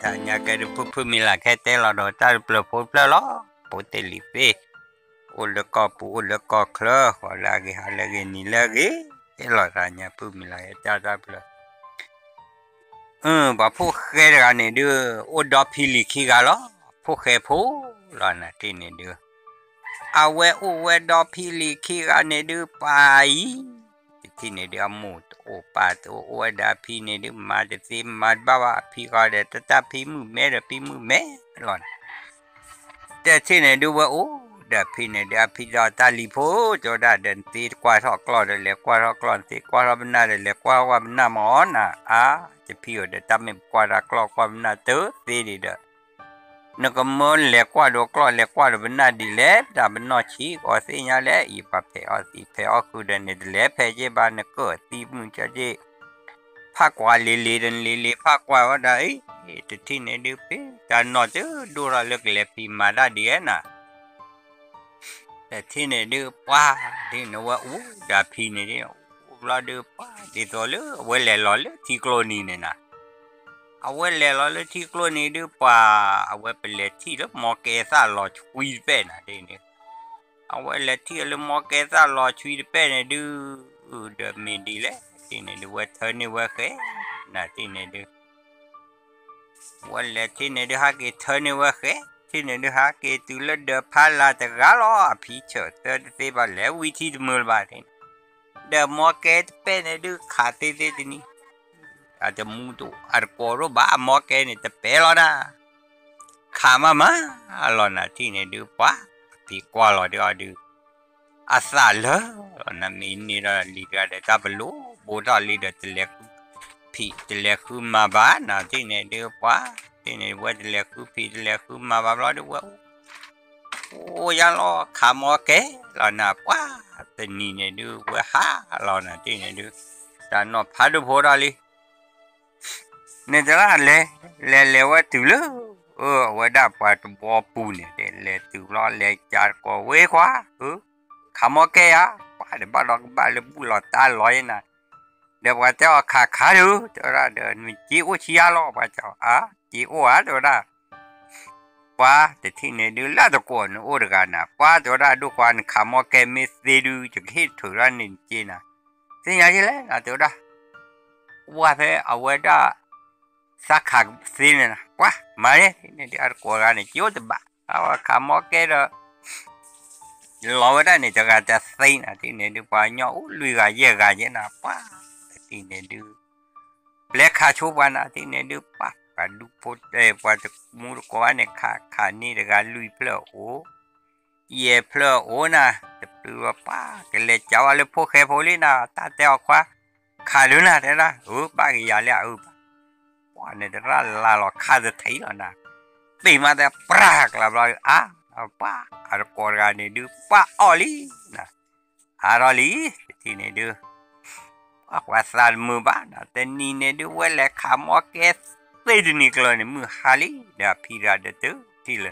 tanya ke pupu mila kete lo do ta plo lo pote lipe o le ko klo ho lagi ni lagi lo tanya pu mila ta plo ba pu khe ga ne de o do phili khi ga lo pu khe pu lo na ti ne de awe o we do phili khi ga ne de pai ti ne de amu o pa to o da phi ne de ma de si ma ba ba phi ga de ta phi mu me lo de ti ne de wa o da phi ne de phi da ta li pho jo da den ti kwa tho klo de le kwa tho klo ti kwa tho na de le kwa wa na mo na a ti phi o de ta me kwa da klo kwa na tu ti de de nó có món lẹ qua đồ bên nào đi lẹ đã bên nó chỉ có gì nhà lẹ ý bà phải ở khu đây này lẹ phải chứ bà nó có tìm muốn cho chứ phát qua lì phát qua ở đây thì này được biết ta nói chứ đồ ra lực lẹ phim mà đã đi nè thì này được qua thì nó qua đã phim này đi là được qua thì rồi lỡ với lẹ lọ lỡ thì colony này nè awe le lo le ti klo ni du pa awe pe le ti lo mo ke sa lo chui pe na de ni awe le ti le mo ke sa lo chui pe ne du de mi di le ti ne du we thơ ni we khe na ti ne du we le ti ne du ha ke thơ ni we khe ti ne du ha ke tu le de pha la ta ga lo a phi che te ba le wi ti de mul ba de de mo ke pe ne du kha te de ni ada mutu arkoro ba mo ke ni te pelo na khama ma alo na ti ne du pa pi kwa lo de adu asa lo na mi ni ra li ga de ta blu bo da li de le pi le khu ma ba na ti ne du pa ti ne wa de le khu pi le khu ma ba lo de wa o ya lo khamo ke lo na pa te ni ne du wa ha lo na ti ne du ta no pha du bo da li ne da le wa tu lo wa da pa tu bo pu ne de le tu lo le cha ko we kwa khamo ke ya pa de ba le bu lo ta lo na de wa ta kha du da de ni ji o chi ya lo ba cha ji o a do da pa de ti ne du la de ko no o de ga na pa do da du kwa ni khamo ke mi se du ji ke tu ra ni ji na sin ya ji le na do da wa fe a wa da sakha sine na kwa mare ne di ar ko ga ne kyo de ba awa khamo ke do lo da ne ga ta sai na ti ne di pa nyo lui ga ye na pa ti ne du black kha chu ba na ti ne du pa ka du po de pa de mu ko ne kha ni de ga lui plo o ye plo o na de plo pa ke le chawa le po khe po li na ta te kwa kha lu na de la ba gi ya le quả này ra là khá là thấy rồi nè vì mà ta prak là rồi pa ở con gà này đưa pa oli nè oli thì này đưa quả san mưa bá nè tên ni này đưa quay lại khám ở cái tây đi nicola này mưa hali đã phi ra được chứ thì là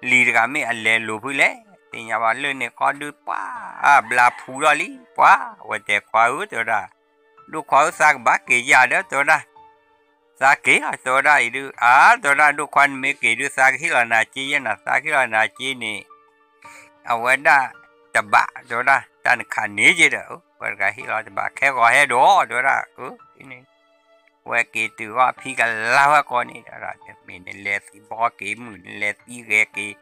lì ra mấy anh lên lùi lên thì nhà bạn lên này có đưa pa bla phù ra lý quá và để khóa ướt rồi ra đưa khóa sang bác kia ra đó rồi ra Saki toda idu toda du kwan me ke du saki la na chi na saki la na chi ni awada taba toda tan khan ni je da wa ga hi la taba khe ko he do toda ini wa ke tu wa phi ka la wa ko ni da me ne le si bo ke mu le ti ge ke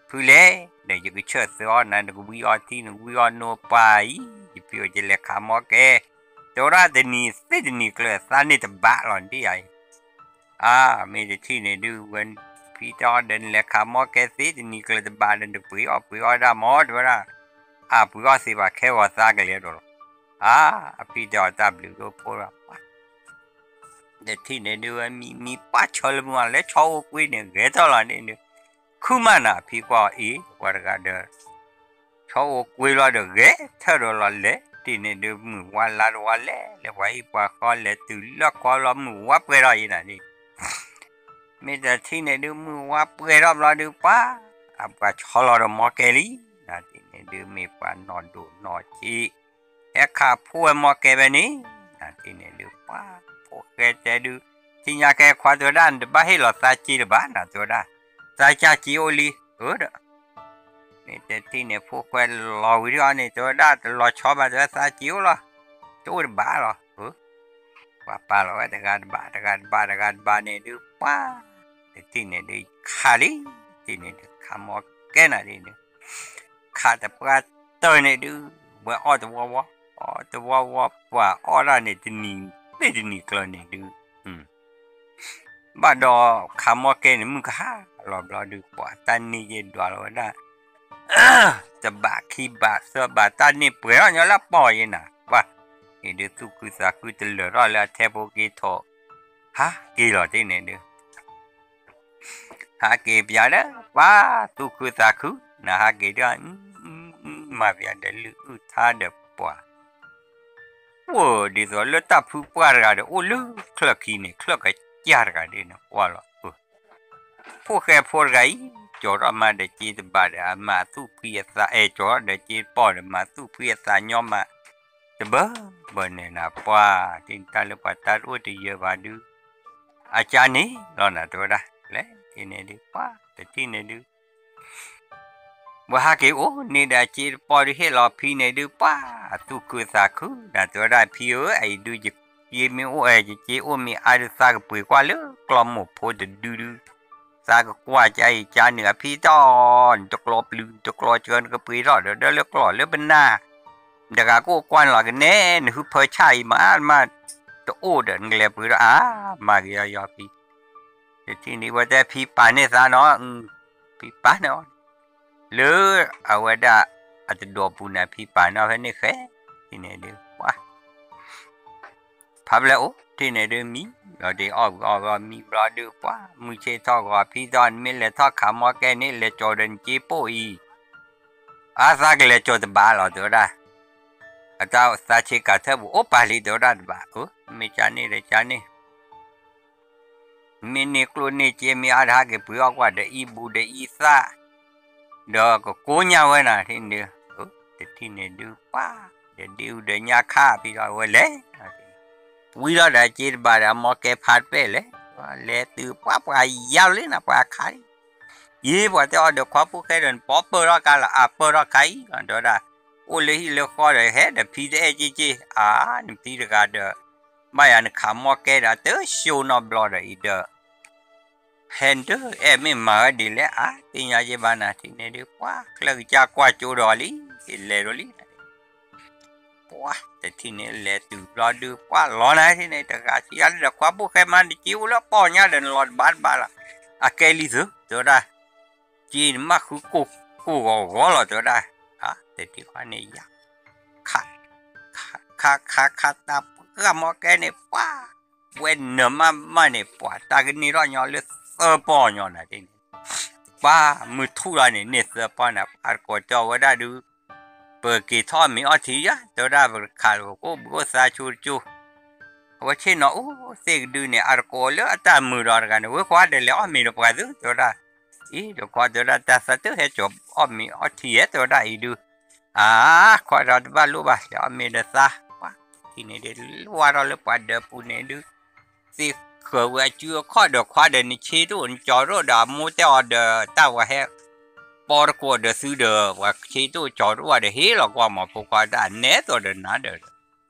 phu le de ju ke che so na de wi o ti no wi o no pai ji pyo je le kha mo ke toda de ni kle sa ni taba lon ti ai me the tea ne do when Peter then le kamo ke si ni kle de ba den de pui o da mo do ra pui o si ba ke wa sa ke le do Peter w go po ra the tea ne do mi pa chol mo le chau kwi ne ge to la ne khu ma na phi kwa wa ga de chau kwi lo de ge tha do la le ti ne do mu wa la do wa le wa i pa ko le tu la ko lo mu wa pe ra yi na ni me da thi ne du mu wa pe ra la du pa pa cholo do mo ke li na ti ne du me pa no do no chi e kha phu mo ke be ni na ti ne du pa phu ke te du ที่ยาแกควาตัวด้านเดบ้าให้หลอดตาจีเดบ้านะตัวด้าตาจาจีโอลีเด้อนี่แต่ที่เนี่ยพวกแกรอวิดีโอนี่ตัวด้ารอชอบมาตัวตาจีโอละตัวเดบ้าหรอว่าป้าเราแต่การบ้าเนี่ยดูป้าแต่ที่เนี่ยดูขาลีที่เนี่ยดูขามอแกน่ะนี่ขาแต่ป้าตัวเนี่ยดูว่าอ้อตัวว่าอ้อละเนี่ยที่นี่ไม่ที่นี่กลัวเนี่ยดูบ้าดอขามอแกเนี่ยมึงก็หารอบดูกว่าตอนนี้เย็นดวเราได้จะบ้าขี้บ้าเสื้อบ้าตอนนี้เปลือยเนี่ยละปล่อยนะว่านี่ดูทุกข์สักข์จะเหลือรอดแล้วเทปกีโตฮะกี่หลอดที่เนี่ยดูฮะกี่ปีแล้วว่าทุกข์สักข์นะฮะกี่เดือนมาเบียดเลือดท่าเด็บปะโอ้ดีสุดเลยตับผู้ป่วยกันโอ้ลูกคลักขี้เนี่ยคลักกันยากกันดีนะว่าล่ะพวกแกพวกไงจอดมาเด็กจีนบ้านมาสู้เพียสจอดเด็กจีนปอดมาสู้เพียสยอมมาจะเบ้เนี่ยนะป้าทิ้งตาลูกตารู้ที่เยอะบาดูอาจารย์นี่รอนะตัวละเลยที่นี่ดูป้าแต่ที่นี่ดูว่าหากโอ้นี่ได้จีนปอดให้เราพี่นี่ดูป้าทุกข์สักข์นะตัวละพี่ไอ้ดูจะยี่มีโอ้จะจีโอ้มีอะไรสักปุ๋ยกว่าเลยกล่อมหมดพอจะดูสักกว่าใจจานเหนือพี่ตอนตกลบลืมตกลอเชิญก็ปุ๋ยรอดเดี๋ยวเลี้ยกลอดเลี้ยเป็นหน้าแต่ก็กูกวนหลักแน่นี่คือเพื่อใช้มาตัวโอ้เดินเกลียบปุ๋ยมาเกี่ยวยอพี่ที่นี่ว่าแต่พี่ป่านเนี่ยซะเนาะพี่ป่านเนาะหรือเอาไว้ได้อาจจะดูปุ่นนะพี่ป่านเนาะเห็นนี่แค่ที่นี่ดูว้าพับแล้วที่นี่ดูมีเราได้ออกมีปลาดูว้ามือเชทอกว่าพี่ตอนมีเลทอกขามอแกนี่เลจอดันจีโปอีอาซักเลจอดบ้าเราตัวได้เจ้าสาธิตการเทบุโอปาลีตัวได้บ้าไม่จานี่เลยจานี่มีนิคลูนี่เจมีอาดาเก็บเปลือกว่าเดอีบูเดอีซาเด็กก็โกญาไว้นะที่นี่แต่ที่นี่ดูป้าเดี๋ยวดูเดี๋ยวญาข้าพี่เราไว้เลยวิลาได้จีบาร์มอเก็บพัดไปเลยว่าเลยตือป้าป้ายาวเลยนะป้าขายยี่ปัจจัยเดี๋ยวข้าพูดแค่เดินป๊อปเปอร์รักกันละเปอร์รักใครกันเดี๋ยวได้โอ้เลยเลือกข้อเลยเฮ้เดี๋ยวพี่เดี๋ยวจีนี่พี่เด็กกันเดี๋ยวไม่อันขามอเก็บเดี๋ยวโชว์นอบลอดอีเดี๋ยวเห็นเด้อไม่มาดีเลยที่ยาจีบานาที่นี่ดีกว่าคลักจากกว่าจูดอลีเลโรลีว้าแต่ที่นี่เลตูรอดูกว่าร้อนที่นี่แต่ก็ที่อันเดียวกว่าบุคคลมันจิ๋วแล้วป้อนยาเดินหลอดบ้านละแกลิซึตัวได้จีนมาคือกูก็หลอดตัวได้แต่ที่ว่านี่ยากขาตาก็มอแกนี่ป้าเว้นเนื้อมาเนี่ยป้าตากันนี่ร้อนยอเลยป้อนยอนะที่นี่ป้ามือทุเรศเนี่ยป้อนนะก็จะว่าได้ดูเปิดกีทอมีอธิยะตัวได้บริการก็สาชูว่าเช่นเนาะเสกดูเนี่ยก็เลยแต่มือรอกันว่าควาเดี๋ยวมีรบกันตัวได้เดี๋ยวควาตัวได้แต่สัตว์ให้จบมีอธิยะตัวได้ดูควาเราบ้ารู้ป่ะเดี๋ยวมีเดซ่าที่นี่เดี๋ยวว่าเราเลยปัดเดี๋ยวปุ่นเนี่ยดูสิเขื่อว่าจู่ข้อเดี๋ยวควาเดี๋ยวนี่ชี้ดูจอดรถดามูเตอเดี๋ยวต้าว่าให้ปอร์กว่าเดี๋ยวซื้อเดี๋ยวว่าชี้ดูจอดว่าเดี๋ยวเฮลกว่ามาพวกว่าได้เนื้อตัวเดี๋ยวน่าเดี๋ยว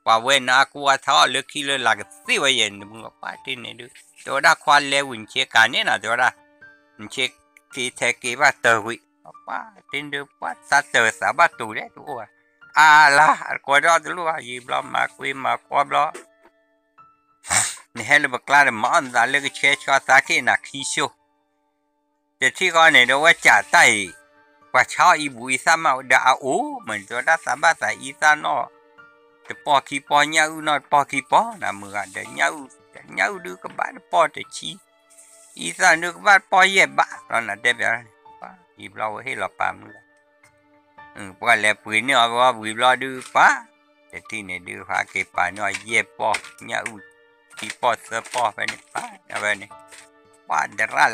ว่าเว้นกว่าท้อเลือกขี้เลยหลักสิว่าเย็นมึงก็ป้าที่นี่ดูตัวได้ควาเลวเช็คกันนี่นะตัวได้เช็คที่เทกี้ว่าเตอร์วิป้าที่ดูป้าสัตว์เตอร์สาบัตุเด้ตัวล่ะก็รอดรู้ว่ายีบล้อมาคุยมาควบล้อนี่เฮลบักลาเดมันได้เลือกเช็คว่าสักแค่นักขี้ชูแต่ที่ก่อนเนี่ยเราว่าจ่าไต่ว่าชาวอีบุอีสามาเดาเหมือนตัวได้สาบัตอีสานเนาะแต่ปอขี้ปอเงาเนาะปอขี้ปอนะมือกันเดี๋ยวเงาดูกับบ้านปอแต่ชี้อีสานดูกับบ้านปอเย็บบ้านเราน่ะเด็บอย่างยีบเราให้เราปามมือพวกเราปุ๋ยเนี่ยว่าปุ๋ยเราดูป้าแต่ที่เนี่ยดูหาเก็บป่าเนาะเย็บปอเงาขี้ปอเสือปอไปนี่ป้าอะไรนี่ป้าเดรัล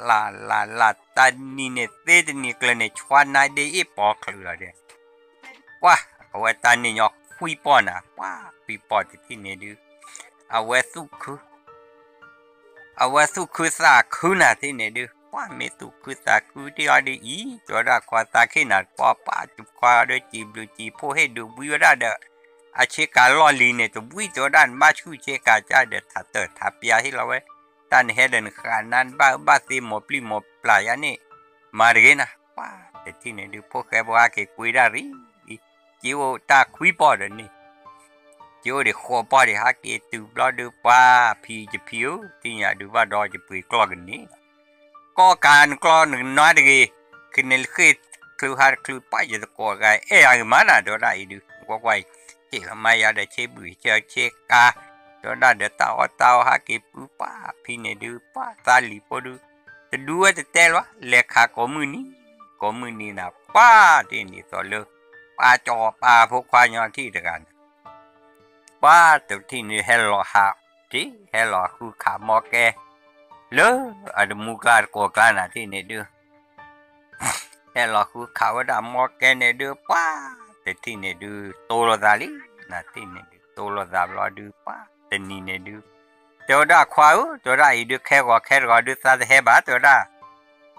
ลาตานี่เนี่ยเตดนี่กลเนี่ยชวนนายเดี๋ยวปอกเลยละเดี๋ยวว้าเอาไว้ตานี่ยอกคุยปอนะว้าคุยปอที่เนี่ยดูเอาไว้สุข เอาว่าสุขุสาคุณนะที่เนี่ยดูว่าไม่สุขุสาคุณที่อะไรอีตัวละควาตาขี้หนาป้าป้าจุกควาด้วยจีบดูจีพอให้ดูวิวได้เด้ออาเชกาลอลีเนี่ยตัววิตัวด้านมาชูเชกาจ้าเด้อถ้าเติร์ถ้าเปียให้เราเว้ตันเฮเดนขานันบ้าตีหมบลีหมบปลายนี่มาเรนะป้าแต่ที่เนี่ยดูพวกแกบอกว่าแกคุยได้หรือจิวตาคุยปอดนี่จิวเด็กขวบปอดฮักเกตูบลอดูป้าพี่จะผิวที่เนี่ยดูว่าดอจะปุยกลอกันนี่ก็การกลอหนึ่งน้อยดีคือในคือหาคือป้ายจะตะโกนไงอะไรมาน่ะเดี๋ยวได้ดูก็ไว้เจ้าไม่อยากได้เชบุยเชกาเดี๋ยวได้เดี๋ยวเตาฮักเกปูป้าพี่เนี่ยดูป้าตาลีปอดูจะดูว่าจะเตลวะเลขาคอมมือนี่นะป้าที่นี่ต่อเลยป้าจอป้าพวกควายยอนที่เดียวกันป้าตัวที่นี่เฮลโลฮาที่เฮลโลคือขามอแกเลยอะดูมุกลาโกกลานะที่นี่ดูเฮลโลคือขาวดามอแกเนี่ยดูป้าแต่ที่นี่ดูโตโลดาลีนะที่นี่ดูโตโลดาบลอดูป้าแต่นี่เนี่ยดูตัวด้าควายตัวด้าอีดูแค่ก็ดูซาเฮบ้าตัวด้า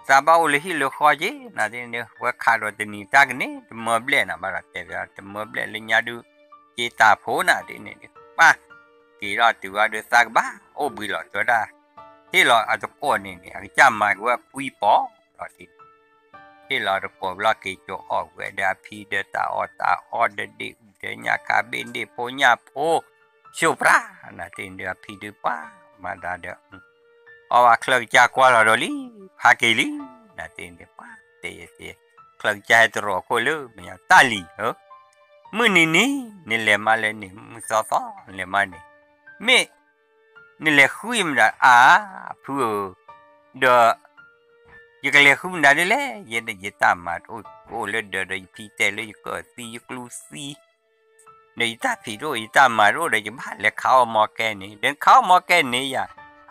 ซาบ้าอุลฮิโลคอจีนะที่นี่ว่าขาดตัวนี้ตากนี่เมื่อเบลนะบาร์เตะแต่เมื่อเบลเลยเนี่ยดูจีตาโผล่นะที่นี่ป้าที่เราตัวดูซากบ้าโอ้บิลตัวด้าที่เราอาจจะก้อนนี่จำมาว่าปุยปอที่เราจะปอบลักกิจออกเวดาพีเดตาออเดดิเดญาคาบินดิโพญาโพชูปรานะที่เดียพีดูป้ามาดาเดเอาว่าคลังจากว่าเราลีพาเกลีนะที่เดียป้าเตะคลังจากตัวโคลูมันยังตาลีมือนี่เลมาเลยนี่มือซอเลมานี่นี่เลยคุยมันพูเดยังก็เลยคุยมันเลยยันตามมาโอ้เลยเดพีเตเลยก็ซีกลูซีเนี่ยตาผีรู้ตามารู้เลยจะบ้าเลยเขาหมอแกนี่เดินเขาหมอแกนี่อ่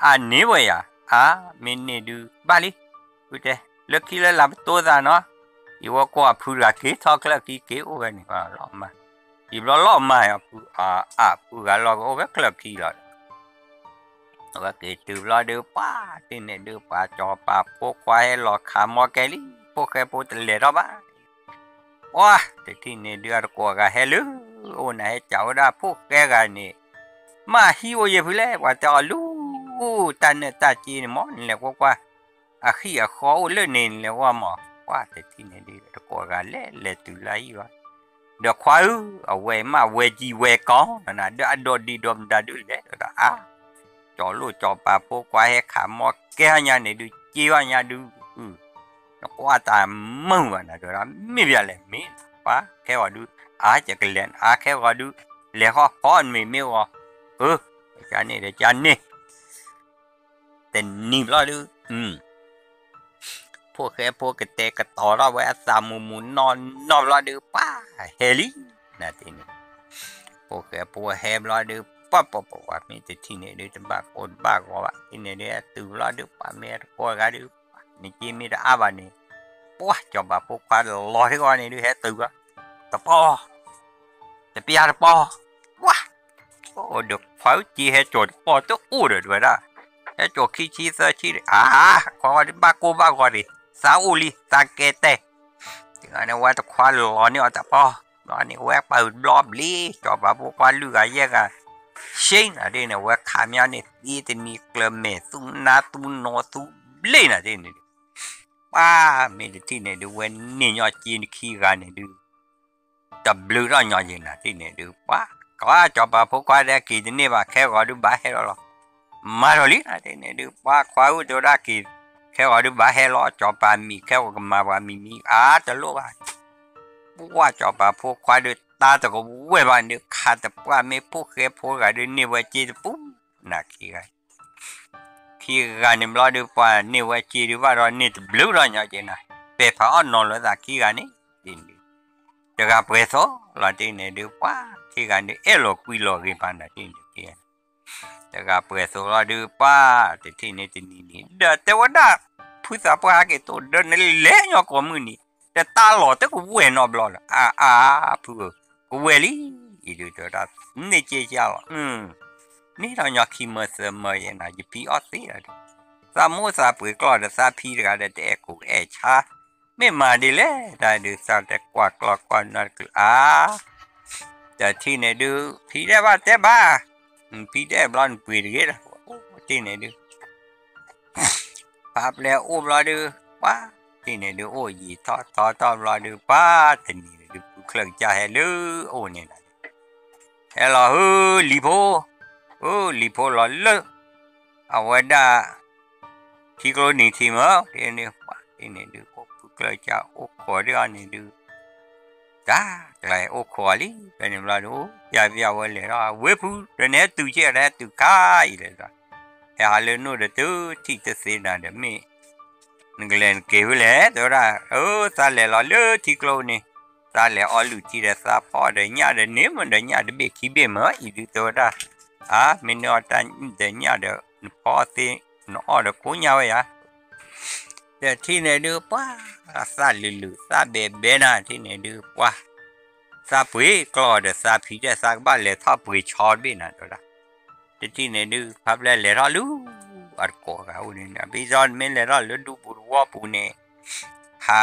ะนี่วะมินนี่ดูบ้าลิกูเจเลิกขี้แล้วหลับตัวซะเนาะอีว่าก็พูดละกี่ทอกละกี่โอ้กันนี่ก็ล้อมาอีบล้อมาพูดล้อก็โอ้ก็ละกี่ละว่ากี่ตัวล้อดูป้าที่เนี่ยดูป้าจอป้าพวกควายล้อขาหมอแกลิพวกแกพูดเลยรอบบ้าว้าแต่ที่เนี่ยดูอะไรก็เฮลูโอ้นายเจ้าได้พวกแกกันนี่มาฮิวเยอะเลยว่าจะลูตาเนี่ยตาจีนมอนเลยว่าขี้ขอเล่นนี่เลยว่าหมอว่าแต่ที่นี่ดีตะกัวกันเล่ตุไลวะเดี๋ยวควายเอาไว้มาเวจีเวก้อนนะเดี๋ยวอดดีดมดาดูเลยจอลูจอปลาพวกควายขาหมอแก่เนี่ยนี่ดูจีว่าเนี่ยดูว่าตามึงวะนะเดี๋ยวไม่เบียเลยมีป้าแค่ว่าดูจะกเล่นแค่ว่าดูเลี้ยข้อก้อนไม่วะจานนี่เดี๋ยวจานนี่แต่นี่รอดูพวกเตะกระต่อเราไว้สามมุนนอนรอดูป้าเฮลินะทีนี้พวกเฮมรอดูป้าว่ามีแต่ที่นี่ดูจะบ้าคนบ้าก็ว่าที่นี่เนี่ยตื่นรอดูป้าเมียก็กันดูนี่จีมีแต่อาบานี่ป้าจอบบ้าพวกควายรอที่ก่อนนี่ดูเฮตื่นก็ตะปอจะเปียตะปอว้าโอ้เด็กควายจีเฮจดปอตัวอู้เดือดด้วยนะเฮจดขี้ชีเสือชีควายบ้าก็ดิซาอุลีซาเกเตถึงอันนี้ว่าตะควายหล่อนี่ว่าตะปอหล่อนี่ว่าเปิดบล็อบลีจอบพวกควายเลือเยอะกันเช่นอะไรเนี่ยว่าขามยานี่ตีแต่มีเกลือเมตุนาตุโนตุเล่นอะไรเนี่ยป้าไม่ได้ที่เนี่ยดูว่านี่ยอดจีนขี้กันเนี่ยดูจับเลือดยอดจีนนะที่เนี่ยดูป้าก็จอบพวกควายได้กี่ที่นี่ว่าแค่ว่าดูบ้าให้เรามาหรืออะไรเนี่ยดูป้าควายตัวได้กี่แค่ว่าดูบ้าให้เราจอบมีแค่ว่ามาว่ามีจะรู้ว่าจอบพวกควายดูตาตะก็เว้ยบ้านดูขาดแต่ว่าไม่พวกกันดูนี่ว่าจีปุ๊บนักขี้กันนี่เราดูว่านี่ว่าจีดูว่าเรานี่บลูเราเนี่ยจีน่ะเป๊ะพออ่อนนอนแล้วตาขี้กันนี่ดินจะกับเพื่อโซ่เราที่เนี่ยดูว่าขี้กันนี่โลกุยโลกิปันนะที่นี่จะกับเพื่อโซ่เราดูว่าที่นี่เดี๋ยวแต่ว่าได้ผู้สาวพวกเขาตัวเดินนี่เลี้ยงก็มือนี่แต่ตาหล่อแต่กูเวนอบล้อละผู้กูเวลี่อีดูตัวนั้นนี่เจ้า นี่เราอยากขี้มือเสมอยังไงจะพี่ออสซี่อะไรสามโมสาปุ๋ยกลอดสาพี่กันแต่กูชาไม่มาดีเลยได้ดูสาแต่กว่ากลอกกว่านั่นคือแต่ที่ไหนดูพี่ได้ว่าแต่บ้าพี่ได้บลอนปุ๋ยดีละที่ไหนดูภาพแล้วโอ้บลอดูว่าที่ไหนดูโอ้ยทอรอดูป้าที่นี่ดูเครื่องจ่าให้ดูโอ้เนี่ยนะเฮ้ยล่ะลีโพรอเลเอาไว้ได้ที่กรณีที่มั้งที่นี่ดูโอ้เครื่องจ่าโอ้ขอเรื่องนี่ดูจ้าอะไรโอ้ขอลิเป็นยังไงดูอย่าไว้เลยนะเว็บเรื่องนี้ตู้เชื่อได้ตู้ขายเลยนะเฮ้ยฮัลโหลนู่นเด้อที่จะเสียนั่นเด้อมีนึกเล่นเกมเลยตัวละซาเล่รอเลที่กรณีซาเล่อลูที่เดซาพอเดียร์เดนี่มันเดียร์เดเบคีเบมั้ยอีดูตัวละมินอตันเดียร์เดพอสินอเดกุญยาวะแต่ที่ไหนดูป้าซาลิซาเบน่าที่ไหนดูป้าซาปุยกลอดซาพีเดซาบ้านเล่ท่าปุยชอดบินะตัวละแต่ที่ไหนดูพับเล่เล่รอลูอัดโกะเขาเนี่ยนะพี่จอนไม่เล่รอลูดูบุวัวปูเนี่ยหา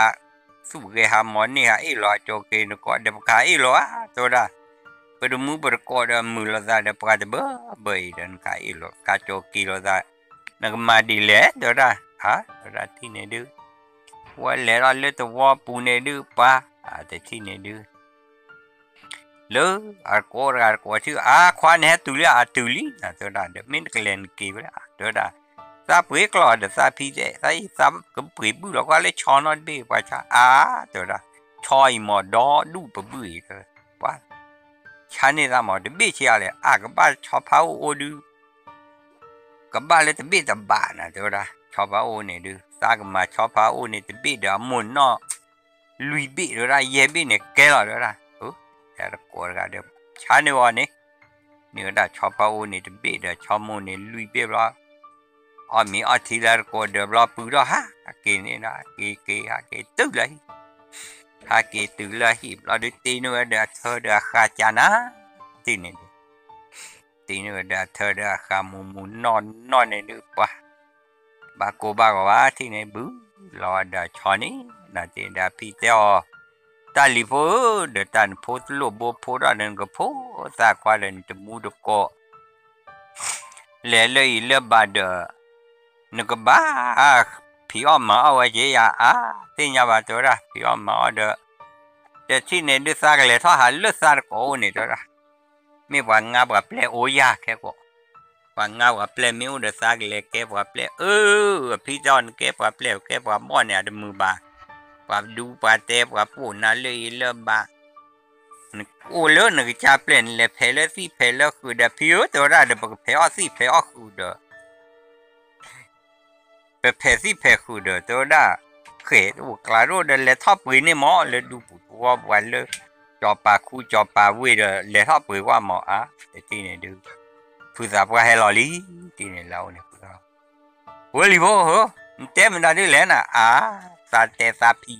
สู้เกหามอนนี่ฮะอีหลอโจเกนก็เดี๋ยวขายอีหลอตัวละเปิดมือเปิดกอดมือละซาเดี๋ยวปากเดี๋ยวเบย์เดินขายอีหลอกาโจกีละซานักมาดีเลยตัวละตัวละที่ไหนดูว่าเล่รอเล่ตัวปูเนี่ยดูป้าแต่ที่ไหนดูเลยอาร์โกชื่อควานเหตุลีตุลีนะตัวละเดี๋ยวมินก็เล่นกีไปแล้วตัวละซาปุยกลอดซาพีเจซาก็ปุยบุหรี่ก็เลยชอนอดเบี้ยว่าจ้าตัวละชอยหมอดอดูปบุยเลยว่าฉันนี่ละหมอเดี๋ยวเบี้ยเชียเลยก็บ้าชอบเผาโอดูก็บ้าเลยแต่เบี้ยแต่บ้านะตัวละชอบเผาโอเนี่ยดูซาก็มาชอบเผาโอเนี่ยแต่เบี้ยเดี๋ยวมุนเนาะลุยเบี้ยตัวละเย่เบี้ยเนี่ยแก่แล้วตัวละแต่ละคนก็เดี๋ยวฉันนี่วันนี้นี่ก็ได้ชอบเผาโอเนี่ยแต่เบี้ยเดี๋ยวชอบมุนเนี่ยลุยเบี้ยละมีทีละคนเดี๋ยวรอปุ๊บแล้วกินนี่นะกินตึ๊ดเลยกินตึ๊ดเลยเราดูตีนู้นเดี๋ยวเธอเดี๋ยวข้าจานะตีนี่ตีนู้นเดี๋ยวเธอเดี๋ยวข้ามุนนอนนี่ดูป่ะบากว่าที่นี่บื้อรอเดี๋ยวชอนี่นั่นที่เดี๋ยวพี่เจ้าตาลีโพเดี๋ยวตันโพสโลโบโพดอันนั้นก็โพสากว่าเรื่องจะมูดก็เล่เลยเล่บาเดอนึกบ้าพี่อ้อมมาเอาไว้เจียที่นี่ว่าตัวละพี่อ้อมมาเอาเด้อแต่ที่นี่ดูสักเลยถ้าหาเลือดสักโอ้นี่ตัวละไม่ว่างาบกับเปลโอยาแค่ก็ว่างาบกับเปลมิวเดือสักเลยเก็บกับเปลพี่จอนเก็บกับเปลเก็บกับม้อนเนี่ยเดมือบากับดูปาเตบกับปูนั่นเลยเลือบาโอ้เลือนึกจะเปลี่ยนเลยเพลสิเพลคือเดพี่ตัวละเดบอกเพลสิเพลคือเดเพสิเพคือเดตัวละเขตกลาโรเดเลทับปืนนี่หมอเลยดูปุ๊บว่าวันเลยจอปาคู่จอปาวิ่งเลยทับปืนว่าหมอแต่ที่นี่ดูผู้สาวก็ให้รอลีที่นี่เราเนี่ยผู้สาววันลีโบ้เหรอเต็มมันได้เลยนะซาเตซาพี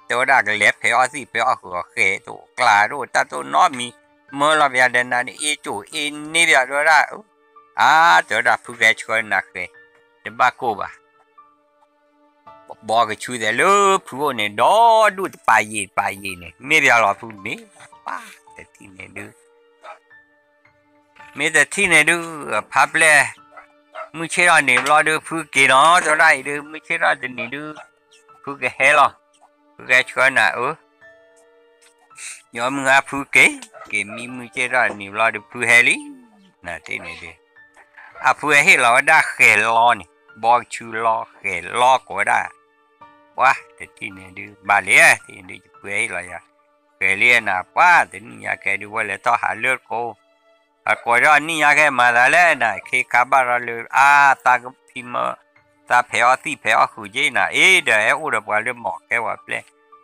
ตัวละก็เล็บเพอสิเพอคือเขตกลาโรแต่ตัวน้อมีเมื่อเราไปเดินนั่นจู่นี่เดียวตัวละตัวละผู้แก่ชวนนักเลยเดี๋ยวบ้ากูบ้าบอกก็ช่วยได้เลยผู้เนี่ยดอดูไปยีเนี่ยไม่ได้หรอกผู้นี้ป้าแต่ที่เนี่ยดูไม่แต่ที่เนี่ยดูพับเลยไม่ใช่เราเนี่ยรอดูผู้กี่น้อตัวได้ดูไม่ใช่เราจะนี่ดูผู้กี่เฮลล์ผู้กี่ชวนน่ะยอมมึงผู้กี่มีไม่ใช่เราเนี่ยรอดูผู้เฮลี่น่ะที่เนี่ยดูผู้เฮลล์ได้เฮลล์นี่บอกชื่อลอเฮลล์ก็ได้ว้าแต่ที่นี่ดูบาเลียที่นี่จะเปื่อยเลยเกลียนะป้าแต่นี่อยากแกดูว่าเลยต้องหาเลือดโคก็ย้อนนี่อยากแกมาแล้วนะเคคาบาราเลยตากพิมตาเพอสิเพอคือเจน่ะเดี๋ยวอุดบาเลยหมอกแกว่าเปล่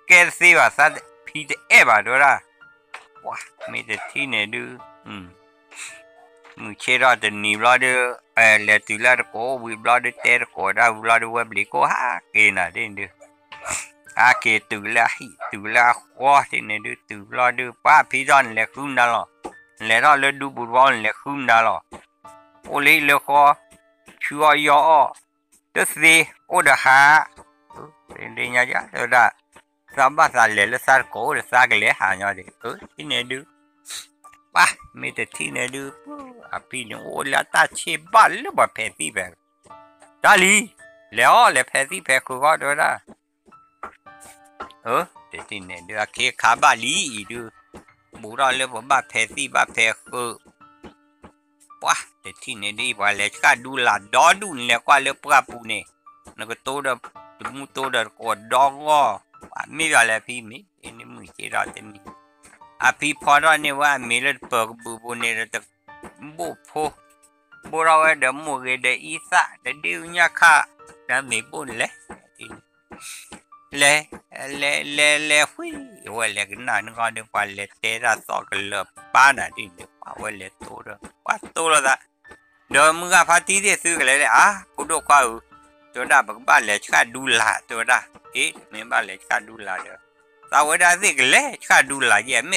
แกสิว่าสัตพีเอบาดูละว้าไม่แต่ที่นี่ดูมึงเชื่อแต่นี่บลาดูเลตุลาโควิบลาดูเตอร์โคได้บลาดูเวบลิโคเกน่ะเด่นดูเกตุลาหัวที่นี่ดูตุลาดูป้าพี่จอนเล็กขึ้นนั่นหรอเล็กเราเล็กดูบุญวันเล็กขึ้นนั่นหรอ โอเลยเลยคอชัวยอเดสิโอเดฮาเดี๋ยวเนี่ยเดี๋ยวได้สามบาทเลยแล้วสักโก้แล้วสักเลยหาเนี่ยเดี๋ยวที่เนี่ยดูป่ะไม่แต่ที่เนี่ยดูอ่ะพี่เนี่ยโอ้แล้วตาเชี่ยบ้านเลยบ่เพชรที่แบบดาลีแล้วเลยเพชรที่เพชรคือก็เดี๋ยวได้เดี๋ยวที่เนี่ยดูเคขาบาลีดูบุรุษเลยบ่บ้าเพชรที่บ้าเพชรคือว้าแต่ที่เนี่ยดีว่าเลยก็ดูละดอดูเนี่ยก็เลยปราปูเนี่ยนั่นก็ตัวเดิมมุตัวเดิมก็ดองก็ไม่ว่าเลยพี่มีเอ็นมือเจราเต็มนี่พี่พอเราเนี่ยว่ามีเรื่องเปิดบุเนี่ยเราจะบุพบุเราเดิมมือเดิมอีสานเดิมดิวเนี่ยค่ะแต่ไม่บุญเลยเลยหุยว่าเลยก็นั่นก็เดี๋ยวไปเลยเตะเราสอกเลยป้าน่ะดิเดี๋ยวว่าเลยตัวเดิมว่าตัวเราได้เดี๋ยวมึงก็พาที่เดียซื้อกันเลยกูดูกว่าตัวได้บักบ้านเลยช่าดูหลาตัวได้ไม่บ้านเลยช่าดูหลาเด้อสาวได้สิกันเลยช่าดูหลาเยี่ยม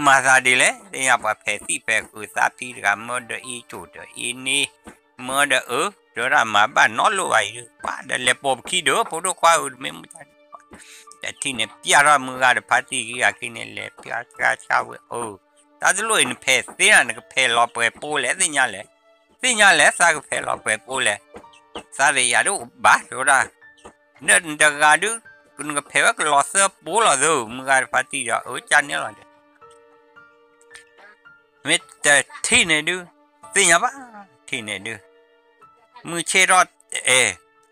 มาซาดีเลยเนี่ยพอเพจที่เพจคือสาธิตกันมันเดออีจุดอีนี่มันเดอตัวได้มาบ้านนอนรวยป้าเดอเล็บปอบขี้เด้อกูดูกว่าไม่มุดแต่ที่เนี่ยพี่อารามึงก็ได้พาที่กี่กินเนี่ยเลยพี่อาราชาวแต่จะรู้อินเพจที่นั่นก็เพจรอเปิดปูเลยสิเนี่ยเลยสิเนี่ยเลยสักเพจรอเปิดปูเลยสารียาดูบ้าตัวได้เนี่ยเด็กกันดูคุณก็เพจก็รอเสือปูแล้วดูมึงก็ได้พาที่จะจานเนี่ยเลยไม่แต่ที่เนี่ยดูสิเนี่ยบ้าที่เนี่ยดูมือเชื่อด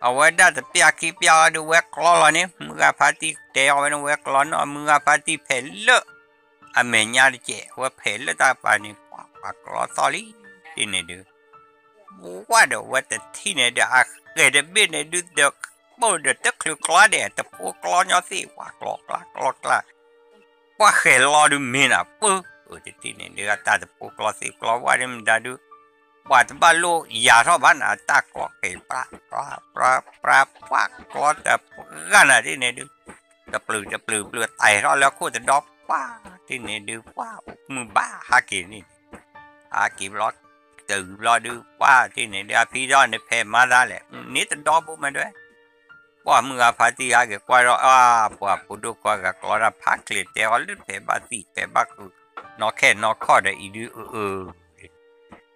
เอาไว้ได้แต่ปีกี้ปีอาดูเวกล้อเนี่ยมึงก็พาที่เดี๋ยวเอาไว้เวกล้อเนาะมึงก็พาที่เพลเลอเมญญาดิเจว่าเพลเลตาปานี่ปากล้อซอลี่ที่เนี่ยดูว่าเดี๋ยวว่าแต่ที่เนี่ยเดี๋ยวเกิดเบี้ยเนี่ยดูเดี๋ยวบ่เดี๋ยวตะคลุกล้อเดี๋ยวแต่พวกล้อเนี่ยสิว่ากล้อเขยล้อดูมีน่ะปุ๊บที่เนี่ยเดี๋ยวตาแต่พวกล้อสิกล้อว่าเดี๋ยวมันได้ดูว่าแต่บ้านลูกยาชอบบ้านตากล้อเขยปลาฟักกล้อแต่กันอ่ะที่เนี่ยดูจะปลือไตรอแล้วโคตรดอกป้าที่เนี่ยดูป้ามือบ้าหากินนี่หากินรถตื่นรอดูว่าที่ไหนเดี๋ยวพี่ย้อนในเพจมาได้แหละนี่จะดอบุมาด้วยว่ามึงอาพาที่ยาเกี่ยวกับเราว่าพูดดูกว่ากับเราพักเกลียดแต่ว่าเรื่องเพจบ้าสิเพจบ้าคือนอแค่นอข้อได้อีดู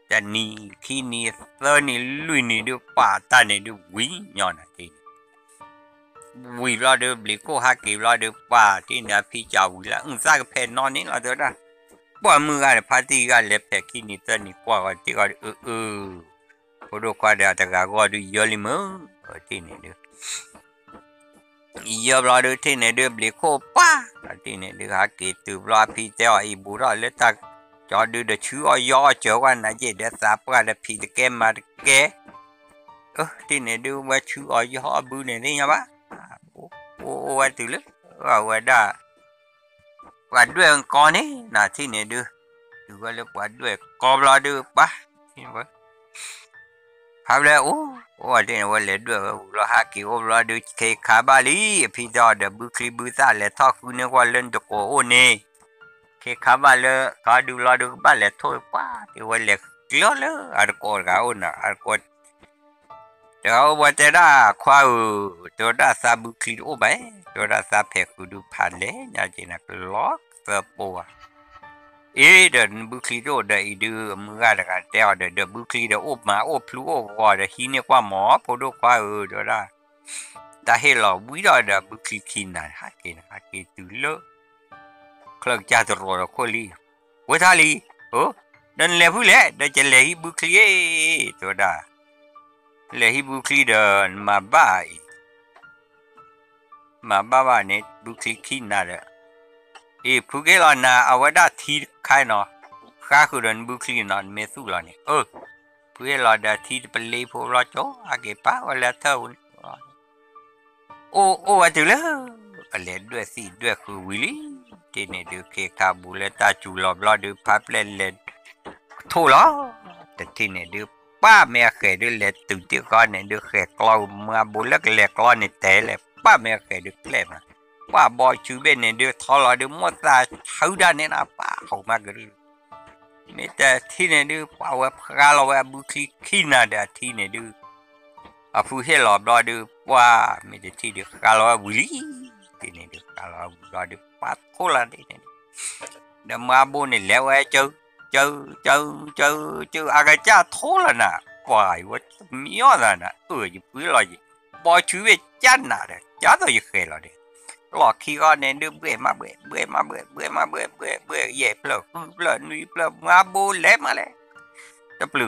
แต่นี่ที่นี่เซอร์นี่ลุยนี่ดูป่าตานี่ดูวิ่งย้อนที่วิ่งเราดูบลิโก้ฮักกี้เราดูป่าที่เนี่ยพี่เจ้าวิ่งละสักเพจนอนนี่เราเด้อนะว่ามึงอะไรพาร์ตี้กันเล็บแต่กินนี่ตอนนี้กว่าที่ก็พอดูกว่าเดี๋ยวแต่ก็ดูเยอะเลยมั้งที่นี่ดูเยอะเราดูที่นี่ดูบลิโคป้าที่นี่ดูฮักกี้ตัวเราพี่เจ้าอีบุรุษเล็กตาจอดูเดือดชื่อย่อเจ้าวันนั้นเดี๋ยวสับกันเดี๋ยวพี่จะแกมาแกที่นี่ดูว่าชื่อย่อบุเนี่ยนี่ยังปะว่าตัวเล็กว่าได้ว่าด้วยก่อนนี่นาที่นี่ดูก็เรียกว่าด้วยกอบลาดูปะที่ว่าพาเลยว่าที่นี่ว่าเลยด้วยเราหากี่อบลาดูเคขาบาลีพี่จอดบุคลีบุษาเลยทอคุณเนี่ยว่าเล่นตะโกนี่เคขาบาเลยก็ดูลาดูบาเลยโทษป้าที่ว่าเลยเกลียวเลยอาร์โกดเขาน่ะอาร์โกดเดี๋ยวว่าจะได้ควาตัวได้ซาบุคลีโอไปตัวได้ซาเพกุดูผ่านเลยน่าจะนักล็อกเสือปัวเดินบุคลีโดเดอีดูมืออะไรกันเดี๋ยวเดินบุคลีเดอบมาอบพลูอบว่าเดฮีเนี่ยกว่าหมอพอดูกว่าเดี๋ยวได้แต่เฮลล์วิดาเดบุคลีกินนั่นฮักกินตุลคลังจัดรอคนลีวัชลีเดินเลี้ยผู้เลี้ยเดินจะเลี้ยบุคลีตัวได้เลี้ยบุคลีเดินมาบ้าเนี่ยบุคลีกินนั่นแหละผู้เกล้าน่ะเอาไว้ได้ทีใครเนาะข้าคือเดินบุคลีนอนไม่สู้แล้วเนี่ยผู้เกล้าได้ทีเป็นเลี้ยพวกเราโจ้อาเก็บป้าวันละเท่าว่าจุเลยอะไรด้วยสิด้วยคือวิลลี่ที่เนี่ยดูเคคาบูเลต้าจูหลอบล้อดูพับเล่นถูกแล้วแต่ที่เนี่ยดูป้าแม่เคยดูเล่นตื่นที่ก่อนเนี่ยดูเคยกล้ามาบุเล็กเล็กกล้าเนี่ยแต่เลยป้าแม่เคยดูเล่นมาว่าบอยชูเบนเนี่ยเดือดทอลอเดือดมดตาเท่าด้านเนี่ยนะป้าเขามากเลย ไม่แต่ที่เนี่ยดูว่าว่าพระเราว่าบุคลิกขี้น่าเดที่เนี่ยดูอ่ะผู้เห็นหลอบรอดูว่าไม่ได้ที่ดูพระเราว่าบุรีที่เนี่ยดูพระเรารอดูปัดโคละที่เนี่ยเดี๋ยวมาบุนี่แล้วไอ้เจออะไรจ้าโทละนะว่าว่ามีอะไรนะอยู่พื้นลอยบ่ชื่อว่าจ้าหน้าเด้จ้าตัวอยู่แค่ละเด้หลอกขี้ก็เนี่ยดูเบื่อมาเย่เปล่านี่เปล่ามาบุเล่มาเลยตะปลื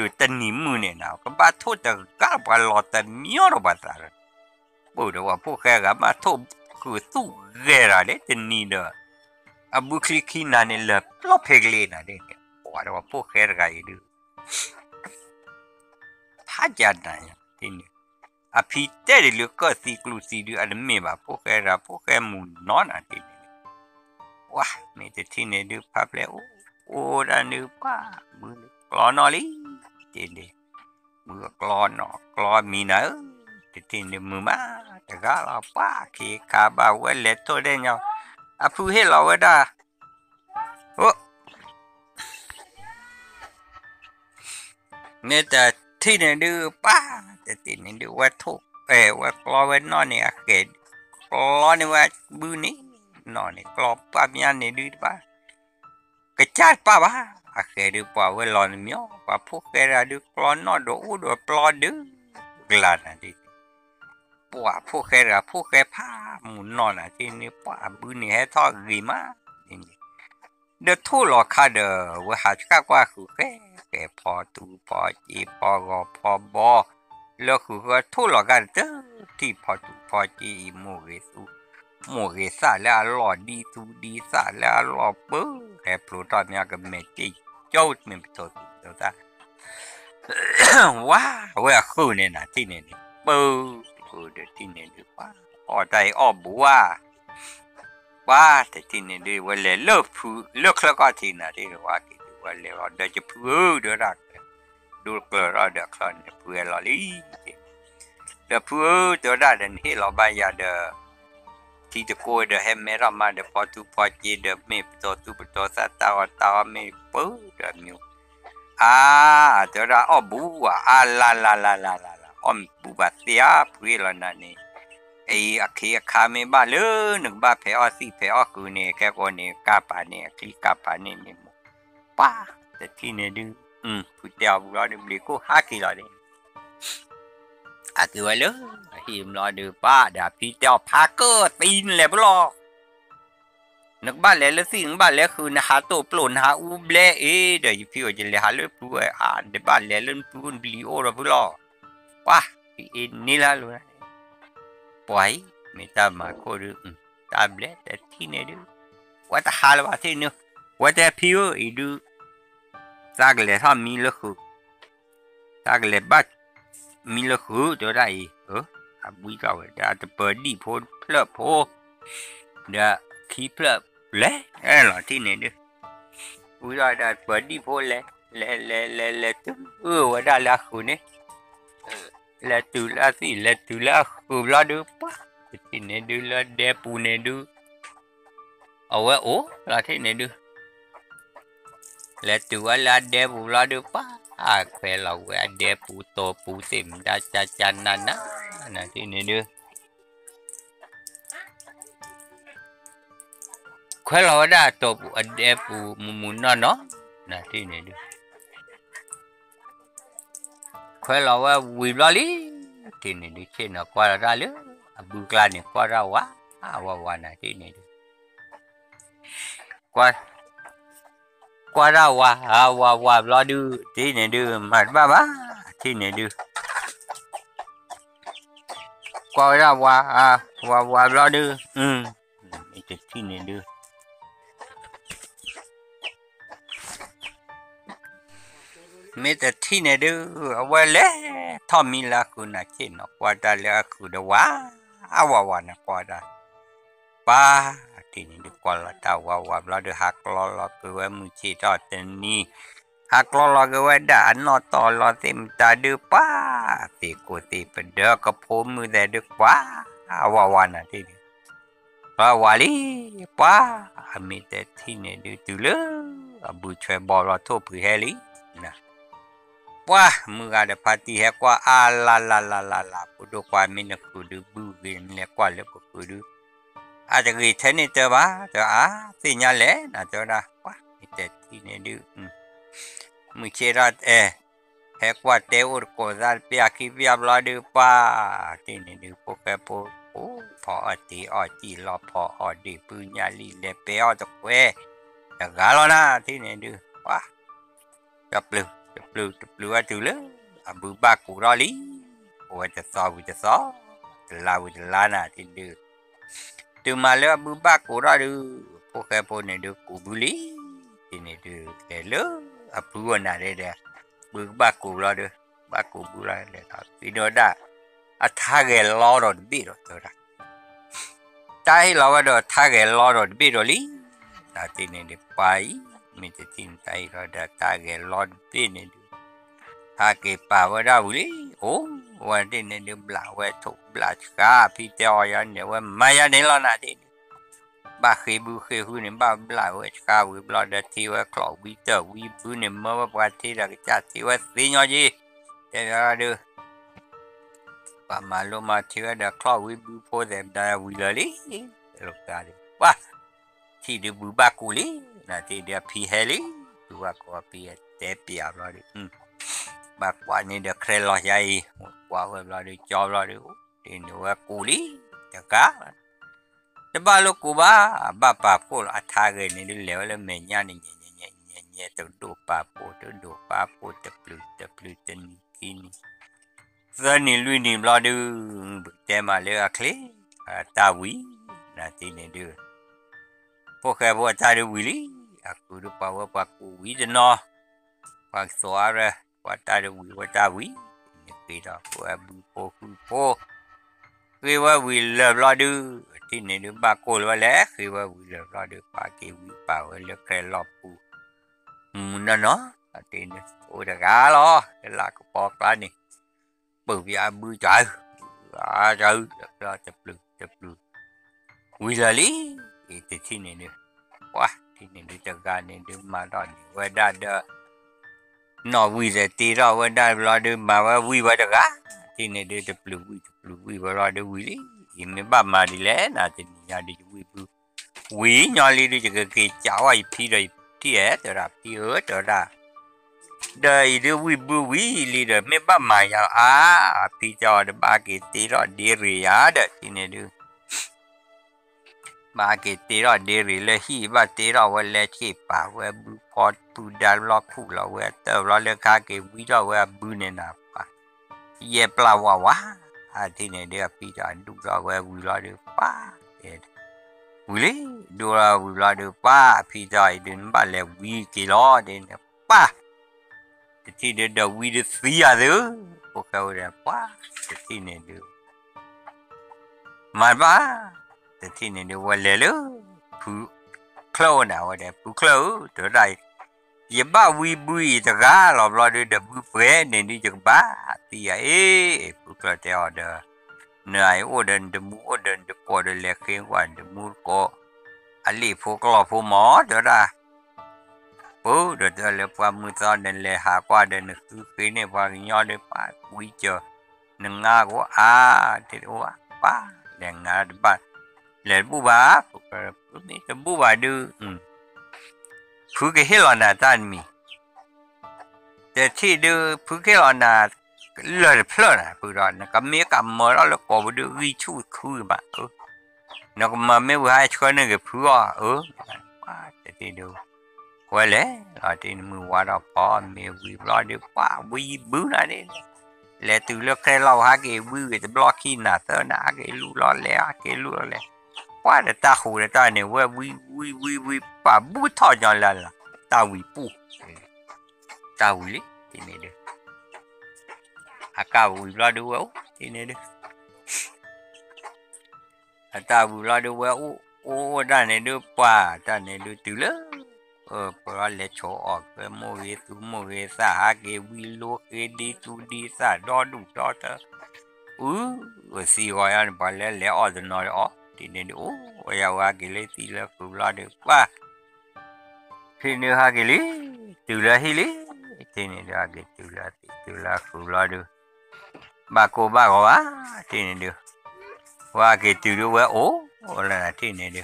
อตันนิมือเนี่ยนะก็บ้าทุแต่ก้าวไปหลอดแต่มีอะไรบ้างล่ะพูดว่าพวกแกก็มาทุคือตู้เกล้าเด็ดตันนี่เด้ออาบุคลิกนั่นเนี่ยปลอบเพลย์นะเด็กว่าพวกแกก็อีดูถ้าจัดนะที่นี่อาพิเตอร์เลือกก็สิกลูสิดูอันนี้แบบพวกแกมุนนอนอันนี้ว้าไม่แต่ที่นี่ดูภาพแล้วโอ้ดันดูป้ามือกลอนอลีที่นี่มือกลอนออกลอนมีเนอะที่นี่มือมาแต่ก็เราป้าขี้ขาบ่าวเล็ดตัวเดียวอาผู้ให้เราได้โอ้เนี่ยแต่ที่นี่ดูป้าแต่ที่นี่ดูว่าทุกว่ากลอนนอนเนี่ยเกิดกลอนเนี่ยว่าบืนนี้นอนเนี่ยกลอนป้ามีอันเนี่ยดูป้ากระจายป้าบ้าakhirnya pawe lon mio pa pukera du klono do udo plodu glana di pa pukera pa munona tini pa buni he tho gima ini de thu lo kha de wa ha ka kwa khu ke pho tu pho chi pho go pho bo lo khu ga thu lo ga de ti pho tu pho chi mo ge sa la lo di sa la lo pu he pluto nya ga me chi chốt mình thôi đâu ta wow vậy khu này nèที่นี่ปูเดี๋ยวที่นี่ดีกว่าอ๋อใจอ๋อบัวว่าแต่ที่นี่ดีว่าเลยเลิกแล้วก็ที่น่ะที่ว่ากี่ว่าเลยว่าเดี๋ยวจะพูดเดี๋ยวรักดูเกลือเราเดี๋ยวคลอนเพื่อเราลีเดี๋ยวพูดเดี๋ยวได้เดี๋ยวให้เราไปยาเดี๋ยวที่จะโกยเดี๋ยวให้แม่เรามาเดี๋ยวพอตุพอจีเดี๋ยวไม่ตัวสัตว์ตาไม่ปูเดี๋ยวมิวเดี๋ยวเราอ๋อบัวลาอ๋อบัวเสียพูดแล้วนั่นนี่ไอ้อาคีอาคาไม่บ้าเลยหนึ่งบ้าเพอสี่เพอคือเนี่ยแค่คนเนี่ยกาปาเนี่ยคลิกาปาเนี่ยไม่หมดป้าแต่ที่เนี่ยดูพูดเดียวเราดูดีกู5 กิโลเลยคือว่าเลยหิมรอดูป้าเดี๋ยวพี่เจ้าพาเกิดตีนเลยปลอกนึกบ้านแล้วสิ่งบ้านแล้วคือนะหาตัวปล้นหาอุบเล่เดี๋ยวพี่จะเลยหาเรื่องผู้เดี๋ยวบ้านแล้วเรื่องผู้บลิโอเราปลอกป้าพี่เอ็นนี่ละลูกปล่อยไม่ตามมาโคดูตามแล้วแต่ที่เนี่ยดูว่าแต่หาแล้วว่าที่เนี่ยว่าแต่พี่ดูสักเลยถ้ามีแล้วคือสักเลยบ้านมีละคือเดี๋ยวได้บุยเก่าเดี๋ยวจะเปิดดีโพเพลโพเดี๋ยวขี้เพลเละหล่อที่นี่ดิบุยได้เปิดดีโพเละตุ้มว่าได้ละคือเนี่ยละตุละสิละตุละคือละดูปะที่นี่ดูละเดปูเนี่ยดูเอาไว้โอ้ละที่นี่ดูละตัวละเดปูละดูปะkalau ada puto putim dah cacanan nanti ni dia. Kalau ada tu ada pu mumuna no, nanti ni dia. Kalau wilali, ini dia cina kuala lu, bukan ni kuala wa nanti ni dia. Qua ra wa lo đưa tí này đưa mà ba tí này đưa qua ra wa lo đưa tí này đưa mấy cái tí này đưa qua lẽ thò mi là cứ nãy chỉ nó qua ra là cứ đó wa nó qua ra baที่นี่ดีกว่าละตาว่าเราเดือหักลอคือว่ามือชีตอดนี่หักลอคือว่าด่านอตอลอเต็มตาดื้อป้าตีกูตีเป็นเด้อก็พูมือแต่ดึกว่าว่านะที่นี่ป้าวาลีป้ามีแต่ที่นี่ดื้อตุเลย abu chwe ball lo to pu heli na wah mu ga de party he kwa la pudo kwa min ku du bu gen le kwa le ku du a de gi theni te ba to a ti nya le na to da wah ite ti ne du mu che ra he kwa te ur ko dal pi aki vi abla du pa ti ne du po ke po o pho ti lo pho o di pu nya li le pe o to kwe da ga lo na ti ne du wah Chập lưu ở từ lớn à bự ba cụ đó lý ôi chả so la nè thì được từ mà lỡ bự ba cụ đó được po này được cụ bự lý thì này được để lớn à bự nè đây bự ba cụ đó được ba cụ bự là để đó vì nó đã à thà cái lo rồi biết rồi thôi tại lo rồi thà cái lo rồi biết rồi lý là thì này được phải mìnhจะtinใจเราได้ตาเกลอดเป็นเนี่ยถ้าเก็บป่าวเราเลยโอ้วันที่เนี่ยเดือบลาเวทุบลาชกาพี่เจ้ายันเนี่ยว่าไม่ยันเนี่ยเราหน้าที่บ้าเคยบุเคยหูเนี่ยบ้าบลาเวชกาวิบลาได้ที่ว่าคลอวิเตอร์วิบุเนี่ยเมื่อวันที่เราจะที่ว่าสิ่งอะไรแต่เราดูป่ามาลงมาที่ว่าได้คลอวิบุพอแต่ได้วิเลยลูกตาดิว่าที่ดูบุบ้ากุลีน่ะที่เดียพีเฮลิดูว่าก็พีเตปีอาบลอดิบากว่านี่เดียเครลอยใหญ่กว่าเวลาดิจอบลอดิที่ดูว่ากุลีแต่ก็แต่บ้าลูกกูบ้าป่าพูดอัฐาเกนี่ดูเหลวแล้วเมียนี่เนี่ยต้องดูป่าพูดตะปลุตันกินตอนนี้ลุยนี่ลอดูแต่มาเลยอะเคลตาวีน่ะที่นี่ดูพวกแกพวกใจดูวิลีakuดูป่าวว่าปักวิจนอปักสวาระว่าใจดูวิว่าใจวินี่คือเราว่าบุโพคือว่าวิเลิฟรอดูที่นี่ดูปากโกลว่าแล้วคือว่าวิเลิฟรอดูปากเกวิป่าวเลิกแค่รอบปูนั่นเนาะที่นี่โอ้แต่กาล้อหลักปอกแล้วนี่ปืนยาบือใจเราจะปลุกวิลลี่ที่นี่ดูว้าที่นี่ดูจากการนี่ดูมาตอนนี้ว่าได้เด้อนอวิจะตีเราว่าได้เราดูมาว่าวิว่าจากการที่นี่ดูจะปลุกวิว่าเราดูวิลี่ยังไม่บ้ามาดีแล้วนะที่นี่ยาดูวิญญาณลีดูจากการเจ้าไอ้พี่เลยที่แต่ละพี่แต่ละได้ดูวิลีเดไม่บ้ามาอย่างพี่เจ้าเดบ้ากี่ตีเราดีหรือยังเด็กที่นี่ดูบาเกตีเราเดริเลยฮีบาตีเราเวลาที่ป่าเวบุพอดปูดาล็อกคู่เราเวเตอเราเลือกขาเกวิเราเวบุเนน่ะป่ะเย็บลาวะที่เนี่ยเดี๋ยวพี่จะดูเราเววิเราเดือป่ะวิลีดูเราวิเราเดือป่ะพี่จะดึงบ้านเลยวิกิโลเดินป่ะที่เดี๋ยววิเดือเสียเด้อพวกเขาเดือป่ะที่เนี่ยเดือมาป่ะที่นี่ดูว่าเลยผู้คลน่ะว่าเดี๋ยวผู้คลตัวใดยี่บ้าบุยตะกาเราดูเดี๋ยวผู้เพื่อนนี่จังบ้าที่ผู้คลเจ้าเด้อเหนื่อยโอเดินเดมูโอเดินเดปอเดเล็กเองว่าเดมูก็อันนี้ผู้คลผู้หมอตัวใดผู้เดี๋ยวเลยความมือซ้อนเดินเลยหากว่าเดินคือเนี่ยว่าย้อนเลยป้าวิเจอหนึ่งงาก็ที่ว่าป้าแรงงานบ้านเลยบูบานี่จะบูบาดูผู้เกี่ยวกับตานมีแต่ที่ดูผู้เกี่ยวกับเลยเพลินผู้รอนก็มีกับมอแล้วก็ไปดูวิชูคือมานักมาไม่ว่าชวนนึกผู้แต่ที่ดูว่าเลยที่มือว่าเราพอมีวิบล้อดูว่าวิบูน่ะนี่เลยตัวเลือกแค่เราหาเกี่ยววิจะบล็อกขี้หน้าเตอร์หน้าเกี่ยวรู้ล้อแล้วเกี่ยวรู้แล้วว่าแต่ตาหูแต่ตาเนี่ยว่าวิป่าบุทอดอย่างไรล่ะตาวิปูตาวิที่นี่เด้ออากาศวิรอดูว่าที่นี่เด้อตาวิรอดูว่าโอ้ด้านนี้ดูป่าด้านนี้ดูตื่นเลยพอเราโชว์ออกไปโมเวสาหาเกวิโลเกดีตูดีสาดอดูดอเตอสีวายันไปแล้วออดนอยที่นี่ดูว่ากิเลสที่แล้วคือเราดูว่า ที่นี่ฮะกิลิตุลาฮิลิที่นี่ฮะกิตุลาคุลาดูบาโกบากวะที่นี่ดูว่ากิตุลวะโอ้ละที่นี่ดู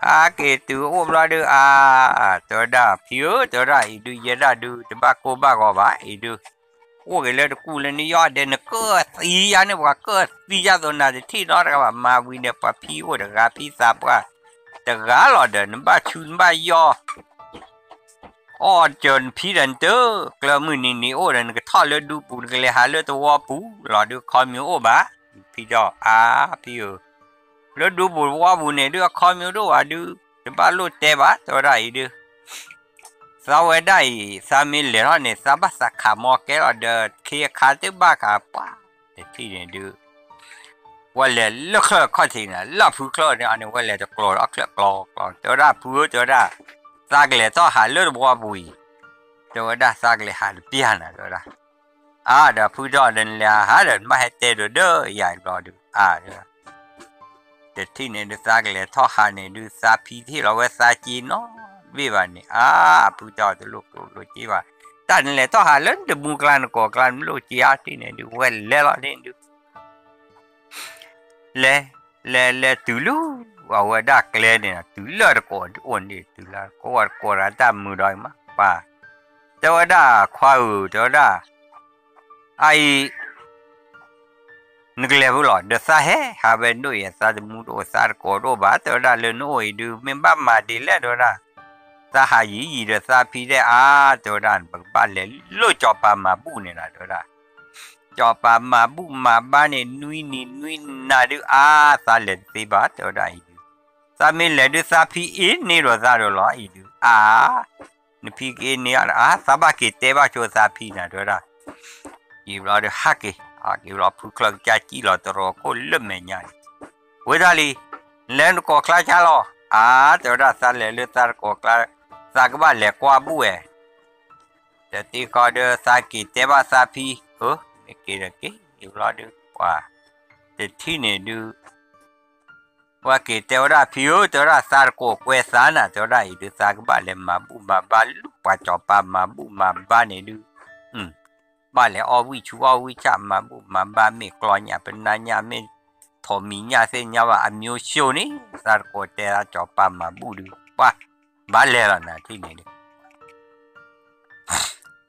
อากิตุโอ้บลาดูตัวดาพิวตัวดาอีดูเยดาดูตบาโกบากวะอีดูโอ้เลยกูเลยนี่ยอดเดนก็สีอันนี้ว่าก็สียาตัวนั้นที่นอร์ก็มาวินเนปพิวเดกาพิซาปะแต่กาลอเดนบ้าชุนบ้ายออ๋อจนพี่เดนเตอร์กลามือนี่โอ้เดนก็ทอดเลยดูปูนก็เลยหาเลยตัวปูหลอดูคอมิวโอ้บ้าพี่จอพี่แล้วดูปูว่าปูเนี่ยดูคอมิวดูว่าดูจะบ้าลูเตบ้าตัวไรดูสาวได้สามีเหลือเนี่ยสาบัสขามอแกเราเดินเคียขาดบ้าขาป้าแต่ที่เนี่ยดูว่าเลยลูกเคยข้อที่น่ะลูกผู้เคยเนี่ยอันนี้ว่าเลยจะกลัวอักเสบกลัวตัวได้ผู้ตัวได้สักเลยต้องหาเลือดบัวบุยตัวได้สักเลยหาเปียนะตัวได้เดี๋ยวผู้จอดเดินเลยหาเดินมาให้เตะดูเด้อใหญ่รอดูเดี๋ยวแต่ที่เนี่ยดูสักเลยต้องหาเนี่ยดูสักพีที่เราว่าสักจีนเนาะวิบัติเนี่ยผู้จอดตัวลูกจีว่าแต่เนี่ยต้องหาเลือดบุกลานก่อกลานลูกจีที่เนี่ยดูเวลเล่ละเนี่ยดูle tulu wa da kle ne tulu ko on ni tulu ko ra ta mu doi ma pa to da khwa u to da ai nigle bu lo de sa he ha be no ye sa mu do sa ko do ba to da le no i du men ba ma de le do da sa ha yi de sa phi de to da ba le lo cho pa ma bu ne la do daจอปามาบุมาบ้านเนี่ยนุยนาดูซาเลตตีบาตัวได้ดูซามิเลดูซาพีอินนี่รอซาโรลออีดูนี่พีเกนี่ซาบากิเตบาโชซาพีนะตัวได้ยีรอดูฮักกี้ยีรอพูคลักจัดจีรอตัวรอโคลุ่มเมียนเวดาลีเล่นก็คลาชาลอตัวได้ซาเลลุซาก็คลาซากบ้าเล็กกว่าบุเอแต่ที่ก็เดอซากิเตบาซาพีke you lo du wa the thine du wa ke te ora phiu te ora sar ko kwe sa na te ora I du sa ba le ma bu ma ba lu pa cho pa ma bu ma ba ne du ba le o wi chu o wi cha ma bu ma ba me klo nya pe na nya me tho mi nya se nya wa a myo shyo ni sar ko te ra cho pa ma bu du ba le la na thine du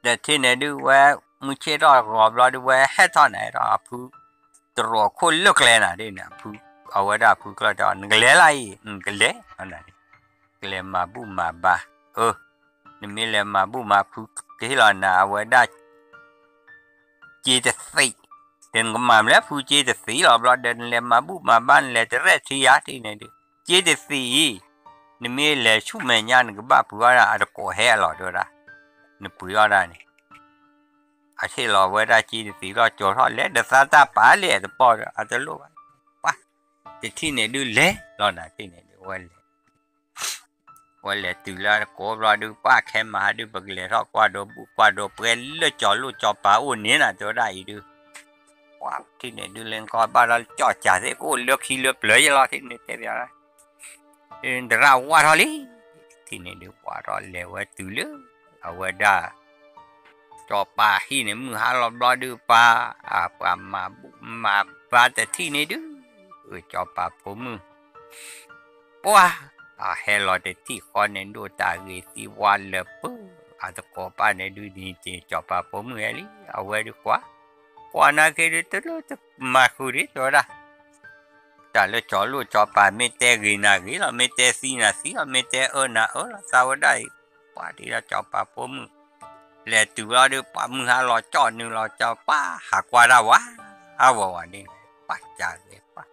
the thine du waมุเชดอกรอบรอดูว่าให้ตอนไหนรอผู้ตรวจคนเลือกเลยนะดิเนี่ยผู้เอาไว้ได้ผู้ก็จะนึกเลยอะไรก็เลยอันนั้นก็เลยมาบุมาบ้านี่มีเลยมาบุมาผู้ที่เราหน้าเอาไว้ได้จีจะสีเดินก็มาแล้วผู้จีจะสีรอบรอเดินเลยมาบุมาบ้านเลยจะเรียกที่ยาที่เนี่ยดิจีจะสีนี่มีเลยชุ่มแม่ยานก็บ้าผู้ว่าอะไรก็แห่หล่อด้วยละนี่ผู้ว่าได้นี่อาชีพเราเวลาจีนสีเราโจทย์เล่เดซาตาป่าเล่เดปอดอาจจะรู้ว่าแต่ที่เนี่ยดูเล่เราหน้าที่เนี่ยดูวันเล่ตื่นแล้วก็เราดูป้าแค่มาดูบักเล่เรากว่าดูเปลี่ยนเลือดจ่อลูกจ่อป่าอุ่นนี้น่ะจะได้ดูว่าที่เนี่ยดูเล่นก็บ้านเราจ่อจ่าที่กูเลือกขี้เลือกเลยเราที่เนี่ยเท่าไหร่แต่เราว่าเราลีที่เนี่ยดูว่าเราเล่ว่าตื่นเลยเอาไว้ได้จอปลาที่เนี่ยมือหาเราดูปลาปลามาปลาแต่ที่นี่ดูจอปลาผมมือว้าเฮลอเดที่คอนเนี่ยดูตาเกสีวันเลยปุ๊ตะโกปลาเนี่ยดูดีจริงจอปลาผมมืออะไรเอาไว้ดีกว่าน่าเกลียดตัวลูกมาคุยตัวละแต่แล้วจอลูกจอปลาไม่แต่กีน่ากีเราไม่แต่สีน่าสีเราไม่แต่น่ะเราสาวได้ว่าที่เราจอปลาผมมือเลยตัวเราดูป้ามือหาเราจอดนึงเราจะป้าหากว่าเราวะวันนี้ป้าจ่าเลยป้า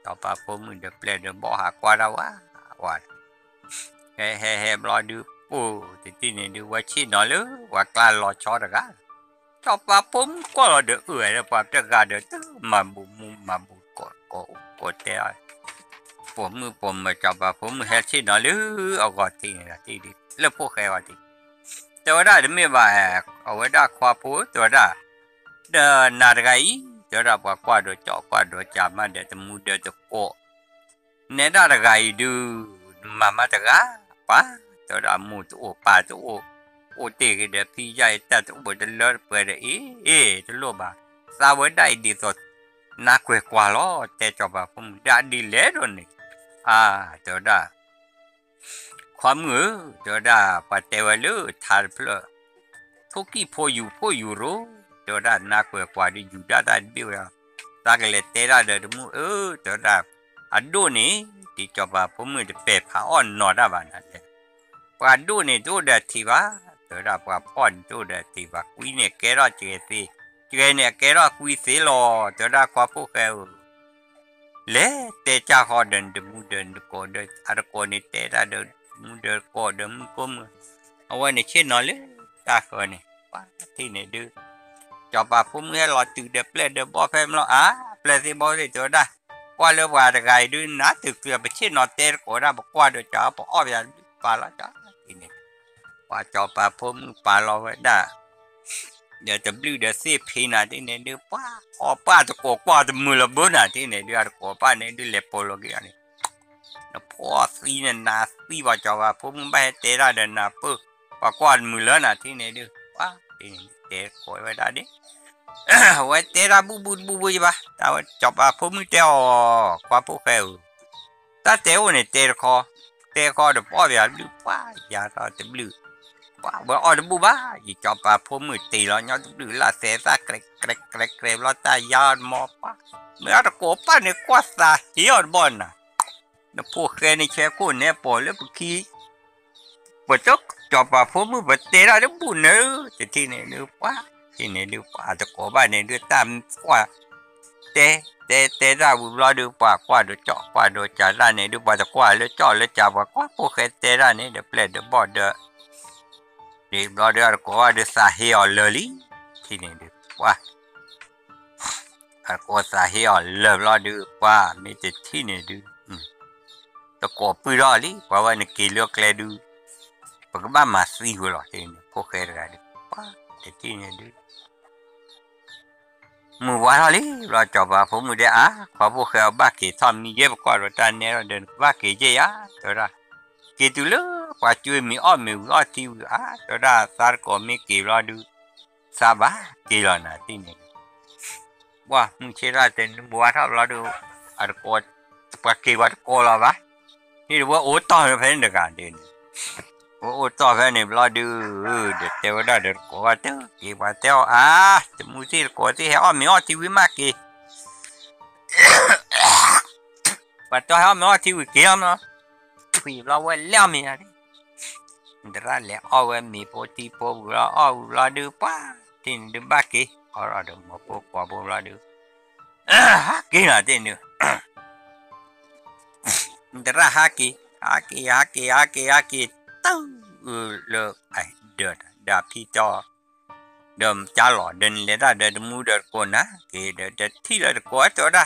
ต่อป้าผมมือเดือบเลยเดือบบอกหากว่าเราวะวันเฮ้เราดูปูที่นี่ดูว่าชี้หน่อยเลยว่ากล้าเราชอดกันต่อป้าผมก็เราเดือดแล้วป้าจะกล้าเดือดมาบุกดเตะผมมาจับป้าผมเฮ็ดชี้หน่อยเลยเอาก่อนที่นี่ที่ดีแล้วพวกใครว่าที่ตัวได้ไม่ว่าเอาไว้ได้ความพูดตัวได้เดินนาฬิกาตัวได้กว่าดูจ่อกว่าดูจามาเดี๋ยวจะมูเดี๋ยวจะโกเนี่ยนาฬิกาดูมาตะกะป้า ตัวดามูตัวป่าตัวโอเตกเดพี่ใหญ่แต่ตัวบดเลิศเปิดตัวโลบะสาวได้ดีสุดนักกว่าล้อแต่จบผมได้ดีเล่นนี่ตัวดาความมือตัวดาปัตเตวลือทาร์เพลทุกี้พออยู่รู้ตัวดานักกว่าดีอยู่ได้บิวตากเลเตระเดมูตัวดาอันดูนี่ที่จบผมมือจะเปะผ้าอ่อนนอดาบานั่นเองปาดูนี่ดูเด็ดที่ว่าตัวดาปาป้อนดูเด็ดที่ว่าคุยเนี่ยแกรอเจสิเจเนี่ยแกรอคุยสิลอตัวดาควาพวกเขาเล่เตจ้าหอเดินดูมูเดินดูโกเดินอะไรโกนี่เตระเดินมูเดินโกเดินมูกุมเอาไว้ในเช่นนั่นเลยตาคนนี่ว่าที่เนี่ยดูจบผมเมื่อเราตื่นเด็กเปล่าเด็กบ่เพิ่มแล้วเปล่าสิบ่ได้ตัวดาว่าเรื่องว่าอะไรดูนะถึงเกือบไปเช่นนอเตอร์ก็ได้บอกว่าเดี๋ยวจะบอกอ้ออย่างปลาละจ้าทีนี้ว่าจอปลาผมปลาเราไว้ได้เดี๋ยวจะบลูเดี๋ยวเสียพีน่ะที่นี่เดี๋ยวป้าตะโกป้าตะมือละบุน่ะที่นี่เดี๋ยวตะโกป้าเนี่ยเดี๋ยวเล็บโปโลกี้อันนี้แล้วพอสีเนี่ยนาสีว่าจอว่าผมไม่เตะได้เดินนะปุ๊บว่ากวาดมือแล้วน่ะที่นี่เดี๋ยวว่าที่นี่เตะโอยไว้ได้ดิไว้เตะระบูจีบ้าแต่ว่าจบผมเตะกว่าพวกเขาถ้าเตะวันนี้เตะคอเดี๋ยวพ่อเดี๋ยวดูป้าอย่าต่อเตะบลูป้าเบอร์ออดบูบ้าอีจบผมตีแล้วย้อนดูละเสียซะเกรแล้วตายาดมอป้าเมื่อตะโกป้าเนี่ยกว่าซาเฮียดบอลน่ะแล้วพวกแกนี่แค่คนเนี่ยปล่อยแล้วพวกขี้ปวดจกจบผมแบบเตะแล้วบุญเนอะจะที่นี่ดูป้าที่นี่ดูป้าตะโกบ้านเนี่ยดูตามกว่าเตะได้บุญรอดูป้ากว่าดูเจาะกว่าดูจ่าได้เนี่ยดูป้าตะกว่าแล้วเจาะแล้วจ่าว่ากว่าพวกแกเตะได้เนี่ยเดี๋ยวเปลี่ยนเดี๋ยวบอดเดี๋ยวนี่บอดเดี๋ยวก็ว่าเดี๋ยวสาเหตุเลยที่นี่ดูว่าก็สาเหตุเลยรอดูว่าไม่จะที่นี่ดูตะโกปืนรอลิว่าเนี่ยกินเลือกเลยดูปกบ้านมาซีหัวหล่อที่นี่พวกแกอะไรดูว่าจะที่นี่ดูมือวานเลยเราจบผมมือเดียขอพวกเขาบ้ากี่ทอมนี่เยอะกว่าเราตอนนี้เราเดินบ้ากี่เจ้าตัวละกี่ตัวเลยกว่าช่วยมีอ้อมมีอ้อที่ตัวละสารก็มีกี่เราดูสบายกี่เราหน้าที่นี่ว่ามึงเชื่อเต็มบัวทับเราดูอะไรก็ปากกี่วัดก็เราบ้านี่ว่าโอ้ต่อไปเป็นเด็กกันเดินโอ้ต่อไปเนี่ยเราดูเด็กเจ้าได้เด็กก็ว่าเจ้ากี่ว่าเจ้าจะมุสิก็ที่ให้อ้อมมีอ้อที่วิมากกี่ว่าตัวเขาไม่ว่าที่วิเกี่ยมเนาะที่เราไว้แล้วมีอะไรแต่ละแล้วเอาไว้มีโปรตีโปรเราเอาเราดูป้าที่ดูบ้ากี่เอาเราดูมาโปรกว่าโปรเราดูกี่น่ะที่นี่แต่ละฮักกี้ตั้งเลิกไอเดือดดาพี่จอเดิมจ้าหล่อเดินเลยได้เดินมูเดินก่อนนะกี่เดินที่เดินก่อนตัวได้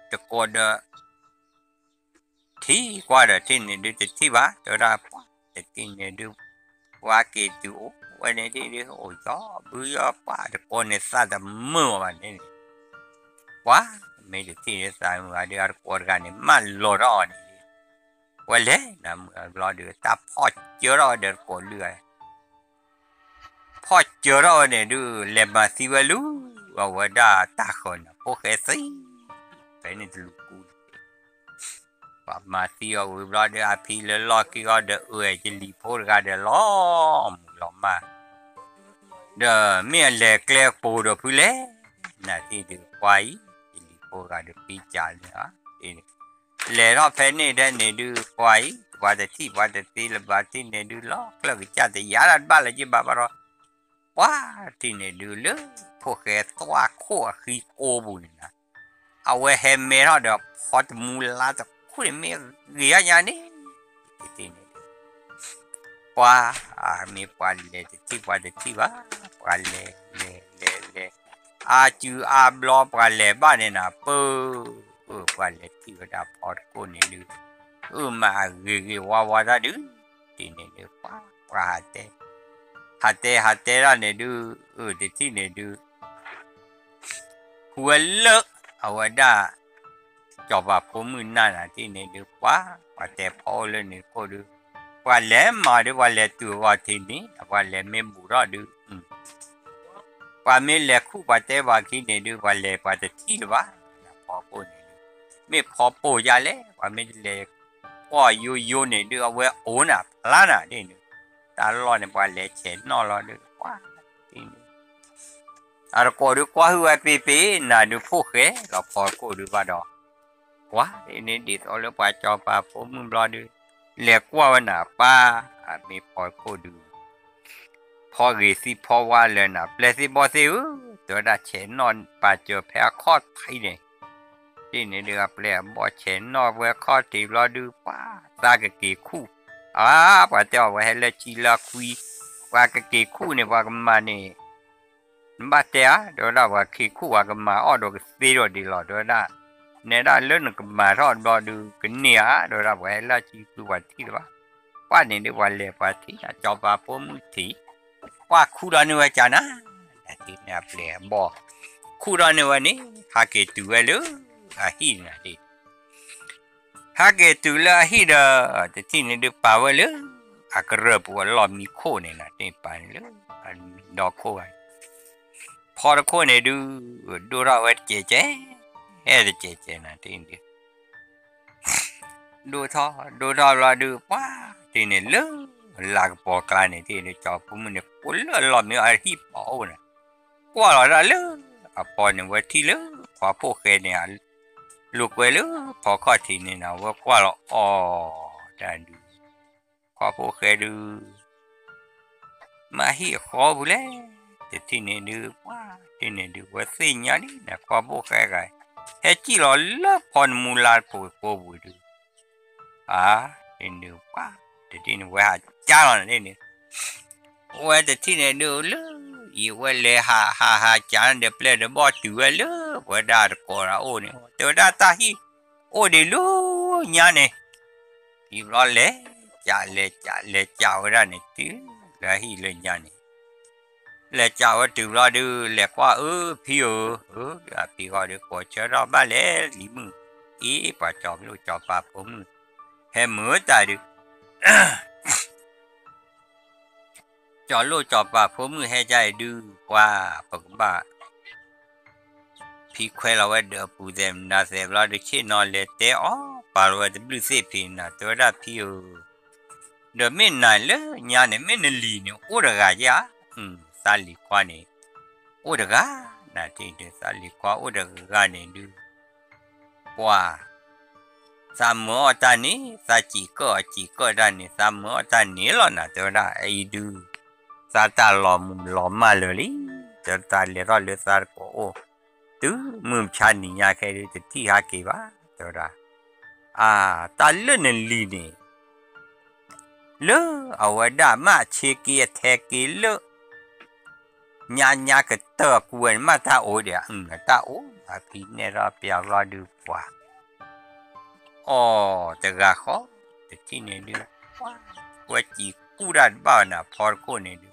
ตะโกนเดินที่กว่าเดินที่นี่ดูที่บ้าตัวได้แต่ที่นี่ดูว่ากี่ตัววันนี้ที่ดูโอ้ยจ้าเบื่อป้าตะโกนเนี่ยซาดมือวันนี้ว่าไม่ได้ที่นี่สายมือเดี๋ยวก่อนกันนี่มันหล่อร้อนวันเล่นะรอเดือดตาพอเจอรอเดือดก่อนเลยพอเจอรอเนี่ยดูเล็บมาสิวลูว่าด่าตาคนพวกเอซี่เป็นนี่ลูกกูว่ามาสิวรอเดือดพี่เลยรอกี่รอเดือดจะรีพอร์ตกันเดือดล้อมมาเด้อเมียเล็กเล็กปูดพูเล่น่ะที่ดูควายจะรีพอร์ตกันเดือดปีจานเนี่ยที่เล่รอบแฟนนี่ได้เนี่ยดูควายว่าแต่ที่ละบาที่เนี่ยดูล้อแล้วก็จะแต่ยาลัดบ้านเลยจีบ้าบารอว้าที่เนี่ยดูเลยพวกแกตัวขั้วขี้โกบุญนะเอาไว้เฮมเมอร์เดี๋ยวพอดมูลาจะคุยเมียเรียอย่างนี้ที่เนี่ยว่ามีปลาเล่ที่ว่าปลาเล่จูบล้อปลาเล่บ้านเนี่ยนะเปิดปลาเล่ที่ว่าพอดกูเนี่ยดูมาเรียว่าได้ดูที่เนี่ยดูปลาฮัตเต้ละเนี่ยดูที่เนี่ยดูหัวเลิกเอาไว้ได้จบผมมือนั่นที่เนี่ยดูปลาแต่พอเลยเนี่ยก็ดู ว่าแหลมมาดูว่าแหลตัวว่าทีนี้ว่าแหลไม่บุรอดูว่าไม่แหลคู่ว่าแต่ว่ากินเนี่ยดูว่าแหลว่าจะที่หรือวะพอปูเนี่ยไม่พอปูยาเลยว่าไม่แหลว่าอยู่เนี่ยดูเอาไว้โอน่ะพลาน่ะนี่ตาล้อเนี่ยว่าแหลเฉนนอรอดูว่าทีนี้อะไรก็ดูว่าหัวปีน่ะดูผู้เขยเราพอกูดูว่าดอกว่านี่ดีตัวเลยว่าจอปาผมมึงรอดูเหล็กว่าวันน่ะป้ามีพอกูดูพอเรสิพอว่าเลยน่ะเปลสิบอสิตัวน่ะเฉนนอนป่าเจอแพ้คอดไทยเนี่ยที่นี่เดือเปลบ่เฉนนอนเวคอดตีรอดูป้าตากะกี่คู่ป่าเจ้าไว้ให้ละชีละคุยว่ากะกี่คู่เนี่ยว่ากันมาเนี่ยบัดเจ้าเดี๋ยวเราว่าขี้คู่ว่ากันมาอ้อดอกสีดอกดีหลอดด้วยนะเนี่ยได้เรื่องกันมาทอดรอดูกันเนี่ยเดี๋ยวเราไว้ละชีคือวันที่ว่าว่าเนี่ยเดี๋ยววันเลี้ยวันที่จอบว่าพวกมือที่ว่าคู่เราเนี่ยจ้านะที่เนี่ยเปลี่ยนบอกคู่เราเนี่ยวันนี้หาเกิดตัวเลยหินนะดิหาเกิดตัวเลยหินแต่ที่เนี่ยเดี๋ยวป่าวเลยกระเริบว่าล้อมีโคเนี่ยนะที่ป่าเลยดอกโคไว้พอตะโคเนี่ยดูเราเจ๊เจ๊เจ๊นะที่นี่ดูท่อเราดูป้าที่นี่เลือหลักปอกลายเนี่ยที่นี่จอบผมเนี่ยปุ่นเลือหลอมเนี่ยที่เป่าเนี่ยกว่าเราเลือพอเนี่ยว่าที่เลือพอพวกเนี่ยลูกเวลือพอข้อที่นี่นะว่ากว่าเราได้ดูพอพวกดูมาที่ขอบุเล่แต่ที่นี่ดูว่าที่นี่ดูว่าสิ่งนี้นะพอพวกกันเฮ้ยจีเราเลิกพอนมูลาปูบุดูที่นี่ว่าแต่ที่นี่ว่าจ้าเราเนี่ยว่าแต่ที่นี่ดูเลยอีว่าเลยจ้าเนี่ยเปลี่ยนบอตัวเลยว่าได้ก็เราโอ้เนี่ยตัวได้ตาฮีโอ้เดี๋ยวลูเนี่ยเนี่ยอีเราเลยจ้าว่าได้เนี่ยที่แล้วฮีเลยเนี่ยเนี่ยแล้วจ้าว่าตัวเราดูแล้วว่าพี่พี่ก็ดูก็เชื่อเราบ้าเลยลิมึงอีป่าจอบลูกจอบป่าผมเฮ้เหมือนตาดูจอลูกจอบป่าผมให้ใจดูว่าปกบ้าพี่เคยเราว่าเดือปูเต็มน่าเสียเราดูเช่นนอนเลยแต่ป่าเราจะบลูเซ่พี่น่ะตัวได้พี่เดี๋ยวไม่นานเลยเนี่ยเนี่ยไม่นานลีเนี่ยโอ้ระกาจ้าสาลีกว่านี่โอ้ระกาน่ะที่เดือสาลีกว่าโอ้ระกาเนี่ยดูว่าสามมื้อตอนนี้สาจีก็ด้านนี้สามมื้อตอนนี้แล้วนะตัวได้ไอ้ดูสาตาหลอมมาเลยจะตาเลยรอเลยสาก็ตัวมึงชันนี่ยาแค่ดูจะที่หาเก็บว่าตัวได้ตาเลื่อนลีนี่เลือเอาไว้ได้มาเช็คแท็กเลือยาก็เตะกวนมาตาโอเดียตาโอพี่เนี่ยเราเปียกรอดูกว่าแต่ก็ขอแต่ที่นี่ดูว่าจีกูรัดบ้านะพอคนนี่ดู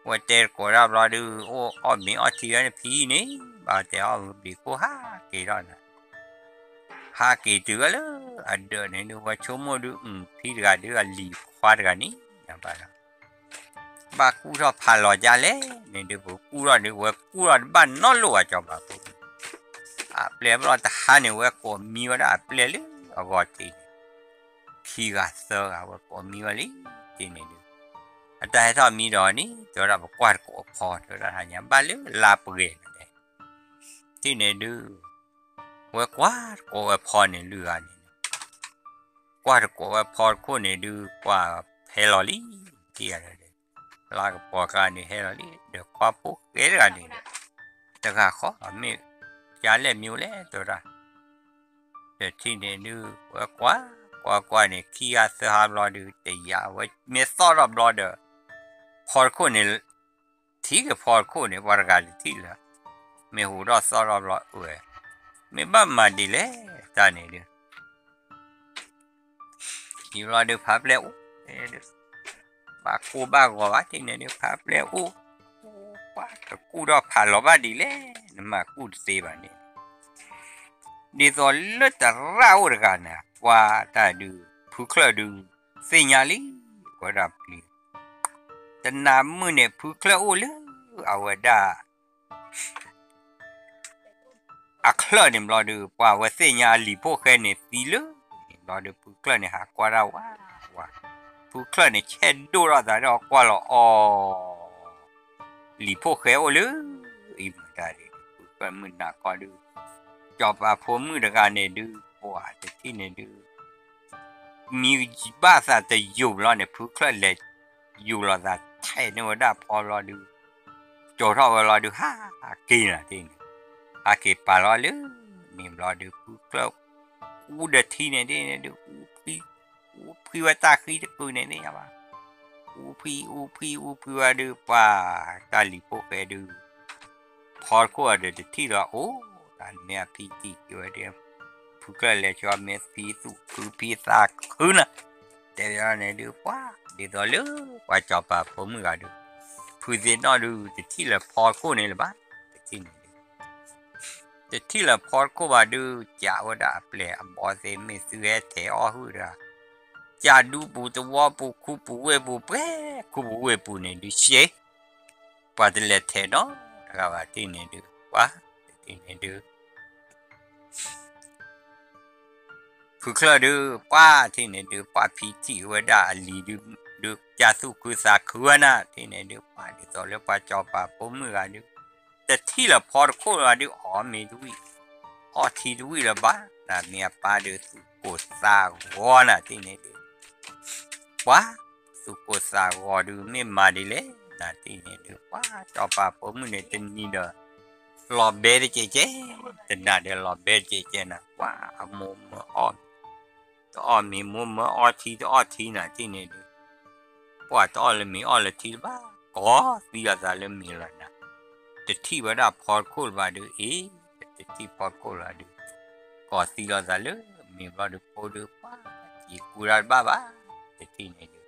ว่าแต่ก็รับรอดูมีที่นี่พี่นี่บ้าแต่บีกูกี่รอนะกี่ตัวเลยเดินนี่ดูว่าชั่วโมงดูพี่ก็ดูลีควาดกันนี่นะบ้ากูรอพาลอจาเลยนี่ดูกูรอดูว่ากูรอบ้านนอนลัวจับบ้ากูเปลี่ยนรอแต่หานี่ว่ากูมีว่าเปลี่ยนเลยก็ที่พี่ก็เสือว่าก็มีวันนี้ที่นี่ดูแต่ถ้ามีดอกนี้ตัวเราบอกว่าก็พอตัวเราหาอย่างบ้านเลี้ยลาเปลี่ยนเลยที่นี่ดูว่าก็พอเนี่ยเรือนี่ก็พอคนเนี่ยดูว่าเฮลอลี่ที่อะไรลาก็พอกันนี่เฮลอลี่เดี๋ยวก็ปุ๊กเกิดกันนี่แต่ก็ขอไม่ยาเล่มิวเล่ตัวเราแต่ที่นี่ดูว่าเนี่ยขี้อาเสือหาบลอดูแต่ยาว่าไม่สอดบลอดูพอคนเนี่ยที่ก็พอคนเนี่ยวารกาที่ละไม่หูรอสอดบลอไม่บ้ามาดีเลยตาเนี่ยดูอยู่รอดูภาพแล้วบ้าก็ว่าที่เนี่ยดูภาพแล้วบ้าก็กูรอผ่านรอบ้าดีเลยนั่นมากูเสียบ้านเนี่ยดีตอนเลือดแต่เราเหมือนกันนะว่าแต่ดูผู้เคลื่อนดู senyali warapli tanam mune pukla ule awada akla ni mladu pa wa senyali po khane pilo mladu pukla ni ha kwara wa pukla ni chedo ra da ro kwa lo o li po khe ole i da ri pukla mun na ko du job a pho mu da ga ne du wa de ti ne du mi ba sa de yu lo ne pukla le yu lo da thai ne wa da pho lo du jo tho lo du ha ki na ti a ki pa lo lu mi lo du pukla u de ti ne de ne du u pi wa ta khi de ku ne ne ya ba u pi wa du pa ta li po khe du pho ko de ti lo o da ne pi ti yo de pukla le cho me pi tu ku pi sa ku na de ya ne du pa de do lu wa cho pa pho mu ga du pu de no du de ti le pho ko ne le ba de ti ne de ti le pho ko ba du ja wa da ple a bo se me su ye te o hu da ja du bu to wa bu ku bu we bu pe ku bu we bu ne du she pa de le te no da ga ba ti ne du wa ti ne du pukla du pa ti ne du pa pi ti wa da li du ja su ku sa ku na ti ne du pa de so le pa cho pa po mu ga du de ti le pho ko la du o me du o ti du le ba na me pa de su ko sa wo na ti ne du wa su ko sa wo du me ma di le na ti ne du wa cho pa po mu ne tin ni da lo be de che tin na de lo be che na wa mo o to mi mo o ti na ti ne du wa to le mi o le ti ba ko ti ya za le mi la na de ti ba da pho ko ba du e de ti pho ko la du ko ti ya za le mi ba du po du pa ti ku ra ba de ti ne du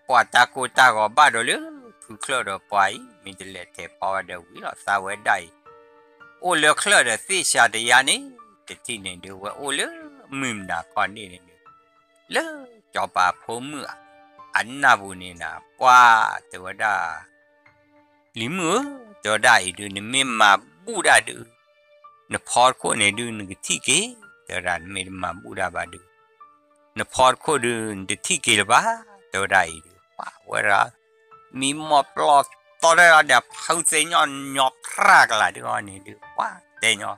wa ta ko ta go ba do le pu klo do pa i mi de le te pa de wi lo sa we dai o le klo de si sha de ya ni de ti ne du wa o le mim na ko ni ne le cho pa pho mu an na bu ni na pa te wa da li mu do da i du ni me ma bu da du ne pho ko ne du ni ti ke do da me ma bu da ba du ne pho ko du de ti ke ba do da i du pa wa ra mi mo plo to da da phau se nyo pra ka la du ni du pa de nyo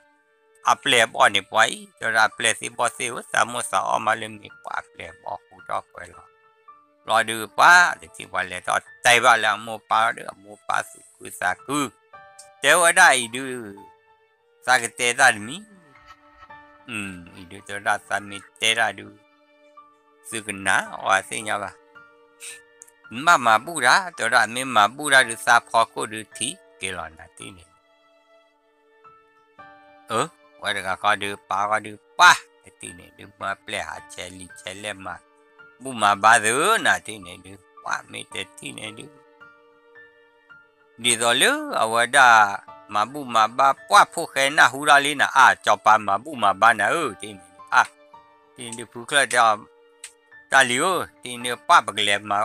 a ple bo ni pai do da ple si bo se sa mo sa o ma le mi pa ple bo ku do ko lo du pa de ti wa le to tai ba la mo pa su ku sa ku te wa da i du sa ke te da mi i du to da sa mi te da du su ke na wa se nya ba ma bu da to da me ma bu da du sa pho ko du ti ke lo na ti ni wa da ka du pa ti ni du ma ple ha che le ma bu ma ba du na ti ni du wa me te ti ni du di do lu awada ma bu ma ba pwa pho khe na hu ra le na a cho pa ma bu ma ba na ti ni ti ni pu kla da ta li ti ni pa ba le ma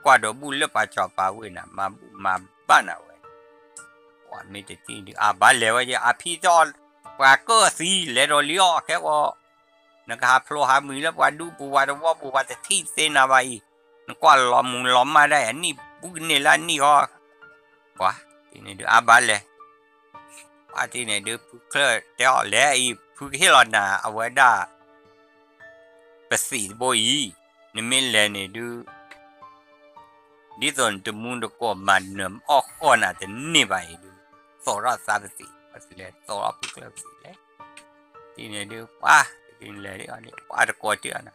kwa do bu le pa cho pa we na ma bu ma ba na we wa me te ti ni ba le wa ya phi do wa ko si le do li o ke wo na ka phlo ha mi le wa du bu wa te ti se na ba i na kwa lo ma da ni bu ni la ni ho wa ti ni du ba le wa ti ni du pu kla de le i pu he lo na awada pa si bo yi ni me le ni du di ton tu mun do ko man nam o ko na te ni ba i du so ra sa pa si pa si le so ra pu kla si le ti ni du wa ti le di ani wa de ko ti ana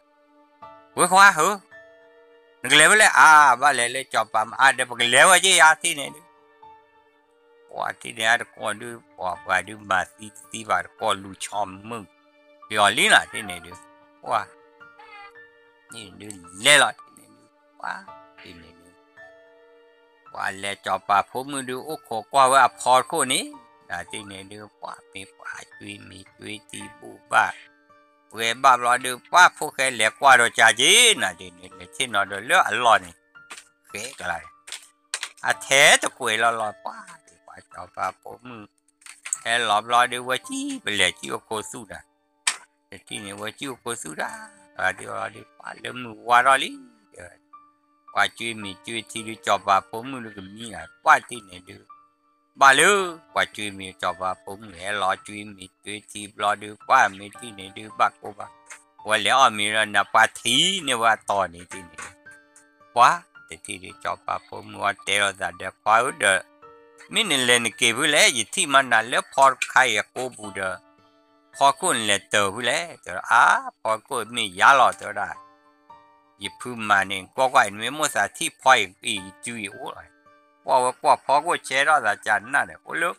we khwa hu ni le le ba le cho pa de pa le wa ji ya ti ni wa ti ne ar ko du wa du ma ti ba ko lu chom mu yo li na ti ne du wa ni du le la ti ne du wa ti ne du wa le cho pa phu mu du o ko kwa wa pho ko ni na ti ne du wa mi pa chui mi chui ti bu ba เวบ้าบลอดูป้าพวกแกเหลือกว่าเราจะจีน่ะจีนี่เลยที่นอนเลือดร้อนนี่เก๋ก็เลยอาเทตะกุยรอป้าดีกว่าจอบปาผมแค่หลอบรอดูว่าจีไปเหลือจีโอโคสุดาแต่ที่นี่ว่าจีโอโคสุดาเดี๋ยวเดี๋ยวป้าเริ่มว่ารอลิว่าจีมีจีที่ดูจอบปาผมดูก็มีอ่ะว่าที่นี่ดูบ้าเลยว่าจีมีจอบปาผมแค่รอจีมีจีที่รอดูว่ามีที่นี่ดูบ้ากูบ้าว่าแล้วมีระนาปาทีเนี่ยว่าตอนนี้ที่นี่ว่าแต่ที่ดูจอบปาผมว่าเตลดาเด็กว่าอุดมินเลนเก็บไว้แล้วยี่ที่มันนั่นแล้วพอใครก็บูดพอคนเล่เตอไว้แล้วเตอพอคนมียาหลอดเตอได้ยี่พูดมาเนี่ยก็ว่าไม่หมดสักที่พอยอีจุยโอ้ยว่าพอก็เชื่อเราจะนั่นเลยโอ้ลูก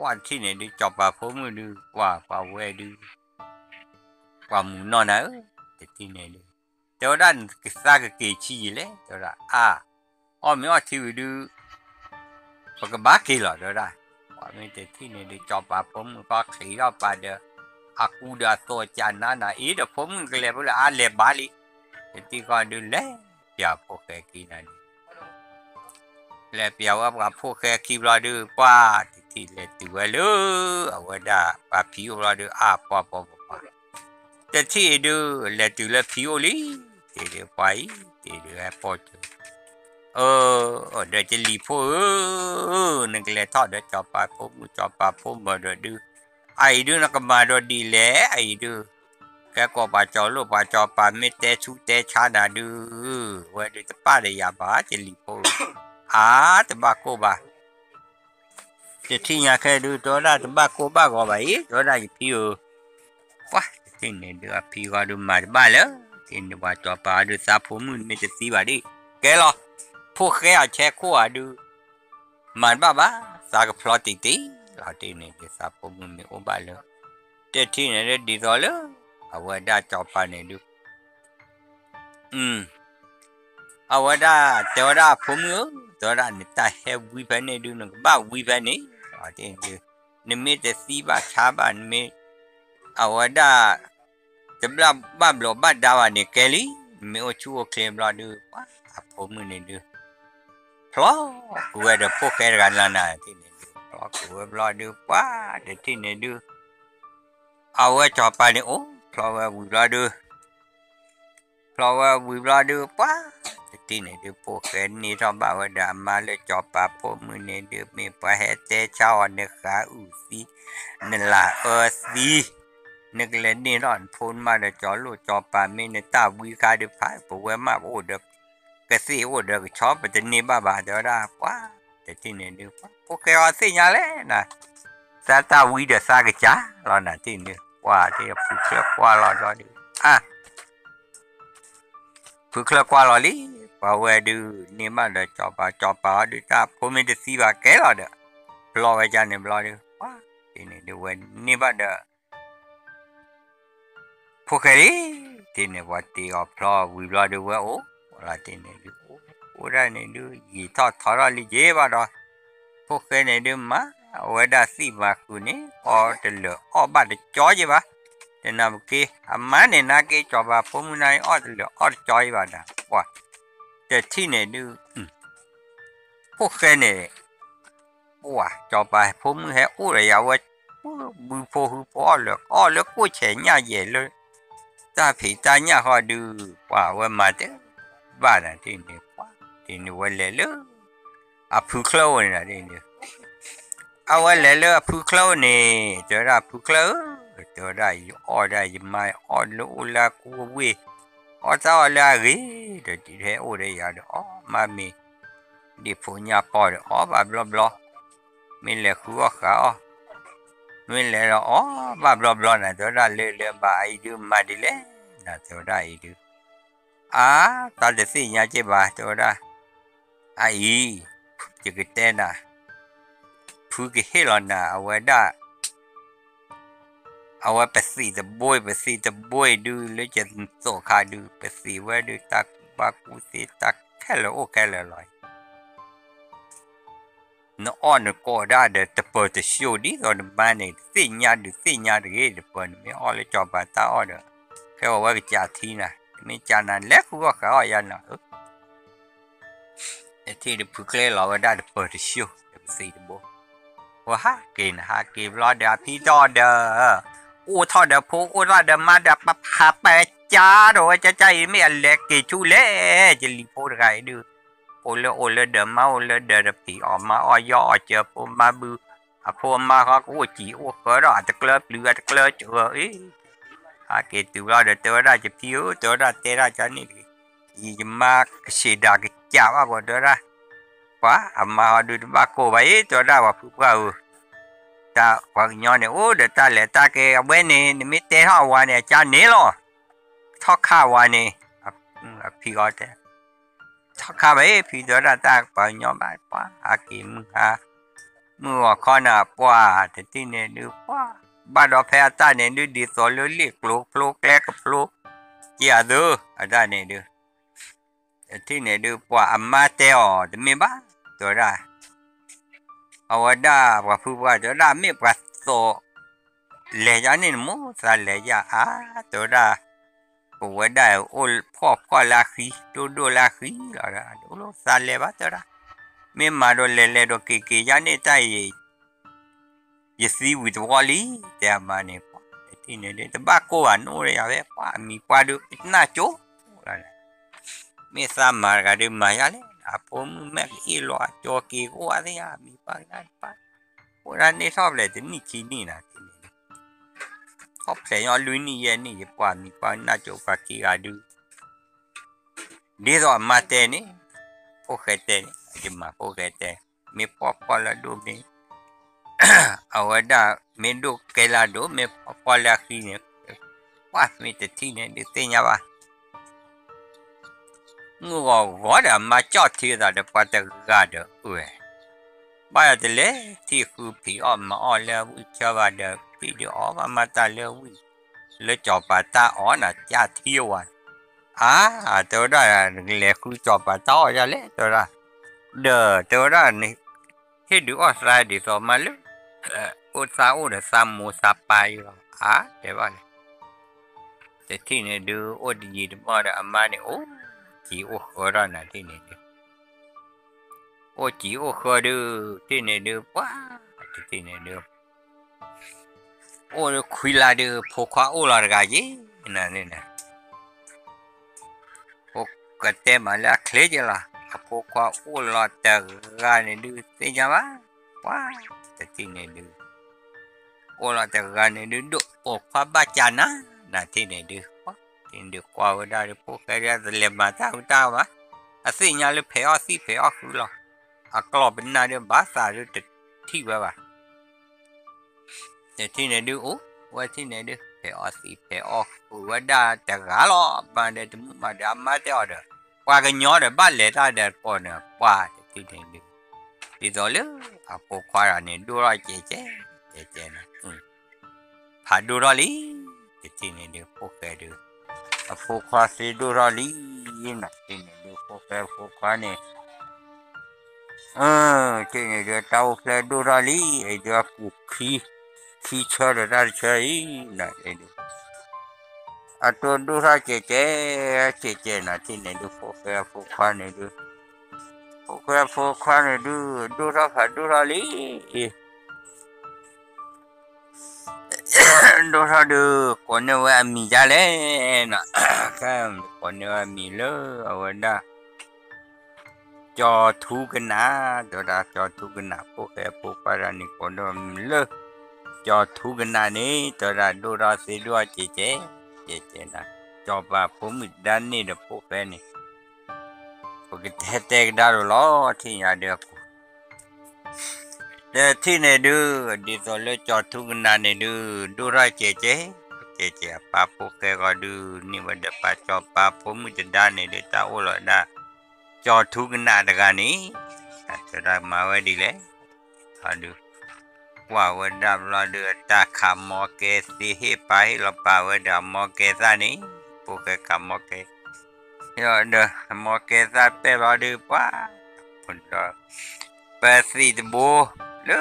ว่าที่นี่ดูจอบปาผมดูว่าเวดูว่ามุนนอนนะแต่ที่นี่ดูเตอด้านก็สักกี่ชีเลยเตอได้อ๋อไม่ว่าที่ดูปกบ้ากี่หลอดเตอได้ว่าไม่แต่ที่นี่ดูจอบปาผมก็ขี่เราไปเด้อaku dah tahu macam mana ida pun kelih pula alih balik jadi kau dulu ya pokai kina ni le pia wa ka pokai ki bla du pa ti le tu lu awada pa pi bla du pa te ti du le tu le pi oli ti de pai ti de po tu dah jeli po ne kelih thot dah chapa po ma du ai du nak kemana di le ai du cái cô bà cho bà mẹ té chú té cha đã đưa vậy thì ba để nhà bà chỉ lì po thì ba cô bà thì khi nhà cái đưa đó là ba cô bà gọi vậy đó là gì phiêu quá thì này đưa phiêu qua đưa mà ba lỡ thì đưa bà cho bà đưa sa phố mình mới chỉ bà đi cái lo phố cái à che cô à đưa mà ba sa cái plot tí là thì này đưa sa phố mình mới ôm bà lỡ thì này đi rồi lỡ awada coba ni du awada tewada pumu tewada ni ta he wiba ni du nak ba wiba ni ade du ni me te si ba cha ba ni me awada tebla ba blo ba dawa ni keli me o chu o claim la du pa pumu ni du plo ku ada poke ga la na ti ni du plo ku bla du pa de ti ni du awa coba ni flower we blood pa ti ne de po ken ni tho ba wa da ma le cho pa po mu ne de me pa he te chao ne kha u si ne la si ne le ni ron phun ma de cho lu cho pa me ne ta wi ka de pa po we ma o de ke si o de cho pa de ni ba de da pa ti ne de po ke o si nya le na sa ta wi de sa ke cha lo na ti ne qua thì phụ trợ qua lò đó đi phụ trợ qua lò đi và về đưa nếu mà để cho bà đi ta phụ mình được xí bà kế lò được lo về cha niệm lo đi quá thì này được về nếu mà để phụ cái đi thì này vào thì ở lo vì lo được về là thì này được ô ra này được gì thọ ra đi dễ vào đó phụ cái này được mà weda si ba ku ni o de lo o ba de cho je ba de na ke ama ne na ke cho ba pho mu nai o de lo o cho je ba da wa de thi ne du pho khe ne wa cho ba pho mu he o le ya wa bu pho hu pho lo ko che nya ye lo ta phi ta nya ho du wa wa ma de ba da thi ne wa thi ne wa le lo a phu klo ne da de ne awal lele pu klau ni jora pu klau jora order mai order ula ku we order la ri de ti he o de ya de mami di punya po de ba bla bla min le ku kha min le ba bla bla na jora le ba ai du ma di le na jora ai du ta de si nya che ba jora ai che ke te na pu ke helona awada awa pesi the boy do le chen so kha do pesi wa do tak ba ku si tak hello o kele loi no on ko da de te po te show di so de man ne si nya de ge de po me o le cho ba ta o de ke o wa cha thi na me cha na le ku ko ka ya na e thi de pu kle lo wa da de po te show de si de bo wa ha ke lo da pi do de ô thọ de po ô ra de ma da pa pa pa cha rồi cha me le ke chu le je li po de ga de ole de ma ole de pi o ma o yo o che po ma bu a po ma ha ko chi o ko ra te kle plu te kle chu e a ke tu ra de te ra che pi o te ra cha ni i ma ke da ke cha wa ko de ra pa a ma du ba ko ba e te ra wa pu pa o ta kwa nyo ne o de ta le ta ke we ne mi te ha wa ne cha ne lo tho kha wa ne a pi o te thaka be phi do ra ta pa nyo ba pa a ki mu ha mu wa kho na pa te ti ne du pa ba do phe ta ne du di so lo li klo kle ka klo ya do a da ne du te ti ne du pa a ma te o de me ba do ra a wa da wa fu wa do ra me pa so le ya ne mo sa le ya a do ra của đại ô phò la khí đô la khí là đô lô sa lê bát ra mình mà đồ lê đồ kỳ giá này tay gì xí với đồ lý để mà này thì này để ba cô anh ơi à vậy qua mi qua được ít na chỗ mình sa mà cái đêm mà vậy à phong mẹ cái lo cho kỳ qua đấy à mi qua này pa qua này sao lại đến như chi nè hop sẽ nhỏ lưới ni ye ni qua mi qua na chỗ qua kỳ à được đi rồi mà tên ní phố khé tên thì mà phố khé tên mi po là đồ mi ở đó mi đồ cái là đồ mi po là khi này quá mi tự tin này được tên nhau à ngô gõ đã mà cho thì là được qua được ra được ui bây giờ thì thì cứ bị mà là cho vào được thì được mà ta lấy cho bà ta là cha thiêu à tôi đã lẽ cứ cho bà to ra lẽ tôi ra tôi đã này thế đứa ở sai đi rồi mà lúc ô sao để sam mua sạp bài rồi thế vậy thế thì này đứa ô gì mà đã mà này ô chỉ ô khờ ra này thế này ô chỉ ô khờ đưa thế này đưa quá thế này đưa ô khuy là đưa phô khoa ô là cái gì nè nè cái tem mà là khế chứ là phố qua ô lọt từ ra này đưa thế nhà bá quá cái gì này đưa ô lọt từ ra này đưa độ ô khoa ba chán á là thế này đưa quá thì được qua ở đây được phố cái ra làm mà tao mà à xí nhà lấy phải ở khứ lo à có bên nào đưa bá xả đưa thi vào thế này đưa ú qua thế này đưa phải ở khứ đã từ gà lo mà để tụi mà đã mà theo được qua cái nhỏ để bắt lệ ta để còn nữa qua thì thành được thì rồi nữa à cô qua là nên đưa ra chế nè phải đưa ra lý thì này được cô kể được à cô qua thì đưa ra lý nè thì này được cô qua này thì này được tao sẽ đưa ra lý ấy được khi chơi được ra chơi này được à tôi đưa ra chế là thì này được phố khoa này được phố khoa này đưa ra phải đưa ra lý đưa ra được còn nếu em mì ra lên nè còn nếu em mì lỡ ở đó cho thu cái ná đưa ra cho thu cái ná phố khoa ra này còn nếu em lỡ cho thu cái ná này đưa ra sẽ đưa chế nè cho bà phố mình đan này được phố phê này có cái thế đó rồi lo thì nhà được để thì này đưa đi rồi lấy cho thu cái này đưa ra chế bà phố phê gọi đưa nhưng mà để bà cho bà phố mình đan này để tao lại đã cho thu cái này được này cho ra mà về đi lấy được wowวันดำเราเดือดตาขามอเกสิฮิไปเราป่าวันดำมอเกซานี้พวกขามอเกยอดเด้อมอเกซาเปเราดูป่าคนเราไป pasti debo le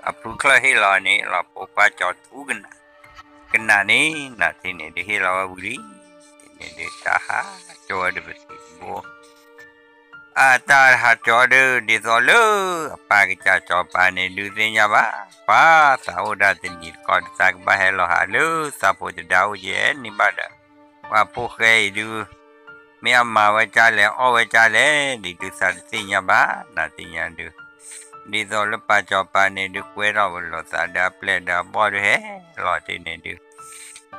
apu kla hela ni la popa cho tu kena ni nanti ni di hela wuli ni di taha cho de pasti debo ata ha cho de di solo apa kita cho pa ni du sinya ba pa sao da tin ni ko sa ba hela ha lu sa po de dau je ni ba da wa po ke du mẹ mà với cha lẽ ô với cha lẽ đi từ sáng sinh nhà ba là sinh nhà được đi rồi lúc ba cho ba này được quay rồi lo sa đã ple đã bỏ được hết lo thì này được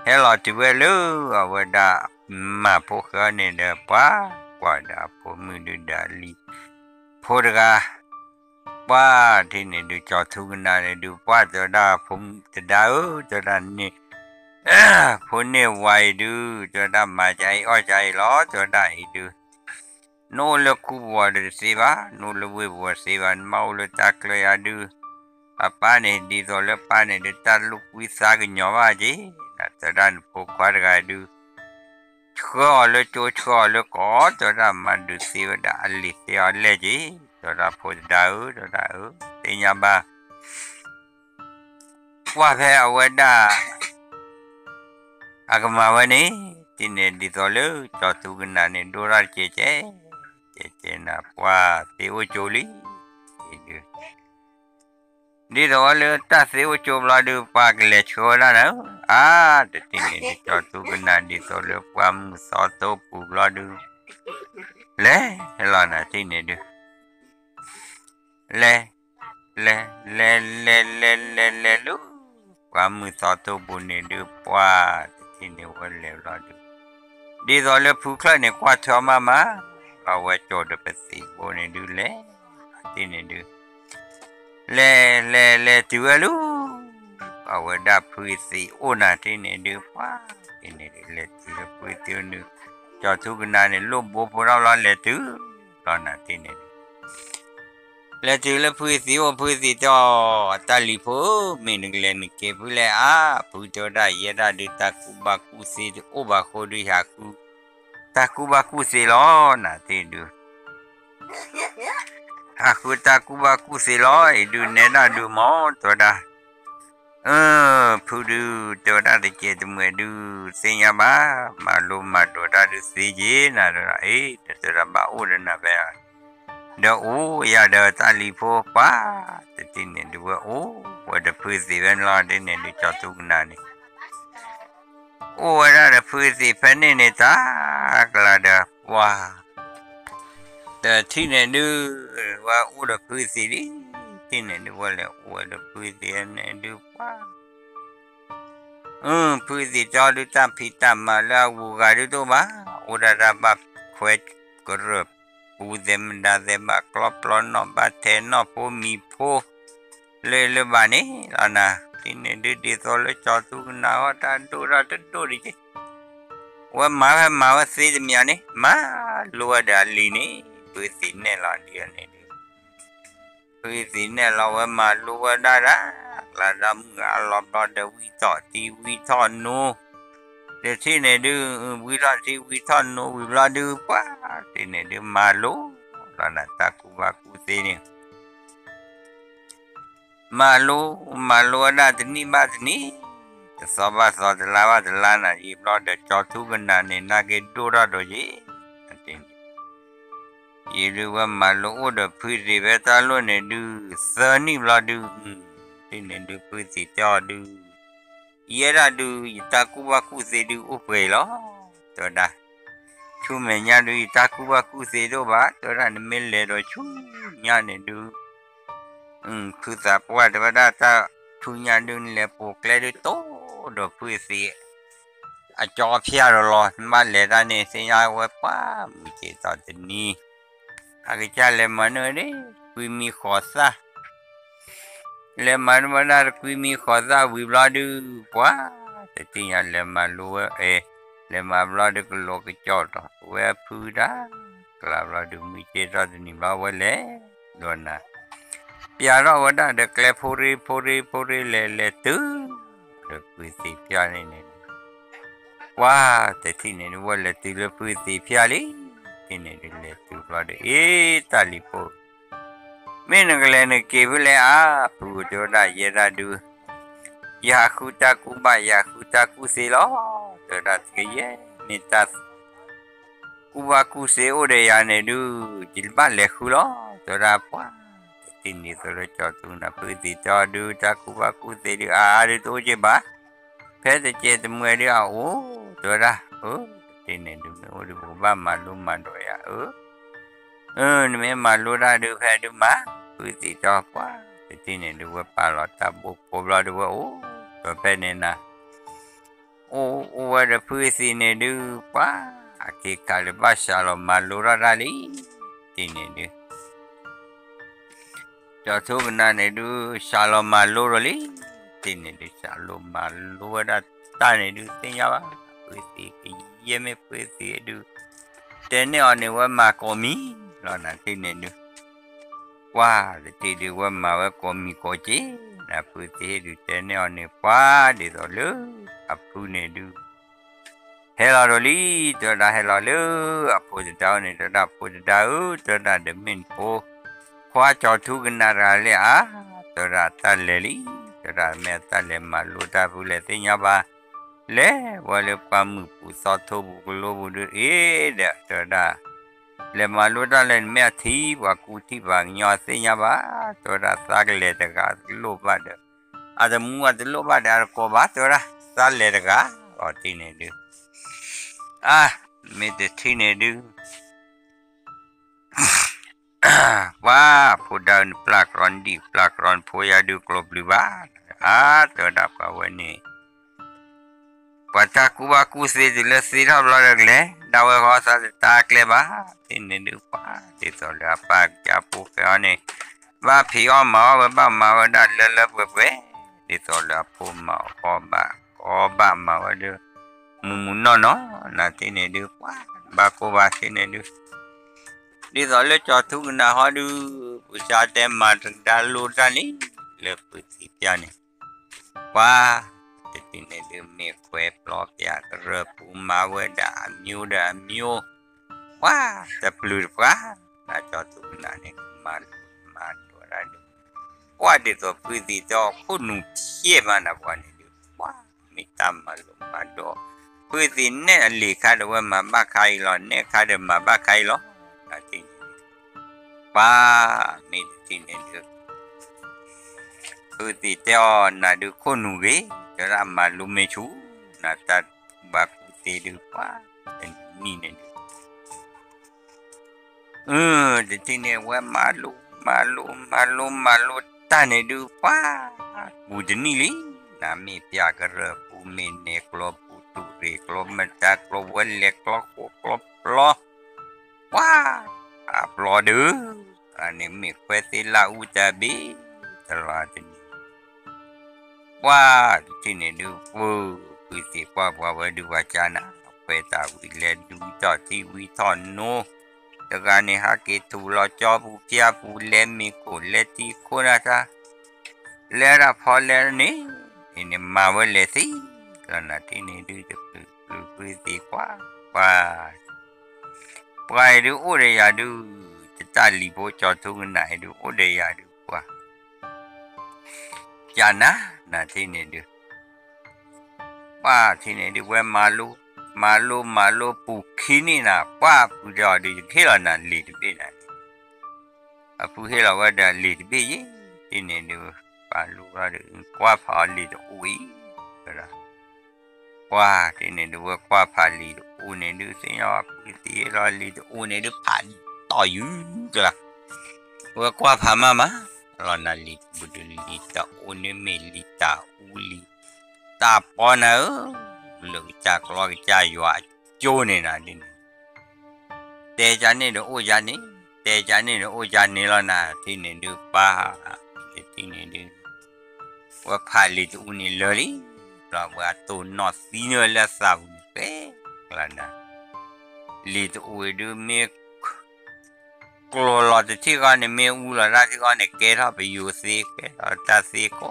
hết lo thì về lưu ở về đã mà phố khơi này đã quá quá đã phố mình được đã li phố được à quá thì này được cho thu cái này được quá cho đã phố từ đã cho đã này phố này vay được cho đã mà chạy ở chạy lo cho đã được no le kuwa de siva no le wewa siva mau le takle adu apa ne di so le pa ne de ta lu wi sa ge nyo ba ji na ta dan po kwa ga du cho le ko to da ma du siva da ali se ale ji to da po da u te nya ba wa phe awa da agama wa ni tin ne di so le cho tu ga na ne do ra che na qua tiêu choli đi rồi là ta tiêu chôm là được qua cái lệ chua đó nữa để tin đi cho tôi cái này đi rồi là qua sáu tô phụ là được lẽ là na tin đi được lẽ lúc qua sáu tô phụ này được qua tin đi qua lẽ là được đi rồi là phụ khai này qua cho mamaเอาไว้โจทย์เป็นสิ่งโบเนดูแลที่นี่ดูเล่ตัวลูเอาไว้ดับพื้นสิโอนาที่นี่ดูฟ้าที่นี่ดูเล่ตัวพื้นตัวนึงจอดทุกนาเนี่ยลมโบพวกเราเล่ตัวตอนนั้นที่นี่เล่ตัวเล่พื้นสิว่าพื้นสิจอตาลีโพมีนึกเล่นเก็บเล่พื้นจอได้เยอะได้ดูตาคุบาคุสิโอบาโคดูยาคุtakubaku selo na tidu aku takubaku selo idu nena du mo to da pudu to da de che tu me du sinya ba malu ma do da du si ji na do to da ba o na ba do o ya da ta li pho pa te tin ne du o wa de pu si ben la de ne du cha tu na ni oh ada puisi pani ni tak ada wah dah cina tu wah udah puisi ni cina tu boleh udah puisi ni tu wah puisi jauh tu tapi tak malah bukan tu mah udah dapat kue kerup udem dah dapat klop no baten no pumi po le bani ana ini di solo jatuh kena dan dora di je. Wah mawa sih demian ni, luar dari ni, puisi ni lah dia ni. Puisi ni lah wah luar darah, ladam Allah pada wita no. Di sini tu wita no, wila tu apa? Sini tu malu, lana takut aku sini. Malu ada ni sabah lawa lana iblo de chotu gana ni nage dora doji ilu wa malu oda puisi beta lo ne du sani bla du ni du puisi cha du yera du itaku wa ku se du upre lo to da chu me nya du itaku wa ku se do ba to da ne me le do chu nya ne duคือสับว่าแต่ว่าถ้าทุนยาดุนเลยปลูกเลยโตดอกพืชสีอาจอเพียรรอมาเลยตอนนี้เสียว่าป้ามีเจตอนนี้อาจจะเลยมันเลยคุยมีขอซะเลยมันได้คุยมีขอซะวิบลาดูป้าแต่ที่ยังเลยมารู้เลยมาบลาดูก็โลกจอดเว้พูดได้กลับลาดูมีเจตอนนี้มาว่าเลยโดนนะPiara wada de kle puri le tu de puisi piani ni wah te tini ni wala tu le puisi piali tini le tu wada talipo ไม่นึกเลยนึกเก็บเลยผู้โจได้เยอะดูยาคูตาคูบายาคูตาคูเสลอโจได้ก็เยอะมิตาคูบาคูเสโอเดียนดูจิลบาเล็กคูลอโจได้ปะทีนี้โจได้จอดตรงนั้นพื้นที่จอดดูจากคูบาคูเสดูดูตัวเจ็บบ้าเพชรเจ็บมือเดียวโอ้โจได้ทีนี้ดูโอ้ดูบ้ามาลุมาด้วยนี่ไม่มาลุได้ดูแพ้ดูมาพื้นที่จอดปะทีนี้ดูว่าปลาหลอดตาบุกปลาดูว่าตัวเป็นเนี่ยนะว่าจะพื้นที่เนี่ยดูปะที่คาลิบาชาลมาลุระได้ลีทีนี้ดูจอดทุกนั้นเนี่ยดูชาลมาลุระลีทีนี้ดูชาลมาลุระตาเนี่ยดูเสียว่าพื้นที่ก็ยังไม่พื้นที่ดูแต่เนี่ยอันนี้ว่ามาโกมีแล้วนั่นทีนี้ดูว่าที่ดูว่ามาว่าโกมีโกจีนะพื้นที่ดูแต่เนี่ยอันนี้ว่าดีต่อเลยพูเนี่ยดูเฮลาโรลีตัวนั้นเฮลาเลยพูดดาวเนี่ยตัวนั้นพูดดาวตัวนั้นเดมินโพคว้าจอทุกนาราเลยตัวนั้นตาเลลีตัวนั้นแม่ตาเลมาลูดาพูเลติญาบาเลว่าเลปามุปุสัตว์บุกโลบุดูเด็กตัวนั้นเลมาลูดาเลแม่ที่ว่ากูที่บางยอสิญาบาตัวนั้นสักเลตกาโลบาเดอาจจะมัวจะโลบาเดอร์โกบาตัวนั้นสักเลตกาที่เนี่ยดูไม่ได้ที่เนี่ยดูว่าผู้ดาวน์ปลักรอนดีปลักรอนพยาดูกลบหรือบ้าตัวดับกับวันนี้ปัจจักว่ากูเสียดิลสีทำอะไรเลยดาวเขาสัตตากเลยบ้าที่เนี่ยดูป้าที่ตัวดับปากจับผู้เขาเนี่ยว่าพี่อ้อมมาว่าบ้ามาว่าดัดเลิศเว้ยที่ตัวดับผู้มาบ้ามาว่าเด้อมุนเนาะนาที่เนี่ยดูป้าบ้ากูบ้าที่เนี่ยดูดีต่อเลยจอดทุกนาฮอดูผู้ชายเต็มมาถึงดาลูดานี่เลือกพื้นที่พิจารณาว่าที่เนี่ยดูมีเควปลอบยากเรือปูมาเวดามิวว่าแต่ปลุกว่าน่าจอดทุกนาเนี่ยมาตัวอะไรดูว่าดีต่อพื้นที่จอคุณนุ่มเชี่ยมันนะวันนี้ดูว่าไม่ตามมาลงมาดูพื้นที่เนี่ยหลีกขาดว่ามาบ้าใครหรอเนี่ยขาดมาบ้าใครหรอที่ป้าไม่ที่เนี่ยดูพื้นที่เจ้าน่าดูคนหนุ่มจะทำมาลุมเมชูน่าตัดบักที่ดูป้าเป็นนี่เนี่ยที่เนี่ยว่ามาลุตาเนี่ยดูป้าบูดนี่ลิน้ำมีเปียกระปูเมนเนกลบปูตุเรกลบมันจากลบวันเล็กลบปลอว้าปลอดูอันนี้มีเควสิลาอุจาบีตลอดนี้ว่าที่นี่ดูพื้นที่ว่าดูว่าจานะเวตาวิเลดูจอที่วิทอนโนแต่การนี้หากิทุลจอบุเปียบุเลมีโกเลติโคนาตาเลระพอเลนี่นี่มาเวเลสิแล้วนะที่นี่ดูจะพื้นที่ว่าไปดูโอเดียดูจะตาลีโบจอทุกนายดูโอเดียดูว่าจานะที่นี่ดูว่าที่นี่ดูว่ามาลูปูขี้นี่นะว่าปูจอดูเฮลานะลีดบีนะปูเฮลาว่าได้ลีดบีที่นี่ดูปาลูว่าดูว่าพาลีดอุ้ยก็ว่าที่นี่ดูว่าพาลีดอุ้ยนี่ดูสิ่งว่าพื้นที่เราลีดอุ้ยนี่ดูพาต่ออยู่ก็ว่าพามาเรานาลีบุดลีตาอุ้ยไม่ลีตาอุ้ยตาปอนะลูกจากลอยใจอยู่โจนี่นะดิเตจานี่ดูโอจานี่แล้วนะที่นี่ดูป้าที่นี่ดูว่าพาลีดอุ้ยนี่เลยเราว่าตัวนอสีเนื้อละสาวเป๊ะแล้วนะลีดอุ้ยดูมีกลัวเราจะที่ก่อนเนี่ยมีอู่ละที่ก่อนเนี่ยเกล้าไปอยู่สิเกล้าตาสิก็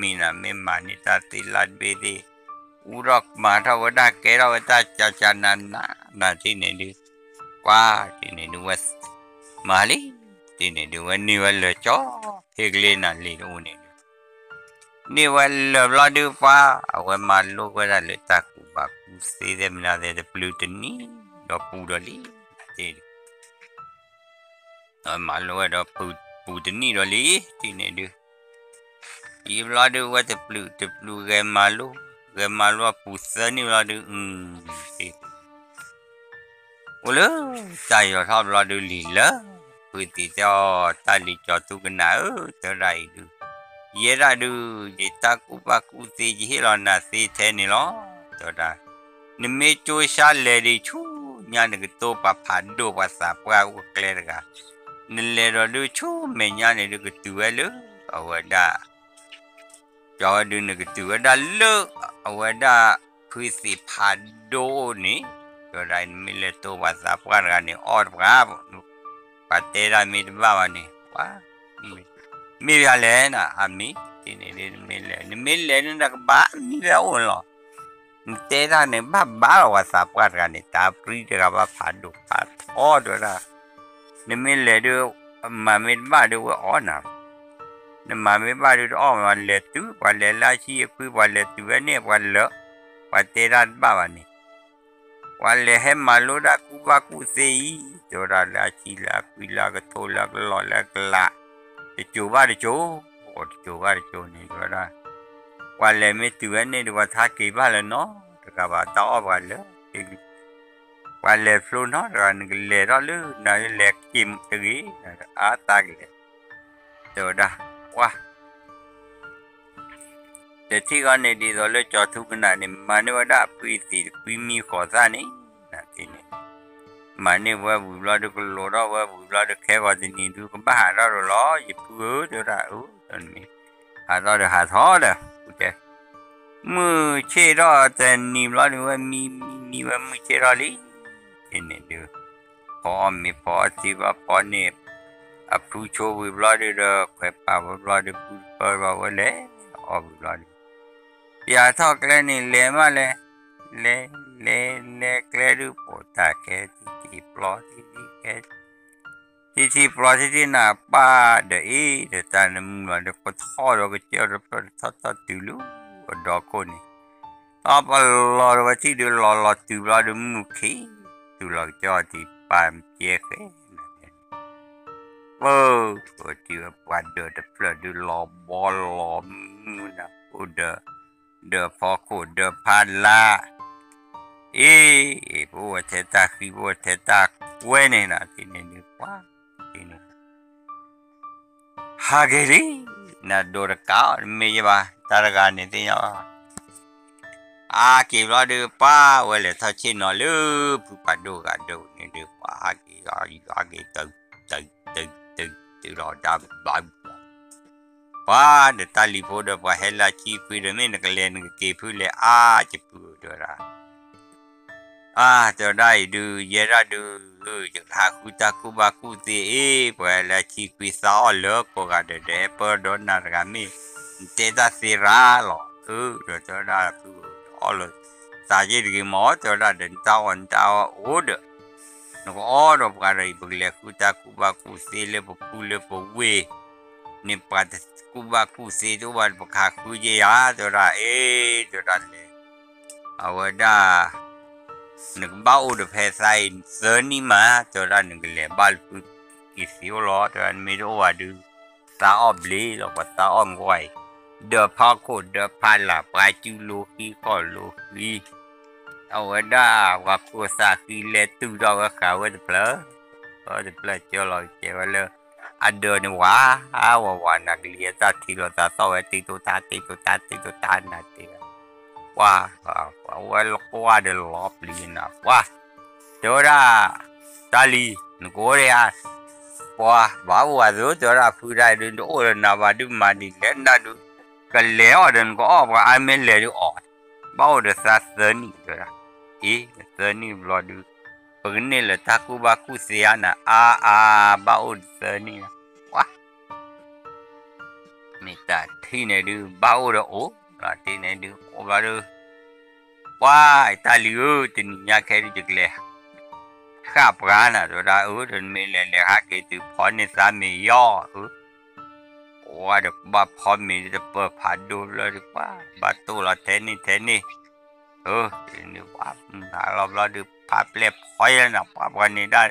มีนะไม่มานี่ตาติลัดเบดีอูรักมาถ้าว่าได้เกล้าว่าตาจะนันนะที่นี่ดูว่าที่นี่ดูว่ามาลี ทีนี้ดูวันนี้วันเลยจ้อเฮกเลน่ะลีดูนี่วันเลยเราดูฟ้าเอาไว้มาลูกวันเลยตากูบักกูเสียเดี๋ยวมันจะพลุตนี่ดอกปูดอลีทีเอามาลูกว่าดอกปูตนี่ดอลีทีนี้ดูอีเราดูว่าจะพลุแกมาลูกปูเสนี่เราดูทีโอ้เลยใจเราชอบเราดูลีละพื้นที่จอตาลีจอตุกันนะจะไรดูเยอะดูจิตากุปะกุติจิเราหน้าสีเทนี่ล้อจะได้นี่ไม่ช่วยชาเลดิชูญาณก็ตัวปะพันดูภาษาปะกุเคลร์กันนี่เลยเราดูชูไม่ญาณนี่ก็ตัวเลยเอาไว้ได้จอดูนี่ก็ตัวได้เลยเอาไว้ได้พื้นที่พันดูนี่จะได้ไม่เลยตัวภาษาปะกันนี่ออดครับปัตเตอร์มีบ้านี่ว้ามีอะไรนะอามีที่นี่มีเลยนี่นักบ้ามีอะไรโอ้ล่ะเตะได้เนี่ยบ้าว่าสับกันนี่ตาปรีจะกับผ่านดูผ่านอ๋อดูนะนี่มีเลยดูมามีบ้าดูว่าอ๋อนะนี่มามีบ้าดูอ๋อวันเลยตัววันเลยลาชีพวันเลยตัวเนี่ยวันเลยวันเตะได้บ้าวันนี้วันเลยให้มาลูดากูเสียตัวละลาชีลาคุยลาก็โทรลาก็หล่อลาก็ละจูบ้าดิจูโอ้จูบ้าดิจูนี่ก็ได้วันเลยไม่ตัวนี่ดูว่าทักกี่บ้านเลยเนาะแต่ก็ว่าต่อวันเลยวันเลยฟลูเนาะกันเลยรอเลยนั่นเลยกิมตะกี้ตากเลยตัวได้ว้าแต่ที่ก่อนเนี่ยดีตัวเลยจอดทุกนานี่มันว่าได้ปีมีขอซานี่นะทีนี้มันนี่ว่าบุบลาดูก็โลดว่าบุบลาดูแค่ว่าที่นี่ดูก็บ้าเราล้อหยิบปืนเดี๋ยวได้ตอนนี้หาเราเดี๋ยวหาท้อเด้อกูเจ้มือเชื่อเราแต่นี่เราดูว่ามีว่ามือเชื่อเราลิทีนี้ดูพอมีพอที่ว่าพอเนี่ยผู้โชว์บุบลาดูเด้อแค่ป่าบุบลาดูพูดไปว่าเลยบุบลาดูอย่าท้อแค่นี้เลยมาเลยแค่ดูปวดตาแค่ที่ปลอดที่แค่ที่ปลอดที่น่ะป้าเดี๋ยวตาเนี่ยมันเดี๋ยวก็ท้อเราก็เจอเราท้อติวลูก็ดอกคนนี่พอรอว่าที่เดี๋ยวรอติวเราเดี๋ยวมุขติวเราจอที่ป้าเจ๊แค่ก็ที่ว่าป้าเดี๋ยวเปล่าเดี๋ยวรอบอลรอมูนะกูเดี๋ยวพอกูเดี๋ยวพันละบัวเทตาคีบัวเทตาเวนี่นะที่นี่ดีกว่าที่นี่ฮาเกลีน่าดูระก้าไม่ใช่ป่ะตาระกันนี่ที่นี่กี่เราดูป้าเวลาทัชชินอลูผู้ปัดดูกันดูนี่ดูป้ากี่ตึเราดับบ้าป้าเดี๋ยวตาลีโพดป้าเฮลาชีพูดไม่นักเรียนก็เก็บพูดเลยจะพูดด้วยละจะได้ดูเยอะดูจะหาคุตาคุบาคุตีพอแล้วชีวิตสาวเลิกก็กันเดี๋ยวเปิดโดนนักการมีเจตสิราหรอเดี๋ยวจะได้พูดอ๋อเลยสาจิตกี่หมอจะได้เดินเจ้าโอ้เด้อนึกอ๋อเราการอะไรบุกเลี้ยคุตาคุบาคุตีเลยบุกพูเลยบุกเวนี่ปัดคุบาคุตีตัววันบุกหาคุยยาจะได้จะได้เลยเอาไว้ได้นึกบ้าอุดเพศไซน์เซนี่มาจะได้นึกเลยบ้าลุกิสิโอล้อจะไม่รู้ว่าดูตาอ้อมลีหรือว่าตาอ้อมไวเดือพาโคเดือพาหลับไปจูโลกีก็โลกีเอาไว้ได้ว่าโคซากีเลตูเราก็เขาไว้เปล่าเจอเราเจอเลยเดินว่านักเรียนตาทีเราตาโตตีตัวตานาทีว่าลูกว่าเดลลอปลีนะว่าเจอได้ตาลีนึกว่าเรียว่าว่าดูเจอได้ผู้ใดดูโอ้ยน่าว่าดูมาดีเล่นได้ดูก็เลี้ยวเดินก็ออกว่าไอ้เมลเลี้ยวออกบ้าดูซาเซนี่เจอได้เซนี่รอดูปกติเลยตาคูบาคูเสียนะบ้าดูเซนี่ว่าไม่ตัดที่ไหนดูบ้าดูโอ้ที่ไหนดูโอ้บ้าดูว่าตาลีตินยาแค่ดีจังเลย ข้าพระน่ะตัวได้ถึงมีเลยหาเกิดพอในสามีย่อว่าเด็กบ้าพอมีจะเปิดผ่านดูเลยดีกว่าบ้าตู้เราเทนี่นี่ว่าเราดูภาพเล็บพอยนะภาพวันนี้ได้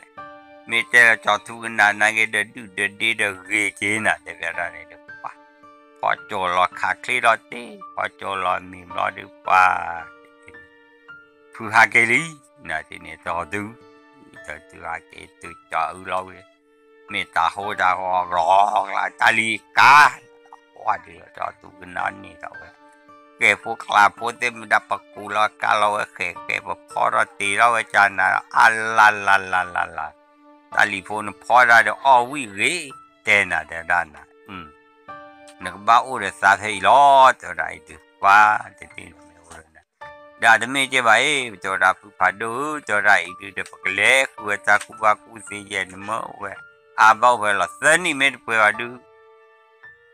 มีแต่จอดทุกนานๆก็เดือดเดือดดีเดือดเกลียนะเดี๋ยวอะไรนี่ดีกว่าพอโจรอขาคลีรอตีพอโจรอมีรอดีกว่าผู้หาเกลีนะที่นี่จอดูตัวหาเกลีตัวจอเราเลยมีตาโหตาหอรอละตาลีกาว่าเดี๋ยวจอดทุกนานนี่เราเก็บพวกคลาพวกเต็มดับปกูลากาเราเก็บพอรตีเราจานะอัลลาตาลีโฟนพอได้เดี๋ยวอ้อวิเรเตน่ะเดี๋ยวด้านน่ะนึกบ้าอุเรศาสตร์ให้รอดตัวใดตัวว่าตัวที่ไม่อุเรนะดาดไม่เจ็บไปตัวรับผู้ดูตัวใดตัวเด็กเล็กวัวตาคุบาคุเสียนมั่วเว้อาบ้าเวลาสนิไม่ได้เพื่อดู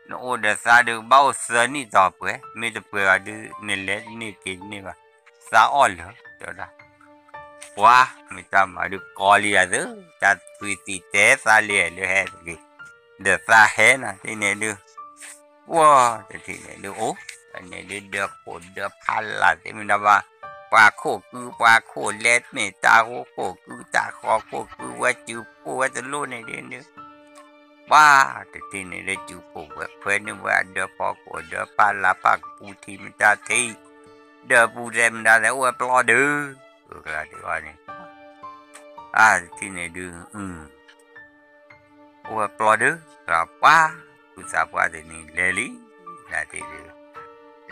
no udah sadu bau seni apa me de adu nile ni kini ba saol dah wah minta madu koli ada tat puiti te sali le he de sa he na ini du wah jadi ni du ini dia de ko de pala te minta ba pa ko let me ta ko ku ta ko wa chu ko wa de lu ni ni wah jadi ni dia cupu gue ni buat ada pokok ada pala pak putih minta ti ada putih minta ada uap pelode kalau dia ni jadi ni dia uap pelode apa usah buat ni leli nanti dia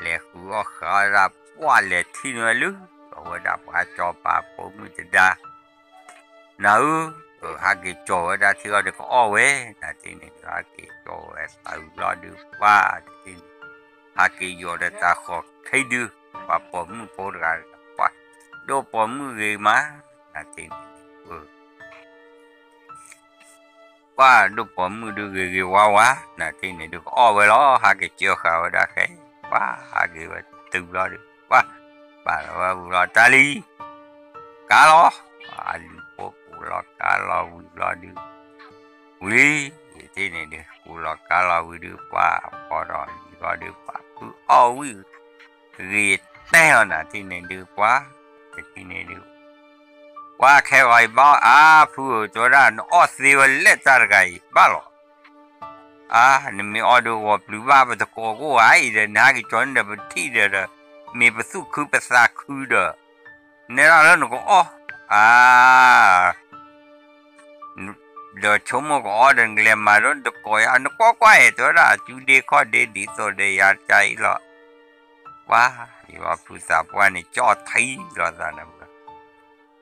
leku harap wale tinu lu kalau dapat coba pun tidak nau hagi coba dah tiada dek awe nanti ni hagi coba tahu lah du wah nanti hagi yo dah tak kaidu apa mu porga apa do pomu gema nanti wah do pomu du ge wawa nanti ni du awe lo hagi cio kau dah kai wah hagi tu lah du wah baru tali kalau pulau kalau pulau di wih itu ni dia pulau kalau di orang di wih rite nanti ni dia ini dia kewai pu joran osile targai balo ni mi odo wapu betul kau ai dan hari conda betul dah mi betul ku pasal ku dah nera lalu kau dah cuma kau orang glemaron tu kau yang kau itu lah jadi kau di so deh ya cai lah wah iwa pusat puan ni jauh thai lah sana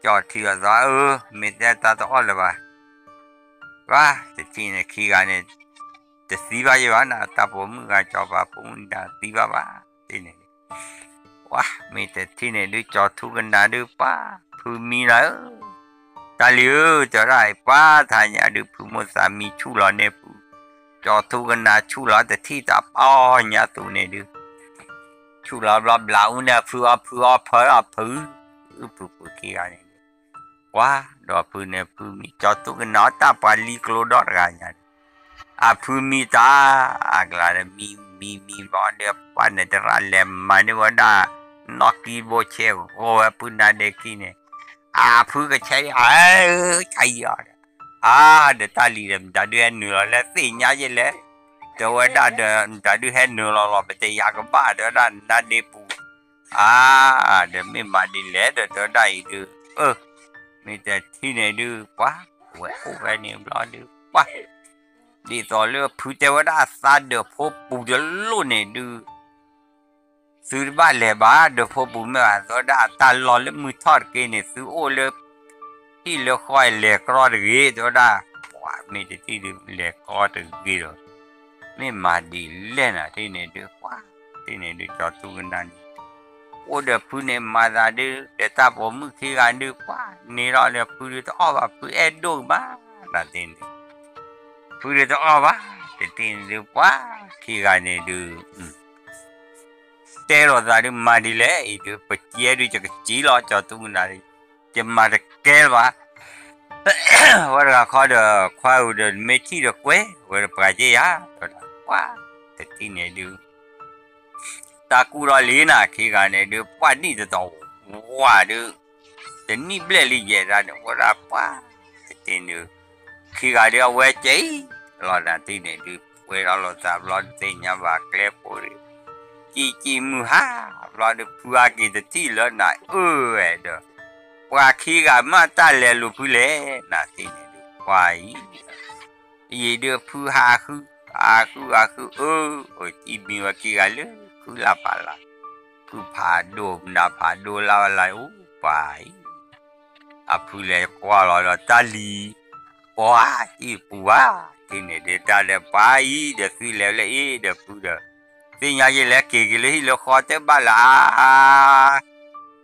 jauh thai lah minta tak tahu lah wah jadi ni kira ni tersiba je mana tak pun muka coba pun dah tiba ini wah minta sini tu jauh tu kena tu Pumi lah taliu cerai tanya ada pumu sami chula ne pu jatuh kena chula tapi tak nyatu ne du chula bla bla una pu kira ni wah dah pu ne pumi jatuh kena tak pali kelodok ranya pumi tak agak mi benda pada teralem mana wada naki bocel pun ada kini pu ke cari cari ada tali dem tak ada handle lah sinya je lah tu ada tak ada handle lah betul ya ke ba ada pu ada memang di le tu dah itu minta sini tu wah ni belum wah di tolak putih wada sada popu dulu ni tuซื้อบ้านเลยบ้านเดี๋ยวพอบุญมาสอดาตาลอยแล้วมือทอดกินเนี่ยซื้อโอ้เลยที่เลี้ยวค่อยเลี้ยกรอดกี่สอดาว้าไม่ได้ที่เลี้ยกรอดกี่หรอกไม่มาดีเล่นอ่ะที่เนี่ยดูว้าที่เนี่ยดูจอดตู้กันนั่นโอ้เดี๋ยวพูดเนี่ยมาได้ดูเดี๋ยวตาผมมือขี้กันดูว้านี่เราเนี่ยพูดจะอ้อว่าพูดเอ็ดดูมานั่นที่เนี่ยพูดจะอ้อว่าที่เนี่ยดูว้าขี้กันเนี่ยดูTero dari madile itu peciya itu cakap cilo jatuh nari cuma kel ba 我这个考的快有的没记的贵，我的不介呀，哇，这今年就大姑老李呢，去干的就半年的到，哇就，这你不来理解的，我说哇，这今年去干的我这，老那今年就为了老早老这样吧，来过的，几木哈，老的不阿给的地了那，的。ว่าขี้กามาตาแลลูพูเลน่ะติเนี่ยว่าอีเดพูหาคือโอ้อีมีว่าขี้กาเลคือลาปาลาคือผาโดนาผาโดลาอะไรโอ้ไปอะพูเลกว่าเราตาลีว่าอีปูว่าติเนี่ยเดตาเลไปเดคือแล้วเดพูเดติญาเยเลเกกเลยโลขอเตบาลา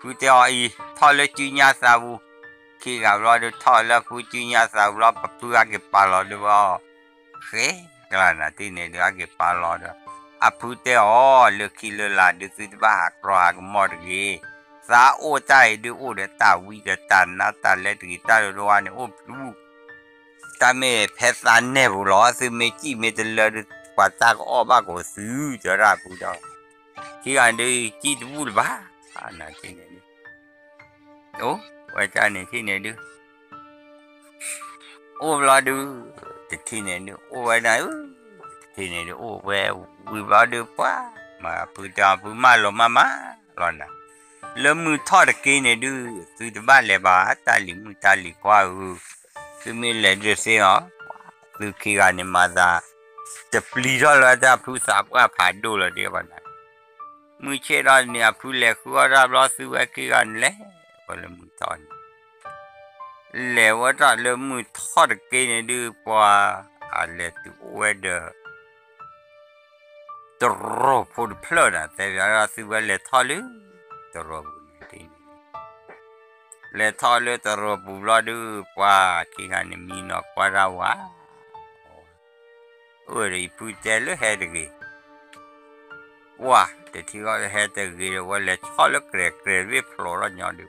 พูเตออีทอเลจุญาซาวูขี้กับเราดูทอแล้วพูจุญาสาวเราปะพูอาเกปาลอดูว่าเฮ้กลานาที่เนี่ยดูอาเกปาลอดูอะพูเตอเลือกขี้เลือลาดูสุดบ้ากรากมอดเกสาโอใจดูโอเดตาวิเดตานาตาเลตกีตาดูว่าเนี่ยโอ้พลูตาเมเพสานเนบุหรอซื้อเมจิเมตเลดูกว่าตาก็อ้อบ้าก็ซื้อจะราพูดเอาขี้อันดูจีดูบุลบ้าอันนั้นที่เนี่ยโอ้ว่าจานเนี่ยที่เนี่ยดูโอ้เราดูที่เนี่ยดูโอ้ไว้ไหนที่เนี่ยดูโอ้แวววิบาดูป้ามาพูดจาพูดมาลงมาหล่อนนะแล้วมือทอดกินเนี่ยดูซื้อบ้านเลยบ้าตาลิมือตาลิกว่าซื้อมีเลยดูเสียงซื้อขี้กันเนี่ยมาจ้าจะปลีรอแล้วจ้าพูดสาบว่าผ่านดูแล้วเดี๋ยววันนั้นมือเชื่อเราเนี่ยพูดเลยคือว่าเราซื้อไว้ขี้กันเลยพอแล้วมือตอนแล้วว่าจะเริ่มมือทอดกินดูกว่าอะไรตัวเดอตรอพูดเพลินอะแต่เราซื้อว่าเลยทอดเลยตรอพูดจริงเลยทอดเลยตรอพูดเราดูกว่าที่กันมีนกว่าเราวะโอ้ยพูดเจอเลยเฮดกี้ว้าแต่ที่เขาเฮดกี้ว่าเลยทอดเลยเกลียวิพลอร์เนี่ยดู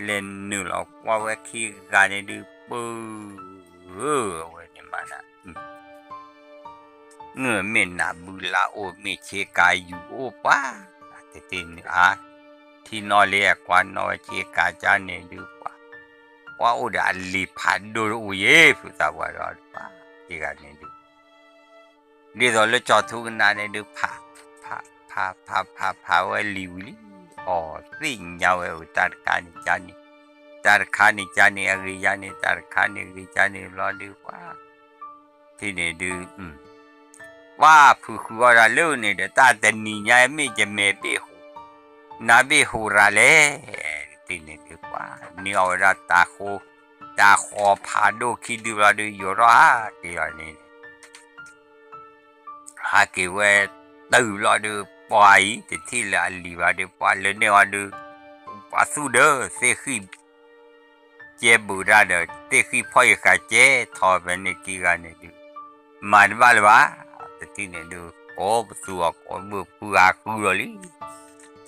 เล่นนู่นเราว่าขี้กันเนี่ยดูปื้อเว้ยเนี่ยมันอะเงื่อเมนาบุลาโอเมเชกายอยู่โอป้าแต่ทีนี้ที่นอเลียกว่านอเชกาจานเนี่ยดูว่าโอเดอลีพัดดูโอเย่พูดตาว่าเราป้าที่กันเนี่ยดูเดี๋ยวเราจอดทุกนาเนี่ยดูพาไว้ลิวลี่อ๋อสิ่งยาวเอาตาคานิจานี่ตาคานิจานี่อะไรจานี่ตาคานิอะไรจานี่รอดูว่าที่เนี่ยดูว่าผู้คือว่าเรื่องนี้เดี๋ยวตาแต่นี่ยังไม่จะไม่ไปหูน่าไปหูระเลยที่นี่ดูว่านี่เอาละตาขอพาดูคิดดูว่าดูอยู่รอที่อันนี้หาเกี่ยวตื่นรอดูปล่อยที่ละลีว่าดูปล่อยเลยเนี่ยว่าดูว่าสู้เด้อเสียขี้เจ็บบุระเด้อเสียขี้พ่อยขาเจ็บทอเป็นในกี่กันเนี่ยดูมันว่าหรือวะที่เนี่ยดูโอ้ตัวโอ้มือปูอาคูเลย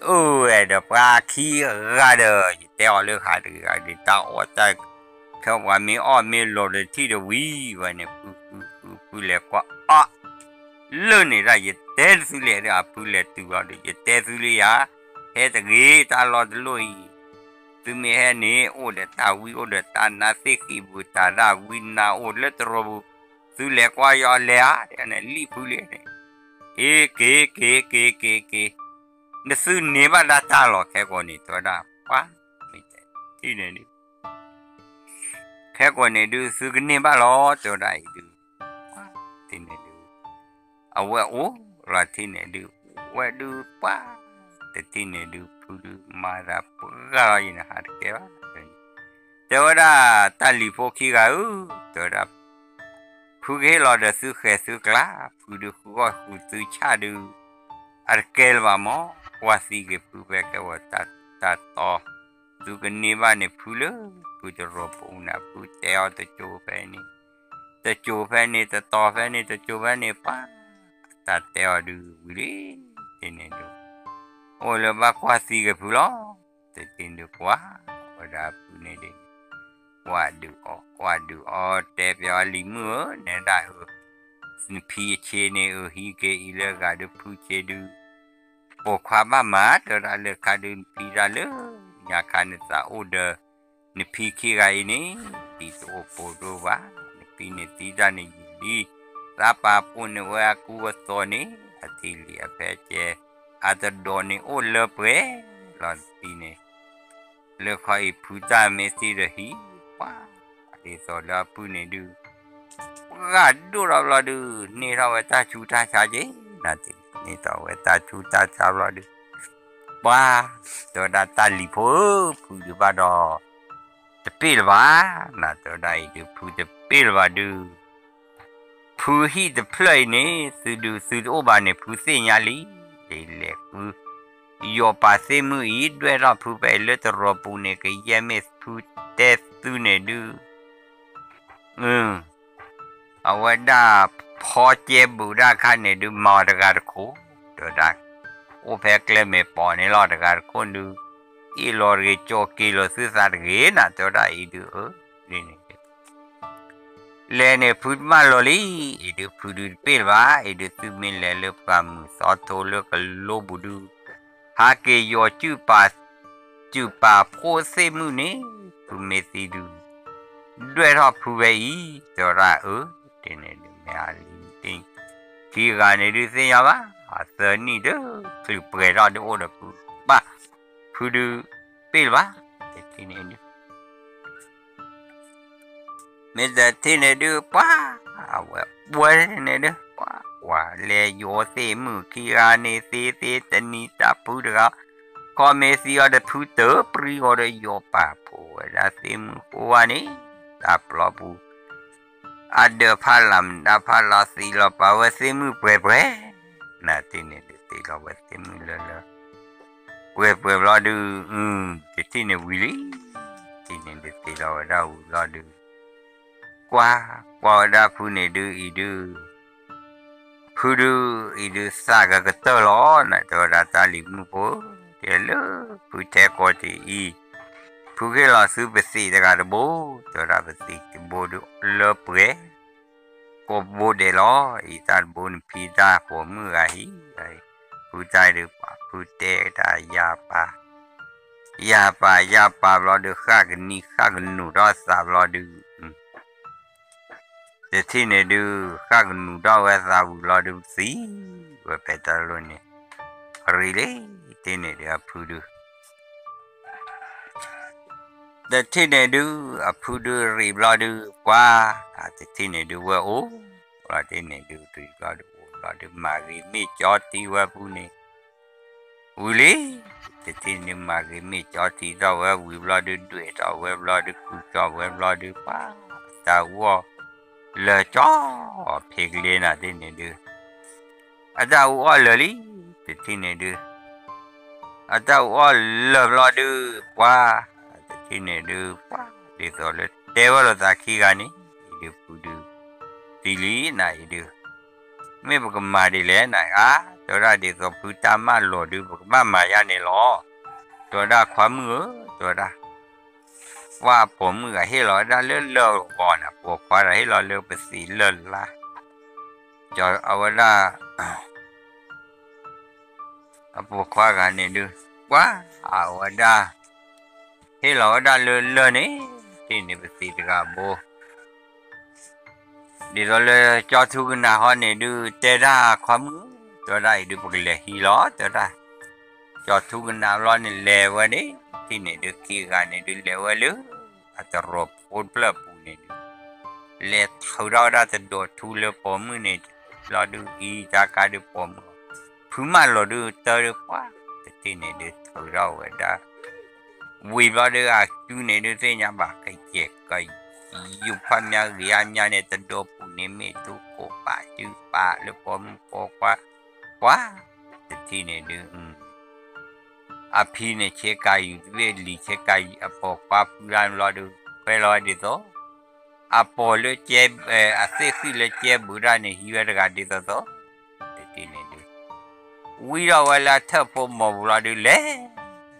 โอ้ยเดี๋ยวปลาขี้ก็เด้อแต่เอาเลือกหาดูกันดิตาโอ้ใจเขาว่ามีอ้อมีโหลดที่เดวีวันเนี่ยปูเล็กกว่าอ่ะเรื่องนี้ได้ยังเต้นสุเล่เนี่ยปูเล็กตัวเดียวเต้นสุเล่อะเฮ้ตะกี้ตาหลอดลอยตัวเมียนี่โอ้เดตาวิโอเดตานาเสกีบุตาราวินาโอ้เล็ตรบุสุเล็กว่าย่อเลี้ยเนี่ยรีบปูเล็กเนี่ยเก๋นี่ซื้อเนี่ยบ้านตาหลอกแค่คนนี้ตัวดาป้าไม่ใช่ที่เนี่ยดิแค่คนนี้ดูซื้อกันเนี่ยบ้านหลอกตัวได้ดูที่เนี่ยดูเอาว่าโอ้เราที่เนี่ยดูว่าดูป้าแต่ที่เนี่ยดูพูดมาราปุ๊กอะไรนะฮะแกว่าแต่ว่าตาลีพวกขี้กันตัวดาพูดให้เราได้ซื้อแค่ซื้อกล้าพูดก็พูดซื้อชาดูอาร์เกลว่ามอว่าสิเก็บพูดไปก็ว่าตัดต่อดูกันนี่ว่าเนี่ยพูดเลยพูดจะรบกวนนะพูดแต่เอาแต่โจไปนี่แต่โจไปนี่แต่ต่อไปนี่แต่โจไปนี่ป้าตัดแต่เอาดูวิธีที่นี่ดูโอ้แล้วว่าว่าสิเก็บพูดล้อแต่ที่นี่ดูว่าว่าพูดนี่ดิ qua du te pya li mu ne da ni pi che ne hi ke ile ga du pu che du po kwa ma ma to da le ka du pi da le nya ka ne sa o de ni pi ki ga ni ti to po do ba ni pi ne ti da ni di sa pa pu ne wa ku wa to ni a ti li a pe che a da do ni o le pe la ti ne le khai pu ta me si de hi pa ti so la pu ne du ga du la du ni ra wa ta chu ta cha je na ti ni to wa ta chu ta cha la du ba to da ta li pho pu du ba do te pe ba na to dai du pu te pe ba du pu hi the play ne su du ba ne pu se nya li de le pu yo pa se mu i dwe ra pu pe le to ro pu ne ke ye me pu te su ne du a wa da pho che bu da kha ne du ma da ga ko to da o pe kle me po ne lo da ga ko du i lo re cho ki lo su sa ge na to da i du ni ne le ne pu ma lo li i du pu du pe ba i du su min le le pa mu so to le ka lo bu du ha ke yo chu pa pho se mu ne pu me si du dwe ra pu be i to da ti ne du me a li tin ki ga ne du se ya ba a se ni de pu pe ra de o de pu ba pu du pe ba ti ne du me da ti ne du pa wa ne du wa le yo se mu ki ga ne se ta ni ta pu de ga ko me si ya de pu te pri o de yo pa pu da se mu ko wa ni ta plo pu ada phalam da phala si lo pa wa se mu pre na ti ne de ti lo wa se mu le pre lo du ti ne wi li ti ne de ti lo da u lo du qua da pu ne du i du pu du i du sa ga to lo na to da ta li mu po te lo pu te ko ti i pu ke la su be si da ga bo to da be si bo du lo pre ko bo de lo i ta bo ni pi da po mu ga hi pu tai du pa pu te da ya pa lo du kha ga ni kha ga nu do sa lo du te ti ne du kha ga nu do wa sa bu lo du si wa pe ta lo ni really ti ne de pu du the ti ne du pu du ri lo du kwa te ti ne du wa o la ti ne du ri lo du ma ri mi cho ti wa pu ne uli te ti ne ma ri mi cho ti do wa wi lo du do wa lo du ku cho wa lo du pa ta wo le cho phe le na ti ne du a da wo le li te ti ne du a da wo le lo du pa te ti ne du pa de so le te wa lo ta ki ga ni du pu du ti li na i du me bu ka ma di le na to da de so pu ta ma lo du bu ma ma ya ne lo to da khwa mu to da wa po mu ga he lo da le lo ko na po khwa da he lo le pe si le la cho a wa da a po khwa ga ne du wa a wa da he lo da le ne ti ne pe si da ga bo đi rồi cho thu cái nào họ này đưa tê ra khóm cho đây đưa một lệ hi ló cho ra cho thu cái nào lo này lệ qua đấy thì này được kia gà này đưa lệ qua lứa à cho rộp ôn plơ bù này lệ thâu đó ra thì đồ thu lệ bỏ mưa này lo đưa y ra cả đưa bỏ mưa phứ mà lo đưa tơ được quá thì này đưa thâu đó vậy đó vì lo đưa à chú này đưa thế nhà bà cái chẹt cái dùng phần nhà nhà này tên đồ phụ nữ mẹ tu cổ bà chứ bà lúc bom cổ quá thì này được à phi này chế cài về lì chế cài à bỏ qua làm lo được phải lo đi đó à bỏ lỡ chế à sẽ khi lỡ chế bữa ra này hiểu được cái đi đó thì này được vì đâu là thợ phụ mồ lo được lẽ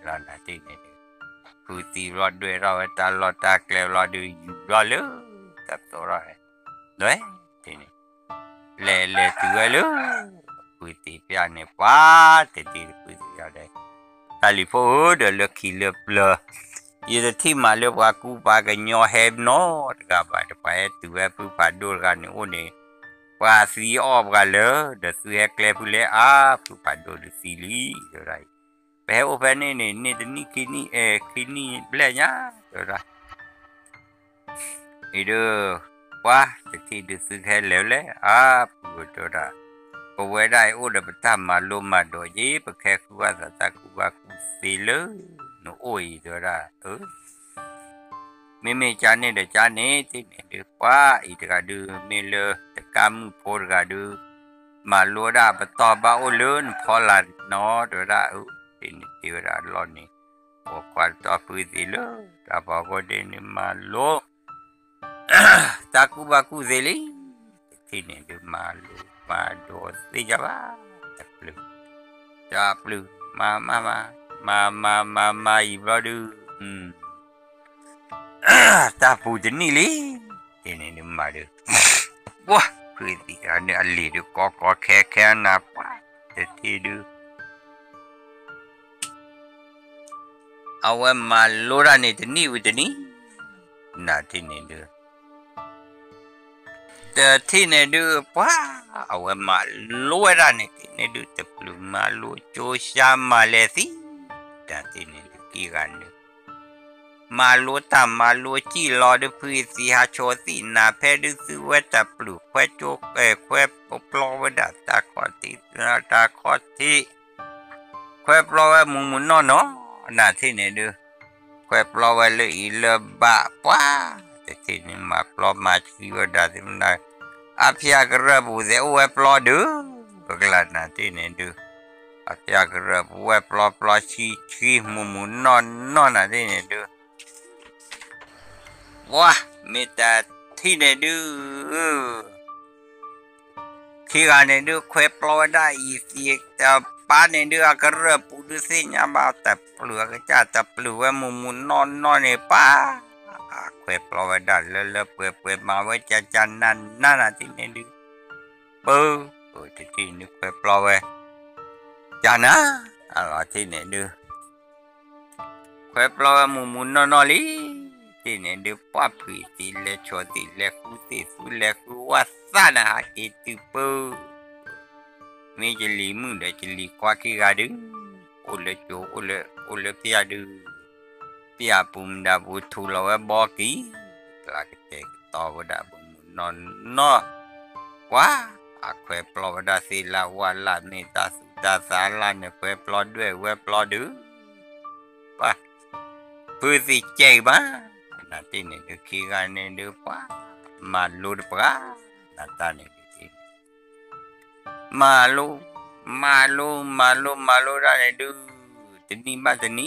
là thì này được ผู้ตีรอดด้วยเราตาลอดตาแกลวรอดด้วยรอดเลยตับตัวรอดด้วยทีนี้เลตัวเลยผู้ตีเปียเนี่ยป้าแต่ตีผู้ตีอะไรตาลิโฟเดลขี้เลือบเลยี่จะที่มาเลือบว่ากูปากันย่อเฮมโนดกับไปไปตัวผู้ปาดูกันโอ้เนี่ยว่าสีออกกันเลยเดี๋ยวซื้อแกลผู้เล่ผู้ปาดูสีลีอะไรไปโอเปนนี่ตนี่คินี่เปล่าเนี่ยอะไรอีเด้อว่าจะที่ดูซื้อแค่แล้วเลยผู้ตัวละพอไว้ได้โอ้เดี๋ยวไปทำมาลมมาโดยยี่ไปแค่กูว่าตากูว่ากูสีเลยno oi dora me chane de chane ti ne de pa I de ga du me le de kam por ga du ma lo da ba to ba o leun pho la no dora ti ni ti ra lo ni o kwa to pu ti lo ta ba ko de ni ma lo ta ku ba ku ze li ti ne de ma lo ma do ti ja ba ta plu ma ibradu ta pu ni li ni ma de wah pretty ane ali de ko khe na pa de ti du awa ma lora ni de ni wi de ni na ti ni de the ti ne du pa awa ma lora ni ti ne du te plu ma lo cho sha ma le si ta ti ni ki gan deมาโลตามาโลจีรอด้วยพื้นสีหาโชสีนาแพ้ด้วยซื้อว่าจะปลูกแควโจกแควปลอวดาตาคอติตาคอติแควปลอวมุนนอเนาะนาที่เนี่ยดูแควปลอวเลยอีเลบะป้าแต่ที่นี่มาปลอมาชีวดาที่มันได้อาพยากระบุเซอเวปลอดูก็กลาดนาที่เนี่ยดูอาพยากระบุเวปลอชีมุนนอนนาที่เนี่ยดูว้ามีแต่ที่ไหนดูที่กันเนี่ยดูเคยปล่อยได้อีสิแต่ป้าเนี่ยดูอากาศปูดูสิเนี่ยบ้าแต่เปลือกจะแต่เปลือกมุนนอนเนี่ยป้าเคยปล่อยได้เลเปื่อยมาไว้จะนั่นที่เนี่ยดูที่นี่เคยปล่อยจะนะอะไรที่เนี่ยดูเคยปล่อยมุนนอนลิที่เนี่ยดูป้าผีที่เล็กชอที่เล็กกูที่สุเล็กกูว่าซ่านะอีตุปูมีจะลีมึงเดี๋ยวจะลีควาขี้กาดึงโอเลโจโอเลพิอาดึงพิอาปุ่มดาบุทุลาวบอกกี้กลากเตะต่อวดาบุมุนนอว้าอาเคยปลอวดาศิลาวาลาเนตาสุดาสาลาเนี่ยเคยปลอด้วยเวปลอดึงป้าพื้นที่เจ๋งบ้าnanti ni du kira ni du pa malu de pra nata ni di malu ra ni du tini ba tini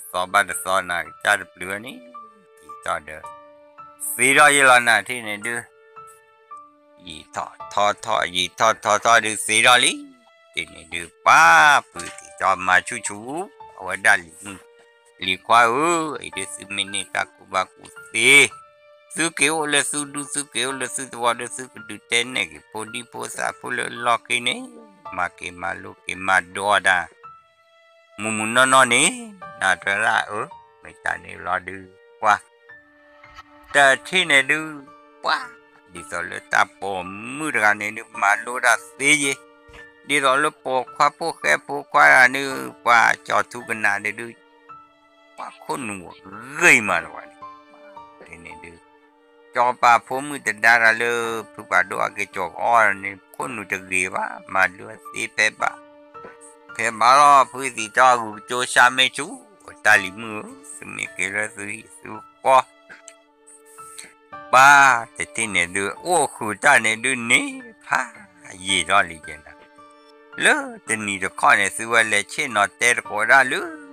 so ba de so na cha de plu ni ki ta de si ra ye la na thi ni du yi tho du si ra li ti ni du pa pu ti ta ma chu wa da li kwa ai de su mini ta ku ba ku se su ke o le su du su ke o le su wa de su du ten ne ki po di po sa po le lo ki ne ma ke ma lo ke ma do da mu no ni na tra ra me ta ni lo du kwa ta thi ne du kwa di so le ta po mu da ne ni ma lo da se ye di so le po kwa po ke po kwa ni kwa cho tu ka na de duป้าคนหนูเรื่อยมาแล้ววันนี้ดูจอป้าผมมือแต่ดาราเลยผู้ป้าดูอาเกจอกอ้อนนี่คนหนูจะเรียบมาดูสีเป๊ะป้าเป๊ะมาล้อผู้ที่จอกูโจชาเมจูตาลิมือสมัยเกลือสุป้าป้าแต่ที่เนี่ยดูโอ้คุณตาเนี่ยดูนี่ป้ายี่รอลิเจนะเลยแต่นี่จะข้อเนี่ยซื้อไว้เลยเช่นนอเตอร์ก็ได้เลย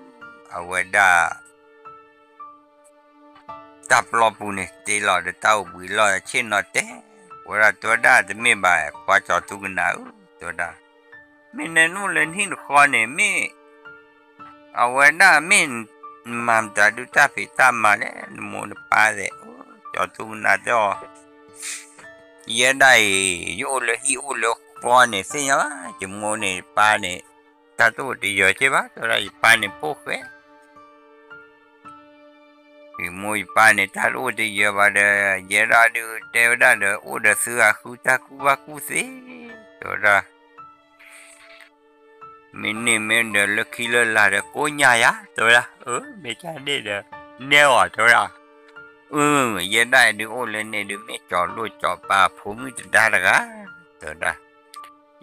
เอาไว้ได้ตับรอปูนี่ตีหลอดเต้าบุยหลอดเช่นนอเต้เวลาตัวได้จะไม่บ่ายกว่าจอตุกนาตัวได้ไม่แน่นู่นเลยที่คอเนี่ยไม่เอาไว้ได้ไม่ mam ta du ta fi ta ma le mo na pa de cho tu na do ye dai yo le hi u le po ne se ya che mo ne pa ne ta tu ti yo che ba to ra pa ne po fe thì mùi pa này ta lô thì giờ bà đờ giờ ra đưa đeo ra đờ ô đờ xưa à khu ta khu ba khu xí rồi ra mình đờ lực khi lên là đờ cố nhà á rồi ra mẹ cha đi đờ neo à rồi ra giờ đây đưa ô lên này đưa mẹ trò lô trò bà phú mới ra được á rồi ra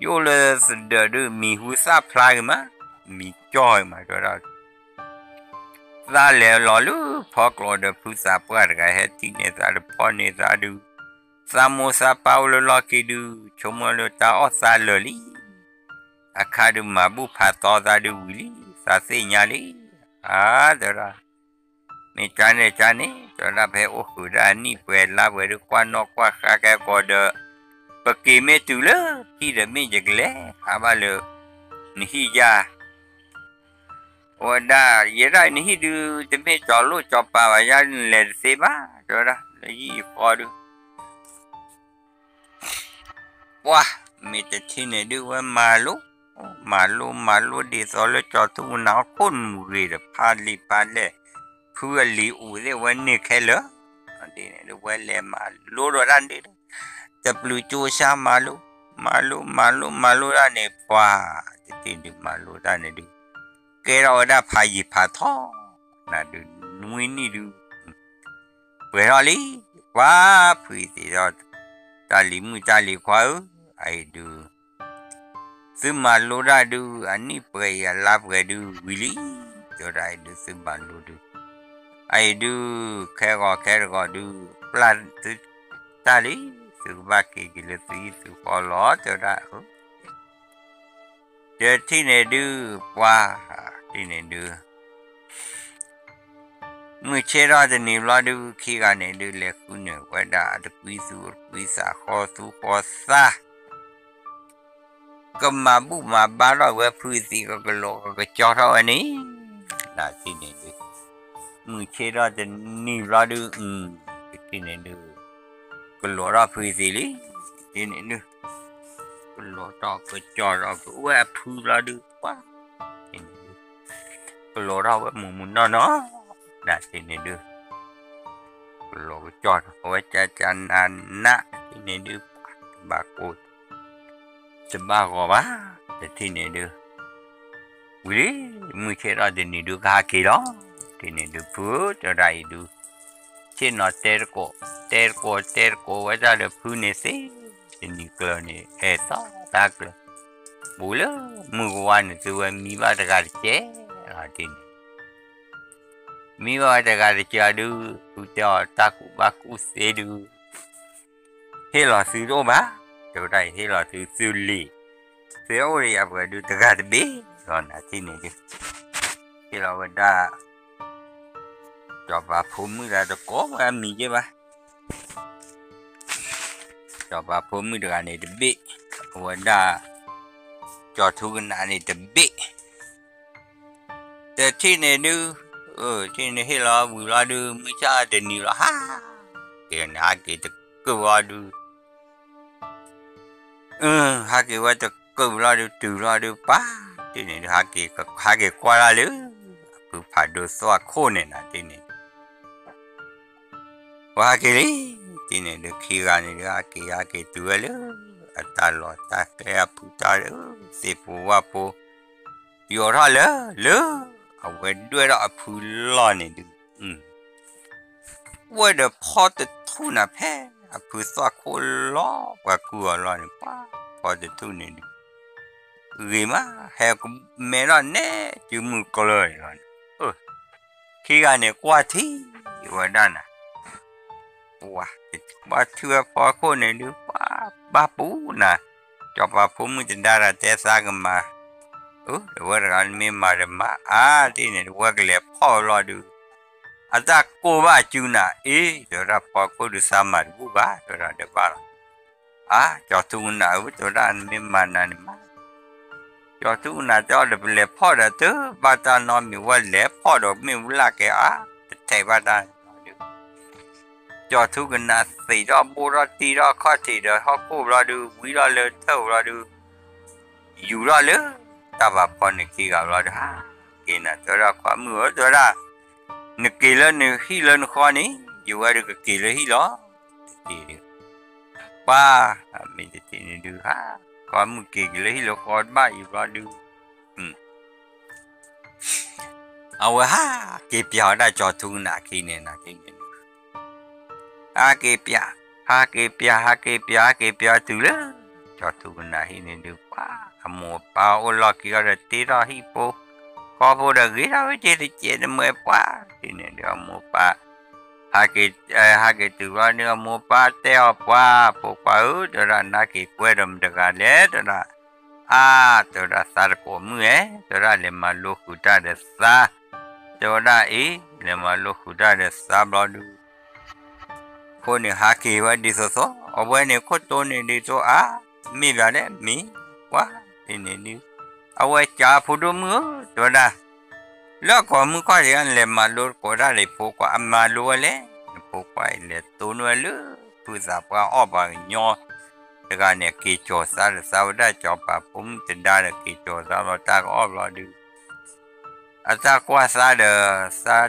vô là đờ đưa mì hú sa plai mà mì choi mà rồi ra ra lẹ lò lú phật lò đờ phú sa phá cái hết tí này ra đờ phò này ra đưa samosa paulo lo ke du chomo lo ta o sa lo li akadu mabu pha to da du li sa se nya li da ra me cha ne to la phe o khu da ni pwe la pwe du kwa no kwa kha ka ko de pa ke me tu le ki de me je gle ha ba lo ni hi ja o da ye da ni hi du de me cho lo cho pa ba ya le se ba to ra le yi ko du哇，没得听的都问马路的说了叫tu nào khôn mùi的怕嘞，哭里屋的问你开了，的那问来马路让的，这不就像马路让你哇，的马路让你的，给了那怕一怕痛，那就努你的，为啥哩？哇，不是说。家里快ai du semalu radu ani pe ya lap gadu wili jo dai du semalu du ai du khe go du plan tu tali su ba ki le ti su ko lo jo da je ti ne du wa ti ne du mui che ra de ni la du khi ga ne du le ku ne wa da de pi sa kho saก็มาบุมาบ้านเราว่าพื้นที่ก็โลก็จอดเอาอันนี้น่าที่นี่ดูมือเชื่อจะนี่เราดูที่นี่ดูก็โลเราพื้นที่เลยที่นี่ดูก็โลเราก็จอดเราก็ว่าพื้นเราดูว่าที่นี่ดูก็โลเราว่ามุนเนาะน่าที่นี่ดูก็โลก็จอดเอาไว้จันนันนะที่นี่ดูบากูจะบ้าก็บ้าแต่ที่นี่ดูวิมือเชื่อจะนี่ดูกากีร้อที่นี่ดูพูดอะไรดูเช่นนอเตอร์โกว่าจะเดือพูดเนี่ยสิที่นี่ก็เนี่ยต่อตากเลยบุลมือวันตัวมีบ้าตะการเจ้าที่นี่มีบ้าตะการเจ้าดูตัวเจ้าตากุบากุเสดูเฮลอซื้อโรบ้าตัวใดที่เราถือสุลีเสียโอ้ยअबดูตะการบีก่อนนะที่นี่ดิที่เราได้จอบว่าผมมือเราจะก้มกันมีใช่ปะจอบว่าผมมือเราเนี่ยจะบีวันได้จอดทุกนาเนี่ยจะบีแต่ที่นี่ดูที่นี่ที่เราบุเราดูไม่ใช่แต่นี่เราฮ่าเดี๋ยวนะเกี่ยวกับกูว่าดูhaki wa to ko la du tu la du pa ti ni haki kwa la lu pu pha do so kho ne na ti ni wa haki li ti ni du khi ga ni haki tu lu ata lo ta ke pu ta lu se pu wa pu yo ra lu a we dwe ra pu la ni du wa de po de tu na phe a pu so ko lo wa ku lo ni pa po de tu ni vì mà hè cũng mẹ nó nè chứ mù có lời rồi khi ga này qua thi và đàn à wow ba thưa phó cô này được ba bú nè cho ba bú mới chân ra là té xa cơ mà rồi ra mình mà thì này qua cái lẹp phò lo được ta cô ba chú nè rồi ra phó cô được sao mà bú ba rồi ra được ba cho tu nè rồi ra mình mà nè จอทุกนาจอเดบเลพ่อเดตัวบาตานอมีว่าเล่พ่อดอกมีเวลาแกอ่ะแต่บาตาจอทุกนาสีดอกบูรตีดอกข้อตีดอกฮอกกูรอดูวิรอเลยเท่ารอดูอยู่รอเลยตาบาปอนกี่กับรอดูฮะกินนะตัวละความมือตัวละนึกกี่เลยนึกฮีเลยนึกข้อนี้อยู่ว่าดูกี่เลยฮีหรอกี่เลยป้าไม่ได้ตีนี่ดูฮะความมือกี่เลยฮีหรอข้อบ้าอยู่รอดูเอาวะฮะเก็บยาได้จอทุกนากี่เนี่ยนากี่เนี่ยฮะเก็บยาฮะเก็บยาฮะเก็บยาเก็บยาตัวละจอทุกนาที่เนี่ยดูป้าขโมยป้าโอลากี่ก็ได้ตีราฮิโปขอพูดอะไรเราไม่เจอเจอเมื่อป้าที่เนี่ยเดี๋ยวโมป้าฮากิตัวเนี่ยโมป้าเที่ยวป้าพวกป้าตัวละนักเก็บเรื่องเด็กอะไรตัวละตัวละสารพัดมือตัวละเลมาลูกขุดได้ซาตัวละเลมาลูกขุดได้ซาบลอดูคนเนี่ยฮากิว่าดีสุดเอาไว้เนี่ยคนตัวเนี่ยดีสุดมีอะไรมีว่าที่เนี่ยดีเอาไว้จับผู้ดูมือตัวละแล้วก็มึงก็เรียนเลยมาลูกก็ได้พวกก็มาลูกเลยพวกไปเลยตัวนู้นเลยผู้สาวก็ออกไปย้อนแต่การเนี่ยกิจวัตรสาวได้จบแบบผมจะได้กิจวัตรเราตากออกเราดูอาจารย์กว่าสาวเดอสาว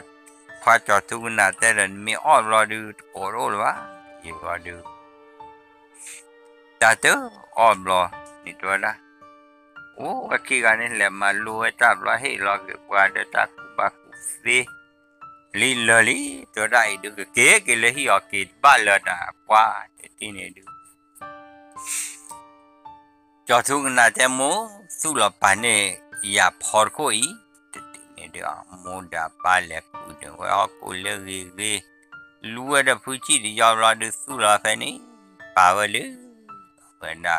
พอจอดทุกนาแต่เดินมีออกเราดูโอ้โหหรือวะอยู่เราดูแต่ตัวออกเรานี่ตัวละโอ้ขี้กันนี่แหละมาลูกจับเราให้เราเก็บไว้เดี๋ยวตาคุบาคุซีลีลลีตัวได้ดูเก๋ๆเลยที่ออกกินบ้านเลยนะกว่าที่นี่ดูจอดทุกนาแต่โมสุรปานเนี่ยอย่าพอคุยที่นี่ดูโมดาปาเล็กกูเดี๋ยวเอากูเลิกเลยลูกเด็กผู้ชี้ที่ยาวเราดูสุรปานนี่ป่าวเลยเว้นนะ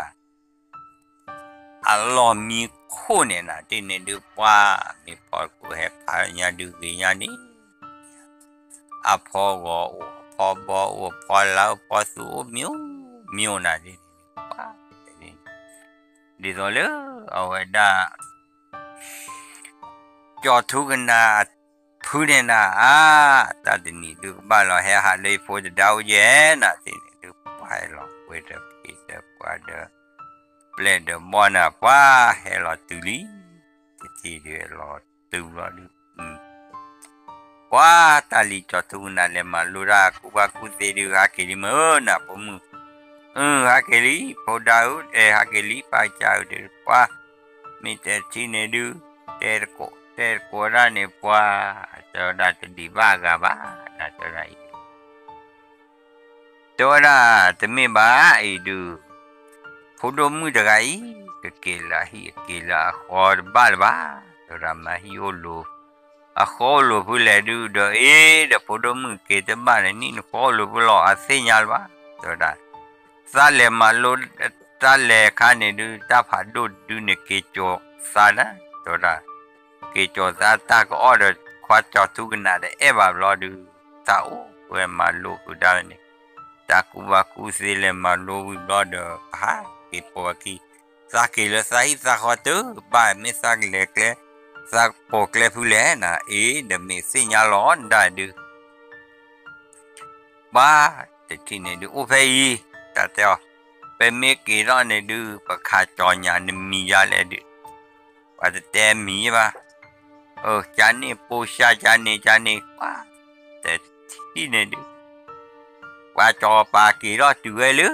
อัลลอฮ์มีคนเนี่ยนะที่นี่ดูว่ามีพอกูให้พายาดูกิยานี่อาพอก็พอบอกพอแล้วพอสู้มิวนะที่นี่ว่าดีตัวเลยเอาไว้ได้จอดทุกนาพูดเนี่ยนะแต่ที่นี่ดูบ้านเราให้หาเลยพอจะดาวเย็นนะที่นี่ดูไปหรอกเวทปีเดว่าเดเปลดมอนะว่าให้เราตุลีที่เดียวเราตุเราดูว่าตาลีจอดทุกนาเลยมาลูรากูว่ากูเสียดูฮักเกลิมั้งนะผมฮักเกลิพอดาวฮักเกลิไปเจ้าเดี๋ยวว่ามีแต่ที่เนี่ยดูแต่โคราเนี่ยว่าจะได้จะดีบ้างกับบ้าน่าจะได้ตัวละจะไม่บ้าไอ้ดูผู้ดูมือจะไงก็เกล้าขอบ้าบ้าตัวละมาฮิโอโลขอโลผู้เล่ดูเดี๋ยวผู้ดูมือเกจะบ้านนี่ขอโลผู้หล่อเสียยัลบ้าตัวละซาเลมาโลซาเลข้าเนี่ยดูตาผาดูเนี่ยเกจโจซานะตัวละกิจวัตรตาก็ออเดอร์คว้าจอดทุกนาเอวารอดูตาโอ้เวมาลูกดาวนี่ตาคุบาคุซิเลมาลูกรอเดอร์ฮะกิปวกีสักกิเลสายสักหัวตัวบ้านไม่สักเล็กเลยสักปกเล็กผู้เล่นนะเดี๋ยวมีสิ่งยาล้อนได้ดูบ้าแต่ที่นี่ดูโอ้ยแต่เดียวเป็นเมกี่ร้อนเนี่ยดูประคาจอญาณมียาเลยดูว่าจะเต็มมีป่ะจานนี้ปูชาจานนี้ว่าแต่ที่นี่ดูว่าจอปากี่รอดตัวเลย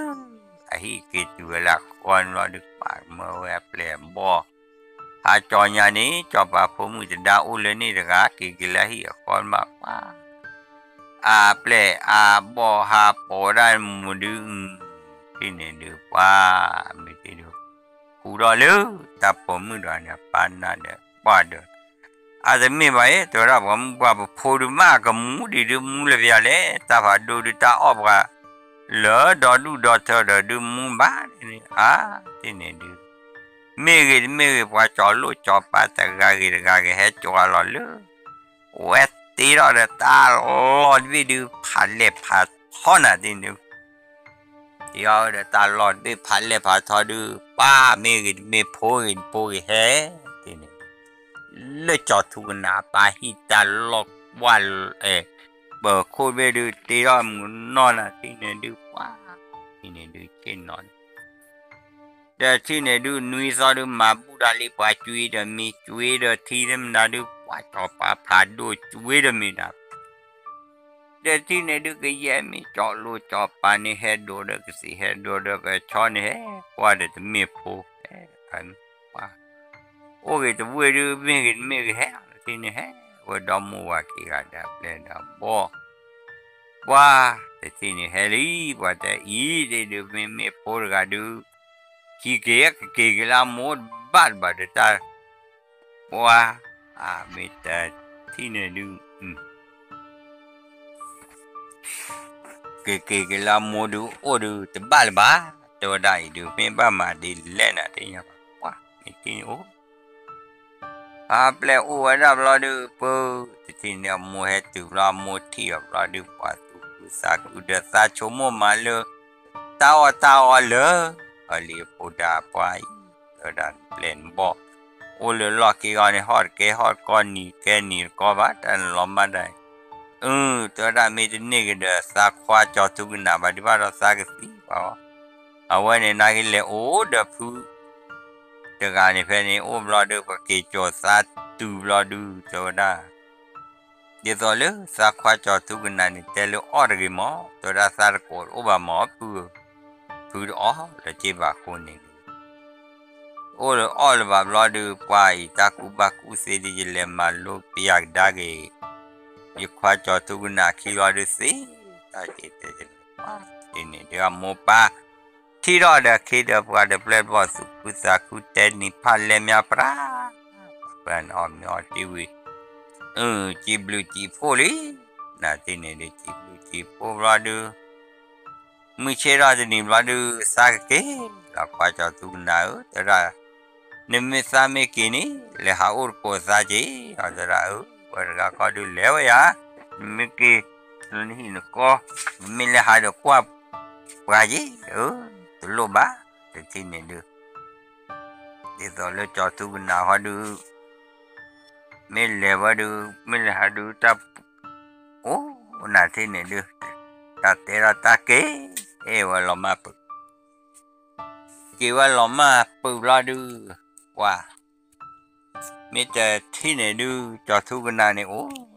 ไอ้กี่ตัวละคนรอดูปากเมื่อแวบเปลี่ยนบ่หาจอยานี้จอปาผมจะดาวเลยนี่ละกี่ละที่คนมาว่าเปลี่ยบ่หาปอได้มุดึงที่นี่ดูว่าไม่ได้ดูกูรอเลยแต่ผมมือดเนี่ยปานนั่นเด้อว่าเด้ออาจจะไม่ไหวตัวเราผมว่าพูดมากกับมูดีดูมูเลยไปเลยแต่พอดูตาออกว่าเหลือดอเธอดูมูบ้านนี่ที่นี่ดูไม่ว่าจอลูจอปาแต่กาให้จอหล่อเลยเวทีเราตาหลอดวิดูผ่านเล็บผ่านท่อน่ะที่นี่ giờ để ta lọt đi phá lệ phá thọ đưa ba mê phôi hè thì này lấy cho thu na ba hi ta lọt qua bờ khôi về đưa tí đó non à thì này đưa quá thì này đưa trên non để thì này đưa nuôi sao đưa mà bu đa li ba chui đó thì them đã đưa quá cho ba phá đôi chui đó mi đã để thì này đưa cái gì mi cho lu cho ba này hết đồ đó cái gì hết đồ đó về cho này hết qua để tụi mi phô anh quá ô cái tụi vui đưa mấy cái hết thì này hết và đâm mua cái cái đó lên đó bỏ qua thì này hết đi và để ý để đưa mấy phô cái đưa khi cái làm một bát bát để ta qua mấy ta thì này đưa cái làm một đưa ô đưa từ ba từ đây đưa mấy ba mà đi lên à thì nhau quá mấy tí ô ple ô ra lo đưa bơ thì này mua hết từ làm một thì lo đưa qua từ sa udah sa cuma malu tao lơ ở liệp bồ đà quay ở đàn lên bỏ ô lơ lo cái hot con nì cái nì có bát anh lo mà đây tôi đã mấy cái này cái sa khoa cho tôi cái nào mà đi vào sa cái gì bảo à vậy này cái lẽ ô đập phu cái này phải này ôm lo được cái cho sa tu lo được cho đã giờ rồi lơ sa khoa cho tôi cái này thì lơ ở cái mỏ tôi đã sa cái cổ ô bà mỏ phu đó là chỉ bà con này all bà lo được quay ta cũng bà cũng sẽ đi làm mà lo biếc đa cái khoa cho tôi na khi lo được gì ta chỉ thế này để mua ba thì đó là khi đó qua được plei bao su cứ sa cứ tên ni pha lên mía pra bạn om nhỏ tivi chỉ blue chỉ phôi na thế này để chỉ blue chỉ phôi lo được mới chơi ra thì niệm lo được sa cái là khoa cho tôi na thế ra nên mới sa mấy cái này là họ có sa gì họ ra và có được léo ya mấy cái này nó có mình là hai được qua qua gì từ lô bá thì này được thì rồi lấy cho tôi nào họ được mình là vào được mình là hai được ta là thế này được ta té ra ta kế vào lòng mà chỉ vào lòng mà bự ra được qua mấy cái thế này được cho tôi nào này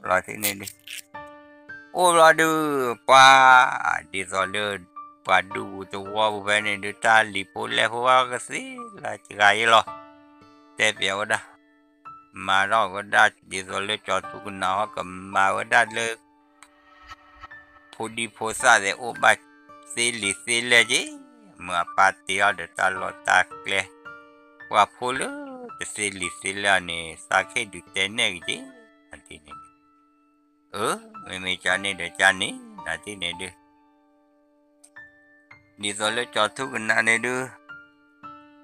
là thế này đi là được qua đi rồi được qua đủ tôi qua bên này được ta lipo lẽ qua cái gì là chỉ cái lo thế biểu đó mà đó có đã đi rồi lấy cho tôi nào cầm mà có đã lấy phụ đi phụ sa để ba xí lẽ gì mà party ở đó ta lo ta kle qua phụ lỡ xí lẽ này sa cái được tên này gì anh tin mình cho nên được cho ní là thế này được đi rồi lấy cho thuốc này được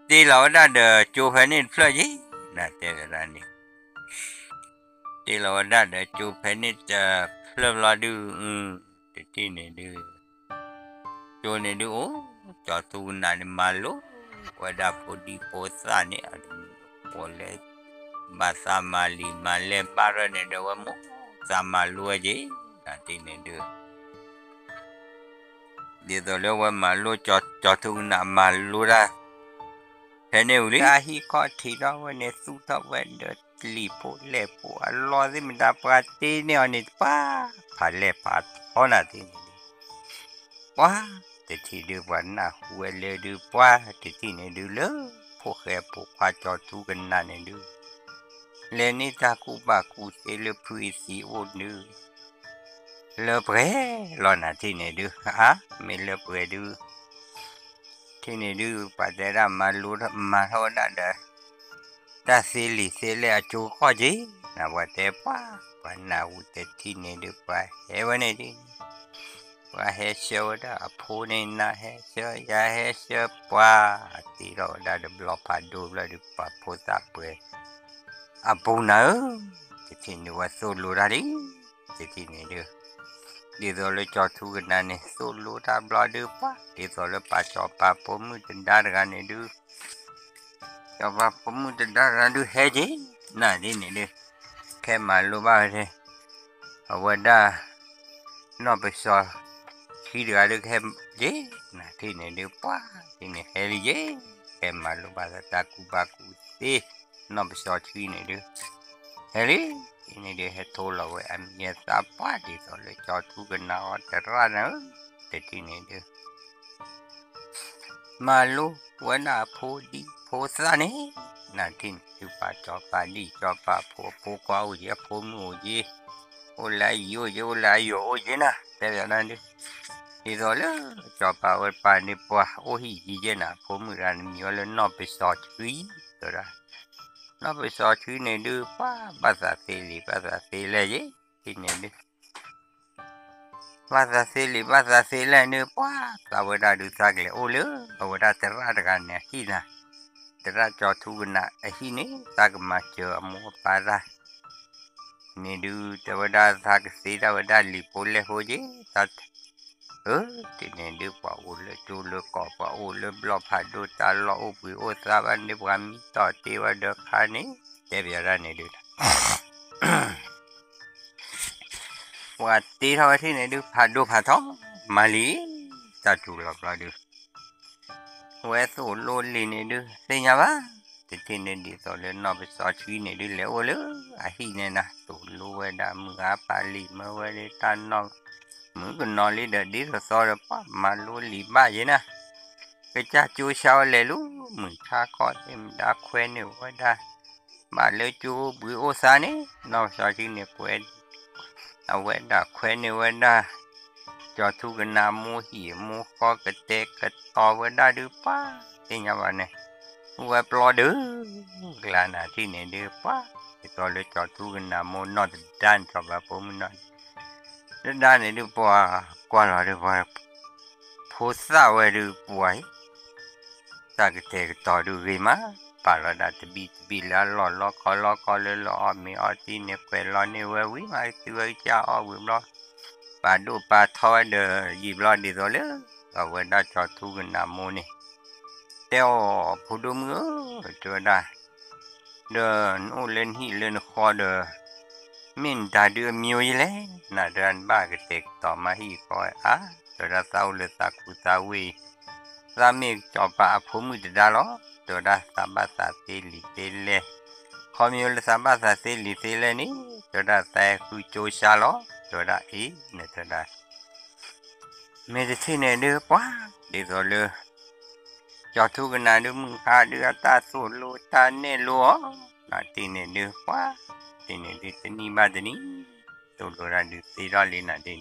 đi lão đã được chụp hình lên phơi gì là thế là này đi lão đã được chụp hình lên phơi là được thế này được cho nên được cho thuốc này mà lúc qua đã phụ đi phụ sa này phụ lấy bahasa Mali bara này đâu mà sama lu aja nanti ni dia tu lewa malu cho tu nak malu dah hene uli kahi ko thira wane su ta wende lipo lepo Allah ni minta perhati ni oni pa phale pa ona ti ni wah ti dia warna huele dia pa ti ni dia le po khe po pa cho tu kena ni dia lên đi ta cụ bà cụ sẽ lơ phui xí ôn nữ lơ bre lo na thì này đưa hả mình lơ bre đưa thì này đưa bà để ra mà lú mà thôi đã ta sẽ lệ chú có gì là bà để bà nào để thì này đưa bà hệ vấn này đi bà hệ sơ đó phụ này na hệ sơ ya hệ sơ bà thì rồi đã được lo bà đồ là được bà phụ ta bre apa nữa thì nữa số lô ra đi thì này được đi rồi lấy cho thu cái này này số lúa ta bỏ đưa quá đi rồi lấy bà cho bà bố mươi trên đá ra này đưa cho bà bố mươi trên đá ra đưa hết chứ nè đi này đưa cái mà lúa ba thế ở ngoài đó nó bị sao khi được được hem chứ nè thì này đưa quá thì này hết chứ cái mà lúa ba ta cụ bà cụ đi nó bị sao khi này đưa hết đi ini dia hetol lawe amnya apa di tole cotu kena terana jadi ini dia malu wana podi posane natin chupa chopa di chopa po kwau je po mu je olai yo je na te na di tole chopa we pa ni po o hi je na po mu ran mi ole no pe so chui tora nó bị so chứ này đưa quá ba sa xì là gì thì này đi ba sa xì là nữa quá tao vừa đã được ra cái ô lứa tao vừa đã trở ra được cái này khi nào trở ra cho thu cái này khi này ta cái mà chờ mua ba ra này đưa tao vừa đã ra cái xì tao vừa đã lì phố lê hồ chứ tao thì này đưa qua ô lứa chú lứa cỏ qua ô lứa lọp hạt đồ ta lọ ô bự ô sa ban đi qua mi tỏ tiêu vào được hai này để bây giờ này được và tí thôi thì này được hạt đồ hạt thóc mà lý ta chủ lọp là được và số lô lì này được đây nhà ba thì nên đi rồi lên nó bị sao truy này được léo lứa khi này nè số lô đã mưa ba lì mà về để tan nó mới còn nói lý đợt đi rồi sao rồi mà luôn lý ba vậy nè cái cha chú sao lại luôn mình cha có em đã quen rồi quá đã mà lấy chú bữa ô sa này nó sao chứ này quen à quen đã quen rồi quen đã cho thu cái nam mua hiểm mua có cái tê cái to quen đã được quá thế nhà bạn này quen lo đứa là nè thì này được quá thì tôi lấy cho thu cái nam mua nó đan cho bà bố mình nói đan này được qua là được qua phố sao vậy được quái ta cái thế cái tỏi được gì mà bà là đã bị là lo có lo mi ở tí này quên lo này về quý mà tươi cha ở quý lo bà đủ bà thôi đờ dịp lo đi rồi nữa ở bên đó cho thu cái nam mô này theo phụ đồ mưa chưa đã đờ nó lên hi lên kho đờ mình đã đưa nhiều gì đấy là đơn ba cái tết tỏ mà hi coi á rồi ra sau lên ta cụ ta quy ra mình cho bà phụ nữ đã lo rồi ra samba sa tê lê khó nhiều là samba sa tê lê ní rồi ra ta cứ trôi xa lo rồi ra ý này rồi ra mình thì này đưa quá để rồi lừa cho thu cái này đưa mừng ha đưa ta số lô ta nè lúa là tiền này đưa quá tiền này đưa tên đi ba tên ní tôi lừa ra đưa tiền ra lên là tiền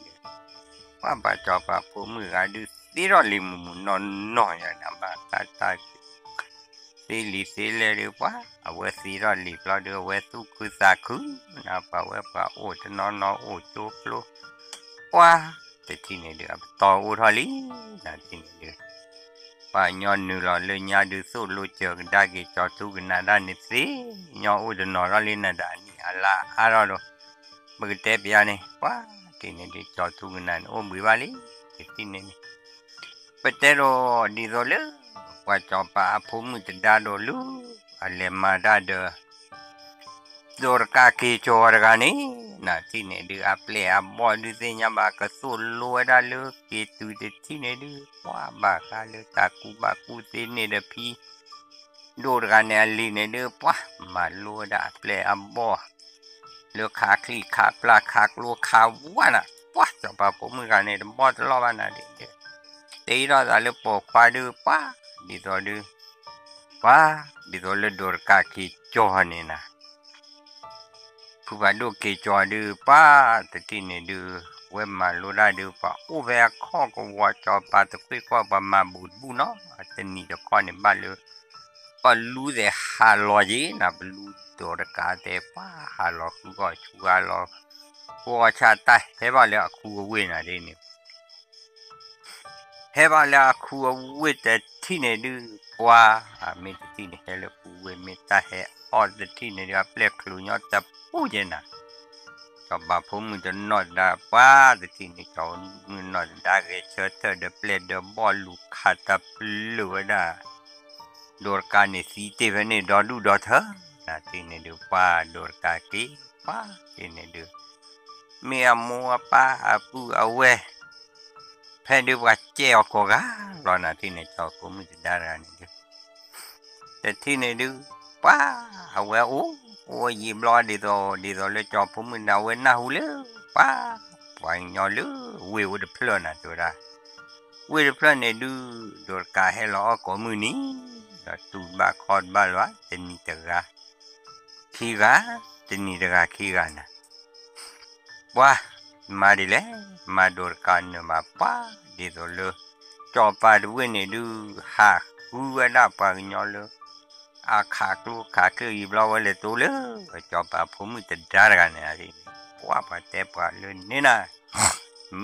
quá bà cho bà phụ nữ ra đưa tiền ra lên muốn nói là nằm bà ta xí lê đưa quá à vừa xí ra liền lo đưa vừa tu cứ xa cứ nào bà ôi cho nó ôi chốt luôn quá thì này đưa to u thôi lý là tiền này đưa và nhon nữa là lên nhà đưa số lô chờ đa cái cho tu cái nào ra nít xí nhỏ u đừng nói ra lên là đã là rồi bữa tết bây giờ này quá thì này để cho tu cái nào ôm bữa ba lý thì này bữa tết rồi đi rồi lứa qua cho bà phụ nữ đã đồ lứa lên mà đã được rồi cả cái cho ra này nè thì này được apply aboard được thế nhà bà cái số lô đã lứa cái tu để thì này được quá bà cái lứa ta cụ thế này được phi đồ ra này liền này được quá mà lô đã apply aboard lứa khá kli khá pla khá lô khá quá nè quá cho bà phụ nữ cái này bỏ lo vào nè để tí đó là lứa bỏ qua được quá đi rồi được quá đi rồi lứa đồ cả cái cho này nèผู้ว่าดูเกจอดูป้าแต่ที่นี่ดูเว้มาลูได้ดูป้าโอ้เวะข้อก็ว่าจอป้าตะคุยก็ป้ามาบูดบูเนาะแต่นี่จะข้อเนี่ยบ้านเลยป้ารู้แต่ฮาลอจีนะป้ารู้ตัวระกาแต่ป้าฮาลอคือก็ชัวร์ลอกูชาติเฮ้บ้านเลยคูเวน่ะเดี๋ยวนี้เฮ้บ้านเลยคูเวแต่ที่นี่ดูว่าไม่ที่นี่เฮ้เลยคูเวไม่แต่เฮ้ออดที่นี่ดูเปลี่ยนคลุญยอดแต่ปูเจน่ะ cho bà phụ mình cho nó đã ba thì này cho mình nó đã cái chơi chơi được play được ball lu khát tập lu đã đồ cái này xí thế vậy này đó đủ đó thở là thì này được ba đồ cái kí ba thì này được mẹ mua ba apu awe phải được vắt treo cô gà rồi là thì này cho phụ mình đã ra này đượcแต่ที่ไหนดูป้าเอาไว้โอ้ยิ้มรอดีต่อเลยจอบผมมันเอาไว้หน้าหูเลยป้าปล่อยยอเลยวิวเดือดเพลินนะตัวละวิวเดือดเพลินเนี่ยดูโดดกาให้ล้อก็มือนี้ตูบาคอดบาลวะเจนี่ตะกาขี้กาเจนี่ตะกาขี้กานะว้ามาดิเลยมาโดดกันเนี่ยมาป้าดีต่อเลยจอบปาดูเนี่ยดูฮ่าหัวหน้าปากยอเลยขาคืออีบล้อไว้เลยตัวเลยจอบปาผมมันจะด่ากันเนี่ยสิว่าปาแต่ปาเลยนี่นะ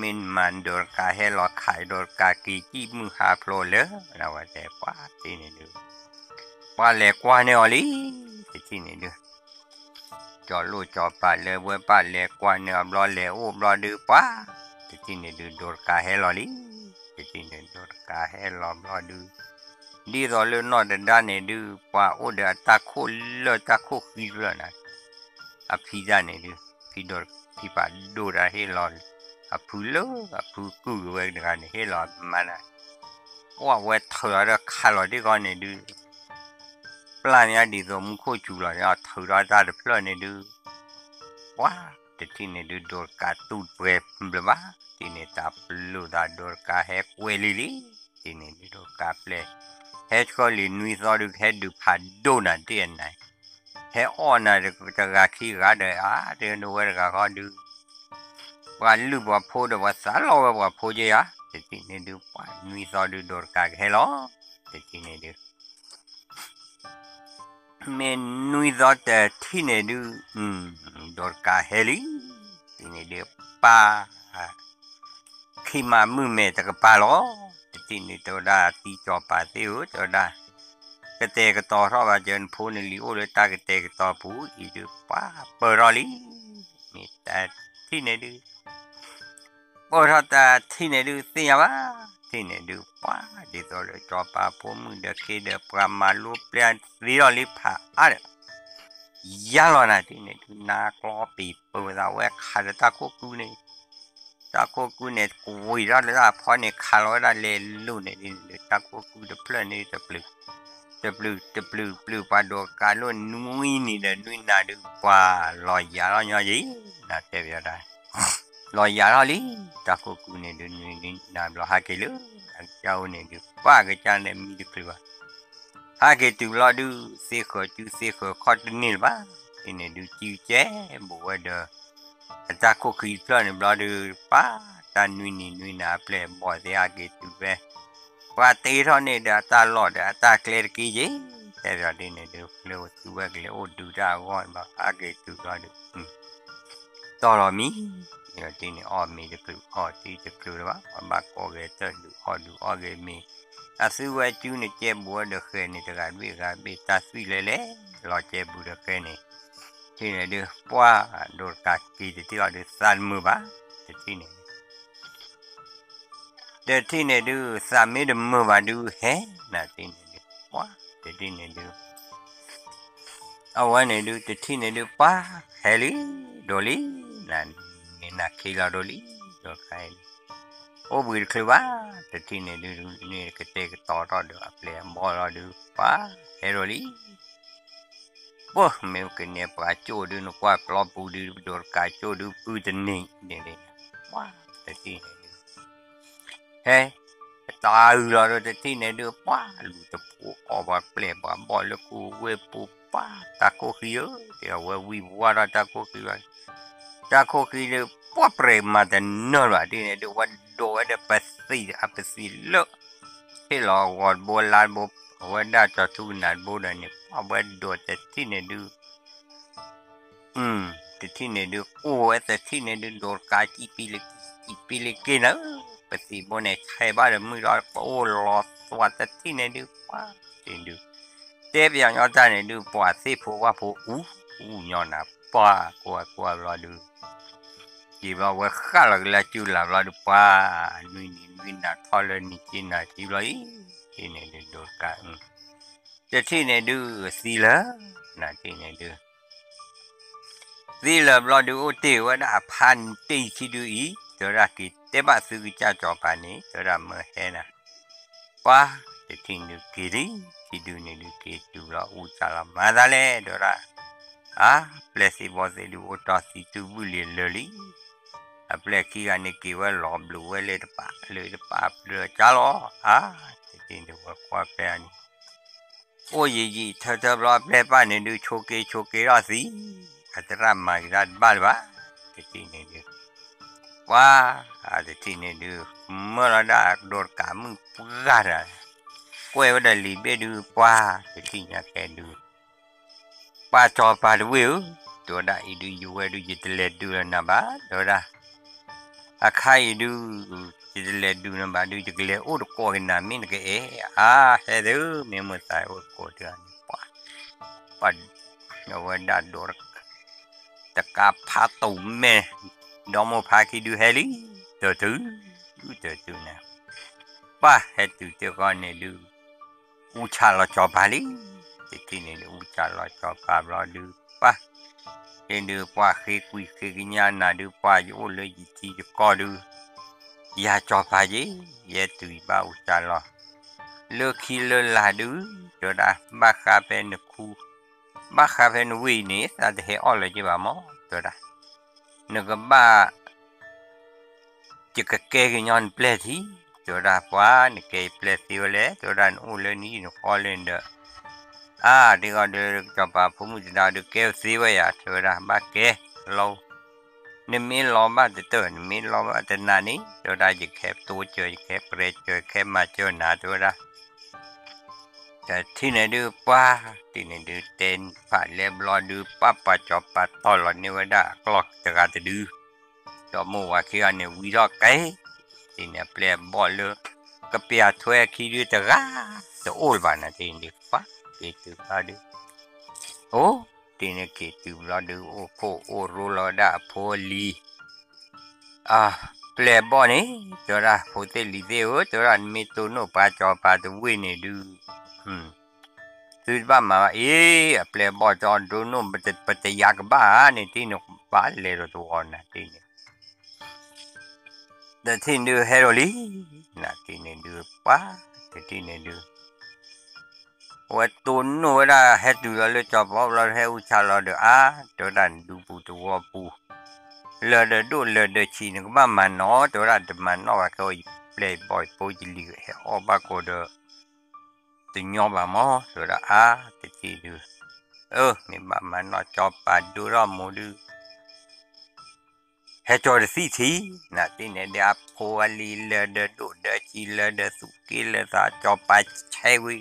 มินมันโดนกาให้หลอกขายโดนกากีจี้มือหาโผล่เลยเราว่าแต่ปาที่นี่ดูปาเล็กกว่าเนี่ยอ๋อลิที่นี่ดูจอลูจอปาเลยเว้ยปาเล็กกว่าเนี่ยบล้อเล็กโอ้บล้อดูปาที่นี่ดูโดนกาให้หลอลิที่นี่โดนกาให้หลอบล้อดูดีต่อเลยนอดด้านเนี่ยดูว่าโอ้เดี๋ยวตาโคเลยตาโคขี้เลยนะพี่ด้านเนี่ยดูพี่โดนพี่ป่าดูได้ให้รอพูดเลยพูดกูเว้ยกันเนี่ยให้รอมานะว่าเว้ยเธอเราขาลอดีกันเนี่ยดูปลาเนี่ยดีต่อมุขจูเลยอ่ะเธอเราได้เปล่าเนี่ยดูว้าแต่ที่เนี่ยดูโดนกาตูดเปรย์เปล่าที่เนี่ยตาปลุดาโดนกาแฮกเวลิลีที่เนี่ยดูโดนกาเปลเฮดก็ลินุยซอดูเฮดดูผ่านโดนัทเดียนไหนเฮออนน่ะจะกาขี้กาเดเดี๋ยวดูว่าก็ดูว่าลูกว่าพูดว่าสารว่าพูดเยอะแต่ที่นี่ดูผ่านนุยซอดูโดนกาเฮลอแต่ที่นี่ดูเมนุยซอแต่ที่นี่ดูโดนกาเฮลิที่นี่ดูป้าขี้มามือเมตกับป้าล้อที่นี่ตัวได้ตีจอปาติวตัวได้กระเตกต่อเพราะว่าเจนพูนลิโอเลยตากระเตกต่อผู้อีดูป้าเปิดรอลีมีแต่ที่ไหนดูเปิดแต่ที่ไหนดูเสียบ้าที่ไหนดูป้าดีตัวเลยจอปาพูมือเด็กเด็กประมาณรูปเปลี่ยนรีรอลีผ่าอะไรยาลอนะที่ไหนดูนักล้อปีเปิดเอาไว้ขาดตาโคกูเนี่ยตาโคกูเนี่ยกุยรัดเลยอ่ะพอเนี่ยขาลอยได้เลยลู่เนี่ยดิตาโคกูจะเพลินเนี่ยจะปลือปลาโดกาลุ่นนุ้ยนี่เด้อนุ้ยนาดูปลาลอยยาลอยยาจีน่าเทียบได้ลอยยาลอยลีตาโคกูเนี่ยดูนุ้ยนาบล้อฮักเกลือเจ้าเนี่ยดูปลากระจายเนี่ยมีดูกลัวฮักเกตุล้อดูเสียขอคอดนี่บ้าเนี่ยดูจิวเจ้บัวเด้อตาโคกูเพลินเนี่ยล้อดูปลาตานุ้ยนาเพลย์บ่อยเสียฮักเกตุเว้ว่าตีเท่านี้เดี๋ยวตาหลอดเดี๋ยวตาเคลียร์กี่ยี่แต่เดี๋ยวนี้เดี๋ยวเลี้ยวตัวเลี้ยวดูได้ก่อนมาอาเกตุก็ดูต่อรอมีเดี๋ยวทีนี้มีจะกลัวที่จะกลัวว่าบางก็เกตดูดูเกมีอาศัยว่าจูนี่เจ็บบัวเด็กนี่จะการวิตาสุยเลยรอเจ็บบัวเด็กนี่ที่นี่เดี๋ยวป้าโดนกัดกี่ที่เราเดี๋ยวสั่นมือบ้าที่นี่เดี๋ยวที่นี่ดูสามีดูมือมาดูเฮ้น่ะที่นี่ดูว้าเดี๋ยวที่นี่ดูเอาไว้นี่ดูเดี๋ยวที่นี่ดูป้าเฮลี่ดอลลี่นั่นนี่นักขี้ลาดอลลี่ดอกไก่โอ้บุญคือว่าเดี๋ยวที่นี่ดูนี่ก็เตะก็ต่อรอดูเปลี่ยนบอลรอดูป้าเฮดอลลี่บ่ไม่โอเคเนี่ยป้าโจดูนกว่าปลอบปูดูดอกไก่โจดูปูจะนี่ว้าเดี๋ยวที่นี่เฮ้ตาเราจะที่ไหนดูป้าลูกตะปูออกมาเปลี่ยนบอลแล้วกูเวปูป้าตาโคขี้เดี๋ยววิวาระตาโคขี้เดี๋ยวป้าเปลี่ยนมาแต่เนื้อที่ไหนดูว่าโดนเดี๋ยวไปสีเลิกที่เราวอดโบราณโบวันได้จะทุกนัดโบราณเนี่ยป้าวันโดนแต่ที่ไหนดูแต่ที่ไหนดูโอ้แต่ที่ไหนดูโดนกาจีปีเล็กกินนะปฏิบัติเนี่ยใครบ้านเมืองเราโอ้รอสวัสดิ์ที่เนี่ยดูป้าที่ดูเจ็บอย่างย้อนใจเนี่ยดูปวดสิผู้ว่าผู้ย้อนนะป้ากลัวรอดู จีบเราว่าข้าเราละจูหลับเราดูป้านุยนัดทอลนี่จีน่ะจีบเราที่เนี่ยดูกันจะที่เนี่ยดูสิละน่ะที่เนี่ยดูสิละเราดูโอเตว่าน่ะพันตีคิดดูอีตัวรักที่เตบัสุกิจจอปานี่ตัวรักเมื่อเห็นนะป้าจะที่ดูกี่ดีคิดดูเนี่ยดูกี่ดูเราอุจจาระมาได้เลยตัวรักเพลสิบวันสิดูโอตาสิตูบุเรียนเลยเพลกี้กันนี่กี่ว่าหลอมบลูเลยเดปะเรือจ้าล้อจะที่ดูว่าความเป็นโอ้ยยี่เธอรอเพลป้าเนี่ยดูโชเกราสิอัตรามาอีรัดบ้านวะจะที่เนี่ยดูว้าจะที่เนี่ยดูเมื่อเราได้โดนกามึงปุ๊กอะไรกล้วยว่าได้ลีเบดูว้าจะที่เนี่ยแกดูป้าจอป้าดูวิวตัวได้ดูอยู่ว่าดูจิตเล็ดดูนะบ้าตัวได้ใครดูจิตเล็ดดูนะบ้าดูจิตเล็ดโอ้ดูโกกันนะมินก็เฮ้ยดูมีมือตายโอ้โกเดือนป้าเอาไว้ได้โดนตะกาพาตุ่มแม่ดอมพาคิดูเฮลิตัวนะป้าเฮตุเจ้าก้อนเนี่ยดูอุชาลจอบาลีที่นี่อุชาลจอบาเราดูป้าเห็นดูป้าเคยกินยานาดูป้าอยู่เลยจีจะก้อดูยาจอบาจีเยตุยบ้าอุชาลเลือกขี้เลือกลาดูตัวนะบ้าคาเป็นคู่บ้าคาเป็นวิ่งนี่แต่เห็นอะไรจีบ้ามั้งตัวนะนึกว่าจะก็เกยย้อนเปลที่ตัวละว่านี่เกยเปลที่ว่าเลยตัวละนู่นเลยนี่นู่นคอเลยเด้อดีก็เดี๋ยวจะพาผมจะได้ดูเกยสิว่าอย่าตัวละบ้าเกยเราเนี่ยมีล้อบ้าจะเตือนมีล้อบ้าจะนานี่ตัวละจะแคบตัวเจอแคบเปรย์เจอแคบมาเจอหนาตัวละแต่ที่ไหนดูป้าที่ไหนดูเต้นผ่านเล็บรอดูป้าปัจจบปัดตลอดนี่ว่าได้กลอกจะการจะดูจอมูว่าคืออันนี้วิรอกไก่ที่เนี่ยเปลี่ยนบอลเลยก็เปียถ้วยคิดดูแต่ก็จะโอ้ยบ้านนะที่นี่ฟ้าคิดดูบ้าดูโอ้ที่เนี่ยคิดดูเราดูโอ้โอ้รู้เราได้พอลีเปลี่ยนบอลนี่จะได้พอเตลีเดียวจะได้มีตัวโน้ป้าจอป้าตัววิ่งนี่ดูซื้อบ้านมาเปลี่ยนบอลจอตัวโน้ปัจจัยกับบ้านนี่ที่นกบ้านเลยตัวนะที่นี่แต่ที่นี่เฮโรลีน่ะที่นี่ดูป้าที่นี่ดูว่าตัวนู้นว่าเฮดูแล้วจอบเราเฮอุชาเราเด้ตัวนั้นดูปูตัวปูเลอเดดูเลอเดชีนก็บ้ามันเนาะตัวนั้นมันเนาะว่าเขาเพลย์บอยโปรจิลีเฮออบาโกเดตัวย้อนบ้ามอตัวนั้นที่ดูมีบ้ามันเนาะจอบปาดูรอมูดูเฮจอร์ซีทีน่ะที่เนี่ยเดี๋ยวพอลีเลอเดดูเดชีเลอเดสุกิเลอซาจอบปาใช้วิ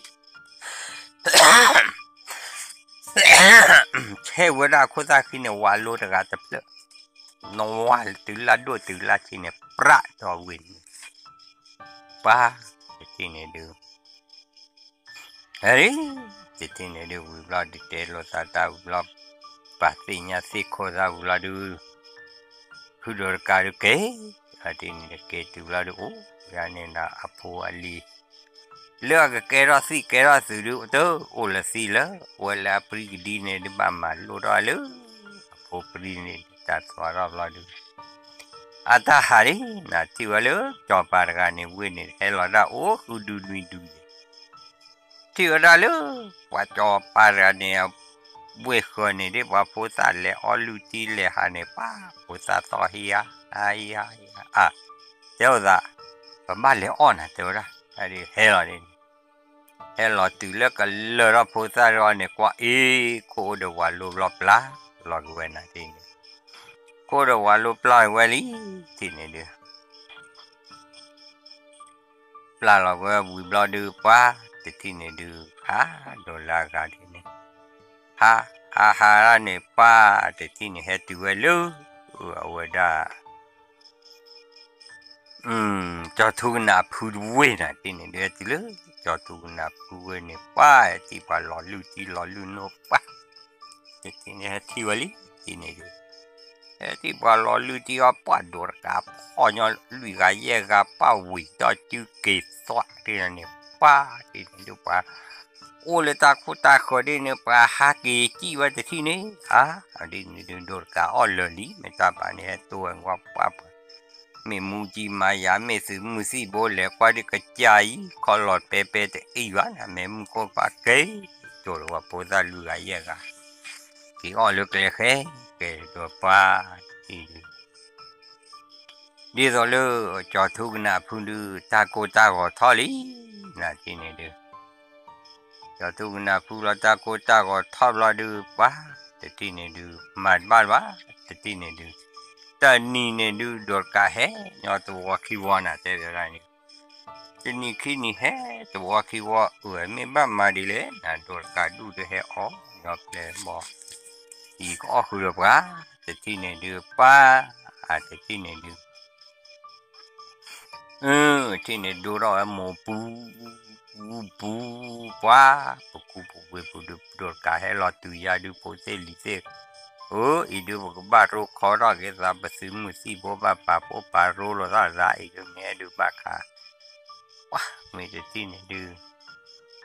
ใช่เวลาคนตาขี้เนี่ยวาลูตระตับเลยน้องวาตื่นละดูตื่นละขี้เนี่ยประตัววินป้าขี้เนี่ยดูเฮ้ยขี้เนี่ยดูวิบลาดิเตลตาตาวิบลาปัสสิญญาสิโคซาวิบลาดูคือดอร์การุเกะที่เนี่ยเกตุวิบลาดูโอ้ยานี่นะอภัวลีเลือกแกราสิดูตัวโอละสิละเวลาปริกดีเนี่ยดิบามาลูราลูพอปริเนี่ยจัดสวารบลาดูอาตาหารีนาที่ว่าลูจอปาร์กานี่เวนี่เฮลอดาโอ้คุดูนี่ดูที่ว่าลูว่าจอปาร์กานี่เวคนนี่ดิว่าผู้สาวเลอลูตีเลหานี่ป้าผู้สาวต่อเฮียเจ้าจ้าประมาณเลออนนะเจ้าจ้าอะไรเฮลอนี่เฮลอตื่นแล้วก็เลอรับผู้สาวเนี่ยกว่าโคเดว่าลูบลบลาลอกเวนะที่นี่โคเดว่าลูบลอยเวลีที่นี่เด้อปลาลอกเววิบลอดูป้าที่นี่ดูดอลลาร์กันที่นี่อาหารเนี่ยป้าที่นี่เฮตุเวลูเวดาจอทุกนาพูดเวนะที่นี่เดือดเลยจอทุกนาพูดเวเนี่ยป้าที่ป้าหล่อลูโนป้าที่นี่ที่วลีที่นี่ดู ที่ว่าเราลือที่ว่าป้าโดดกับพ่อยอลุยกับแย่กับป้าวิต่อจื้อเกศสวะที่นั่นเนี่ยป้าที่นี่ดูป้าโอ้เลยตาคุตาคนนี้เนี่ยป้าฮักเกจีว่าจะที่นี่อันนี้นี่โดดกับอ๋อเลยลิไม่ตาป้าเนี่ยตัวว่าป้าไม่มูจีมายาไม่ซื้อมือสีโบเลยกว่าที่กระจายขอหลอดเป๊ะๆแต่อีวันนะไม่มูก็ป้าเกยตัวว่าพูดลุยกับแย่กับที่อ๋อเลยแค่ตัวป้าที่ đi rồi lơ cho thu na phun đưa ta cô ta gọi thọ lý là thế này được cho thu na phun là ta cô ta gọi thọ là được quá thế này được mà ba quá thế này được ta ni này được đột cả hết nhỏ tôi khi qua là thế rồi này cái ni khi ni hết tôi khi qua ở mấy ba mà đi lấy là đột cả đủ được hết ó nhỏ để bỏ thì có hư được quá thế này được quá thế này đượcที่เนี่ยดูเราหมูปูว้าปูดูกาให้เราตุยาดูโพเซลิเซอีดูบอกบ้ารู้ขอเราเกษาบซื้อมือซีโบบ้าป่าโปป่ารู้เราได้อีกแม่ดูบ้าค่ะว้าไม่ได้ที่เนี่ยดู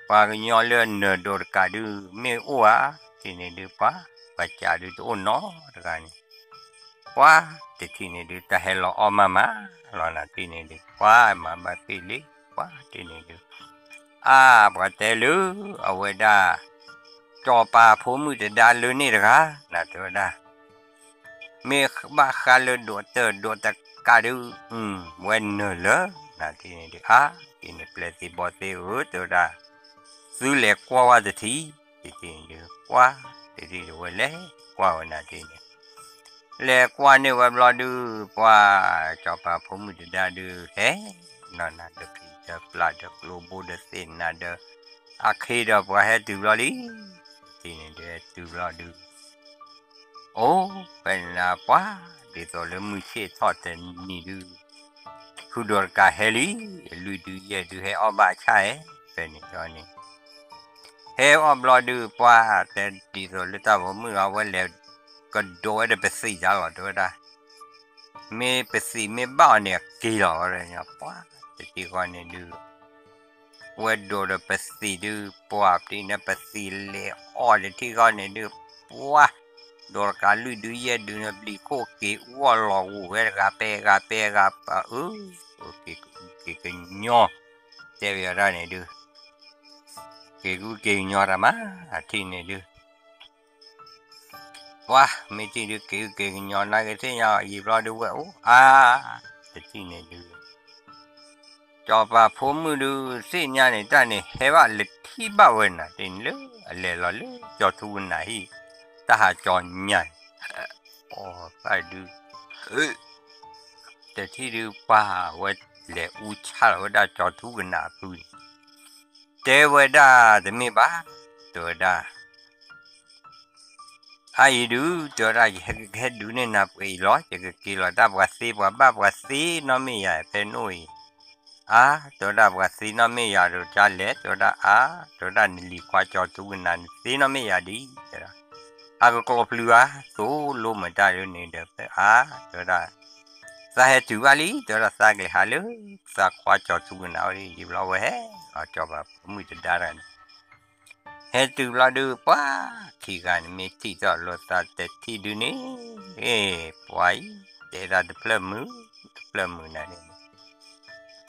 ป่าก็ย้อนเลื่อนเนอดูกาดูไม่อ้วที่เนี่ยดูป่าปัจจาดูตัวน้อกันว้าแต่ที่เนี่ยดูแต่ให้เราออกมาเราหน้าที่นี่ดีกว่ามาบัดนี้ดีกว่าที่นี่ดูประเทศลูเอาไว้ได้จอปลาผมมือจะได้เลยนี่นะคะน่าตัวได้เมื่อบ้าขาเลยโดดตะการดูเว้นเนอเลยน่าที่นี่ดีที่นี่เปลี่ยนสีบอสีตัวได้ซื้อเหล็กกว่าจะที่นี่ดีกว่าที่ดูไว้เลยกว่าน่าที่นี่เล็กกว่านี่ว่าเราดูว่าจอปลาผมมือจะได้ดูนั่นน่ะเด็กจะปลาเด็กโลโบเด็กเส้นน่ะเด็กอาเด็กว่าให้ดูเราดิที่นี่เด็กดูเราดูโอ้เป็นอะไรที่ตัวเรื่องมือเชี่ยทอดแต่นี่ดูคือดอร์กาเฮลี่ลุยดูเยอะดูให้ออกมาใช่เป็นอย่างนี้ให้ออกเราดูว่าแต่ที่ตัวเรื่องตาผมมือเอาไว้แล้วก็โดยได้ไปสี่จ้าหรอด้วยได้ไม่ไปสี่ไม่บ้าเนี่ยกี่หรออะไรเนี่ยป้าแต่ที่ก่อนเนี่ยดูว่าโดยได้ไปสี่ดูป้าที่เนี่ยไปสี่เลยที่ก่อนเนี่ยดูป้าโดนการลุยดูเยอะดูเนี่ยบลีโคกี่ว่าหลอกวัวกับเปกับโอเคกันย่อเจ้าอย่างไรเนี่ยดูกี่ย่อละมั้งที่เนี่ยดูว้าไม่ที่ดูเกี่ยย้อนอะไรกันที่ยาอีบลาดูว่าแต่ที่เนี่ยดูจอปลาผมมือดูสิ่งนี้เนี่ยตอนนี้เห็นว่าเล็กที่บ้านน่ะจริงเลยอะไรล่ะเลยจอทุนไหนถ้าหาจอนใหญ่ไปดูแต่ที่ดูป้าว่าเล็กอุชาว่าได้จอทุนหนาปุ้ยแต่ว่าได้แต่ไม่บ้าตัวได้ดูตัวได้แค่ดูเนี่ยนับอีร้อยจะกี่ร้อยได้บวชสีบวชบ้าบวชสีน้องไม่ใหญ่เป็นนุ่ยตัวได้บวชสีน้องไม่ใหญ่รู้จักเล็ตัวได้นิลิควาจอตุกนันสีน้องไม่ใหญ่ดีก็กลบเรือสู้ลมไม่ได้เลยนี่เด็กตัวได้สาเหตุจุกาลีตัวได้สักเลยฮัลโหลสักควาจอตุกนันเลยยิบเราไว้จอบแบบมือจะได้รันเฮตุลาดูป้าที่กันมีที่จอดรถแต่ที่ดูนี่ปล่อยแต่ละเปลือกมือนั่นเองแ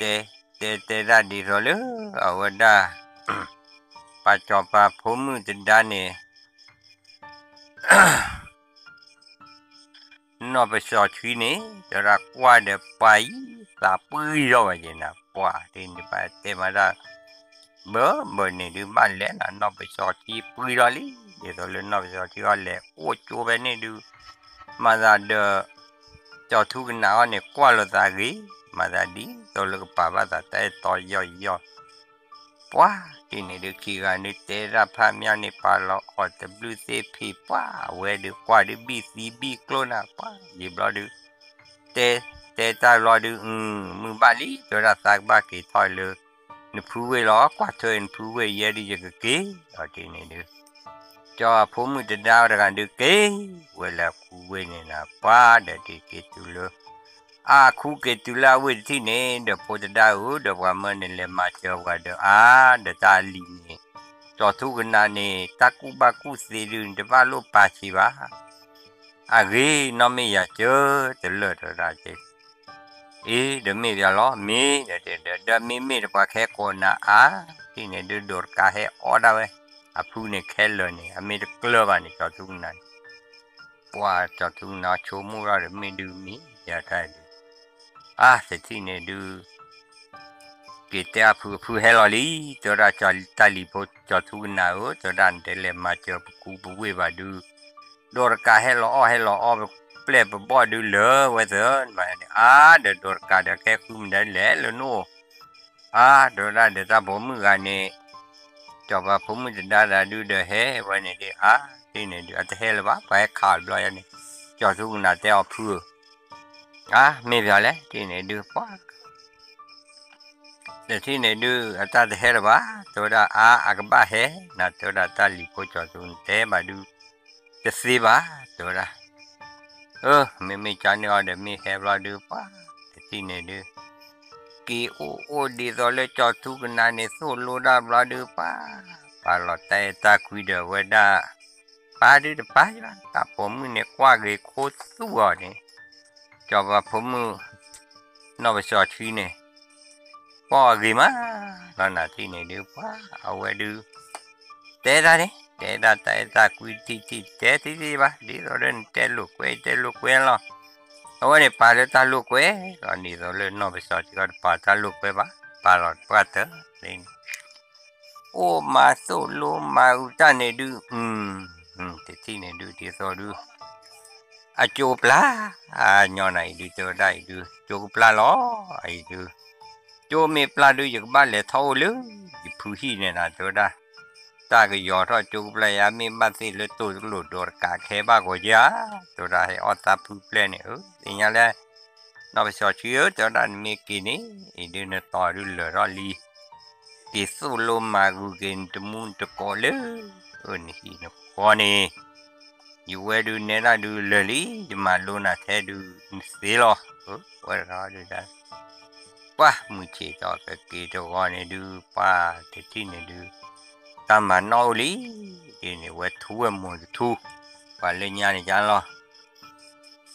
ต่ละดีรอเลยเอาไว้ได้ปัจจุบันผมมือจะได้เนี่ยนอไปสอดที่นี่จะรักว่าเดี๋ยวไปสาปื้ยเราไว้นะป้าที่นี่ไปเต็มมาได้เมื่อนี่ดูบ้านเล่นนอไปสอดที่ปุยรอลี่เดี๋ยวเราเล่นนอไปสอดที่ก็เล่โอ้จูไปนี่ดูมาได้เดอจอทุกหน้าเนี่ยกว่าเราตากีมาได้ดีตัวเลือกป่าบ้าแต่ต่อย่อป้าที่นี่ดูขี้กันนี่เตะรับพามีนี่ป่าเราอดแต่บลูเซพีป้าเวดูกว่าดูบีโคลน่ะป้ายิบเราดูเตะตาเราดูมือบาลีตัวรักษาบ้ากี่ถอยเลยนี่ผู้เวลากว่าเธอผู้เวเยอะดีจะกี่ที่นี่ดู จอผมมือจะดาวกันดูเก๋เวลาคูเวนี่นะป้าเด็กเกตุลคูเกตุลาเวที่นี่เดี๋ยวพอจะดาวเดี๋ยวว่ามันเนี่ยมาเจอว่าเดี๋ยวเดี๋ยวตาลีนี่จอทุกนานี่ตะกุบากุสิรุนเดี๋ยวว่าลูกปาชิวะเฮ้น้องไม่อยากเจอจะเลิศอะไรเจ๊เดี๋ยวไม่เดี๋ยวล้อมีเดี๋ยวมีเดี๋ยวว่าแค่คนนะที่เนี่ยเดี๋ยวโดดกาให้ออดเอาไว้พูดเนี่ยแค่เลยเนี่ยไม่ได้กลัวนี่จอทุกนั้นว่าจอทุกนั้นโชว์มูราเดี๋ยวไม่ดูมีอย่าได้ดูเสร็จที่เนี่ยดูเกิดแต่ผู้ให้เราลีตัวเราจอตาลีพอจอทุกนั้นตัวนั้นเดี๋ยวเลยมาเจอกูผู้เวบาดูโดดกาให้เราอ้อเปลี่ยนไปบ่ดูเลยว่าเถอะมาเนี่ยเดี๋ยวโดดกาเดี๋ยวแค่คุ้มได้แล้วโน่เดี๋ยวได้เดี๋ยวตาผมมือกันเนี่ยจอบว่าผมมันจะได้ดูเดี๋ยวเฮ้วันนี้ดิที่เนี่ยดูอาจจะเฮ้หรือวะไปข่าวด้วยนี่จอดทุกนาแต่เอาเพื่อไม่เพียงเลยที่เนี่ยดูป้าแต่ที่เนี่ยดูอาจจะเฮ้หรือวะตัวละก็บ้าเฮ้น่ะตัวละตาลีโคจอดทุกแต่มาดูจะสิบ้าตัวละไม่จานเนี่ยเดี๋ยวไม่เฮ้เราดูป้าแต่ที่เนี่ยดูกีโอดีตอนเลยจอดทุกนาเนี่ยสู้โลดาบลาดูป้าเราแต่ตาคุยเดี๋ยวเวด้าป้าดูเดี๋ยวป้าจ้ะตาผมเนี่ยกว่าเกยโคตรสู้เนี่ยจอบว่าผมนอกไปสอดชีเนี่ยป้าเกยมาแล้วนาที่เนี่ยดูป้าเอาไว้ดูแต่ได้เนี่ยแต่ตาคุยที่แต่ที่บ้าดีตอนเดินแต่ลูกเว้ยหรอเอาไว้เนี่ยป้าเดินตาลูกเว้ยตอนนี้ตอนเดินนอกไปสอดชีก็ป้าตาลูกเว้ยบ้าป้าหลอดป้าเถอะนี่มาโซโลมาอุตาเนี่ยดูแต่ที่เนี่ยดูที่โซดูโจปลาย้อนไหนดูเจอได้ดูโจปลาล้อดูโจมีปลาดูอยู่บ้านเลยเท่าเลยผู้ที่เนี่ยนะเจอได้ตาก็ยอดโจปลายามีบ้านที่เลยตัวหลุดโดดกาแค่บ้าก็ยาตัวได้ให้ออตาผู้เปล่เนี่ยสิ่งนี้แหละนอกไปสอดเชื้อเจอได้มีกินนี่ดูเนี่ยต่อดูเลยรอลีที่สุโลมากูเกินตะมุนตะกอเลยนี่นะข้อนี้อยู่เวดูเนี่ยนะดูเลยลีจะมาลูน่าแท้ดูสิหรอว่าเราดูได้ป้ามือเชี่ยต่อไปกี่ตัวเนี่ยดูป้าที่เนี่ยดูตามมาโนลีเนี่ยว่าทั่วหมดทั่วป้าเลี้ยงเนี่ยจังหรอ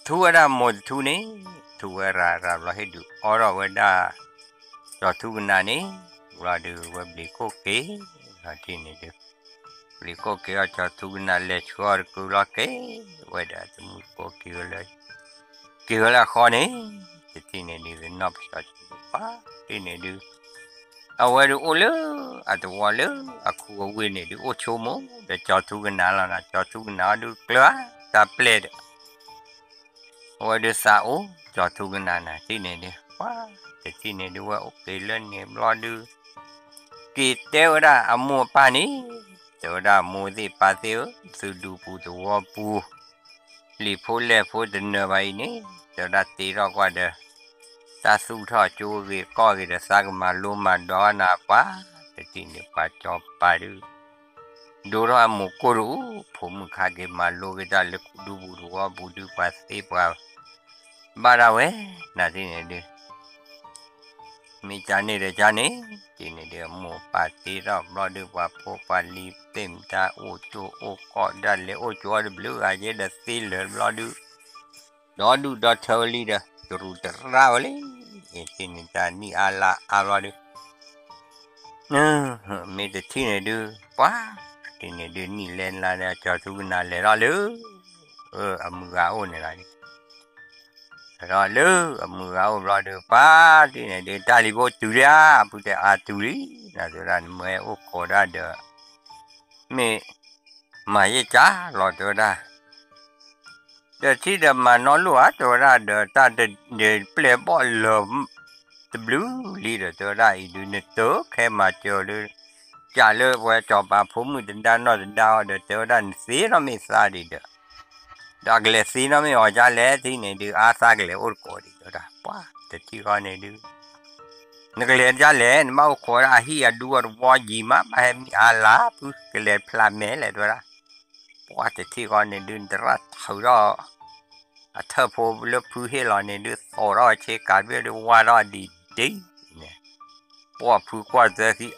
ทั่วได้หมดทั่วนี่ทั่วเราให้ดูอ๋อเราว่าได้เราทั่วนั่นนี่เราดูว่าบลิโกเกะที่นี่ดูบลิโกเกะจะทุกนั่นเลยชัวร์กูรักเกะว่าได้สมุดโกเกะเลยเกะละข้อนี้ที่นี่ดูนับสักป้าที่นี่ดูเอาไว้ดูโอเลยตัวเลยคูเอาไว้เนี่ยดูโอชั่วโมงเดี๋ยวจะทุกนั่นแล้วนะจะทุกนั่นดูกลัวตาเปลี่ยนเอาไว้ดูสาวจะทุกนั่นนะที่นี่ดูป้าที่นี่ดูว่าโอเคเล่นเนี่ยรอดูกีเตวดาอมัวปานี่เตวดามัวที่ปาเตวสุดูปูตัวปูลีโพเล่โพดเนบายนี่เตวดาตีรอกว่าเดตาสุทอจูกีก็กีเดสักมาลุมาดอนาปาแต่ที่นี่ปาจอบปาดูรอมุกุรุผมข้าเกมาลูกตาเล็กดูบูดูปาสติปาบาราเวน่าที่นี่ดูมีจานี่เดจานี่ที่นี่เดียวหมูปาตีรอบรอดูว่าโพปาลีเต็มตาโอโจโอก็ดันเลยโอโจดบลูอาเจดสิลรอดูดอเทอลีเดตูรูเตราวเลยที่นี่จานี่รอดูมีแต่ที่นี่ดูว้าที่นี่ดูนี่เล่นละเดี๋ยวจะทุกนาเลยรอดูอามือเอาเนี่ยละรอเลยมือเอารอดูป้าที่ไหนเดินตาลีโบตุเรียพูดแต่ตุรีน่าจะรันเมื่อโอ้โคได้เด้อไม่มาเยจ้ารอตัวได้เดี๋ยวที่เดิมมานอนลัวตัวได้เด้อตาเดินเปลี่ยนบอลลมตบลูลีเด้อตัวได้ดูเนตโตแค่มาเจอเลยจ่าเลยว่าจอบมาผมมือดันดานอดันดาวเด้อตัวได้เสียเราไม่ซาดีเด้อดักเล็กสีน้ำไม่ออกจากเล็กที่นี่ดูสักเล็กอุดโคดีตัวละป้าแต่ที่เขาเนี่ยดูนักเรียนจากเล็กมาอุดโคดีดูว่าจีมาไม่มีอะไรปุ๊บเล็กพลาดเมล์เลยตัวละ ว่าแต่ที่ก่อนเนี่ยดืนแต่ละเท่าเราเธอพอเลือกพื้นให้เราเนี่ยดื้อโซ่เราเช็คการเวลาว่าเราดีดีเนี่ยว่าพื้นกว่าจะที่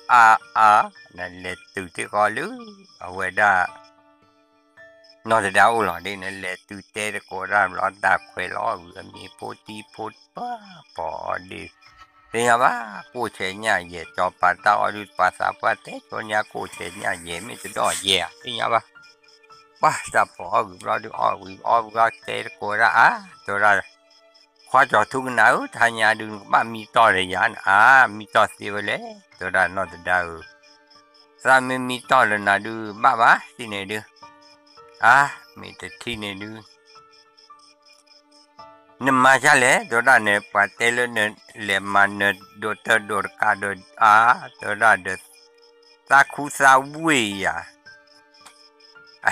นั่นแหละตื่นที่ก่อนลือเอาไว้ได้นอกจากดาวหล่อนี่นั่นแหละตื่นเต้นก็รำร้อนตาควยล้อมีโพตีโพดป้าปอดีเนี่ยว่ากูเชียเนี่ยเย่จอปัตตาอรุณภาษาประเทศตัวเนี่ยกูเชียเนี่ยเย่ไม่จะได้เย่เนี่ยว่าว่าจะพอเราดูเราเจอกูละตัวละข้อจอทุกหนาวทางยาดูมามีต่อเลยยันมีต่อสิวเลยตัวละนอกจากดาวสามีมีต่อเลยนะดูบ้าที่ไหนดูมีแต่ที่ไหนดูนมาชาเลตัวละเนี่ยปัตเตลเนี่ยเลมันเนี่ยดอเตอร์ดอร์คาดตัวละเด็ดตาคุสาวิยา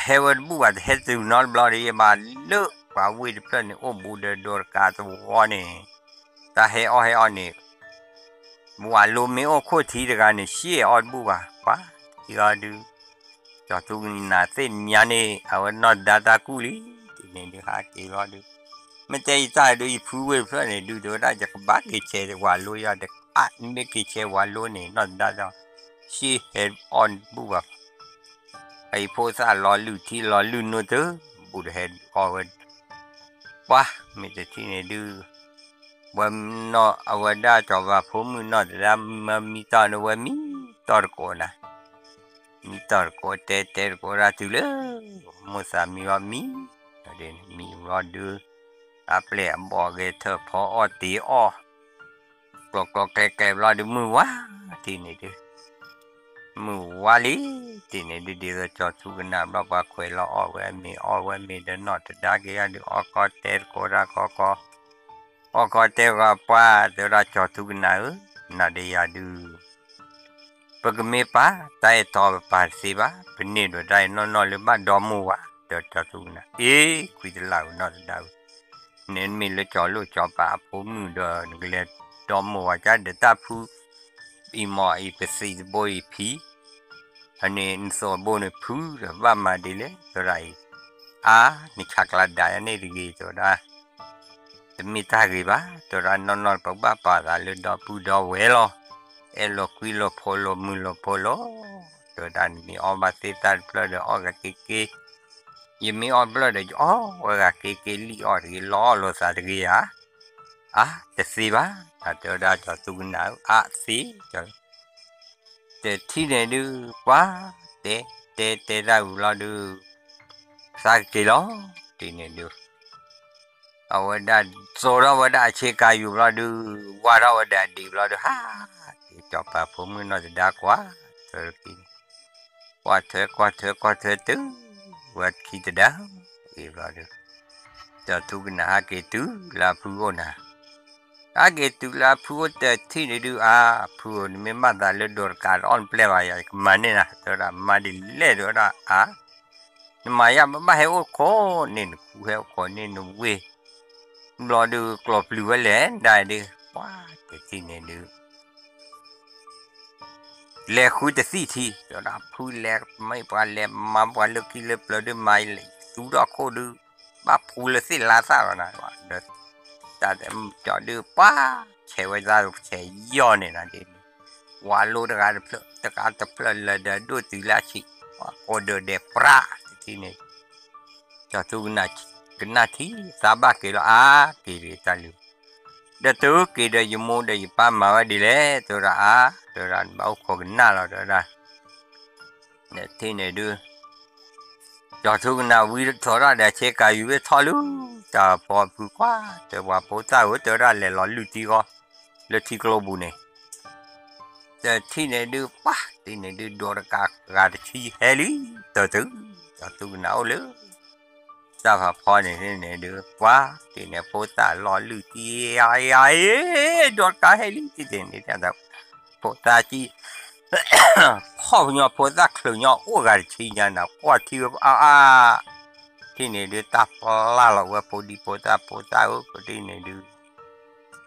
เฮวันบัวเฮตุนอลบลอดีมาเลิกกว่าวิดเพลนโอบูเดดอร์คาตัวนี่ตาเฮอนี่บัวลูมิโอโคทีเดกันนี่เชียออนบัวป้าที่ก็ดูจอตุนนาเส้นยานี่เอาวนอดดาตาคูลีที่นี่ดูหาที่ก็ดูไม่ใจใจดูอีพูเวเพลนดูตัวได้จากบ้านกิเชว่าลูยาเด็กนี่กิเชว่าลูนี่นอดดาตาชีเฮดออนบัวไอ้พวกสารล้อลู่ที่ล้อลู่นู่นเถอะบุตรเห็นก็ว่าว้าไม่แต่ที่ไหนดูวันนอเอาไว้ได้จอบว่าผมมือนอแต่ละมันมีตอนว่ามีตอนก่อนนะมีตอนก่อนแต่ก่อนรัตุเลยมุสามีว่ามีเด่นมีว่าดูเปลี่ยนบอกเลยเธอพอตีกลอกแกลรอดูมือว่าที่ไหนดูมือวาลีที่นี่ดีๆจะทุกข์นะบอกว่าคุยเราออกไว้มีเดินนอตดาเกียดูออกก็เตะก็รักก็ออกก็เตะก็ป้าเดี๋ยวเราจะทุกข์นะน่าดีอะดูปกติป้าแต่ต่อไปสิบ้าเป็นนี่ดูได้นอนเลยบ้านดอมูวะเดี๋ยวจะทุกข์นะคุยจะเล่านอตดาวเน้นมีเลยจอป้าผมเดินก็เลยดอมูวะจะเดี๋ยวตาพูอีหมออีเปซีบอยพีอันนี้สอบโบนพูดว่ามาดีเลยตัวไรนี่ขักลาดได้อันนี้ดีตัวได้แต่มีตากีบ้าตัวไรนอนปะบ้าป่าตาเลยดอพูดอเวลเอโลคุยโลโพโลมือโลโพโลตัวด้านมีออกมาติดตาเพลเดออกกับเก๋ยังมีออกเพลเดอว่ากับเก๋ลีออกที่ล้อโลซาตกีจะสิบ้าตัวได้จะตุนหนาวสิแต่ที่ไหนดูว้าแต่เราดูสักกิโลที่ไหนดูเอาไว้ได้โซเราไว้ได้เช็คอายุเราดูว่าเราไว้ได้ดีเราดูจบไปผมก็น่าจะได้กว่าเธอกินกว่าเธอตื้อว่าคิดได้อีเราดูจะทุกนาเกตุลาพูโอนาเกตุลาพูโอแต่ที่ไหนดูพูโอนี่ไม่มาได้เลยดอร์การออนเพลย์ไว้มันนี่นะตัวละมาดิเล่ตัวละมาอย่ามาให้โอ้คนนี่กูให้โอ้คนนี่นู่นเว้ยรอดูกรอบหรือว่าแหลนได้ดูว้าแต่ที่ไหนดูแหลกคุยแต่สี่ทีตัวละพูดแหลกไม่พอแหลกมาพอเลิกกินเลิกเลยดูไม่เลยดูดอกโคดูบ้าพูดเลยสิลาซาแล้วนะว่าเด็ดแต่จอดูป้าเชยได้เชยย้อนเนี่ยนะเด็ดว่าโลดการเพลตะการตะเพลเลยเด็ดดูตีลาชิว่าโคเดเดปราที่นี่จอดูน่ากันนาทีสาบากิโลกิริตาลูเด็ดตัวกิเดยมูเดยป้ามาว่าดีเลยตัวละบ้าขอกันน่าเราตัวละเด็ดที่นี่ดูจอดูน่าวิรทอระเดชเชกาอยู่เวทอลูจะพอพูดกว่าแต่ว่าพอใจว่าตัวละเลยหลอนลุตีก็ลุตีกลบุเนี่ยแต่ที่นี่ดูป้าที่นี่ดูดอร์กากาชีเฮลีตัวจอดูน่าเอาเลยจะพอเนี่ยดูว่าที่เนี่ยพอตาหล่อลือที่ดอดกาให้ลิที่เนี่ยแต่พอตาที่พ่อเนี่ยพอตาคลื่นเนี่ยโอ้กันชี้เนี่ยนะว่าที่ที่เนี่ยดูตาปลาเราว่าพอดีพอตาก็ที่เนี่ยดู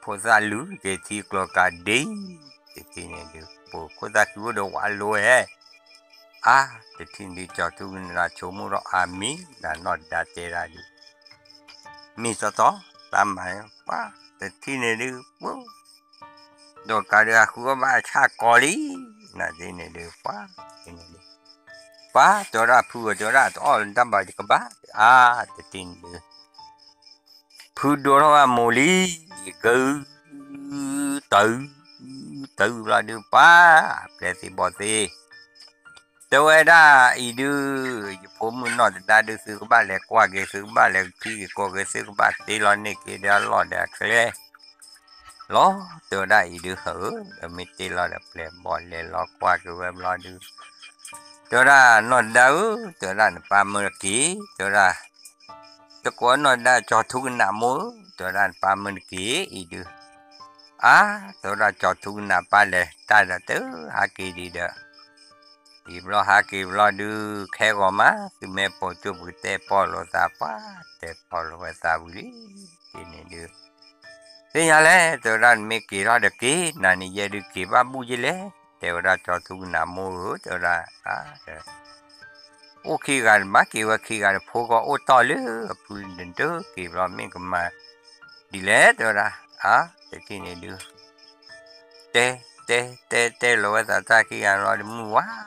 พอตาลือที่กลัวกันดีที่เนี่ยดูพอตาคิดว่าว่าลู te tindi cho tu na chomu ro ami na not da te ra di mi so to ta mai pa te tini du wo do ka da khu ba cha ko li na de ne de pa to ra phu to ra to ta ba di ka ba te tindi phu do ra mo li gu tự là được pa để thì bỏ thì tôi đã ý đưa phố muốn nói đã đưa sự của bạn lẽ qua cái sự bạn lẽ khi có cái sự của bạn thì lo này cái đó lo đẹp cái lo tôi đã ý đưa hở mình thì lo đẹp lẽ bỏ lẽ lo qua cái web lo đưa tôi đã nói đâu tôi đã ba mươi ký tôi đã tôi có nói đã cho thu nạp múa tôi đã ba mươi ký ý đưa tôi đã cho thu nạp ba lẽ ta đã tới hai kỳ đi đó thì lo hai kỳ lo đưa khe gò má thì mẹ bỏ cho bữa tê bỏ lo ta pa tê bỏ lo ta bữa đi thì này đưa thế nhà lẽ tôi đã mấy kỳ lo được ký là này giờ được kỳ ba bu gì lẽ tôi đã cho thu nạp mua tôi đã ô khi gần má kỳ và khi gần phố có ô to lứa phụ đến trước kỳ lo mấy cái mà đi lẽ tôi đã thì này đưa tê lo ta khi gần lo đi mua quá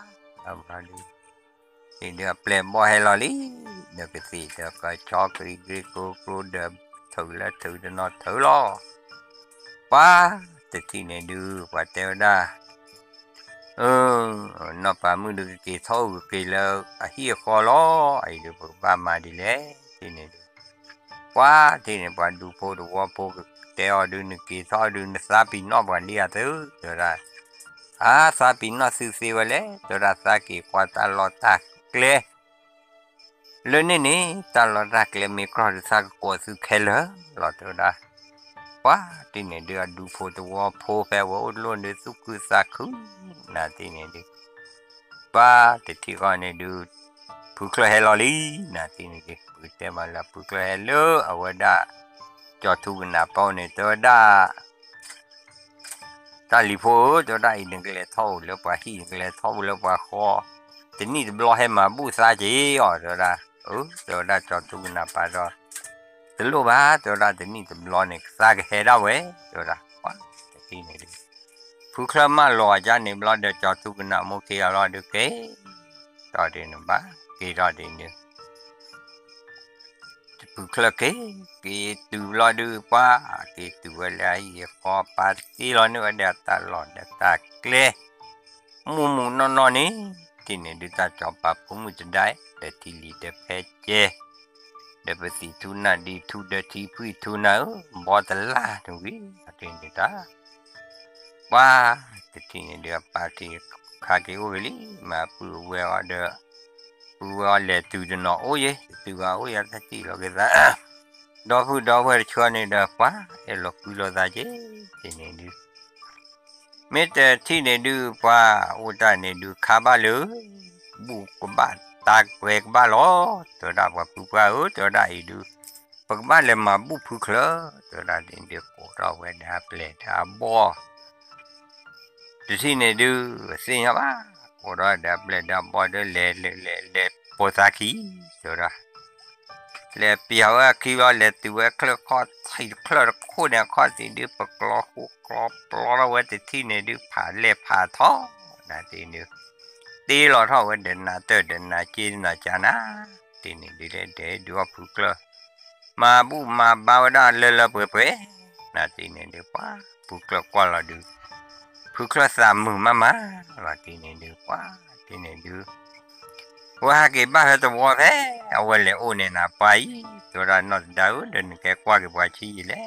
thì được playboy hay lo lý được cái gì được cái cho cái cô được thử để nó thử lo quá thì này đưa và theo đa nó phải mới được cái thâu cái là hier khó lo ai được ba mà đi lẽ thì này quá thì này bạn đủ phố đủ qua phố theo đưa cái thâu đưa nó sa pin nó bạn đi à thứ rồi ra sa pin nó sư sư vậy rồi ra sa cái qua ta lo ta kle lên này ta lo ra kle micro rồi sa qua sư kle lo rồi ra quá thì này đưa đủ phố đủ qua phố phải vào luôn để sư cứ sa cứ là thì này đi quá thì con này đưa phụ kle hello li là thì này cái phụ thế mà là phụ kle hello ở đó cho thu na bao này tôi đã ta lì phố tôi đã đừng cái thâuแล้วไปที่cái thâuแล้วไปคอทีนี้จะรอให้มาบูชาจีอ๋อตัวละตัวละจอดตู้น่ะไปรอตัวรู้ป่ะตัวละทีนี้จะรอเนี่ยซาcái hết đâu vậyตัวละว่าที่นี่ดิผู้คลามารอจ้าเนี่ยรอเดี๋ยวจอดตู้น่ะโอเครอดูเก๋ต่อเดี๋ยวนะบ้าเก๋รอเดี๋ยวนี้phụ khle cái từ lo đưa qua cái từ lại khó bắt tí lo nữa để ta lo để ta kle mu nó ní thì này đưa ta cho bà cũng một chân đấy để thì lì để phê chê để bữa thì thu na đi thu để thì phi thu nào bỏ ta la thằng quý trên để ta qua thì này đưa bà thì khai cái ô lý mà vừa vừa được vừa lệ từ nó ôi từ ôi ta chỉ là cái đó đó vừa cho nên được quá để lọc vừa ra chứ thì này đi mấy thì này đưa qua ô ta này đưa khá ba lứa bu của bạn ta về ba ló tôi đã vào bu qua tôi đã đưa bậc ba lên mà bu phụ khờ tôi đã đến được cổ ra về đã lệ đã bo thì này đưa xin nhá ba cổ ra đã lệ đã bo để lệ bộ sa khí rồi đó lệ biểu khi vào lệ từ cái khó thấy cái khó này khó thì được bậc lo ra về thì này được phá lệ phá thó là thì được đi lo thó về đến là tới đến là chi là chả ná thì này đi để đưa phụ cơ mà bu mà bao đó lên bữa bữa là thì này được quá phụ cơ qua là được phụ cơ làm mừng má là thì này được quá thì này được qua cái ba cái tàu thế, ở lại ô này là phải, rồi là nó đỡ đến cái qua cái quá chi đấy,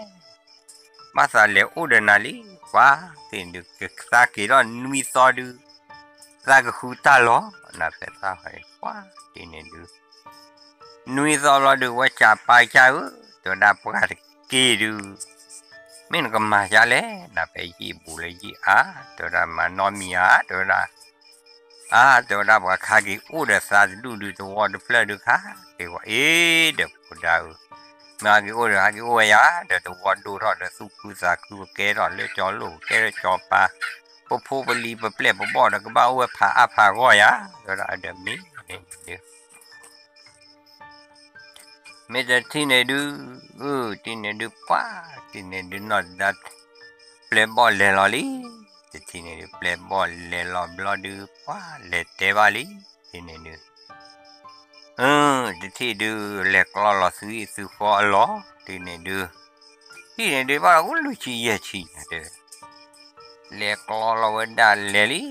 mà sao lại ô đến nào đi, quá thì được cái xa cái đó nuôi sao được, ra cái khu ta lo, là phải sao phải quá thì nên được, nuôi sao lo được qua chả phải chả rồi đã qua cái được, mình còn mà chả lẽ là phải gì bù lại gì rồi là mà nói mía rồi là tôi đã bảo khai cái u đã sao đủ tôi vào được phơi được thì gọi được của đâu mà cái u là cái u để tôi vào đủ rồi để su cứ sa cứ cái rồi lấy cho lũ cái cho pa พูบลีปะเปลปะบ่อแล้วก็บ่าวผาอาผาก้อยก็ได้เดี๋ยวนี้ไม่ได้ที่ไหนดูที่ไหนดูป้าที่ไหนดูนอดดัดเปลบอลเลยล่ะลิที่ไหนดูเปลบอลเลยล่ะบลอดูป้าเลยเตะบอลลิที่ไหนดูที่ดูเล็กล่อล่อซื้อฟอล้อที่ไหนดูบ้ากูรู้ชี้นะเด้อเล็กล่อล่อวันดาเลยลิ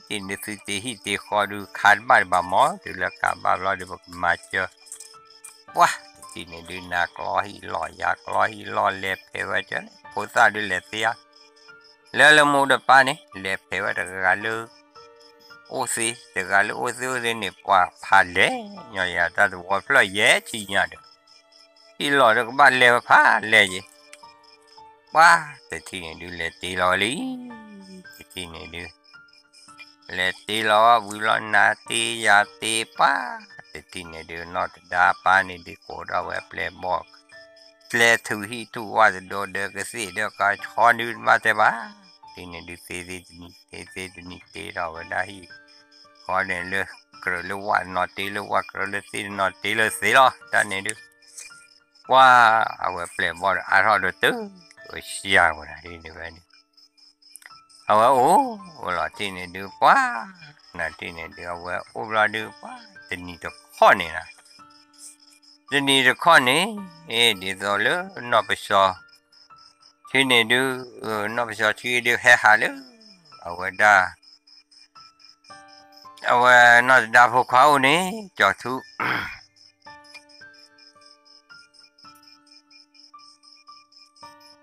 ที่ไหนซื้อที่ขอดูขาดบ้านบ้าหมอดูแล้วขาดบ้านเราดูแบบมาเจอว้าที่นี่ดูนักล้อหิล้อยากล้อหิล้อเล็บเพวะจันพูดซาดูเล็บเสียแล้วมูดป้านี่เล็บเพวะตะกาลูโอซีตะกาลูโอซีเรนี่กว่าพาเล่ยอยาตาตัวฟลอยเย่ชีญาดหิล้อตะกบ้านเล็บพาเล่ยว้าแต่ที่นี่ดูเล็บตีล้อลีที่นี่ดูเล็บตีล้อวิลนาตียาตีป้าที่นี่ดูนอตดาปานี่ดีโคราเวเปลบอกเปลทูฮีทูว่าจะโดนเด็กสิเด็กก็ชอนดูมาแต่บ้าที่นี่ดูเสียนี่เตะเราได้ขอเนี่ยเลยกระลุว่านอตีเลยว่ากระลุสินอตีเลยสิล่ะท่านนี่ดูว่าเอาเวเปลบอกอารอดตื้อเสียหมดที่นี่แบบนี้เอาว่าโอ้ล่ะที่นี่ดูป้าน่ะที่นี่ดูเอาว่าโอ้ล่ะดูป้าที่นี่ตัวข้อนี่นะที่นี่ตัวข้อนี่ดีตัวเลยนอไปสอที่นี่ดูนอไปสอที่ดูแห่หาเลยเอาว่านอดาพวกเขานี่จอดทุ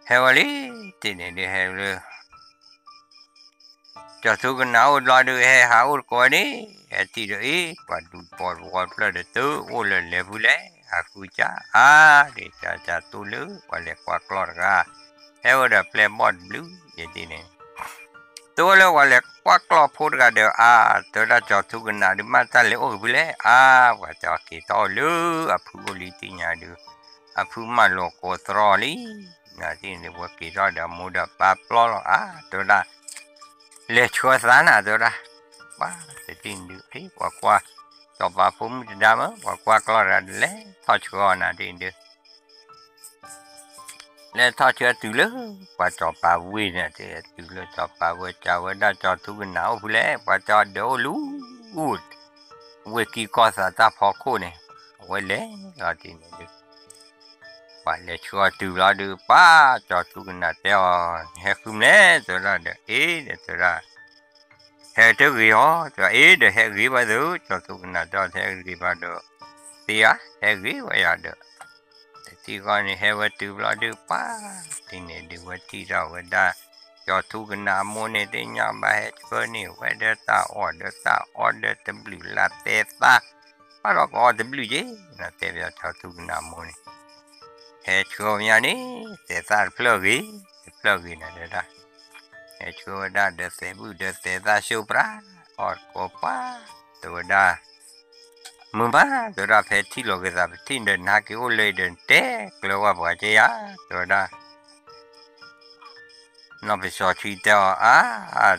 เฮวลีที่นี่ดูเฮวเลยจอดทุกันเอาลอยดูแห่หาอุดก่อนนี่ที่ดูปัดดูปอดวอดเพลดตัวโอ้เลยเลบุเล่aku ja de ja tulu wale kwa keluarga udah play mod blue jadi ni tu le wale kwa kelopur ga de tu dah jatuh kena di mata le oh boleh wa ja kita lu apu golitinya du apu malo kotroli nah ini buat kita dah mudah paplol tu dah le chua sana tu dah wah setindu kwa coba pun tidak mau kwa keluar le thọ chùa nè đi được le thọ chùa từ lớn qua cho bà vui nè thì từ lớn cho bà vui cho đã cho thu cái não vui lẽ qua cho đổ lú út vui kỳ co sa ta phò cô này vui lẽ rồi thì được bà le chùa từ đó được ba cho thu cái nào theo hè không lẽ rồi là được ý để rồi là hè tới gì đó rồi ý để hè gì bao giờ cho thu cái nào cho hè gì bao giờ thì hegi vậy được thì coi này heo từ lo được pa thì này được vậy thì đâu vậy đã cho thu cái nam mô này để nhau ba hết cơ nhiều vậy để ta order tấm bự là tê ta bắt đầu có tấm bự gì là tê bây giờ cho thu cái nam mô này hết cơ nhà này tê ta plug gì này đây đó hết cơ đã để tê bự để tê ta siêu pra or copa tôi đã mumba tu dah peti lo kita peti dan haki oleh dan teh keluar baca ya tu dah nak bisa cerita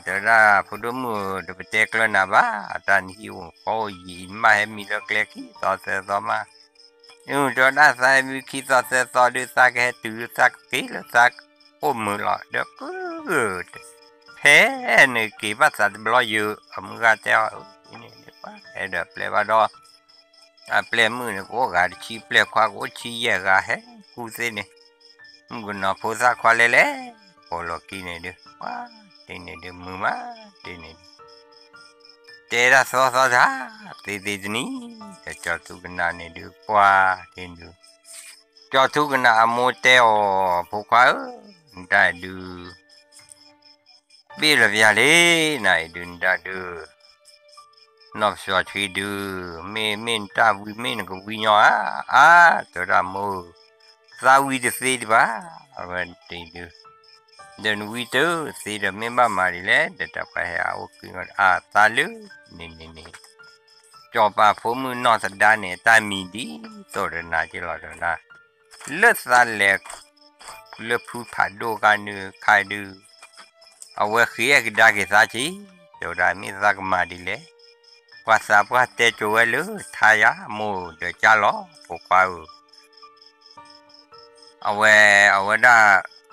tu dah pudumu tu peti keluar naba dan hiu kau imah hemi lo kelaki tak sama tu dah saya kita tak ada tu tak kilo tak mula dah good ni kipas ada belayu amuga teh ini apa ada pelewado pleมือเนี่ยก็กาชีเปลควาก็ชีแยกาเฮกูเสเนี่ยมึงก็น่าพูดสักควาเลยแหละพอเรากินเนี่ยเด้อว้าเดี๋ยวเนี่ยเดี๋ยวมือมาเดี๋ยวเนี่ยเจราสอจ้าเดี๋ยวนี้จะจอดทุกนาเนี่ยเด้อว้าเดี๋ยวดูจอดทุกนาโมเตลพวกเขาได้ดูบีลวิอาลีนายดูได้ดูนอบสวดชีดูไม่ตาวิไม่นก็วิญญาตัวรามูสาวิเดสีดีบ้าวันที่ดูเดินวิตัวสีเดิมไม่บ้ามาดิเลยเดี๋ยวไปหาโอเคตาลุนี่จอปาผมมือนอสดาเนี่ยตามีดีตัวเดินนาจิหลอดนะเลือดสาเล็กเลือดผู้ผ่าดูกันดูใครดู เอาไว้ขี้ก็ได้ก็ซาจีเดี๋ยวได้มีสักมาดีเลยภาษาว่าเตจวยเลยทายามูเดี๋ยวจะล้อพวกเขาเอาไว้ได้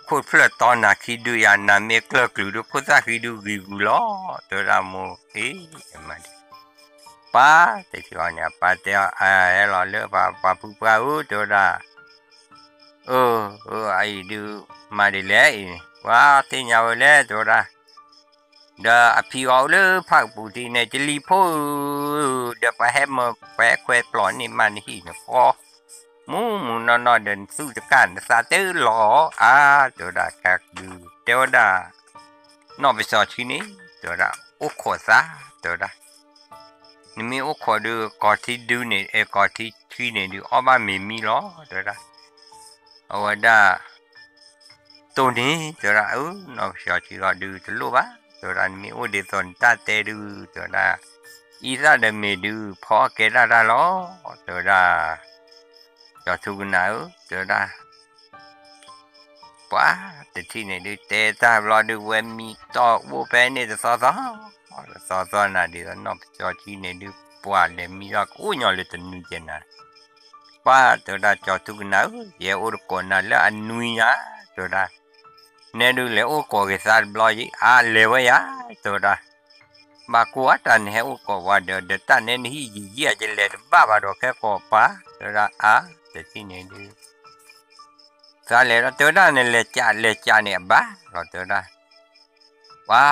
คุดเพลตอนนักขี้ดูยานามีกลักลูดูคุดสักขี้ดูกิกุล้อเดี๋ยวได้มูมาดีป้าแต่ที่ว่าเนี่ยป้าเดี๋ยวเราเลือกป้าผู้ป้าเดี๋ยวได้ไอ้ดูมาดีเลยว่าที่ยาวเลยเดี๋ยวได้เดี๋ยวพี่เอาเลยพักปุถุเนี่ยจะรีบเดี๋ยวไปให้มาแปะแควปลอนนี่มันนี่เนี่ยพอมูนอนเดินสู้จะกันซาเตอร์หล่อเดี๋ยวได้กักดูเดี๋ยวได้นอกไปสอดที่นี่เดี๋ยวได้โอ้ขอซะเดี๋ยวได้นี่มีโอ้ขอดูก่อนที่ดูเนี่ยก่อนที่เนี่ยดูอ้อบ้านมีล้อเดี๋ยวได้เอาไว้ได้ตัวนี้เดี๋ยวได้นอกไปสอดที่ก็ดูจะรู้ปะเดี๋ยวได้มีโอ้เดี๋ยวตอนตาเตดูเดี๋ยวได้อีซ่าเดมีดูพอเกล้าล้อเดี๋ยวได้จะทุกนาเดี๋ยวได้ป้าแต่ที่ไหนดูเตะตาเราดูเวมีต่อวัวแปนี่จะซอน่ะดีแล้วนอกจากที่ไหนดูป้าเลยมีรักอุ้ยยอเลยตัวนู้นเจนะป้าเดี๋ยวได้จะทุกนาเยอะอุรกน่ะแล้วอันนู้นนะเดี๋ยวได้เนี่ยดูเลยโอ้ก็เกษตรบล็อกเลวyaเดี๋ยวได้บางคนตันเหวก็ว่าเดี๋ยวตันเนี่ยนี่ยี่จะเล่นบ้าดอกแค่ก็ป้าเดี๋ยวได้แต่ที่ไหนดูซาเลเราเจอได้เนี่ยเล็กเนี่ยบ้าเราเจอได้ว้า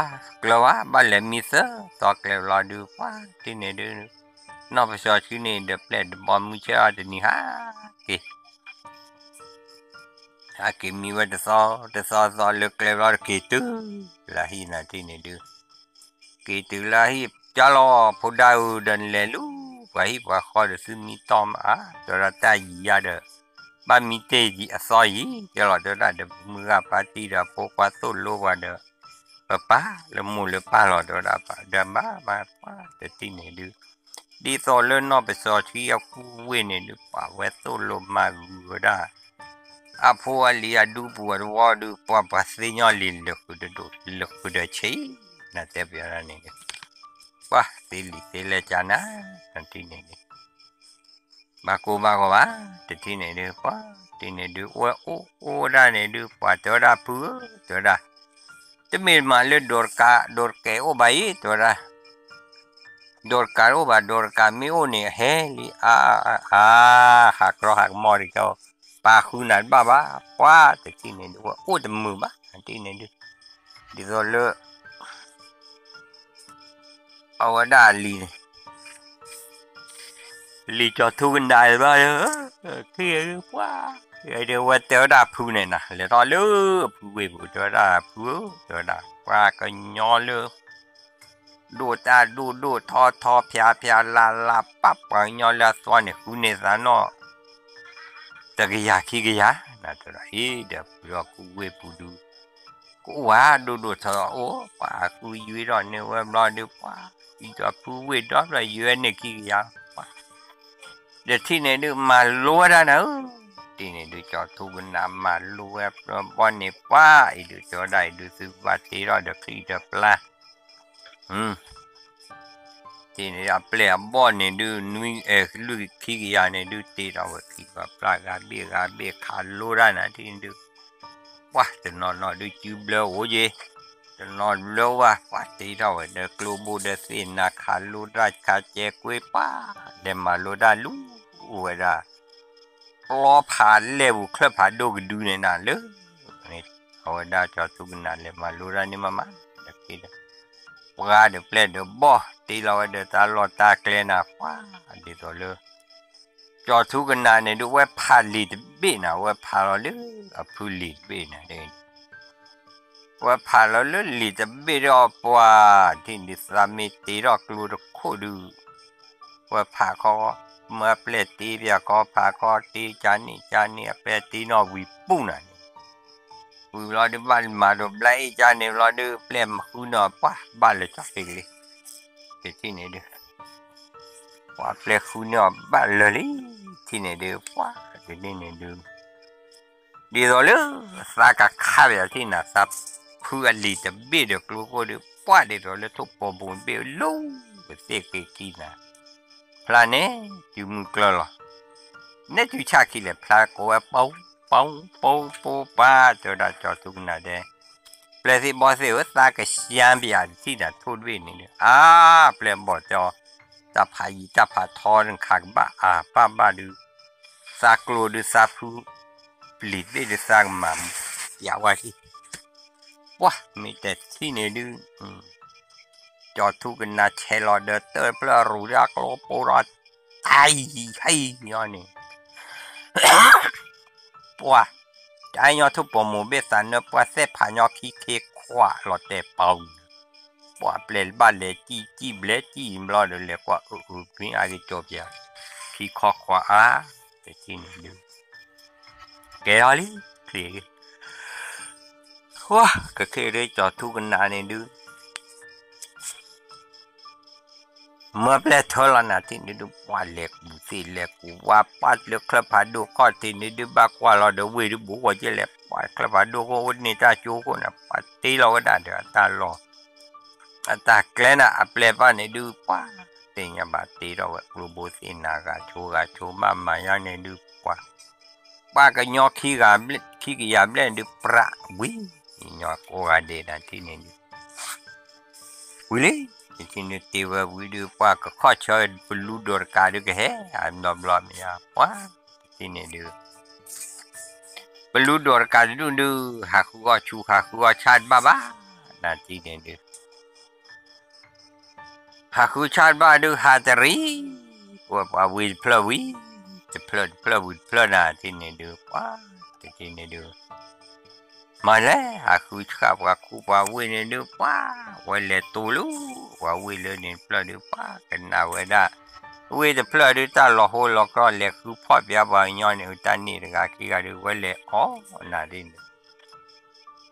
กลัวบ้าเล่มิเซอร์ตอกเลยเราดูว้าที่ไหนดูนอกไปสอดที่นี่เดี๋ยวเปลี่ยนบอมมือเช้าเดี๋ยวนี้กิมีว่าจะซอเลือกเลยเราคิดดูลาฮีนะที่ไหนดูคิดดูลาฮีจะรอพูดได้เดินเลยลูว่าขอจะซื้อมีตอมตัวเราตายยาเด้อบ้านมีเตจีซอยจะรอเดี๋ยวได้เดี๋ยวมือปาร์ตี้เดี๋ยวพกว่าต้นโลว่าเด้อป้าแล้วมูแล้วป้ารอเดี๋ยวได้ป้าเดี๋ยวป้าแต่ที่ไหนดูดีโซเล่นนอกไปซอที่เอาคู่เว้นเนี่ยดูป้าเวสโซโลมากูได้พวกเลียดูบัวว่าดูป้าสิ่งนี้เลือกดูใช่น่าจะเป็นอะไรเนี่ยป้าสิเลจานะนั่นที่ไหนบางคนว่าแต่ที่ไหนดูป้าที่ไหนดูว่าโอ้ได้เนี่ยดูป้าตัวได้พูตัวได้จะมีมาเลยดอร์กโอ้ใบตัวได้ดอร์กโอ้บาดอร์กมีโอเนี่ยเฮลิหักรอหักมอริเขาป้าคุณนั่นบ้าป้าแต่ที่ไหนดูว่าโอ้จะมือบ้าที่ไหนดูดิโซเลเอาว่าได้ลีจอทุกันได้บ้าคือว่าเดี๋ยวว่าเดี๋ยวได้พูเนี่ยนะแล้วตอนเลือกพูเดี๋ยวได้พูเดี๋ยวได้ว่าก็ย้อนเลยดูทอพยาลาปั๊บก็ย้อนแล้วตอนเนี่ยคุณเนี่ยสานอแต่ก็อยากขี้ก็อยากนะตัวละเดี๋ยวเราพูดูกูว่าดูทอโอ้ป้ากูอยู่รอนเนี่ยว่ารอดูป้าอีตัวพูดอเลยอยู่เนี่ยขี้ก็อยากเดี๋ยวที่ไหนดูมาลัวได้นะที่ไหนดูจอทุกน้ำมาลัวบอนนี่ป้าดูจอได้ดูซื้อบัตรที่เราเดือดขี้เดือดปลาที่นี่เราเปลี่ยนบอนนี่ดูนุ่ยลูกขี้ยาเนี่ยดูตีเราขี้กับปลากาเบี้ยขาลัวได้นะที่นี่ดูว้าจะนอนดูจิบเล่โอ้ยจะนอนเล่ว่าว้าตีเราเดือดกลัวบูเดือดสินะขาลัวได้ขาเจ๊กุยป้าเดี๋ยวมาลัวได้ลูเวลาล้อผ่านเร็วเคลื่อนผ่านดูเนี่ยนะเลยนี่เอาได้จอดทุกนาเลยมาลูรานี่มาเด็กที่เด็กปลาเด็กเปล่เด็กบ่ตีเราเด็กตาลอดตาเกลน่ะว้าดีตัวเลยจอดทุกนาเนี่ยดูว่าผ่านลีดเบี้ยนะว่าผ่านเราเลยพูลีดเบี้ยนะเด็กว่าผ่านเราเลยลีดเบี้ยเราปว่าที่ดิสามีตีเรากลัวโคดูว่าผ่าเขาเมื่อเปลี่ยนตีเบียก็พาก็ตีจานนี่เปลี่ยนตีนอวิปุ่นน่ะวิเราดูบ้านมาดูไล่จานนี่เราดูเปลี่ยนคุณนอป้าบ้านเลยจับไปเลยที่ไหนดูว่าเปลี่ยนคุณนอบ้านเลยที่ไหนดูป้าที่นี่ดูดีตัวเลยสักข้าวที่น่ะสับ คืออันลีแต่เบี้ยเด็กลูกก็เดือป้าเด็กเราเลยทุบปอบุญเบี้ยลูกก็เสกกินนะพลาเนี่ยจูมุกลอเนี่ยจูชาคิเลยพลาโก้ปูปูปูปูป้าตัวเราจอดทุกนาเดเปลสิบอสเสือตากระเชียนบียดที่น่ะทุดวิ่งนี่เปลบอจอจะพายจะพาทอนขักบ้าป้าบ้าดูซากลูดูซาพูผลิตได้ดูสร้างมันอย่าว่าที่ว้ามีแต่ที่นี่ดูจอดทุกันนะเชลอเดอร์เตอร์เปล่ารู้จักโลโปรดไอ้ให้ย้อนนี่ว้าไอ้ยอดทุบปมูเบสันเนปว่าเสพายอขี้เคขวาหลอดแต่เป่าว่าเปลี่ยนบ้านเลยจี้เบลจี้มรอเดี๋ยวเรียกว่าพี่อาริโจเบียขี้ขอขวาแต่ที่นี่ดูแกอะไรเคลียร์ว้าก็เคยได้จอดทุกันนานนี่ดูเมื่อเปลทอลนาที่นี่ดูว่าเล็กบุตรเล็กว่าปัดเล็กคลับพาดูข้อที่นี่ดูบักว่าเราเดี๋ยววิดูบุกว่าจะเล็กว่าคลับพาดูก็วันนี้ตาจูก็นะปัดตีเราก็ได้เดี๋ยวตาลอตาแกล้น่ะเปลบ้านนี่ดูว่าตีเนี่ยบาตีเรากลัวบุตรนากาชูมามาอย่างนี้ดูว่าก็ยอกขี้กยาเบลดูประวิยอกโออาเดนะที่นี่วิลที่นี่ที่ว่าวิดูว่าก็ข้อชอยบลูดอร์การดูก็เฮ้อันดับล้อมยาว่าที่นี่ดูบลูดอร์การดูหักหัวชูหักหัวชาดบ้านั่นที่นี่ดูหักหัวชาดบ้าดูฮัตเตอรีว่าวิพลวิจะพลวิพลน่ะที่นี่ดูว่าที่นี่ดูมาเลยaku cakap aku bawa ni lupa wala tulu bawa ni pula lupa kena wala we the pula du ta lo ho lo ko le ku pho bia ba nyo ni utan ni ga ki ga du wala na din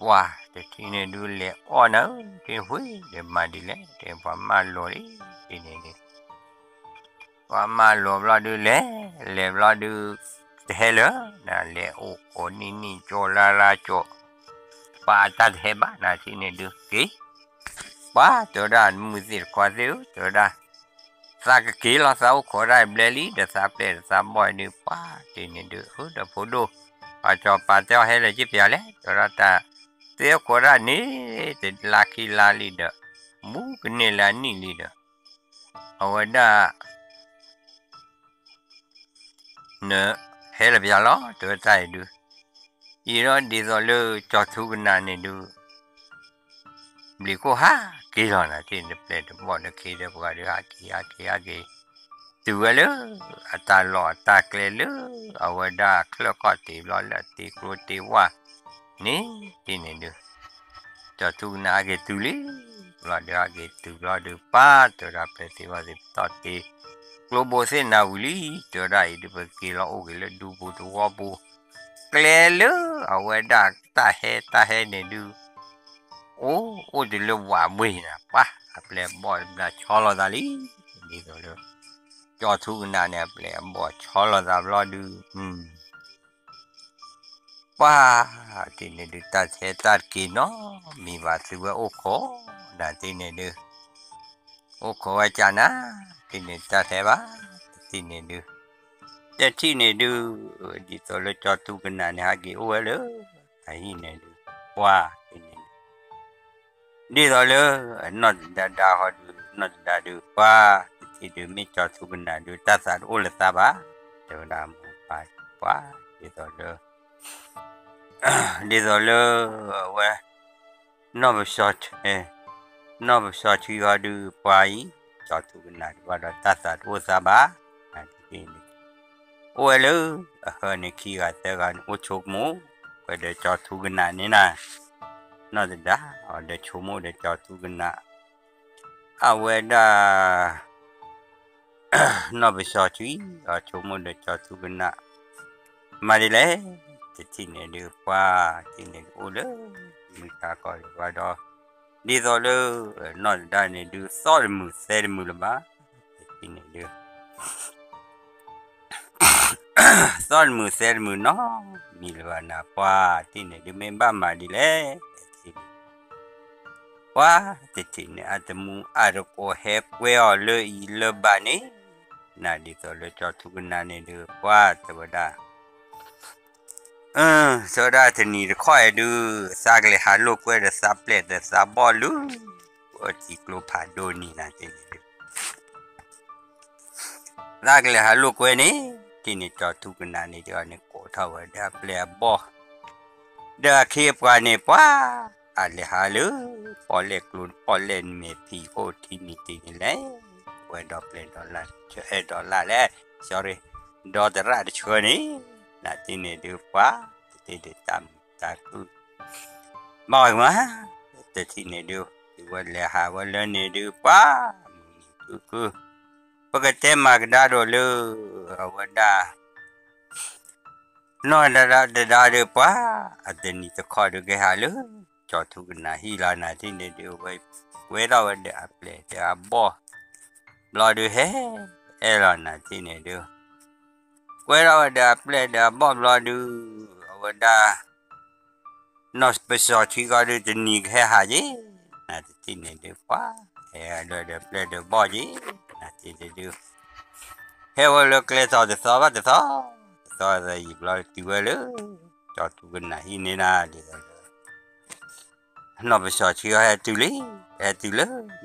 wa de ti ni du le na de hui de ma di le de ba ma lo ri ti ni ni ba ma lo bla du le bla du hello na le o ni cho la cho pa ta heba na sini du ki pa to da muzir kwa du to da sa ki la sa ko dai bleli da sa ple sa boy ni pa sini du da photo pa cho he le ji pya le to da ta te ko da ni te la ki la li da mu ni la ni li da awada ne he le pya lo to tai duอีรอนดีซอลจอดทุกนานี่ดูบลิโกฮะกี่รอนนะที่นี่เปลี่ยนบอลกี่เดือนกว่าเดือนกี่ตัวเลยอัตลอดตาเกลือเอาไว้ด่าเคลื่อนก็ตีร้อนละตีกลัวตีว่านี่ที่นี่ดูจอดทุกนาเกตุลีรอเดือเกตุรอดูป้าตัวรับเป็นที่ว่าสิต่อตีกลัวโบเซนาวิลีตัวได้ดูเป็นกี่เราโอเคแล้วดูบูตัวบูเกลือเอาไว้ดักตาเฮเนี่ยดูโอ้เดี๋ยวว่าไม่นะป่ะเปลี่ยนบ่อยนะชอลดาลีนี่ก็เลยจอทุกนาเนี่ยเปลี่ยนบ่อยชอลดาลอดูป่ะที่นี่ดูตัดกินเนาะมีว่าสิว่าโอ้โหนั่นที่นี่ดูโอ้โหอาจารย์นะที่นี่ตัดเฮบ้าที่นี่ดูแต่ที่นี่ดูดิตัวเราจอดทุกันนะเนี่ยกี่โอ้เลยไอ้นี่ดูว่าที่นี่ดิตัวเรานอดดาหอดูนอดดาดูว่าที่ดูไม่จอดทุกันนะดูตาสาดโอ้เลยตาบ้าเดี๋ยวดามูไปว่าดิตัวเราว่านอไม่ชอดนอไม่ชอดที่ว่าดูไปจอดทุกันนะว่าเราตาสาดโอ้ซาบ้าที่นี่โอ้เลยนี่ขี้กันแต่กันโอ้ชกมูก็เดี๋ยวจอดทุกันนะนี่นะน่าจะได้เดี๋ยวชกมูเดี๋ยวจอดทุกันนะเอาไว้ได้น่าไปชอชีชกมูเดี๋ยวจอดทุกันนะมาดิเลยจะที่นี่ดูว่าที่นี่โอ้เลยมีตาก็ว่าดอดีต่อเลยน่าจะได้เนี่ยดูสอดมือเสร็จมือละบ้าที่นี่ดูซ่อนมือเซลมือน้องมีหรือว่านะป้าที่ไหนดูไม่บ้ามาดีเลย ว่าแต่ทีเนี่ยอาจจะมูอาจจะก็เฮกเวอเลยอีเลบานี่น่าดีตัวเลยจอทุกนาเนี่ยดูว่าแต่ว่าได้สดาทีนี้ค่อยดูสักเลยหาลูกเวอร์สับเปลดสับบอลลูว่าที่กลัวผ่านโดนี่นะทีนี้สักเลยหาลูกเวอร์นี่ทีนี้จอทุกนาเนี่ยเดี๋ยวเนี่ยก็เท่าว่าได้เปลดบอเดี๋ยวเขียบกันเนี่ยป้าอะไรหาลูพอเล็กลุ่นพอเล่นเมพีโอที่นี่ทีนี้เลยเวดอเปลดอลลาร์ดอลลาร์เลย sorry ดอลลาร์ช่วยนี่นะทีนี้ดูป้าทีนี้ตามตากูบอกว่าแต่ทีนี้ดูว่าเลยหาว่าเล่นนี่ดูป้ากูปกติมากได้ดูเลยว่าได้นอนได้ดูป้าอันนี้จะขอดูแกหาเลยจอดทุกนาฮีลานาที่นี่ดูไว้เวลาวันเดียบเลยเดียบบอรอดูเฮ้เอลานาที่นี่ดูเวลาวันเดียบเลยเดียบบอรอดูวันเดียนอสเปซอที่ก็ดูจะหนีแค่หาจีนาที่นี่ดูป้าเฮ้เดียบเลยเดียบบอจีนาที่นี่ดูเฮ้วันเลิกเลยต่อเดี๋ยวต่อจะหยิบเราตัวเลยจอดทุกนาฮีนี่นาเดียวนอไปสอชีวะตุลีตุล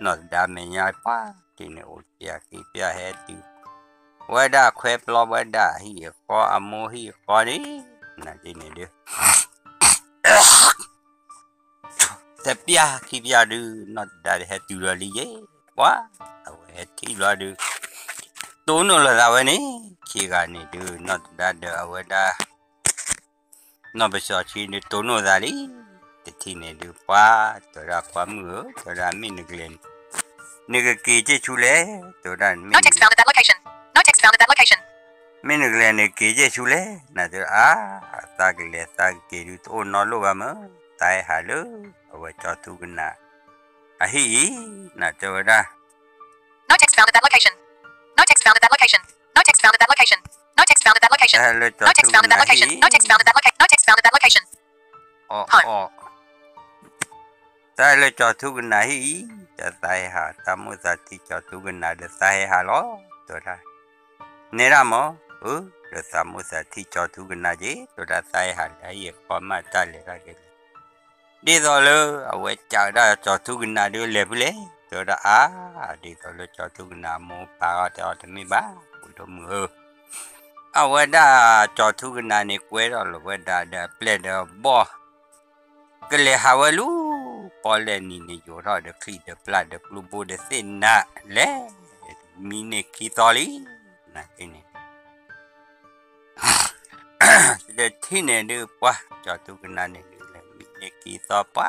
นอดามีญาป้าที่นี่อุตยาคีพยาเหตุว่าได้เควปลอว่าได้ฮีขออโมฮีขอนี่นั่นที่นี่เดียวแต่พยาคีพยาดูนอดาเหตุลลีเย่ว่าเอาเหตุลอดูตัวนู้นละวันนี้ขี้กันนี่ดูนอดาเดอว่าได้นอไปสอชีนี่ตัวนู้นละลีแต่ที่นี่ดูป้าตัวรับความมือตัวรับมีนึกเล่นนึกกี่เจ้าชูเล่ตัวรับมี No text found at that location. No text found at that location. มีนึกเล่นนึกกี่เจ้าชูเล่น่ะตัวตากเล่ตากกี่ดูตัวนอนลูกอะมั้งตายหาลูเอาไว้จอดทุกน่ะฮีน่ะตัวรับ No text found at that location. No text found at that location. No text found at that location. No text found at that location. No text found at that location. No text found at that location. No text found at that location. อ๋อตายเลยจอดทุกนาฮีจะตายหาตามุสัตที่จอดทุกนาเดตายหาล้อตัวได้เนี่ยละมั้งเดตามุสัตที่จอดทุกนาเจตัวได้ตายหาได้ยังความมาตายเลยก็ได้ดีต่อเลยเอาไว้จ่ายได้จอดทุกนาเดือเล็บเลยตัวได้ดีต่อเลยจอดทุกนาโมปาจอดไม่บ้าคุณตัวมือเอาไว้ได้จอดทุกนาเนี่ยกวยเราไว้ได้เดเปลี่ยนเดบ่ก็เลยหาว่าลูพอเล่นนี่เนี่ยอยู่รอเด็กขี้เด็กปลาเด็กลูบูเด็กเส้นน่ะเล่มีเนี่ยขี้ตอลีนะที่นี่เด็กที่เนี่ยดูป่ะจอดทุกนาเนี่ยดูเลยมีเนี่ยขี้ตอป่ะ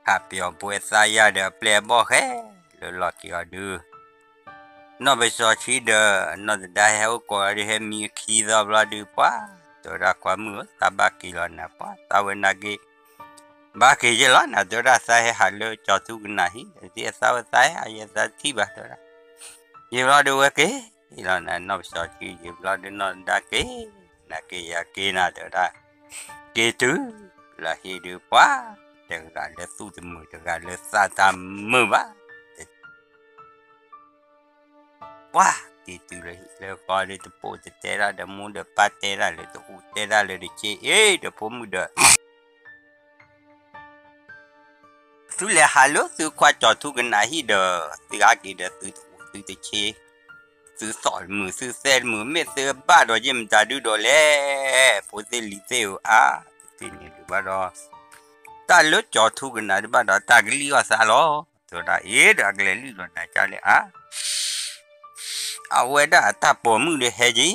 หาเปียวบัวสายาเด็กเปลี่ยนบ่แค่เลยหลอดที่เขาดูนอกไปสอชีเดอนอกได้เหรอก็ได้เห็นมีขี้ตอปลาดูป่ะตัวรักความมือตาบักกิโลนะป่ะตาเวนักกี้บ้าเกจล้านตัวละสายฮัลโหลจอดทุกนาฮีที่สาวสายอะไรสักที่บ้าตัวละยีบลาดูว่าเกย์ยีบลานะนอบสอชียีบลาดูนอดักเกย์นักเกย์ยาเกย์น่ะตัวละเกย์ตัวละฮีดูป้าเด็กกันเลยสู้จมูกเด็กกันเลยสาตามมือบ้าว้าที่ตัวเลยแล้วก็เลยตัวโปจะเตะระเดมูเดปัตเตะระเลยตัวอุเตะระเลยเจเดผมเดสุเลฮัลโหลสุขวาจอดทุกนาฮีเดอสุอากีเดอสุตะเชสุสอนมือสุเซลมือเมสุบ้าดอยิมจาดูดอเลโพเซลิเซลที่นี่ดูบ้าดอตาลุจอดทุกนาดูบ้าดอตากลีว่าซาลอตัวได้ดากเลลีดอนาจาเลเอาไว้ได้ตาปอมือเดเฮจี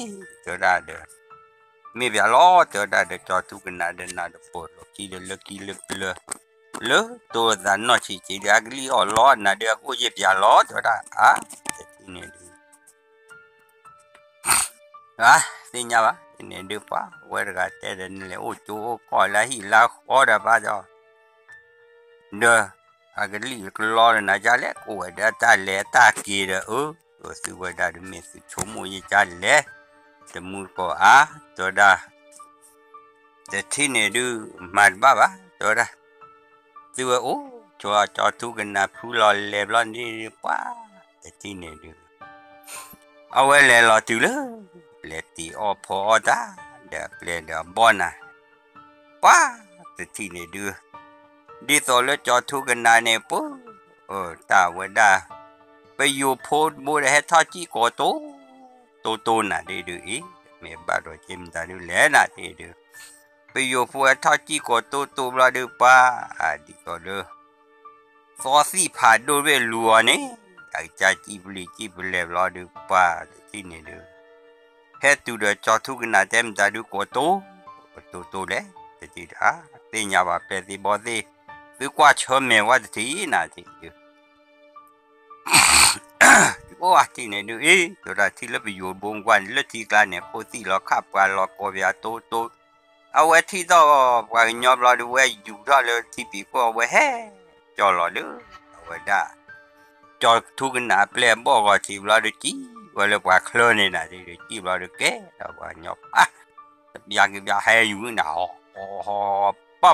ตัวได้เดอมีเบียล้อตัวได้เดจอดทุกนาเดนาเดปอลกีเดลกีเลเปลเลตัวนั้นนอชิจิเดียกลีอ๋อล้อนะเดียกูเจ็บยาล้อตัวได้ที่นี่ดูสิญญาบ้าที่นี่ดูป่ะเวลาเจอเดินเลยโอ้จูก็ละหิลาขอได้ป่ะจ๊ะเด้อกลีก็ล้อนะจ๊ะเล็กโอ้เดี๋ยวตาเล็กตากีเด้อตัวสิว่าได้ดูมีสิชมวยจ๊ะเล็กแต่มูก็ตัวได้แต่ที่นี่ดูมาบ้าตัวได้ตัวโอ้ ชัวจอทุกันนะผู้รอเล็บรอนนี่ป้าแต่ที่เนี่ยดูเอาไว้เลยรอติวเลยเลตีออพอจ้าเดี๋ยวเปลี่ยนเดี๋ยวบอลนะป้าแต่ที่เนี่ยดูดีต่อเลยจอทุกันนะเนี่ยปุ๊ตาวันดาไปอยู่โพดบูได้ให้ทอดจีโกโตน่ะดีดูอีเมื่อบาดเราจิ้มตาดูแลน่ะดีดูไปอยู่โพดทอดจีโกโตเราดูป้าดีก็เลยซอซี่ผ่านดูเวลัวเนี่ยไอ้จ่าจีบลีเราดูป้าที่นี่ดูเฮ็ดตัวเดือดจอทุกันนะเต็มตาดูโกโตเลยแต่ที่เตียบว่าเป็นที่บ่ดีคือกว่าชมเมว่าที่น่ะที่ดูโอ้ที่เนี่ยดูตัวละที่เราไปอยู่บงวันแล้วที่กลางเนี่ยโคตรเราขับกว่าเราโกเบียโตเอาไว้ที่ต่อว่าหยอบเราดูไว้อยู่ต่อเลยที่ปีก็ไว้เฮ้จอเราดูเอาไว้ได้จอทุกนาเปลี่ยนบอกว่าที่เราดูจีว่าเราว่าเคลื่อนนี่นะที่จีเราดูแก่เราว่าหยอบอยากให้อยู่หนาวโอ้โหป้า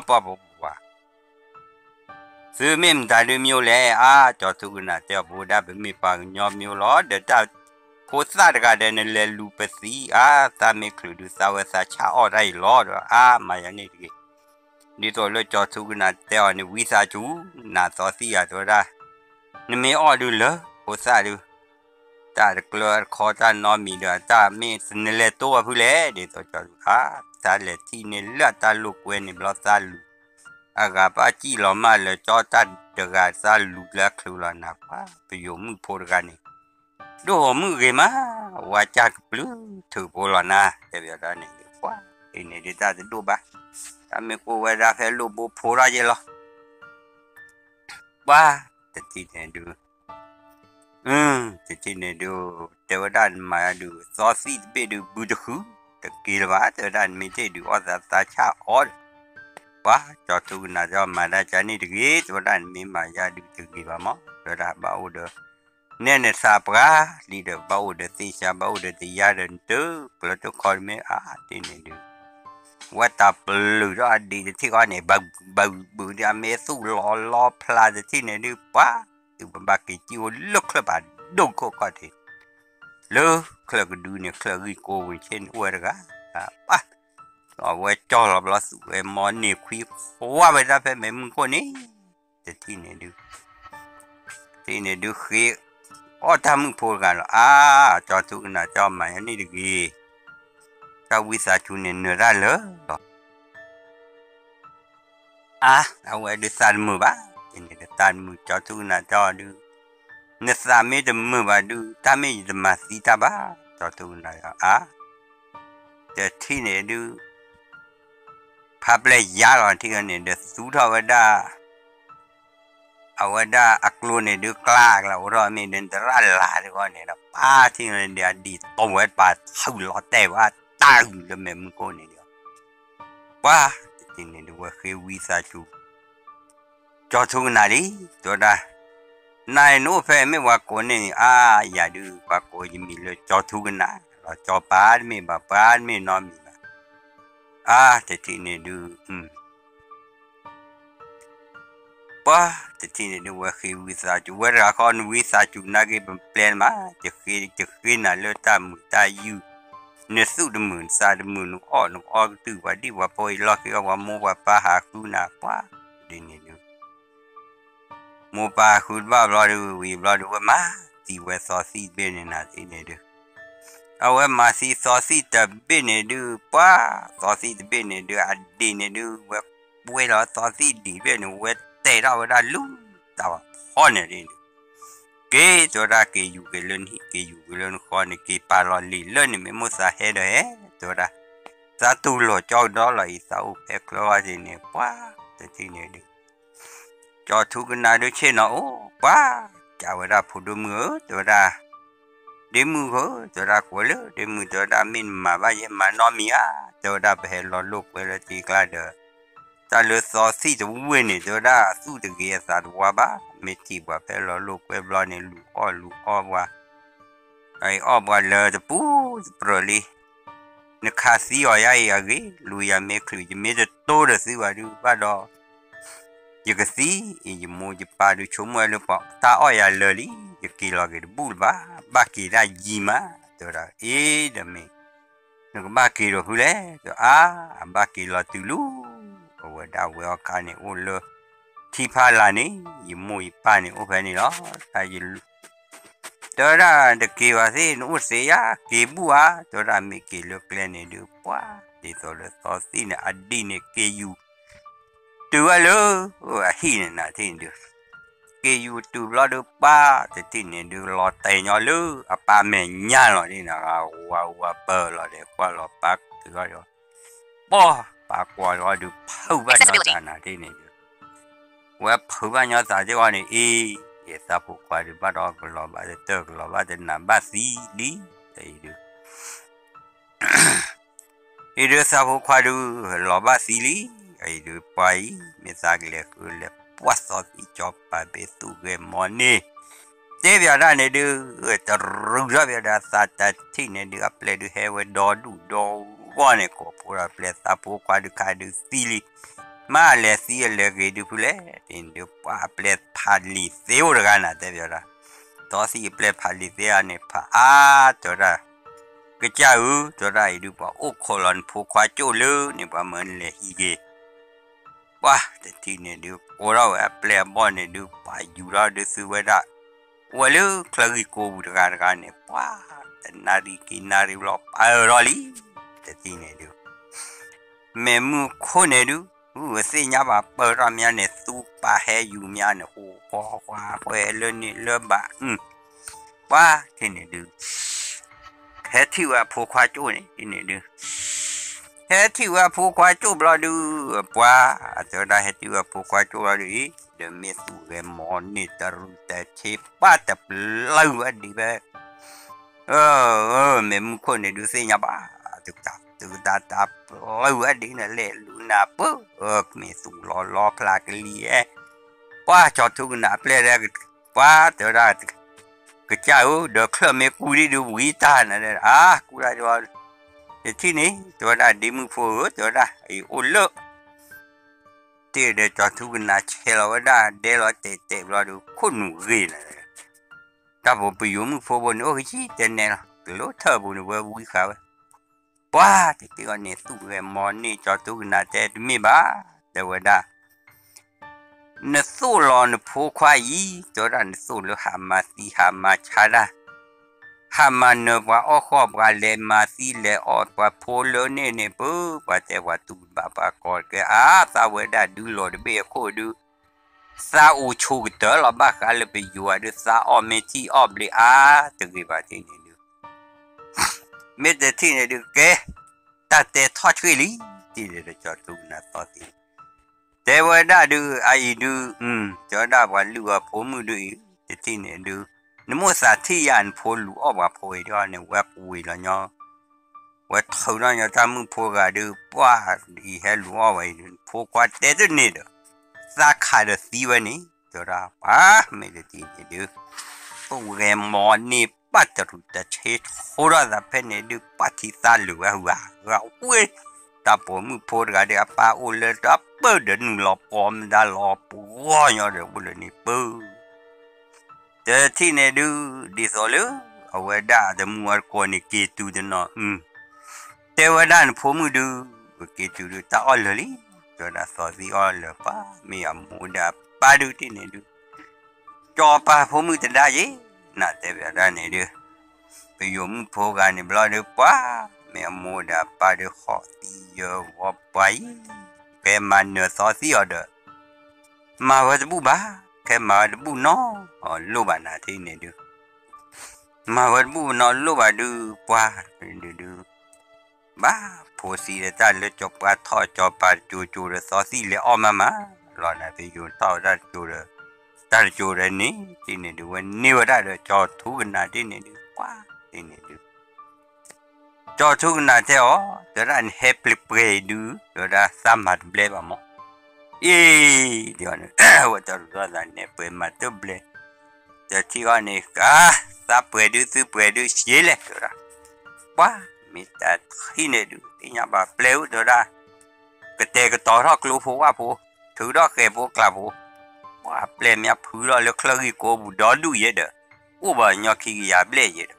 ว่าซื้อเมมได้ดูมิวเลยจอทุกนาเจ้าบูดาเป็นมีปังหยอบมิวล้อเดี๋ยวจะโคตรซาดกันเดินเลยลูปสีสามีครูดูสาวสาชาอะไรล้อมาอย่างนี้ดินี่ตัวเลยจอทุกนาเจ้านี่วิสาจูน่าสอสีตัวได้นี่ไม่อ้อดูเลยโคตรซาดูตาเกลือคอตานอมีเดือตาไม่สนเลตัวผู้เล่เดี๋ยวตัวจอดตาเลที่นี่เลือดตาลูกเวนี่บล็อกตาลูอากาศป้าจีหล่อมาเลยจอตาเดือดตาลูกแล้วครูละนะป้าไปอยู่มือพูดกันนี่ดูมือเกมาว่าจากปลื้มถือโบราณนะเดี๋ยวนี่ป้าไอ้นี่เดี๋ยวตาจะดูบ้าทำไมกูเวลาเฟลูบูพูดอะไรหรอป้าแต่ที่นี่ดูที่นี่ดูเดี๋ยวด้านมาดูซอสซีไปดูบูดคูตะกี้ว่าเดี๋ยวด้านไม่ได้ดูอัศตาชาออดว่าจอทุกน่าจะมาได้จานี่ตะกี้เดี๋ยวด้านไม่มาจะดูตะกี้ว่ามั้งเดี๋ยวด้านบ่าวเด้อเนี่ยซาปราลีเดอร์บ่าวเด้อที่ชาบ่าวเด้อที่ยาเดินเด้อกระตุกคอไม่ที่นี่ดูว่าตาปลื้มอดีตที่ก่อนเนี่ยบูเดียเมสู้ล้อพลาดที่นี่ดูป้าตัวบักกี้จิวลุกขึ้นมาดูก็ทีเลิกเคลื่อนดูเนี่ยเคลื่อนโกวิเช่นอวดกันป้าเอาไว้จ่อเราสุเอมอนนี่คุยว่าไปได้เป็นมึงคนนี้แต่ที่นี่ดูคือทำมึงพูดกันหรอจอทุกน่ะจอมาอันนี้ดีก็วิสาชุนเนี่ยเนื้อได้เลยเอาไว้ดูสันมือบ้าทีนี้ก็สันมือจอทุกน่ะจอดูเนี่ยสามีจะมือบ้าดูถ้าไม่จะมาสีตาบ้าจอทุกน่ะแต่ที่นี่ดูภาพเลยยากกว่าที่กันเนี่ยเดี๋ยวสู้เท่าว่าได้เอาว่าได้อักลูเนี่ยดูกล้าเราเราไม่เดินตลาดลาดีกว่าเนี่ยนะป้าที่เราเดี๋ยวดีตรงไว้ป้าเท่าล้อแต่ว่าตั้งจะไม่มึงคนเนี่ยเดียวป้าที่นี่ดูว่าคือวิสาจูจอทุกนาดีตัวได้นายนู้เพ่ไม่ว่าคนนี่อย่าดูว่าคนยังมีเลยจอทุกนาเราจอป้าไม่บ้าป้าไม่นอนมีบ้าแต่ที่นี่ดูป้าแต่ที่นี่ดูว่าคือวิสาจูว่าเราคนวิสาจูนักเป็นแปลนมาจะคือน่ะเลือดตามุตาอยู่เนื้อสู้ดมือซาดมือนกอ้อตื่นว่าดีว่าพอยล็อกว่าโมว่าป้าหาคุณนะป้าที่นี่ดูโมป้าคุณว่าเราดูว่ามาที่ว่าซอสซีเป็นน่ะที่นี่ดูเอาไว้มาซีซอสซีแต่เป็นดูป้าซอสซีเป็นดูดีนี่ดูว่าเวลาซอสซีดีเป็นว่าแต่เราได้ลุ้นแต่ว่าพอเนี่ยดิเกย์ตัวละเกย์อยู่กันเล่นคอเนี่ยเกย์ปาลอลีเล่นเนี่ยไม่มุสาเหตุตัวละซาตูโลจอดอลอีสาวเอ็กซ์ว่าที่เนี่ยป้าแต่ที่เนี่ยดิจอทุกนาดูเช่นโอ้ป้าจะเวลาพูดมือตัวละเดมือเขาตัวละกูเลยเดมือตัวละมินมาว่ายังมานอมีตัวละไปเห็นหลอลูกเวลาที่กลายเด้อแต่เลือดซอสที่จะวิ่งเนี่ยตัวละสู้ตะเกียบสัตว์ว่าบ้าไม่ที่ว่าไปหลอลูกเวลาเนี่ยลูกอ้อว่าไอ้อ้อว่าเลยจะปูเปรี้ยนึกขาสีอะไรอย่างงี้ลุยไม่คลุยไม่จะโตเลยสิว่าดูบ้าดอ you can see you mo you pa du chumo lu pa ta o ya loli you kilo ke bulba ba ki ra jima to ra de me no ba ki ro hule to ba ki lo tu lu o da we ka ni o lo ti pha la ni you mo you pa ni o ba ni lo ta you to ra de ki wa si no se ya ki bu to ra me ki lo kle ni du pa di to lo so si na adi ni ke you tu alo hi na tin du ke you tu lo du pa te tin ni du lo te nyo lu apa me nya lo ni na wa pa lo de kwa lo pa tu lo bo pa kwa lo du phau ba nya na tin ni du wa phau ba nya sa je wa ni ye sa pu kwa du ba do ko lo ba de te ko lo ba de na ba si li te du du sa pu kwa du lo ba si li ai du pai me sa ke le ku le pwa so ti cho pa be tu ge mo ni te bia da ne du ta ru ra bia da sa ta ti ne du a ple du he we do wa ne ko pu ra ple sa pu kwa du ka du si li ma le si le ge du pu le tin du pa ple pha li se o ga na te bia da to si ple pha li se a ne pha to ra cái cha cho ra du pa o ko lon pu kwa chu lu ni pa men le hi ge哇，这天呢，就我老外来帮呢，就把有了的是为了，我了可以过不这个呢，哇，那里给那里了，那里，这天呢就，每木可呢就，我是伢把包上面呢，苏把还有面呢，花回了呢了吧，哇，天呢就，还听我破夸做呢，天呢就。Heti wa pu kwa chu bla du pa to da heti wa pu kwa chu la di de me su ge monitor ta chi pa ta plau a di ba me mu ko ne du se nya ba tu ta plau a di na le lu na pu me su lo pla ke li pa cho tu na ple ra pa to da ke cha u de khle me ku di du wi ta na ku ra do thì này tôi đã đi mua phố tôi đã ô lợ thì để cho thu cái nào chơi là đã để nó tệ rồi được khôn ngủ gì này ta bộ bị mua phố bộ nữa cái gì tên này là từ lúc thơ bộ nữa vui khá vậy quá thì cái con này tụ cái món này cho thu cái nào tệ mi ba tôi đã nó số lo nó phố khoai gì tôi đã nó số lo hàm mà cha ra hama ne wa o kho ba le ma si le o pa pho lo ne pu pa te wa tu ba pa ko ke sa we da du lo de be ko du sa u chu de lo ba ka le be yu de sa o me ti o ble te ge ba ti ne du me de ti ne du ke ta te tho chwi li ti de cho tu na to ti te we da du ai du cho da wa lu wa pho mu du ti ne du nó mua sa thi anh phô lũ ở bà phô đó này web quỳ là nhau web thâu đó nhau ta muốn phô gà được quá đi hết lũ ở vậy phô quá tết rồi nè đó ra khai được gì vậy nè cho ra mấy cái gì được phô gà mòn nè bắt được ta chết hồ ra là phải nè được bắt thì ta lũ gà quê ta phô muốn phô gà được ba ô lê ta bơ đến lọ bom đã lọ bùa nhau được bơ nè bơ the thi ne du di solo awada the muar ko ni ke tu de no te wada pho mu du ke tu du ta all li cho da so si all pa mi amu da pa du ti ne du cho pa pho mu ta da ye na te bia da ne du pe yo mu pho ga ni bla du pa mi amu da pa du ho ti yo wa pa yi pe man no so si order ma wa bu ba cái mà bu nó lô bà nà thế này được mà vẫn bu nó lô bà đưa qua đưa ba phô xì để ta lấy cho ba thọ cho ba chú để xóa xì lấy om mà rồi là thì dùng tao ra chú để ta chú để ní thế này được nhiều đã được cho thú cái nào thế này được quá thế này được cho thú cái nào thế ó đó là happy play đưa đó là sam hạt play bà mỏ điều này tôi cho là nè bề mặt tôi ble giờ thì con này cả ta bề đưa xí lên rồi đó quá mình ta khi này được thì nhà bà pleu rồi đó cái tê cái tỏi đó lú phú quá phú ถือดอกแกพวกกลับโว่าเปลี่ยนมีผือแล้วคลกีโกบุดอดูเยเด้ออุบะญอขี้ยาเบลเยเด้อ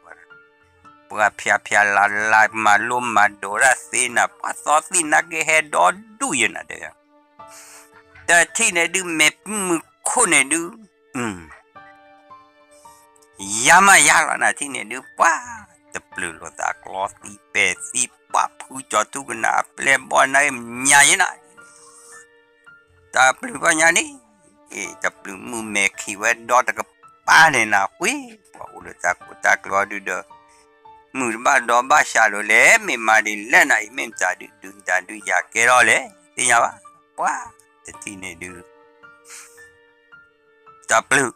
ปะเพียลาลามาลุมมาโดราซีนาปัสสอสินักเฮดอดูเยนะเด้อแต่ที่เนี่ยดูเมมือคนเนี่ยดูยามายาลนะที่เนี่ยดูป้าจะปลื้มรถตากลอสีเป็ดสีป้าผู้จอดทุกนาเปลี่ยนบอลในใหญ่นะแต่ปลื้มว่าอย่างนี้จะปลื้มมือแม่ขี้ไว้ดอตกับป้าเนี่ยนะวิป้าอุลตากลอดูเด้อมือบ้านดอบ้าชาโลเล่ไม่มาดิเล่นไอ้เม่จ่าดูจ่าดูอยากเกล้อเลยที่ยังวะว้าแต่ที่เนี่ยดูจะปลื้ม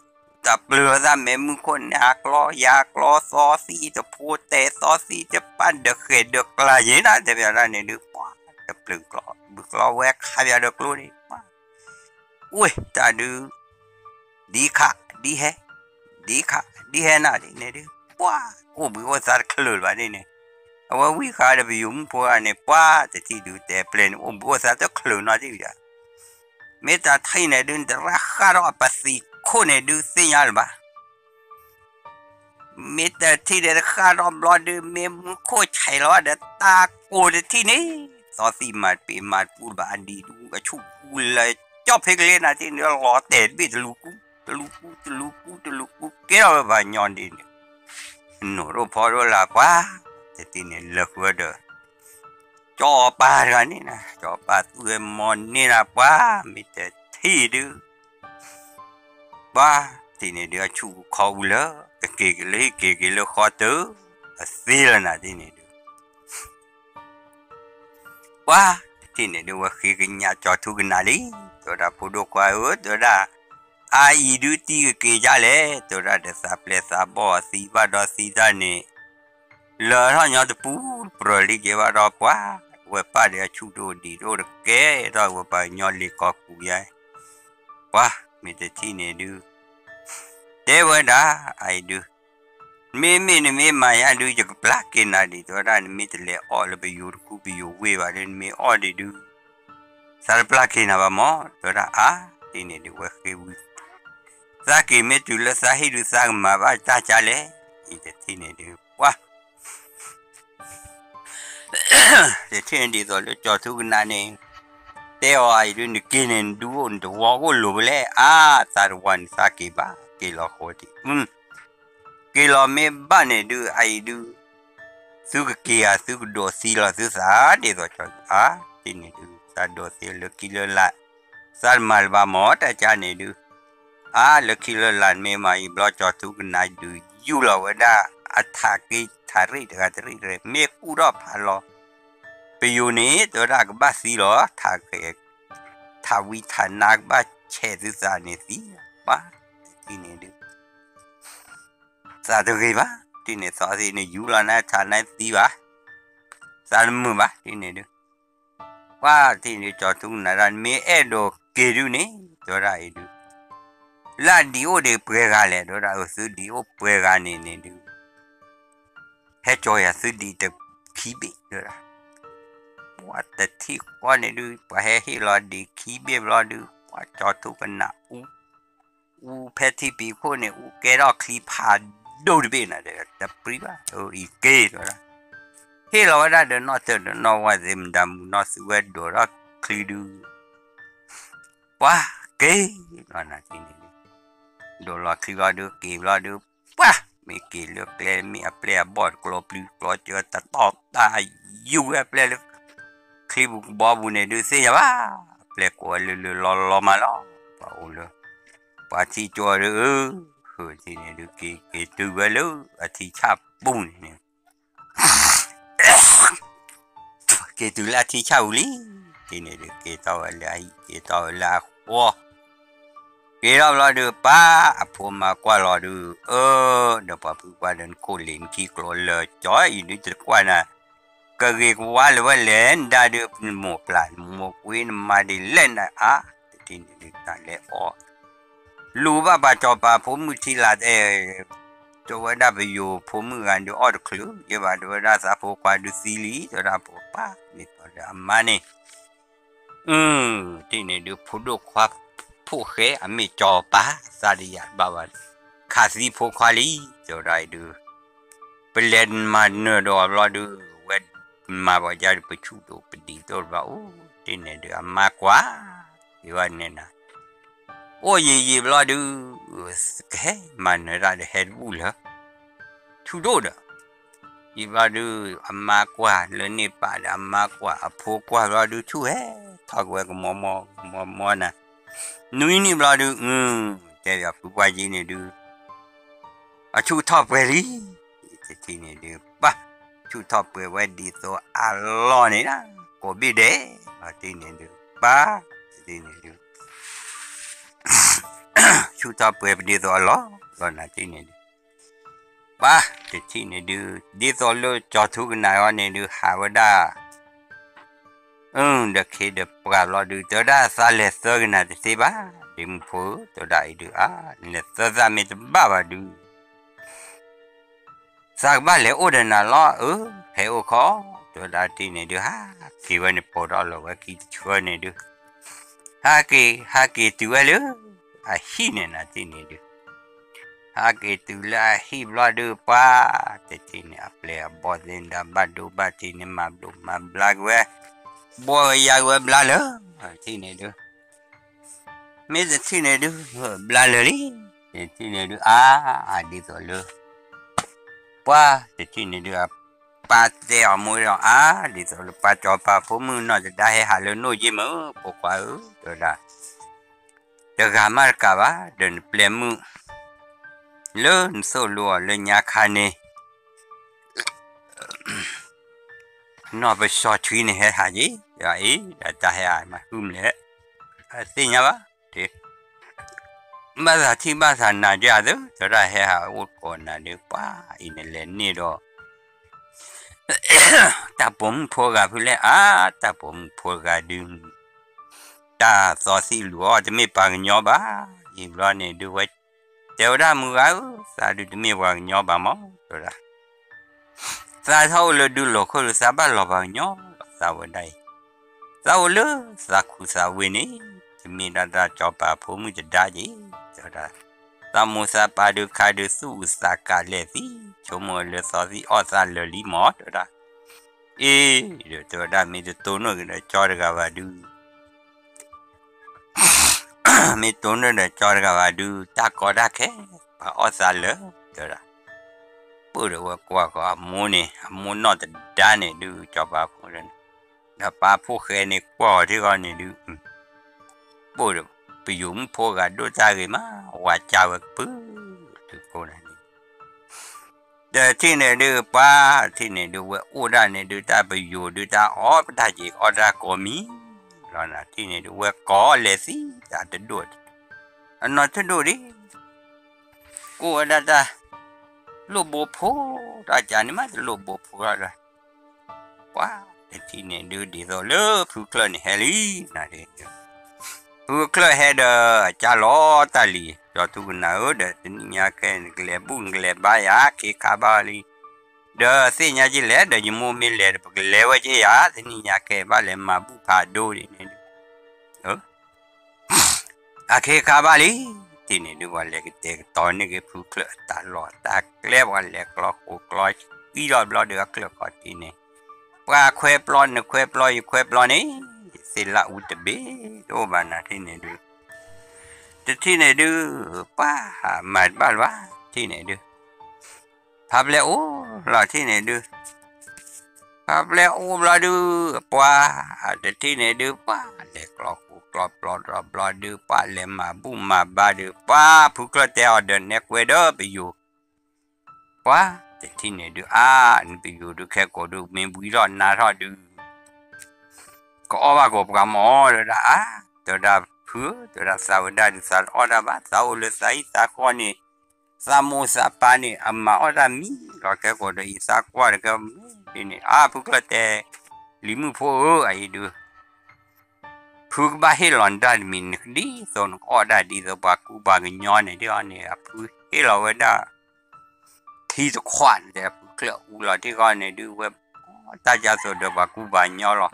ซะแม่มือคนอยากล้อซอสีจะพูดแต่ซอสีจะปั้นเด็กเขดเด็กกลายนะแต่เวลาเนี่ยดูว้าจะปลื้มกล้อแวกขายเด็กรู้ดิอุ้ยจะดูดีค่ะดีแฮนะดิเนี่ยดูว้าโอ้บิวสารคลุลวะเนี่ยเอาไว้วิคาเดบิยุมพวกเนี่ยว้าจะที่ดูแต่เปลี่ยนโอ้บิวสารจะคลุลนะที่อย่างเมื่อจะไทยเนี่ยดูแต่ราคาเราภาษีคนเนี่ยดูสิ่งอะไรบ้างเมื่อแต่ที่เด็กข้ารอบรอดูเมื่อมึงโคตรใช่แล้วเด็กตาโกรธที่นี่ซอสีมาพูดบ้านดีดูก็ชุบกูเลยจอบเพลงเล่นนะที่เนี่ยรอเตะบิดลูกูเกี่ยวกับบ้านย้อนดีเนี่ยหนูรู้พอรู้ละว่าแต่ที่เนี่ยเลิกว่าเด้อจอปากันนี่นะจอปาตัวมอนนี่นะว่ามีแต่ที่ดูว่าที่เนี่ยเดี๋ยวชูเขาเลยเกเลยขอเตอสิละนะที่เนี่ยดูว่าที่เนี่ยดูว่าขี้กันยาจอทุกนาลีตัวเราพูดว่าตัวเราอาอีดูตีก็จะเลยตัวเราเดสาเพลสาบอสีบาดอสีจานี่เลอท่านยอดปูโปรลีเจวารอปว่าเวปาเดียชูดูดีดูเกะเราเวปายอลีกอกุยว่ามีแต่ที่เนี่ยดูเทวดาไอ้ดูมีมายาดูจะกปลักกินอะไรตัวเราเนี่ยมีแต่เล่ออลไปยูร์คูบิยูเววาเรนมีออดีดูสารปลักกินอะไรบ้างตัวเราที่เนี่ยดูว่าคือสักกี่เมตุลสาหิรุสังมาบ้าจ้าจ้าเลยอีแต่ที่เนี่ยดูว่าแต่ที่นี่ตัวเราจอดทุกนานี่เดี๋ยวไอ้ดูนี่กินดูอันตัวว่าก็รู้เลยสารวันสักกี่บ้ากี่ล้อโคตรกี่ล้อไม่บ้านเนี่ยดูไอ้ดูสุกเกียสุกโดสีล้อสุสาเดี๋ยวตัวจอดที่นี่ดูสาโดสีเลือกกิโลละสารมาลบาหมอแต่จานเนี่ยดูเลือกกิโลละไม่มาอีบล็อกจอดทุกนาดูยูล้อว่าได้อัฐกิทาริเลยไม่กูรอพาล้อไปอยู่นี่ตัวรักบ้าสีล้อถ้าวิธานักบ้าเช่สุสานเนี่ยสิบ้าที่นี่ดูสาธุกี่บ้าที่นี่สาธุนี่ยูลานะชานะสีบ้าสารมือบ้าที่นี่ดูว่าที่นี่จอดตรงนั้นมีโดเกดูนี่ตัวรักดูลาดิโอเดเปรกาเลยตัวรักสุดดิโอเปรกานี่ดูเฮ้จอยสุดดิเตขี้เบ็ดตัวรักว่าแต่ที่ว่าเนี่ยดูว่าเฮ้รอดีขี้เบ็ดรอดูว่าจอดทุกันนะเพชรที่ปีคนเนี่ยแกรอคลีพาดูดิเบ็ดนะเด็กแต่ปริบ้าอีเกย์ตัวรักเฮ้เราได้เดินนอเตอร์นอว่าเต็มดำนอสเวดดูรักคลีดูว่าเกย์นั่นนะที่นี่ดูรักคลีว่าดูเกย์ว่าดูว่าไม่เกย์เลือกเล่นมีเปลี่ยนบอดกลัวปลื้กลัวเจอตัดตอกตาอยู่เปลี่ยนคลิปบอบุเนี่ยดูสิจ้าเปลี่ยนกลัวลอมาล้อป่าวเลยป่าที่จัวเลยที่เนี่ยดูเกย์ตัวไปเลยที่ชับบุ้งเนี่ยเกย์ตัวละที่ชับลีที่เนี่ยดูเกย์ตัวละหัวเกย์เราดูป้าผมมากว่าเราดูเดี๋ยวป้าพูดว่าเดินโคลินขี้กลัวเลยจ้อยดูจะกว่านะก็เรียกว่าเล่นได้ดูหมกปลาหมกวินมาดิเล่นนะที่นี่ดูนั่นแหละรู้ว่าป้าจอป้าผมมือที่ลาดตัวว่าได้ไปอยู่ผมมือกันดูคลูเยอะว่าดูได้สาโพกว่าดูซีรีตัวได้ป้านี่ตัวได้มานี่ ที่เนี่ยดูพูดความผู้เขยไม่จอปะสาริยาบาวข้าสิผู้ควาลีจะได้ดูเปลี่ยนมาเนื้อดอกเราดูเวทมาบอกจะไปชูดูไปดีตัวเราที่เนี่ยดูมากกว่าที่ว่าเนี่ยนะโอ้ยยีเราดูเฮ้มันเราได้เห็นบุญเหรอชูดูเด้อยีเราดูมากกว่าเรื่องนี้ป่ะมากกว่าผู้กว่าเราดูชูเฮ้ทอกไว้ก็มอนะนู่นนี่เราดูแต่แบบผู้ว่าจีเนี่ยดูชูทอปเวลี่ที่นี่ดูป่ะชูทอปเวดีตัวอัลลอฮ์นี่นะก็บีเดที่นี่ดูป่ะที่นี่ดูชูทอปเวดีตัวอัลลอฮ์ก็น่าที่นี่ดูป่ะที่นี่ดูดีตัวลูจอทุกนายวันนี่ดูฮาวดาเด็กเด็กปลาเราดูตัวได้สาเลสกันนะที่บ้าดิมพูตัวได้ดูเนี่ยตัวจะมีตัวบ้าดูสักบ้านเลยโอเดนน่ะล้อเฮ้โอขอตัวได้ที่เนี่ยดูกี่วันนี้ปวดเราว่ากี่ชั่วเนี่ยดูฮากี่ตัวเลยฮีเนี่ยนะที่เนี่ยดูฮากี่ตัวละฮีบล้อดูป้าที่เนี่ยเปลี่ยนบอดินดาบัดดูบัดที่เนี่ยมาดูมาบลักเวบัวยากเวบลาเลยที่เนี่ยดูไม่ใช่ที่เนี่ยดูบลาเลยที่เนี่ยดูดีตัวเลยป้าที่เนี่ยดูป้าเจ้ามือเราดีตัวเลยป้าจอป้าผมมือน่าจะได้หาเลยโน้ยมั้งปกว่าตัวละเด็กหามาร์กว่าเดินเปลี่ยนมือเลื่อนโซลัวเลื่อนยาคานีนอไปสอดชีนี่เฮจีอย่าจะให้มาหุ้มเลยสิ่งนี้วะที่มาจากที่มาจากนาจาดูจะได้ให้อุดก่อนนะดีกว่าอินเล่นนี่ดอกแต่ผมพูดกับพี่เลยแต่ผมพูดกับดึงแต่สอสิหลัวจะไม่ปังยอบ้าอีกแล้วเนี่ยดูไว้เจ้าได้มือสาดูจะไม่ปังยอบ้ามั้งตัวละสาเท่าเลยดูหลอกเขาสาบ้าหลอกปังยอสาวันใดสาวเลยสักคู่สาวนี่จะมีดาราจอบป่าผมจะได้จีจะได้สามุสาปาดูคาดูสู้สักกาเลสิชมเลยสอสิอสาเลยลิมอจะได้เดี๋ยวจะได้มีตัวนู้นก็จอดกับว่าดูมีตัวนู้นจอดกับว่าดูตากอดแค่อสาเลยจะได้พูดว่ากว่าก็มูนี่มูนอจะได้เนี่ยดูจอบป่าผมเลยถ้าป้าผู้เคยในกว่าที่ก่อนนี่ดูพูดไปยุ่งพูดกันดูใจกันมาว่าเจ้าปื้อทุกคนนี่แต่ที่เนี่ยดูป้าที่เนี่ยดูว่าอุดาเนี่ยดูตาไปอยู่ดูตาตาจีอดาก็มีแล้วนะที่เนี่ยดูว่าก็เลยสิตาจะดูอันนั้นจะดูดิกูว่าตาลูกบัวพูตาจานี่มาลูกบัวพูอะไรว้าที่เนี่ยดูดีตัวเลิกผู้เคลื่อนเฮลี่นะเด็กผู้เคลื่อนเฮเดอจะล้อตาลีจอทุกนาเดที่นี่แค่เกล็ดบุ้งเกล็ดใบขี้ขาบาลีเดอสิ่งนี้เล็ดเดยมูมิเล็ดเกล็ดว่าจะที่นี่แค่บาลีมาบุพาดูดิเนี่ยขี้ขาบาลีที่นี่ดูว่าเล็กเด็กตอนนี้ก็ผู้เคลื่อนตลอดตาเกล็ดว่าเล็กกลอกกลอยอีรอบเดือเคลื่อนก่อนที่นี่ว่าเควปลอนนี่สิละอุตเบโตบานาที่เนี่ยดูแต่ที่เนี่ยดูป้ามาบ้านว่าที่เนี่ยดูพับแล้วโอ้เราที่เนี่ยดูพับแล้วโอ้เราดูป้าแต่ที่เนี่ยดูป้าเด็กกรอกปลอดดูป้าเลยมาบุ้มมาบาดูป้าผู้กระเตอเดินเนกเวเดอร์ไปอยู่ป้าแต่ที่เนี่ยดูนี่ไปอยู่ดูแค่ก็ดูมีบุยร้อนน่ารอดูก็ว่าก็ประมอเลยนะตัวดาเพื่อตัวดาสาวดาดูสาวดาบ้าสาวเลยใส่สาคนนี่สามูสาปานี่มาดามีเราแค่ก็ดูอีสากว่าก็นี่พวกเราแต่ลิมูพูไอ้ดูพวกบ้าเฮลอนดามินดีส่วนดาดีตัวบ้ากูบ้ากันย้อนเนี่ยเนี่ยพวกเฮลอนดาที่จะขวัญแต่เกลืออุลที่ก่อนเนี่ยดูว่าตาจะสดเดบ้ากูบ้าย้อนหรอ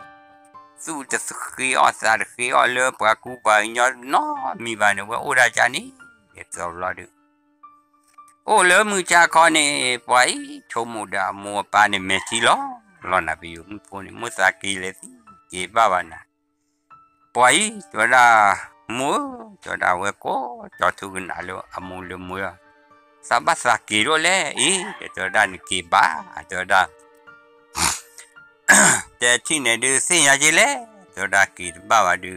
สู้จะสุขีอสารขีอเลือปากูปายอน้อมีบ้านว่าโอราจานี่เด็กสาวรอดูโอ้เลือมือจากคอนี่ไปชมูดามัวปานี่เมจิล้อล้อนาบิวมุพนี่มุสากีเลยสิเก็บบ้านะไปตัวดามัวตัวดาเวโก้จอดทุกนาโลอามูลมัวสาบสากีโรเล่อีตัวดานี่เก็บบ้าตัวดาแต่ที่ไหนดูสิ่งอย่างนี้เลยตัวดากีบ้าดู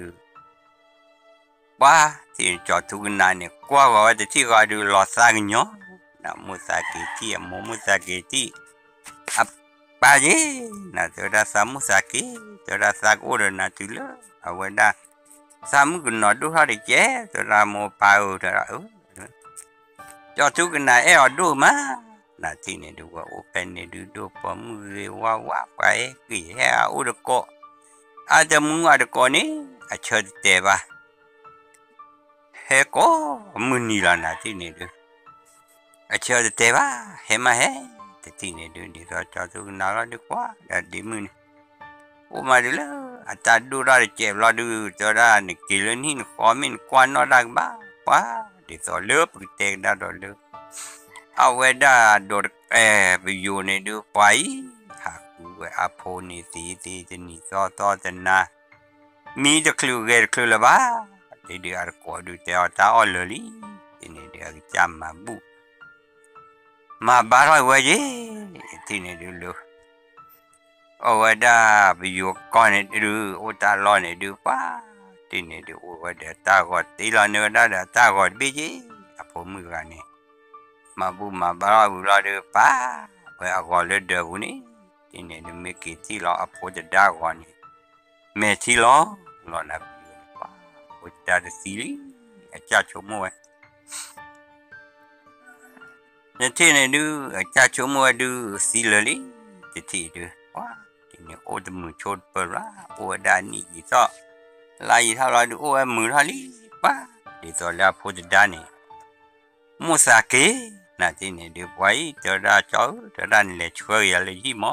ว่าที่จอดทุกนาเนี่ยกว่าว่าจะที่ก็ดูหลอดสักเนาะนะมุสากีที่มุสากีที่อับปาจีนะตัวดาสามุสากีตัวดาสักโอเดนะตุลเอาไว้ดาสามุกุนนอดูเขาได้เจ้ตัวดาโมปาอุตัวดาจอดทุกนาเอาดูมานาที่เนี่ยดูว่าโอเป็นเนี่ยดูปอมือว่าไปกี่แห่อุดโกอาจจะมึงอุดโกนี่อาเชิดเตะบ้าเฮโกมือนี่ละนาที่เนี่ยดูอาเชิดเตะบ้าเฮมาเฮแต่ที่เนี่ยดูนี่เราจอดทุกนาเราดีกว่าแต่ดีมือนี่โอ้มาดูแล้วอาจารย์ดูเราเจ็บเราดูตัวเราเนี่ยกินแล้วนี่คอมินควันนอดักบ้าว้าดีต่อเลือบเตะได้ต่อเลือบเอาไว้ได้โดดไปอยู่ในดูไปหากว่าอาโพนี่สีจะนี่ต่อจะนะมีจะคลูเกลคลูละบ้าเดี๋ยวอาร์ก็ดูแต่ตาออลลี่ทีนี้เดี๋ยวจำมาบุมาบาร์ไว้จีทีนี้ดูลูเอาไว้ได้ไปอยู่ก่อนนี่ดูโอตาลอนนี่ดูป้าทีนี้ดูโอ้เดี๋ยวตาก็ตีละเนื้อได้เดี๋ยวตาก็บีจีอาโพมือกันนี่มาบุมาบาร์บุลาดูป้าไปเอาก็เลยเดี๋ยวนี้ทีนี้ดูไม่กี่ที่เราอาโพจะได้ก่อนนี่เมื่อที่เราน่ะป้าโอตาจะสิลีอาจารย์ชมมวยเนี่ยที่นี่ดูอาจารย์ชมมวยดูสิลีที่ดูว้าทีนี้โอ้จะมือชดเปิดละโอ้ด้านนี้ยี่ต่อลายท่าเราดูโอ้มือท่าลีป้าดีต่อแล้วพูดด้านนี้มุสาเกน่ะที่นี่ดูไว้จะได้เจ้าจะได้เล็กช่วยอะไรยี่หมอ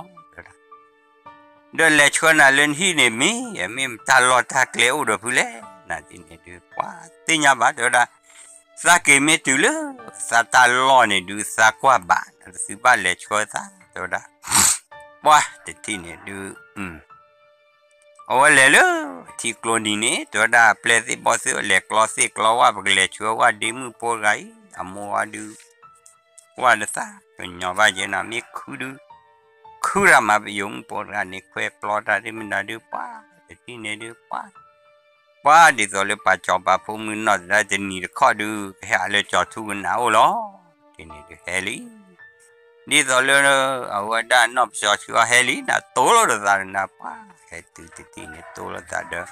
เดินเล็กช่วยน่ะเล่นที่นี่มีตลอดทักเลี้ยวเดือดเลยน่ะที่นี่ดูว่าที่นี่บ้าจะได้สักเกไม่ตุลสัตว์ล้อนี่ดูสักว่าบ้านสิบ้านเล็กช่วยซะจะได้ว่าที่นี่ดูเอาไว้เลยที่กลนี่เนี่ยจะได้เพลย์บอสเล็กลอสิกลอว่าเปเล็กช่วยว่าดีมือปวดไงอามัวดูว่าเด้อซะเป็นยอว่าเจน่ะมีคือรามาไปยุ่งปวดกันนี่คุยปลอดอะไรมันได้ดูป้าที่นี่ดูป้าดีต่อเลยป้าจอบป้าพูมือนอดได้จะนี่ข้อดูให้อะไรจอดทุกหนาวหรอที่นี่ดูเฮลี่ดีต่อเลยเอาไว้ด้านนอกจอดชัวเฮลี่น่ะโตแล้วตาน่ะป้าเฮตุที่นี่โตแล้วตาเด้อ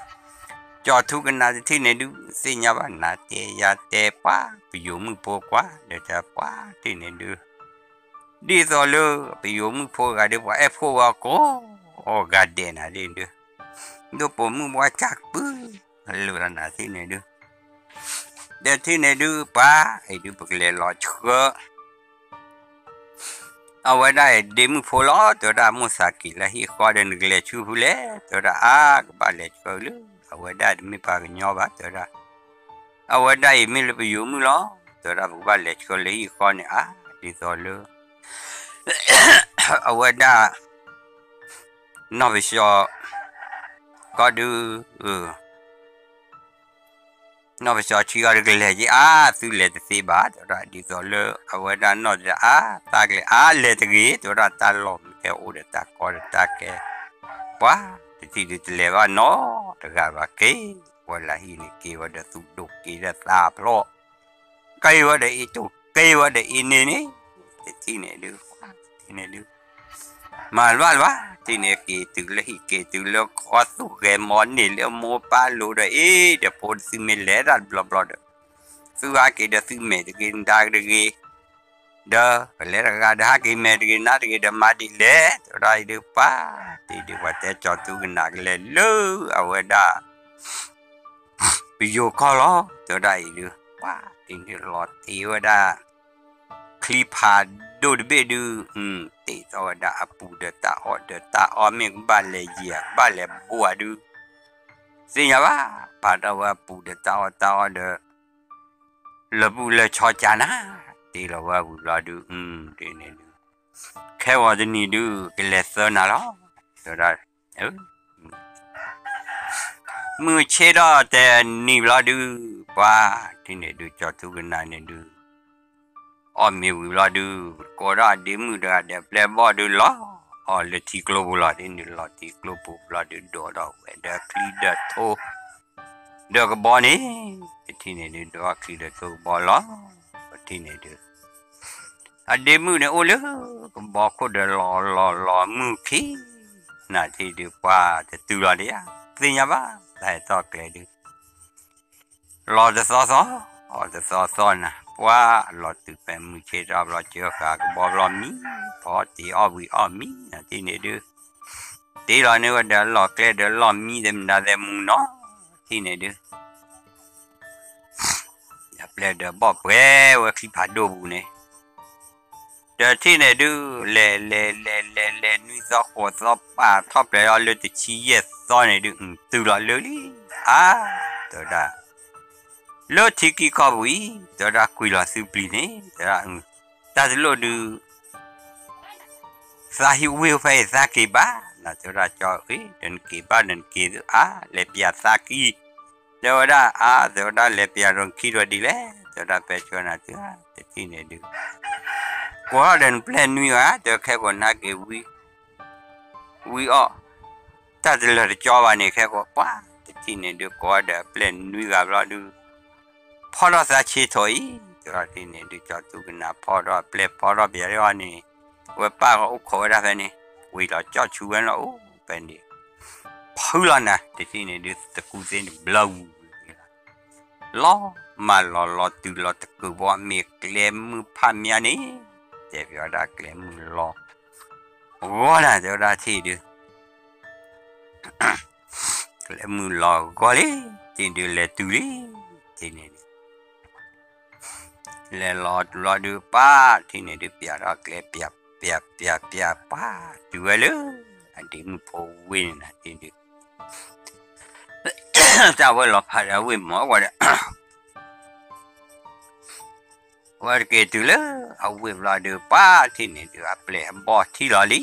จอดทุกหนาที่นี่ดูสิ่งอย่างนั้นเตะยาเตะป้าไปอยู่มือพวกว่าเดี๋ยวจะป้าที่นี่ดูดีต่อเลยไปอยู่มือพวกกันดีกว่าพวกว่าก็โอ้กัดเด่นอะไรดูดูผมมือว่าจักปื้อเรื่องนั้นที่นี่ดูเดี๋ยวที่นี่ดูป้าไอ้ดูพวกเลี้ยหล่อเชื่อเอาไว้ได้เดมือพวกล้อตัวดามุสากิละฮีคอเดินเกลียชูผู้เล่ตัวดาก็บาเลี้ยเชื่อเลยเอาไว้ได้ไม่ปากเงาบ้าตัวดาเอาไว้ได้ไม่เลยไปอยู่มือล้อตัวดาพวกบาเลี้ยเชื่อเลยฮีคอเนี่ยดีต่อเลยเอาไว้ได้นอกไปชอก็ดูนอกไปชอชีอะไรกันเลยจีสุเลตสีบาตัวได้ดีต่อเลยเอาไว้ได้นอกจากตากเลยเลตกี้ตัวได้ตาลมแค่อุดตากอดตาแค่ว้าที่ดีเลยว่าน้อตัวก็ว่าเกี่ยวว่าละฮีนี่เกี่ยวว่าเดือดสุดุเกี่ยวตาเพราะเกี่ยวว่าเดือดอีจุกเกี่ยวว่าเดือดอินนี่ที่นี่ดูที่นี่ดูมาว่าที่นี่เกี่ยวตุลขอสุเกมอนนี่เลี้ยวโมปาลูเดอเดี๋ยวพอสิเมเลรัดบลาเดสุอาเกเดสิเมตกินดากเดกีเดเลรกาดากิเมตกินนาดกิเดมาดิเลไรดูป้าที่ดูว่าแต่จอตุกนักเลลูเอาไว้ได้ไปอยู่ข้อล้อจะได้ดูป้าที่นี่หลอดที่ว่าได้คลิปหาดูดเบดูติดต่อได้ปูเดตาออเมกบ้านเลยเยียบ้านเลยบัวดู สิญาบ้าปาดว่าปูเดตาวเดละปูละชอจานะตีละว่าบุลาดูตีเนี่ยดูแค่ว่าจะนี่ดูกิเลสน่ะล่ะตัวได้มือเชดาแต่นี่ละดูว่าที่เนี่ยดูจอตุกันนายเนี่ยดูอ๋อมีบุลาดูก็ได้ดีมือได้เดี๋ยวแปลว่าดูละอ๋อเลติกโลบุลาดินี่ละติกโลบุลาดูดอดเอาเดคลีเดโตเดกบอนี่ที่เนี่ยดูดอคลีเดโตบอละที่เนี่ยดูอะเดมือเนี่ยโอเลก็บอกก็เดรอมือขี้น่าที่ดูว่าจะตัวละเดียสิญาบ้าได้ต่อเกลดูรอจะซอนะว่ารอตื่นเป็นมือเช็ดรอเจอข้าก็บอกรอมีพอตีอ้อมีนะที่นี่ดูตีรอเนี่ยว่าเดี๋ยวรอเกลเดี๋ยวรอมีเดี๋ยวมันได้มึงเนาะที่นี่ดูอย่าเปลี่ยนเดี๋ยวบอกเว้ยว่าคลิปหาดูบุเนี่ยเดี๋ยวที่นี่ดูเล่นี่ซอกหัวซอกป่าท็อปเลยเอาเลยติดชี้เยสซอเนี่ยดูตื่นรอเลยตัวได้โลทิกิคาบุยตัวได้คุยละสุปลีเนี่ยตัวได้แต่ที่โลดูสาหิววิวไฟสากีบ้านะตัวได้จอเดินกีบ้าเดินกีดูเลปียสากีตัวได้ตัวได้เลปียรองคีรดีเลยตัวได้ไปชวนตัวที่เนี่ยดูกว่าเดินเพลนนิวตัวแค่คนนักเกวีแต่ที่เราจอวันนี้แค่ว่าที่เนี่ยดูกว่าเดินเพลนนิวกับเราดูพอเราสักชีถอยตัวที่เนี่ยดูจอตุกันนะพอเราเปลี่ยนพอเราเบียร์วันนี้ว่าป้าก็อุโคได้เป็นนี่วิเราจอดชูกันแล้วเป็นนี่พูดแล้วนะที่เนี่ยดูตะกูเส้นบลูล้อมาล้อตูล้อตะกูว่ามีเกลมือพันมีอันนี้เจ็บยอดเกลมือล้อว่านะเดี๋ยวได้ที่ดูเกลมือล้อก็เลยที่ดูเลตูเลยที่เนี่ยle lo du paที่นี่ดูเปียรักเลยเปียป้าดูเลยอันที่มึงพอวินนะที่ดูจะว่าเราพาเราวินหมอว่าเกิดดูเลยเอาวินเราดูป้าที่นี่ดูอัปเลบอที่เราลี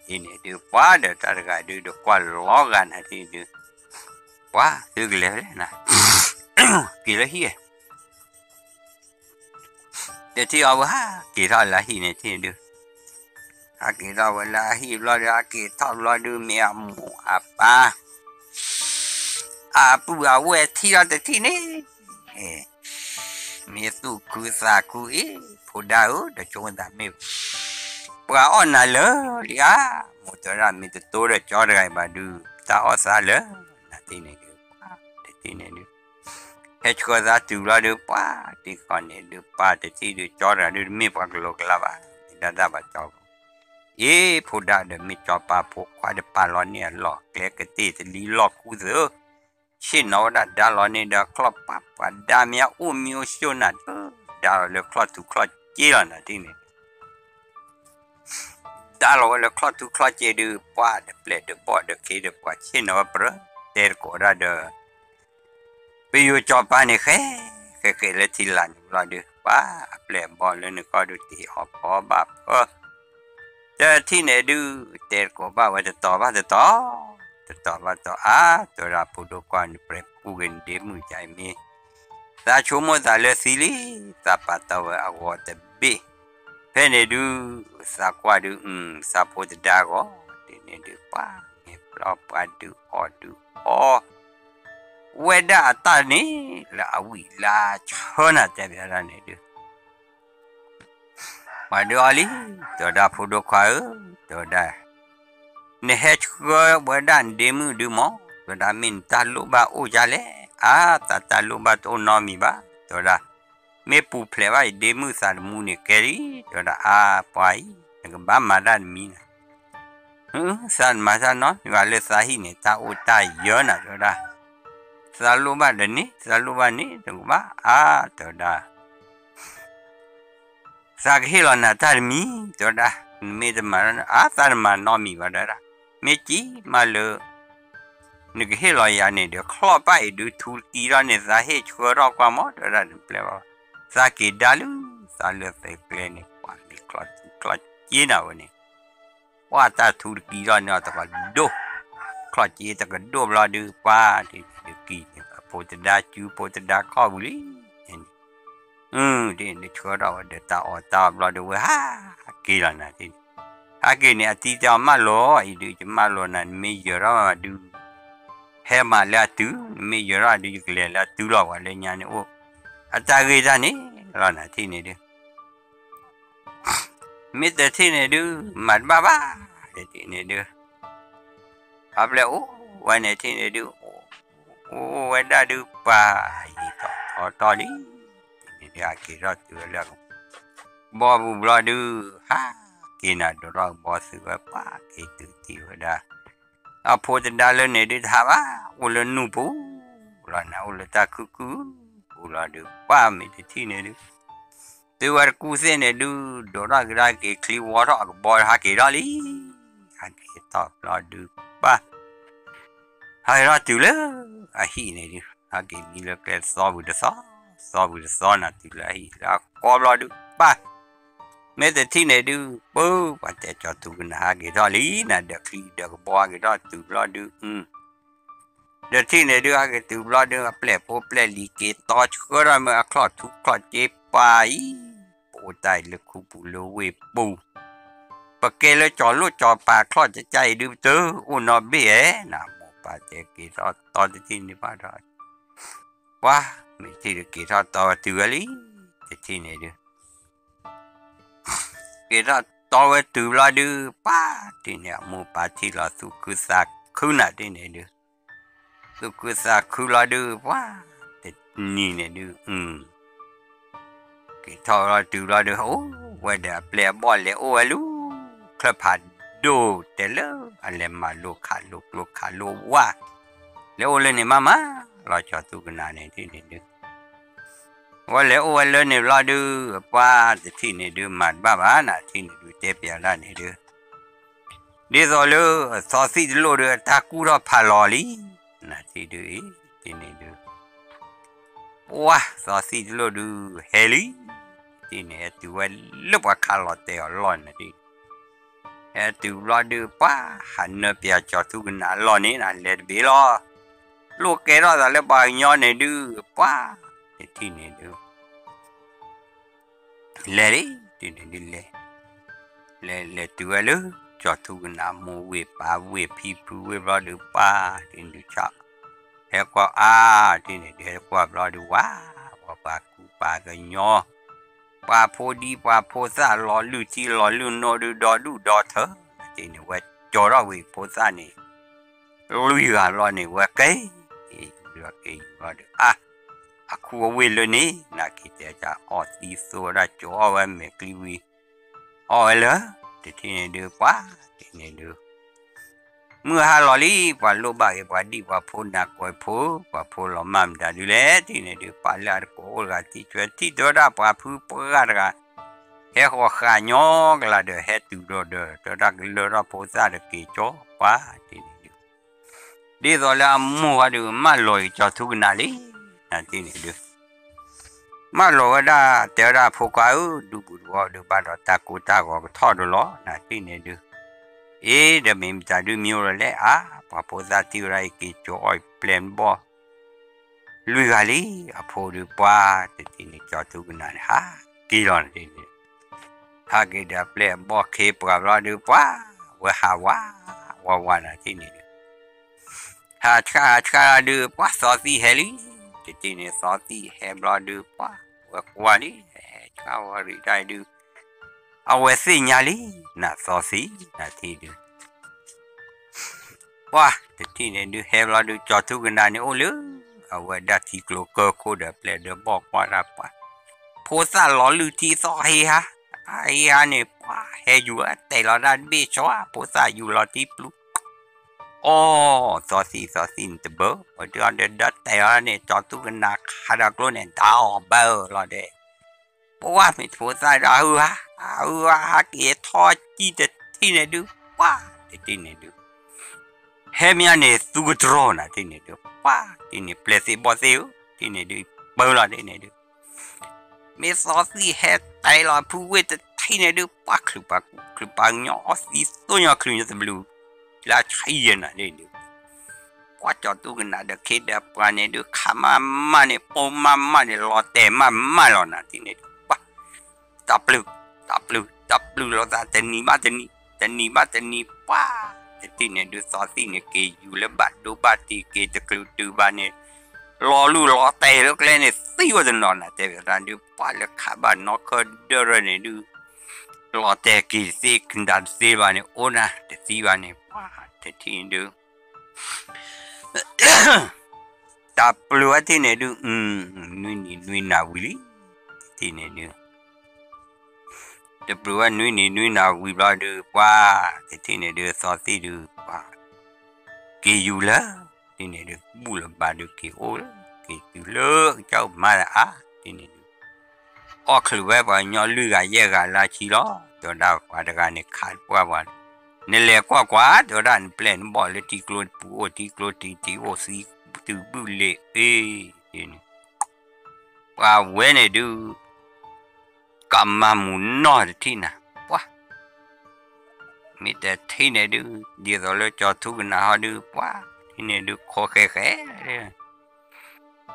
ที่นี่ดูป้าเดี๋ยวตาร์กายดูกว่าล้อกันนะที่ดูป้าดูเลยนะกี่เลยเฮียเดี๋ยวที่เอาว่ากี่ท่อนละหีเนี่ยที่ดูกี่ท่อนวันละหีรอดกี่ท่อนรอดูเมียหมูป้าปูเวที่เราแต่ที่นี่เมียสู้คือสาคูผู้ดาวเดี๋ยวชวนตามมีปูอ่อนน่ะเลยหมดแล้วมีแต่ตัวเด็กจอดอะไรมาดูตาอ่อนซะเลยนะที่นี่ดูที่นี่ดูเฮ้ยก็จะตัวเราดูป้าที่ก่อนเนี่ยดูป้าแต่ที่ดูจอดอะไรดูไม่พักโลกละบ้าได้บ้าจอบผู้ดาวเดี๋ยวมีจอป้าพวกควายเดี๋ยวป้าล้อเนี่ยหลอกเกล็ดกระตีจะลีหลอกกูเถอะชินเอาได้ดาล้อเนี่ยเดี๋ยวครอบป้าดามีมีโอชิโอนัดดาเลยคลอดถูกคลอดเจี๊ยนะที่นี่ดาล้อเลยคลอดถูกคลอดเจี๊ยดูป้าเดี๋ยวเปลี่ยนเดี๋ยวบอดเดี๋ยวขี้เดี๋ยวป้าชินเอาเปล่าเดี๋ยวก็ได้เดี๋ยวไปอยู่จอป้าเนี่ยแค่เลยที่หลังเราดูป้าเปลี่ยนบอลเลยนึกก็ดูตีออกพอบับจะที่ไหนดูเดี๋ยวก็บ้าว่าจะต่อว่าตัวเราพูดกวนเปรย์กูเงินเดมือใจมีตาชั่วโมงตาเลสิลีตาปัตตาวะอวดบีเพนดูสักว่าดูสับพูดดาก็ที่นี่ดูป้าเนี่ยปลอบป้าดูเวด้าตานี่ละวิลาชนะเจ็บอะไรเนี่ยดูมาดูอะไรตัวดาพูดควายตัวดาเนี่ยเฮชก็เวด้าเดมือดูมั้งตัวดามินตาลุบาโอจาเลตาลุบาโตนอมีบ้าตัวดาไม่ปูเพลว่าเดมือสารมูเนี่ยแกรี่ตัวดาไปแล้วก็บ้ามาด้านมีนะสารมาสารเนาะว่าเลสาหิเนี่ยตาโอตาเยอะนะตัวดาselalu ni tunggu ba toda sakhilo na tarmi toda me de mar tar ma no mi ba da me chi ma le นึกเฮลอยานี่เดี๋ยวคลอไปดูทูกีรานี่ซาเฮชัวรอกว่าหมดระดับเปล่าซากิดาลุซาเลเตเปลนี่ปานี่คลอจีน่าวันนี้ว่าตาทูกีรานี่ตะกันดูคลอจีตะกันดูบลาดูป้าที่กีโพตดาจูโพตดาข้อบุรีนี่ชัวรอเดตาออตาบลาดูฮะกีรานะที่ฮะกีนี่อติจามาโลไอ้ดูจะมาโลนั่นไม่เยอะเราดูเฮมาลาตูไม่เยอะดูกเลยลาตูเราว่าเลยญาณโออาตาเกจานี่เราหน้าที่นี่ดูมิตรที่นี่ดูมัดบ้าที่นี่ดูอับเลยโอ้วันนี้ที่นี่ดูโอ้วันดาดูป้าอีต่อดินี่เดี๋ยวกี่รอบตัวแล้วบอบุบลาดูฮะกินอะดรอกบอสือว่าป้ากี่ตัวที่ว่าดาอาโพดดาเลนี่ดูท่าว่าอุลนูปูอุลนาอุลตาคุอุลาดูป้ามิตรที่นี่ดูตัวกูเส้นเนี่ยดูดอร์กได้เกี่คลีวอร์กบอลฮักกี้ดอลลี่ฮักกี้ตอบรอดูป่ะให้รอดูเลยอ่ะฮีเนี่ยดูฮักกี้มีเลือกซอบุดซอนะดูเลยแล้วก็รอดูป่ะแม้แต่ที่เนี่ยดูปุ๊บว่าแต่จอดดูนะฮักกี้ดอลลี่นะเด็กคลีเด็กบอลก็รอดูเดี๋ยวที่เนี่ยดูฮักกี้ดูรอดูเปล่าพบเปล่าลีเกตต่อชัวร์มาคลอดทุกคลอดเจ็บไปโอ้ตายเลยคูปูโลเวปูปะเกลจอลูกจอปากคลอดจะใจดูเตออุนอเบี้ยนะโมปาเจกีทอตอนที่นี่ป้าทอดว้าไม่ที่กีทอต่อตัวลีที่นี่ดูกีทอต่อตัวละดูป้าที่เนี่ยโมปาที่เราสุกุสักคุณน่ะที่นี่ดูสุกุสักคุณละดูว้านี่เนี่ยดูกีทอเราดูเราดูโอ้ว่าเดี๋ยวเปลี่ยนบอลเลยโอ้ลูคลับพัดดูแต่ละอะไรมาลูกขาลูกว่าแล้วโอ้เลยเนี่ยมาเราจะดูกันนานที่นี่ดูว่าแล้วโอ้เลยเนี่ยเราดูว่าที่นี่ดูมาบ้านะที่นี่ดูเจ็บอย่างนั้นนี่ดูดีต่อเลยสอสีโลดูตากูรอพาลอลีนะที่ดูที่นี่ดูว้าสอสีโลดูเฮลี่ที่นี่ตัวลูกว่าคาร์ลเตอร้อนนะดิตัวรอดูป้าหันเนื้อเปียจอดทุกนาร้อนนี่นะเล็ดบีล้อลูกแกรอแต่ละบางย้อนเนี่ยดูป้าที่นี่ดูเล่ดิที่นี่ดูเล่ตัวลูกจอดทุกนามูเวป้าเวพีพูเวรอดูป้าที่นี่ชอบเฮกว่าที่นี่เฮกว่ารอดูว่าป้ากูป้าก็ย้อป้าโพดีป้าโพซาหล่อลื่นที่หล่อลื่นโนดูดอดูดอเธอที่นี่ว่าจอร์วิโพซานี่ลุยกันหล่อนี่ว่าเก๋เรื่องเก๋ว่าดูคูวิลนี่นักกิจจะออตีโซระจอว่าเมกลีวีเหรอที่นี่ดูป้าที่นี่ดูเมื่อฮาลอลี่ป้าโลบายป้าดีป้าพูนักไว้พูป้าพูลมัมดาดูแลที่นี่ดูป้าลาร์โกลาที่ช่วยที่ตัวเราป้าพูป้าละเฮขวขาญอกลาเดเฮตุโดเดตัวรักเลราพูซาเดกิโจป้าที่นี่ดูดีตัวละมัวดูมาลอยจอทุกนาลีนั่นที่นี่ดูมาลอยได้เจ้าราพูกาดูบุตรว่าดูบ้านเราตากูตาก็ทอดล้อนั่นที่นี่ดูเดี๋ยวมีจะดูมิวเลยป้าพูดที่ไรกิจอยเปลี่ยนบ่ลุยกันเลยพูดป้าที่นี่จอดทุกนั่นกี่ร้อนที่นี่กิจเปลี่ยนบ่เคปกับเราดูป้าว่านะที่นี่ชาดูป้าสอสีเฮลีที่นี่สอสีเฮบเราดูป้าว่านี่ชาวาริได้ดูเอาไว้สิญาลีน่ะสอสีน่ะที่ดูว้าที่นี่ดูเฮลาดูจอดทุกนานี่โอ้เลยเอาไว้ดัดที่กลัวเกอโคเดเปลเดบอกว่ารับป้าโพสาล้อลือที่ซอเฮียเนี่ยป้าเฮอยู่แต่เราดันเบชว่าโพสาอยู่เราที่ปลุกสอสีนเบอร์วันเดือนดัดแต่เราเนี่ยจอดทุกนาคาราโกลเนี่ยดาวเบอร์เราเด้เพราะว่าไม่โพสาเราเกี่ยทอดที่นี่ดูว้าที่นี่ดู เฮมีอันนี้สุกตรอนะที่นี่ดูป้าที่นี่เปลสิบอสิวที่นี่ดูเบลล์ที่นี่ดูมีซอสที่เฮไตลาผู้เวทที่นี่ดูป้าคลุปากเนาะสิตัวเนาะคลุจะบลูลาใช่ยังนะที่นี่ว่าจอดตู้กันนะเด็กคิดเด็กปานนี่ดูขามาเนี่ยปมมาเนี่ยรอแต่มาแล้วนะที่นี่ดูป้าตับลูเราแต่นี่มาแต่นี่ป้าที่นี่ดูซอสที่นี่เกยอยู่แล้วบัดดูบัดที่เกยจะกลุดูบ้านเนี่ยรอลูรอแต่แล้วก็เลยเนี่ยสิว่าจะนอนนะแต่เวลาดูป้าแล้วขาบ้านนอกก็เดินเนี่ยดูรอแต่เกยสิขึ้นดันสิบ้านเนี่ยโอ้นะแต่สิบ้านเนี่ยป้าแต่ที่นี่ดูตับลูที่นี่ดูนุยนาวิลีที่นี่ดูแต่ปลัวนุยนาวิบลาดูป้าแต่ที่นี่ดูซอสที่ดูป้าเกยอยู่แล้วที่นี่ดูบุลบาดูเกยโอ้เกยอยู่แล้วเจ้ามาละที่นี่ดูออกคือว่าว่าย้อนลือแยกลาชีล้อตัวดาวว่าตะการเนี่ยขาดว่านี่แหละกว่าตัวด้านแปลนบอลเลยที่กลดปูที่กลดที่โอซีตูบุเล่ที่นี่ว่าเว้นดูกำมามุนนอที่น่ะว้ามีแต่ที่นี่ดูเดี๋ยวเราจอดทุกนาดูว้าที่นี่ดูโคแค่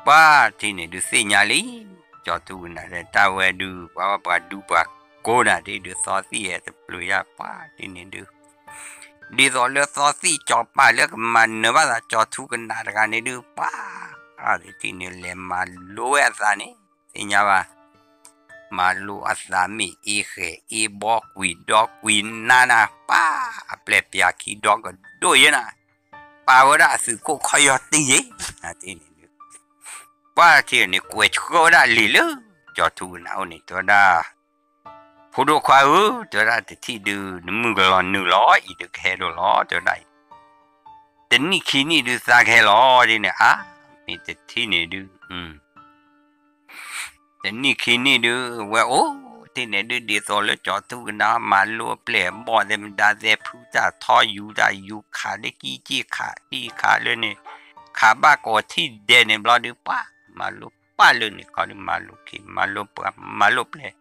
ว้าที่นี่ดูสิญาลีจอดทุกนาแต่ตาเวดูว่าดูปากโกนาที่ดูซอซี่เอตปลุยว้าที่นี่ดูดีต่อเลือซอซี่จอบมาเลือกมันเนื้อว่าจอดทุกนาตะการนี่ดูว้าที่นี่เลยมาลุยอะไรนี่สิญาว่ามาลูอาสามีอีบอกวีดอกวีนาป้าเปลเปียกีดอกก็ด้วยนะป้าวราสุโคขยอตีนะที่นี่ป้าที่นี่กวยชัวได้ลีลูจอดทูน่านี่ตัวดาพูดขวาตัวดาที่ดูนมึงก็นึกล้ออีดูแค่ดูล้อตัวได้แต่นี่ขี้นี่ดูสักแค่ล้อที่นี่มีแต่ที่นี่ดูแต่นี่ขี้นี่ดูว่าโอ้ที่นี่ดูดีต่อแล้วจอดทุกนามาลัวเปลี่ยนบ่อเดมดาเซพูจ่าทออยู่ขาได้กี่ขาที่ขาเลยเนี่ยขาบ้าก็ที่เดนเนี่ยบลอดูป้ามาลุป้าเลยเนี่ยเขาเรียกมาลุขี้มาลุเปลี่ย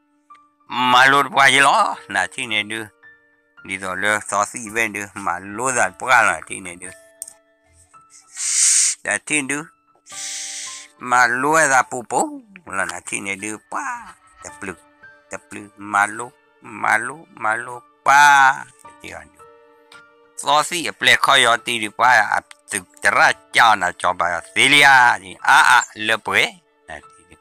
มาลุว่าจะล้อนะที่นี่ดูดีต่อแล้วซอซี่เวนดูมาลุได้ป้าละที่นี่ดูแต่ที่ดูมาลุได้ปุ๊บแล้วนะที่นี่ดูป้าแต่ปลึกมาลุป้าที่อันดูซอซี่เปลี่ยนข้อยอตีดูป้าตึกจะราชานะจอบาเซียนี่เลือเปย์นะที่ดู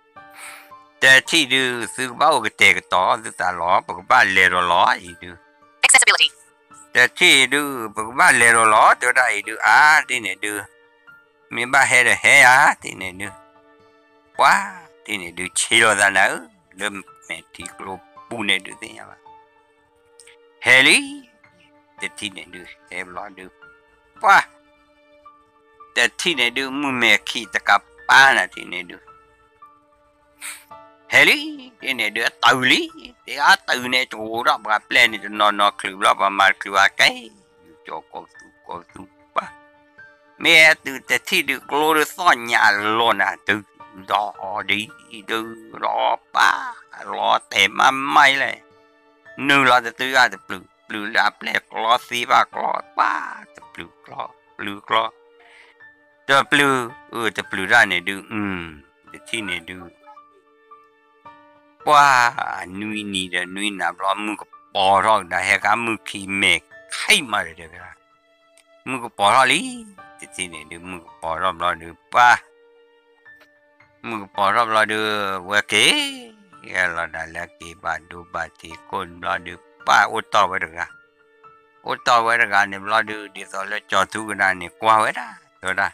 แต่ที่ดูซื้อบ้าก็เตะก็ต่อซื้อตาล้อปกบ้านเลรล้ออีดู Accessibility. แต่ที่ดูปกบ้านเลรล้อตัวได้ดูที่นี่ดูมีบ้านเฮที่นี่ดูว้าที่นี่ดูชิโร่ดานะเริ่มแม่ที่กลัวปูเนี่ยดูที่ยังไงเฮลี่แต่ที่นี่ดูเฮบล้อดูว้าแต่ที่นี่ดูมึงแม่ขี้ตะกับป้านะที่นี่ดูเฮลี่ที่นี่ดูตื่นลีที่ตื่นเนี่ยโจรับกับเพลนนี่นอนคลืบรับมาคลืบอะไรโจก็ตูป้าแม่ตื่นแต่ที่ดูกลัวซ้อนยาโลนะตื่นรอดีดูรอป้ารอแต่มาไม่เลยนึกรอจะตื่นจะปลื้มแล้วเปล่ากลอสีบ้ากลอป้าจะปลื้มกลอจะปลื้มได้เนี่ยดูแต่ที่เนี่ยดูว้านุยนี่เด้อนุยน่ะบล้อมึงก็ปอรอกได้เฮกามึงขี้เมฆไข่มาเลยเด้อมึงก็ปอรอลีแต่ที่เนี่ยดูมึงก็ปอรอบรอดูป้ามึงก็ปอรอบรอดูว่าเก๋เราได้แล้วเก๋บาดูบาที่คนรอดูป้าอุตต่อไว้เด้ออุตต่อไว้เด้อเนี่ยรอดูดีต่อแล้วจอดทุกนาเนี่ยกว่าไว้ได้ตัวได้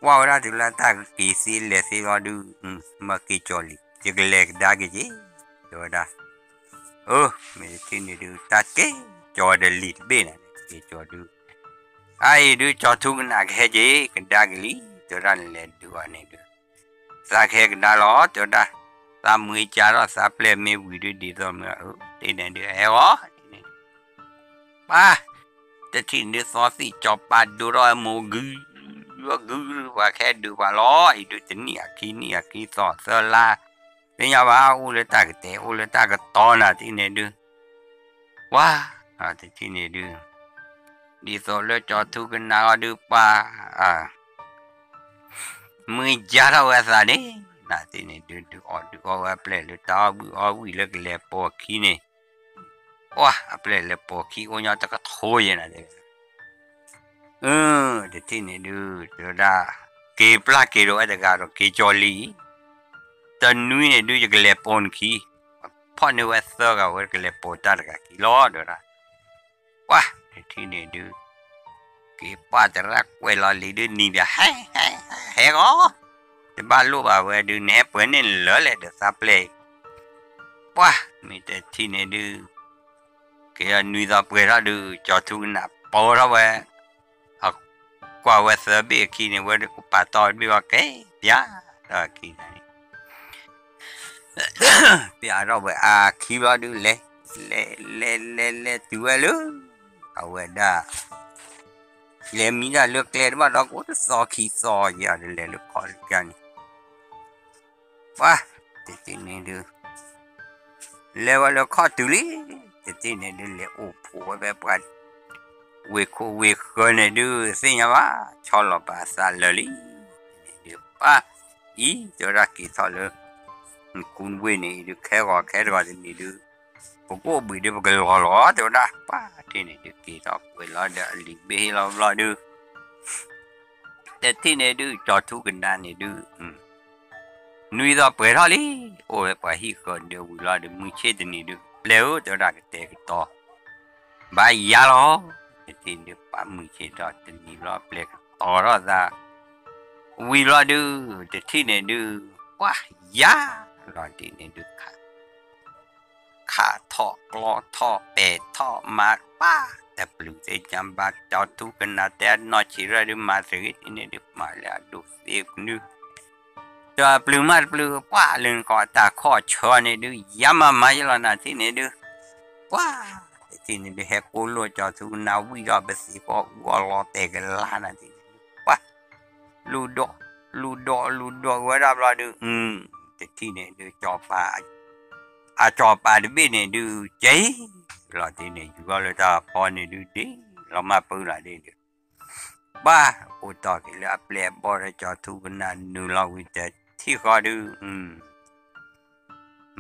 ว่าไว้ได้ถึงแล้วตากี่สีเหลือสีรอดูมากี่จอลีจะเล็กได้กี่จีตัวได้ไม่ที่นี่ดูตาเก๋จอเดลิดเบนกี่จอดูไอ้ดูจอทุกนาแค่จีกันได้กี่ลีตัวได้เลยดูอันนี้ดูสักแค่กันได้หรอตัวได้ตามมือจ่าเราสับเล่ไม่วิดีดีตัวมึงที่นี่ดูเอ๋อป้า แต่ที่นี่ซอสจอบปาดูรอยมูกือว่าแค่ดูว่าล้ออีดูจะเนี่ยขี้ซอสลาเป็นยังว่าอูเลตากเตอูเลตากตอนน่ะที่นี่ดูว้าที่นี่ดูดีซอเลจอทุกันนาดูป่ามือจาระวาสานี่น่ะที่นี่ดูว่าเปล่าตาบูเล็กเล็บปอขี้นี่ว้าเปล่าเล็บปอขี้โอ้ยตะก็โถยนะเด็กเดี๋ยวที่นี่ดูเดี๋ยวได้เก็บปลาเก็บอะไรกันหรอเก็บจอลีตอนนู้นเนี่ยดูจะเล็บปอนขี้พอเนี่ยว่าเสือกับว่าเล็บปอตาร์กันขี้ล้อเดี๋ยวนะว้าเดี๋ยวที่นี่ดูเก็บปลาจะรักเวลาลีดูนี่เดี๋ยวเฮ้ก็แต่บ้านลูกเอาไว้ดูเนี่ยเปิดเนี่ยเหลือเลยเดี๋ยวซับเลยว้ามีแต่ที่นี่ดูเกี่ยนุ่ยตาเปิดแล้วดูจอทุกน่ะปอแล้วเว้ยกว่าว่าเสือเบี้ยขี้เนี่ยว่ากูป่าตอนไม่ว่าเก๋เปียขี้นี่เปียเราเว้ยขี้ว่าดูเล่ตัวลูเอาไว้ได้ le mina le kler ma da ko so khi so ya le ko kan wa ti ne du le wa le kho tu li ti ne du le o pho be pa we ko ne du sin ya ba cho lo ba sa le li du pa i jo ra ki so le kun we ne du khe ga ni du ko bi de ba lo de da pa ti ne du ki so we lo da li be lo duแต่ที่เนี่ยดูจอดทุกันนานเนี่ยดูนุ้ยต่อเปิดท่อเลยโอ้ยไปฮีคนเดียวเวลาเดี๋ยวมึงเช็ดนี่ดูแล้วจะได้ก็เตะต่อบายยาล้อแต่ที่เนี่ยป้ามึงเช็ดต่อจะนี่ล้อเปลี่ยนต่อแล้วจ้าวิลาดูแต่ที่เนี่ยดูว้ายาล้อที่เนี่ยดูขาท่อกลอท่อเป็ดท่อมาป้าแต่ปลุกใจจำบัดจอดทุกันนะแต่นอชิระดูมาสินี่ดูมาแล้วดูเสียบนึกจะปลุกมาปลุกป้าเรื่องก่อตาข้อชอนี่ดูยามาไม่ละนะที่นี่ดูป้าที่นี่ดูเฮกุโลจอดทุกันนะวิจารณ์ไปสิก็วัวล้อเตะกันล้านนะที่นี่ป้าลูดว่ารับเราดูแต่ที่นี่ดูจอป้าจอป้าดูบินนี่ดูเจ๊เราที่นี่อยู่ก็เลยตาพอนี่ดูดิเรามาปืนอะไรดิบ้าอุตส่าห์กินแล้วเปลี่ยนบริจาคทุกนานูเราวิจัยที่เขาดู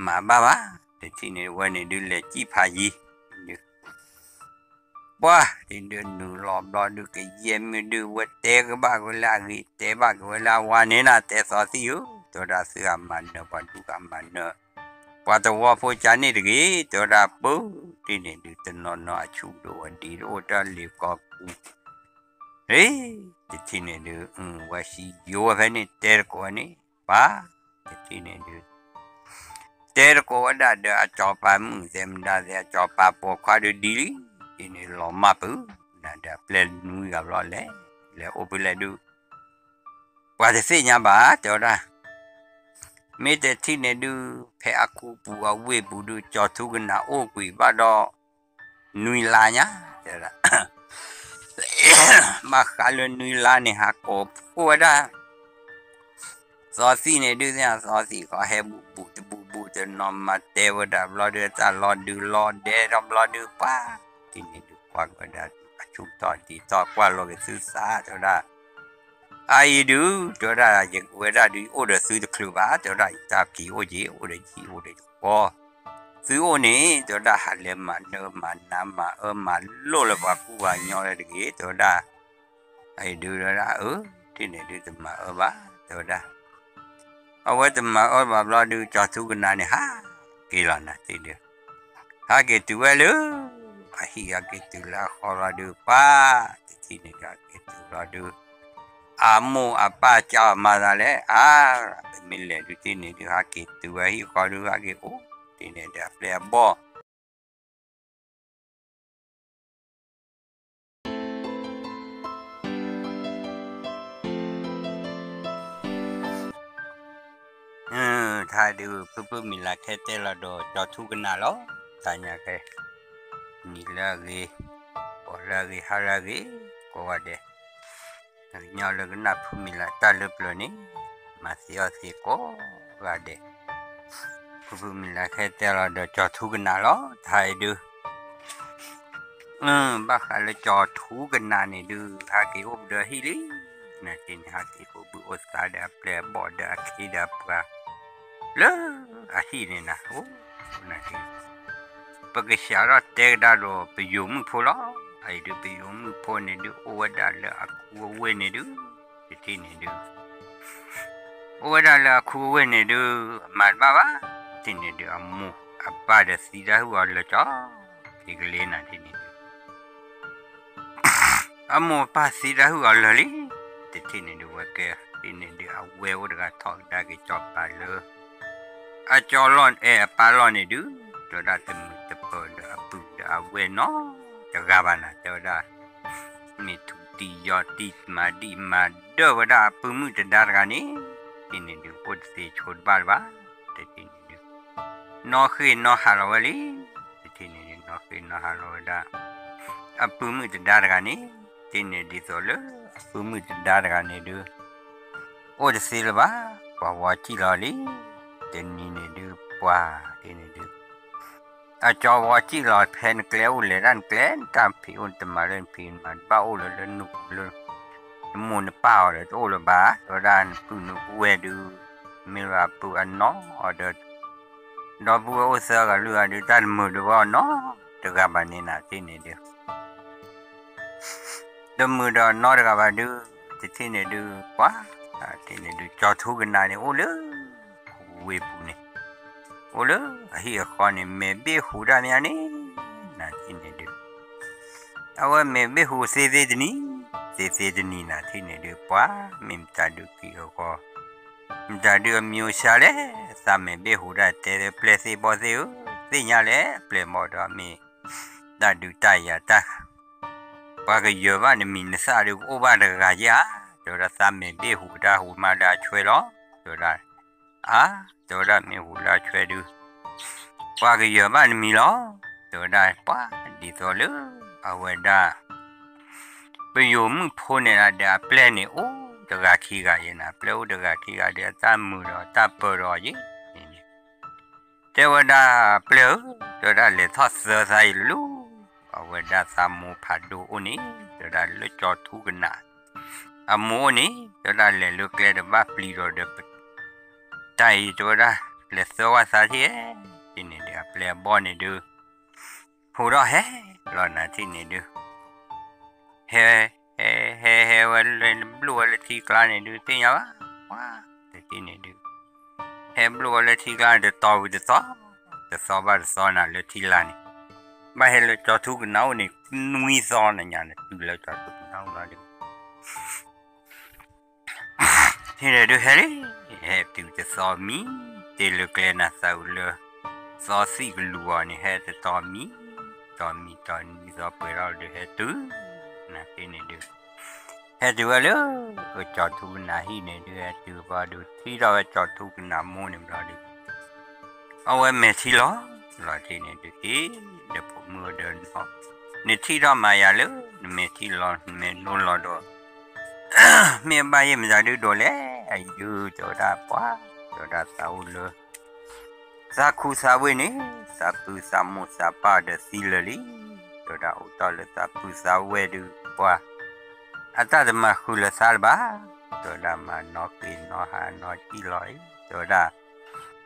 มาบ้าแต่ที่นี่วันนี้ดูเลยจีพายีบ้าที่เดินนูรอบดูก็เยี่ยมดูว่าเตะก็บ้าก็ลากีเตะบ้าก็เวลาวันนี้นะเตะสอดสิอยู่ตัวเราเสือมันเนอะปันทุกมันเนอะว่าตัวพูดจานี่ดีตัวเราปุ๊บที่นี่ดูตัวนอนชูดูวันดีโอ้ตาเลี้ยก็ปุ๊บเฮ้ยที่นี่ดูว่าสิโย่แบบนี้เตะก็นี่ป้าที่นี่ดูเตะก็ว่าได้เดี๋ยวจอปามึงเต็มได้เดี๋ยวจอปาพวกเขาดูดีที่นี่ล้อมาปุ๊บนั่นเดี๋ยวเปลี่ยนมือกับล้อแล้วโอ้ไปเลยดูว่าจะเสียยังบ้าตัวเราไม่แต่ที่เนี่ยดูเพอคูปูเอาเวบูดูจอทุกันนะโอ้กุยบ้าดอนุยลาเนี่ยเดี๋ยวละมาขายเลยนุยลาเนี่ยฮักโอบพูดได้ซอสีเนี่ยดูเนี่ยซอสีก็ให้บูจะนอนมาเตวดาบลอเดือดรอดูรอเดรอดูป้าที่เนี่ยดูกว่าก็ได้ชุบต่อดีต่อกว่าเราไปซื้อซาเท่านั้นไอ้ดูตัวได้ยังเวลาดูโอ้เดือซื้อตัวครูบ้าตัวได้ตาขี้โอ้ยโอ้เดือพอซื้อโอ้นี่ตัวได้หันเลยมาเนื้อมาน้ำมามาโลละว่าผู้ว่าย่อเลยเด็กตัวได้ไอ้ดูตัวได้ที่นี่ดูตัวมาบ้าตัวได้เอาไว้ตัวมาแบบเราดูจอทุกันนะเนี่ยฮะกี่ล้านนะที่เดียวฮะกี่ตัวเลยไอ้ฮีฮะกี่ตัวละขอเราดูป้าที่นี่ก็กี่ตัวเราดูอาโมอาป้าเจ้ามาแล้วเป็นมิเลดูที่นี่ดูฮักกี้ตัวฮีก็ดูฮักกี้โอ้ที่นี่เดี๋ยวเปลี่ยนบ่ถ้าดูเพื่อมีหลักแค่เตลาโดจอทุกันนะล้อตายเนี่ยแค่นี่ละเลย lagi halagi ko ade nyala gena phumila talup lo ni masih asi ko ade phumila khete la do cho thu gena lo thai du bác là cho thu gena ni du ha ki ob de hili na tin ha ki ko bu osta da ple bo da ki da pra le a hi ni na o na ki pag siara te da do pe yum pho lo ai du pe yum pho ni du o da la aku we ni du ti ni du o da la aku we ni du ma ba ti ni du amu apa da si da hu la cha ti le na ti ni amu pa si da hu la li ti ni du wa ke ti ni du a we o da thok da ki chop pa le a cho lon e pa lon ni du cho da tem te po da pu da we no cho ga ba na cho da mi tu ti yo ti ma di ma do wa da pu mu da da ga ni ni du o se chod ba ba te ti ni du no khi no ha lo li ti ni du no khi no ha lo da a pu mu da ga ni ti ni di so le pu mu da ga ni du o se le ba wa chi lo li te ni du pa ti ni du a cho wa chi lo phen kleu le ran klen tam pi un te ma len pi man ba o le nu le mu ne pa le o le ba to dan pu nu we du mi ra pu an no o de do bu o sa ga lu a de tan mu de ba no de ga ba ni na ti ni de de mu do no de ga ba du ti ni du kwa ti ni du cho thu ga na ni o le we pu ni o le a hi a kho ni me be hu da mya ni na ti ni du a wa me be hu se de ni se de ni na ti ni du pa mim ta du ki ko mim ta du myo sha le sa me be hu da te de ple se bo se u ti nya le ple mo da mi da du ta ya ta pa ge yo ba ni mi na sa du o ba da ga ya do da sa me be hu da hu ma da chwe lo do da do da mi hu la chwe du pa ge yo ba ni mi lo do da pa di so le a we da pe yo mu pho ne la da plan ni o da ga khi ga yin na ple o da ga khi ga de ta mu ro ta po ro yi te wa da ple do da le tho sa sai lu a we da sa mu pha do o ni do da le cho thu ga na a mu ni do da le lu kle da ba pli ro de tai do da le so wa sa thi ti ni de ple bo ni du hu ro he lo na ti ni du he wa le blue wa le ti kla ni du ti ya wa ti ni du he blue wa le ti kla de to with the so ba so na le ti la ni ba he le cho thu na ni nui so na nya ne tu le cho thu na la de he le du he tu te so mi te le kle na sa u le so si lu wa ni he te to mi so pe ra de he tu na ti ni du he tu wa le o cho thu na hi ne du he tu ba du thi ra cho thu na mo ni ra du a we me thi lo la ti ni du ki de po mu de no ni thi ra ma ya le me thi lo me no lo do me ba ye me da du do le ai du cho da pa cho da sa u le sa khu sa we ni sa pu sa mo sa pa de si le li cho da u ta le sa pu sa we du pa ata de ma khu le sa ba cho da ma no ki no ha no chi loi cho da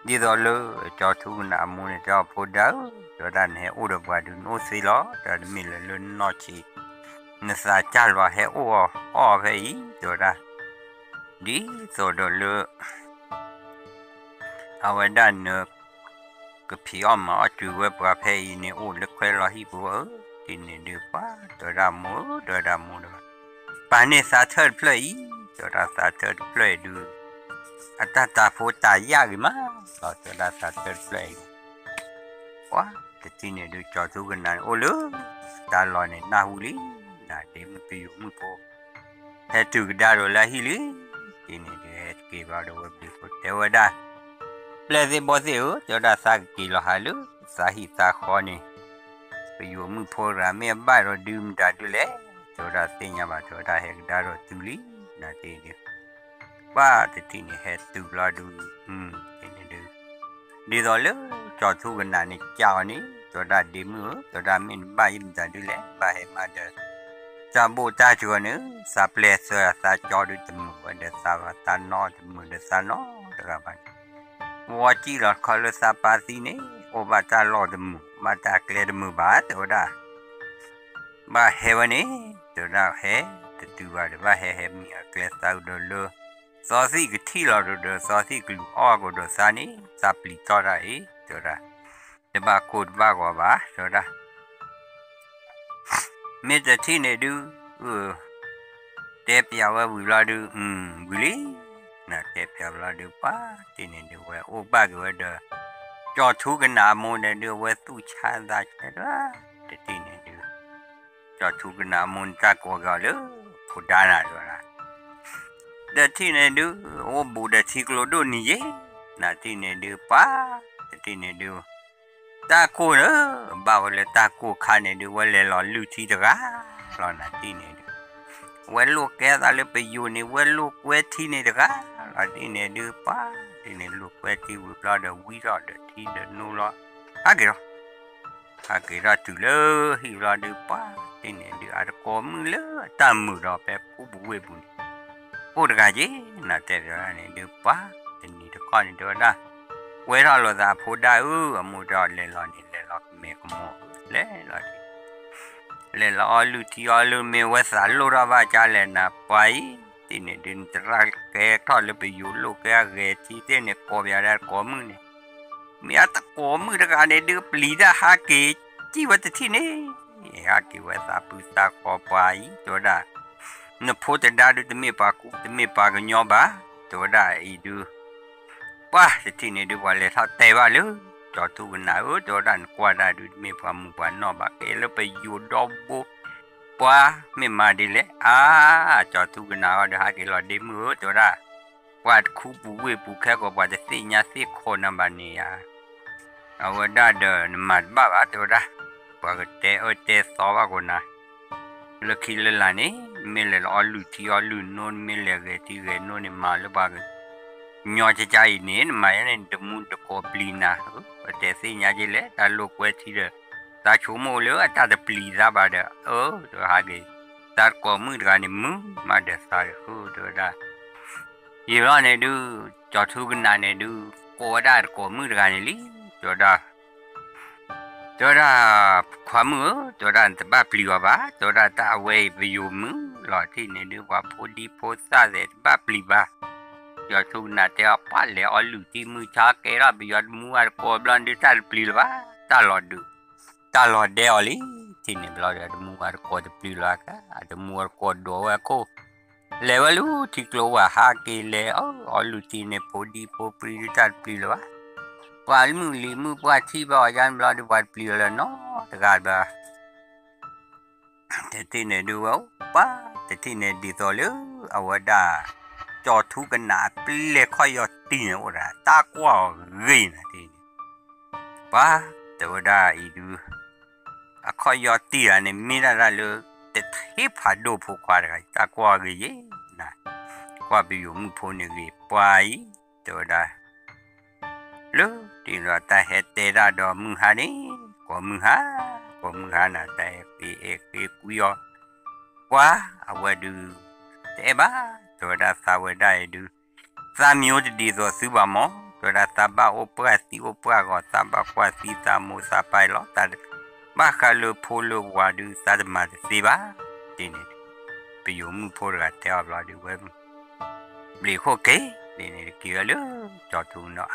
đi rồi lơ cho thu na mu ne cho pho da cho da ne u de ba du no si lo da mi le le no chi ne sa cha lo he o ve yi cho da đi rồi đó lơ a wa da ne cái phi om ma chu we ba phe yi ne u le kwe lo hi bu ti ne de pa cho da mu pa ne sa third play cho da sa third play du ta pho ta ya gi ma lo cho da sa third play wa ti ne du cho thu ga na o le ta lo ne na hu li na de mu pi mu po he tu da ro la hi li ti ne de ke ba do we pi ko te wa da ple se bo se o cho da sa ki lo ha lu sa hi ta kho ni ไปอยู่มือพอราเมียบ้านเราดื่มได้ดูแลตัวเราเสียบ้าตัวเราเฮกได้เราตุลีนาทีเดียวว่าแต่ที่นี่เฮตุลาดูที่นี่ดูดีต่อเลยจอดทุกันนานนี่เจ้านี่ตัวเราดีมือตัวเราไม่บ้ายิ้มได้ดูแลบ้าเฮมาเดอจะบูชาชัวนี่ซาเพลสซาจอดูตมือเดซาตานอตมือเดซานอตระบายว่าจีเราขอเลยซาปาซีนี่โอบาตาลอดมือมาตาเคลียร์มือบาตัวเราบ้าเฮวันนี้ตัวเราเฮตัวตัวบ้าเฮมีเคลียร์สาวดูเลยซอสีกที่เราดูซอสีกลูอ้อกูดูซานี่ซาปลิตอระเอตัวเราเดี๋ยวบ้าคูดบ้ากว่าบ้าตัวเราเมื่อจะที่เนี่ยดูเทียบยาววิลาดูวิลีน่ะเทียบยาววิลาดูป้าที่เนี่ยดูว่าโอ้บ้ากูว่าเด้อจอดทุกันน้ำมันเนี่ยดูว่าตู้ชาได้ใช่ไหมที่เนี่ยดูจอดทุกันน้ำมันจากกัวกันเลยพูดได้นะดูนะเดี๋ยวที่เนี่ยดูโอ้บูดที่กลัวดูนี่เย่น่ะที่เนี่ยดูป้าที่เนี่ยดูตาโก้เนอะบ่าวเลยตาโก้ข้าเนี่ยดูว่าเลยหล่อลุที่ตะก้าหล่อน่ะที่เนี่ยดูว่าลูกแกตาเลยไปอยู่นี่ว่าลูกเวทีนี่ตะก้าหล่อที่เนี่ยดูป้าที่เนี่ยลูกเวทีวิปลาเดวิราเดที่เดนูละฮักกี่รอตุเลยฮิราดูป้าที่เนี่ยดูอาร์กอมือเลยตามมือเราแบบผู้บุเวบุญพูดกันจีน่ะแต่เดี๋ยวนี้ดูป้าที่นี่ตะก้านี่ดูนะเวลาเราจะพูดได้มูดอดเลยหล่อนี่เลยหล่อเมฆโมเลยหล่อที่เลยหล่อลุที่หล่อเมฆว่าสารลูราบาจาเลยนะไปที่นี่ดินตรักแกทอดเลยไปอยู่ลูกแกเกที่เต้เนี่ยกอบยาได้กอมือเนี่ยมีอะไรตะกอมือตะการเนี่ยดูปลีดาฮักเกจีวัตที่นี่ฮักเกว่าสาปุตากอไปตัวได้เนื้อพูดแต่ได้ดูแต่ไม่ปากุแต่ไม่ปากยอบ้าตัวได้อีดูว่าที่นี่ดูว่าเลยถ้าเตะว่าเลยจอดทุกันนะจอดันกว่าได้ดูมีความมุ่งมั่นนอบะเกลไปอยู่ดอบบุว่าไม่มาดีเลยจอดทุกันนะว่าเดี๋ยวหากี่หลอดเดมือจอดาว่าคู่ปูเวปูแค่ก็ว่าจะสิ่งนี้สิ่งคนนั้นบ้านนี้เอาว่าได้เดินมาบ้าจอดาว่าก็เตะสอบกันนะเลือกขี้เล่นนี่ไม่เล่นอลูที่อลูนนไม่เล่นเกที่เกนนมาเลยบ้ากันยอจะใจนี่มาเนี่ยเดมุนตะโกปลีนะแต่สิ่งนี้เลยแต่ลูกเวทีเดตาชูโมเลยแต่เดปลีซาบาเดตัวหาเกตาก็มือกันนี่มือมาเดสายตัวได้ยี่ห้อเนี่ยดูจอดทุกนาเนี่ยดูก็ได้ก็มือกันนี่ลิตัวได้ความมือตัวได้แต่บ้าปลีว่าบ้าตัวได้ตาเวไปอยู่มือหล่อที่เนี่ยดูว่าพอดีพอซาเดบ้าปลีบ้าจอดทุกนาเตะป้าเลยอลูที่มือชาเกล้าไปยอดมือก็บลันดิตาปลีว่าตลอดดูตลอดเดียวลิที่นี่บลันดิมือก็จะปลีว่าก็อาจจะมือก็ดูว่าก็เลวลูที่กลัวหาเกลอลูที่เนี่ยพอดีพอปลีดิตาปลีว่าว่ามือว่าที่บ่ายันบลันดิว่าปลีแล้วเนาะแต่การบ่าแต่ที่เนี่ยดูว่าป้าแต่ที่เนี่ยดีต่อเลยเอาว่าได้จอดทุกันนาเปลี่ยค่อยยอดตีนว่าได้ตากว่าเรียนะที่นี่ป้าแต่ว่าได้อีดูค่อยยอดตีนเนี่ยมีอะไรเลยแต่ที่ผ่านดูพวกว่าได้ตากว่าเรียนะกว่าไปอยู่มือพนี่เรียไปแต่ว่าได้เลยที่เราแต่เหตุแต่ละดอกมือหานี่ก็มือหานะแต่ปีกุยว่าเอาไว้ดูแต่บ้าตัวได้สาวได้ดูสามีจะดีตัวซื้อบ้ามอตัวได้สาบ้าโอเปร่าก็สาบ้ากว่าสีสามูสาไปหรอกแต่บ้าคาลูโพลูว่าดูสาจะมาสิบ้าทีนี้ไปอยู่มือโพลกันเท่าเราดูเว็บเบลีโคเกทีนี้เกี่ยวเลยจอดทุนเนาะ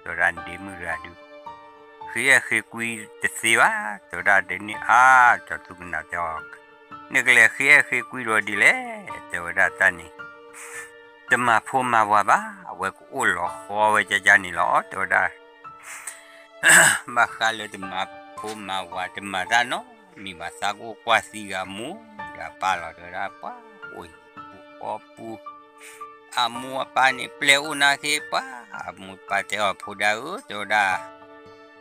ตัวรันดีมือรันดูคือคุยจะสิบ้าตัวได้เดี๋ยวนี้จอดทุนน่าจะนึกเลยคือคุยรอดีเลยตัวได้ตอนนี้จะมาพูดมาว่าบ้าเว้ยกูหลอกคอเว้ยจะจานี่หรอตัวได้มาคันเลยจะมาพูดมาว่าจะมาด้านโน้มีภาษากูกว่าสิกามูจะปาหลอตัวได้ป้าโอ้ยปูมูป้านี่เปลี่ยวนาเกป้ามูป้าจะเอาพูดได้ตัวได้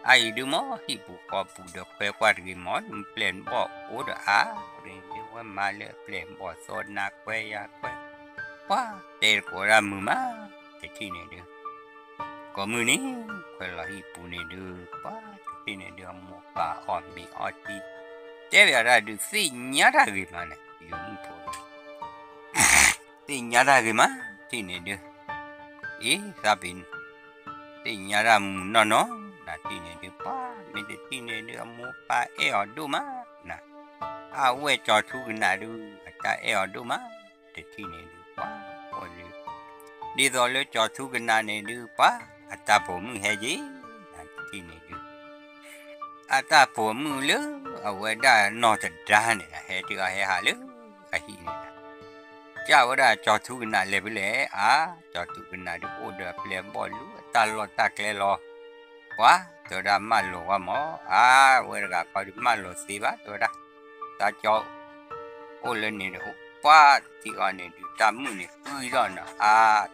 ai du mo hi pu ko pu de kwe kwa ri mo plan bo o de a ri de wa ma le plan bo so na kwe ya kwe wa de ko ra mu ma te ti ne de ko mu ni kwe la hi pu ne de pa te ti ne de mo pa on mi o ti te ya ra du si nya ra ri ma ne yu mu po si nya ra ri ma ti ne de e sa bin si nya ra mu no no na ti ne de pa me de ti ne de mo pa e o du ma na a we cho thu na du ta e o du ma te ti ne de pa o le đi rồi le cho thu na ne du pa ta po mu he ji na ti ne du ta po mu le a we da no ta da ne he ti ga he ha le a hi ne cha wa da cho thu na le bi le a cho thu na du o da ple bo lu ta lo ta kle lo quá tôi đã mà lộ qua mỏ quên cả coi được mà lộ xí bá tôi đã ta cho ô lên này được quá thì còn này được ta muốn này tươi rồi nè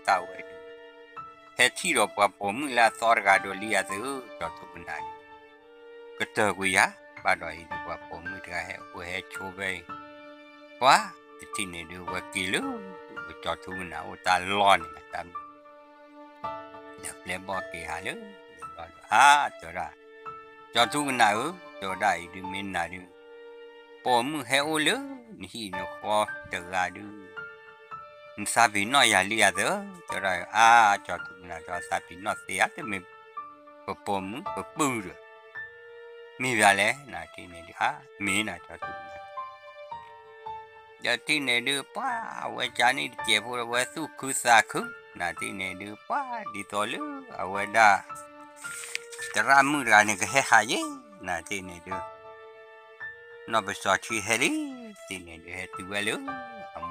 ta quên hết khi rồi qua bố mình là so ra đồ lia thứ cho tôi bên này cái tờ quý á ba đòi được qua bố mình ra hệ của hệ chua về quá thì này được qua kỳ lứa cho tôi bên nào ta lo này ta được lên bỏ kỳ hà lứa cho ra cho thu nào cho đại đi mình nào đi bỏ mưa heo lứa thì nó khó tự ra đi sa bị nó ya lia đó cho ra cho thu nào cho sa bị nó xé thì mình bỏ mưa bỏ bự rồi mình về lại là thì này đi mình là cho thu giờ thì này đi pa vậy cha này chế phụ vậy su cứ sa cứ là thì này đi pa đi to lứa vậy đó ra mưa ra này cái hai gì nè thì này được nó bị sọt chui hết đi thì này được hết từ về luôn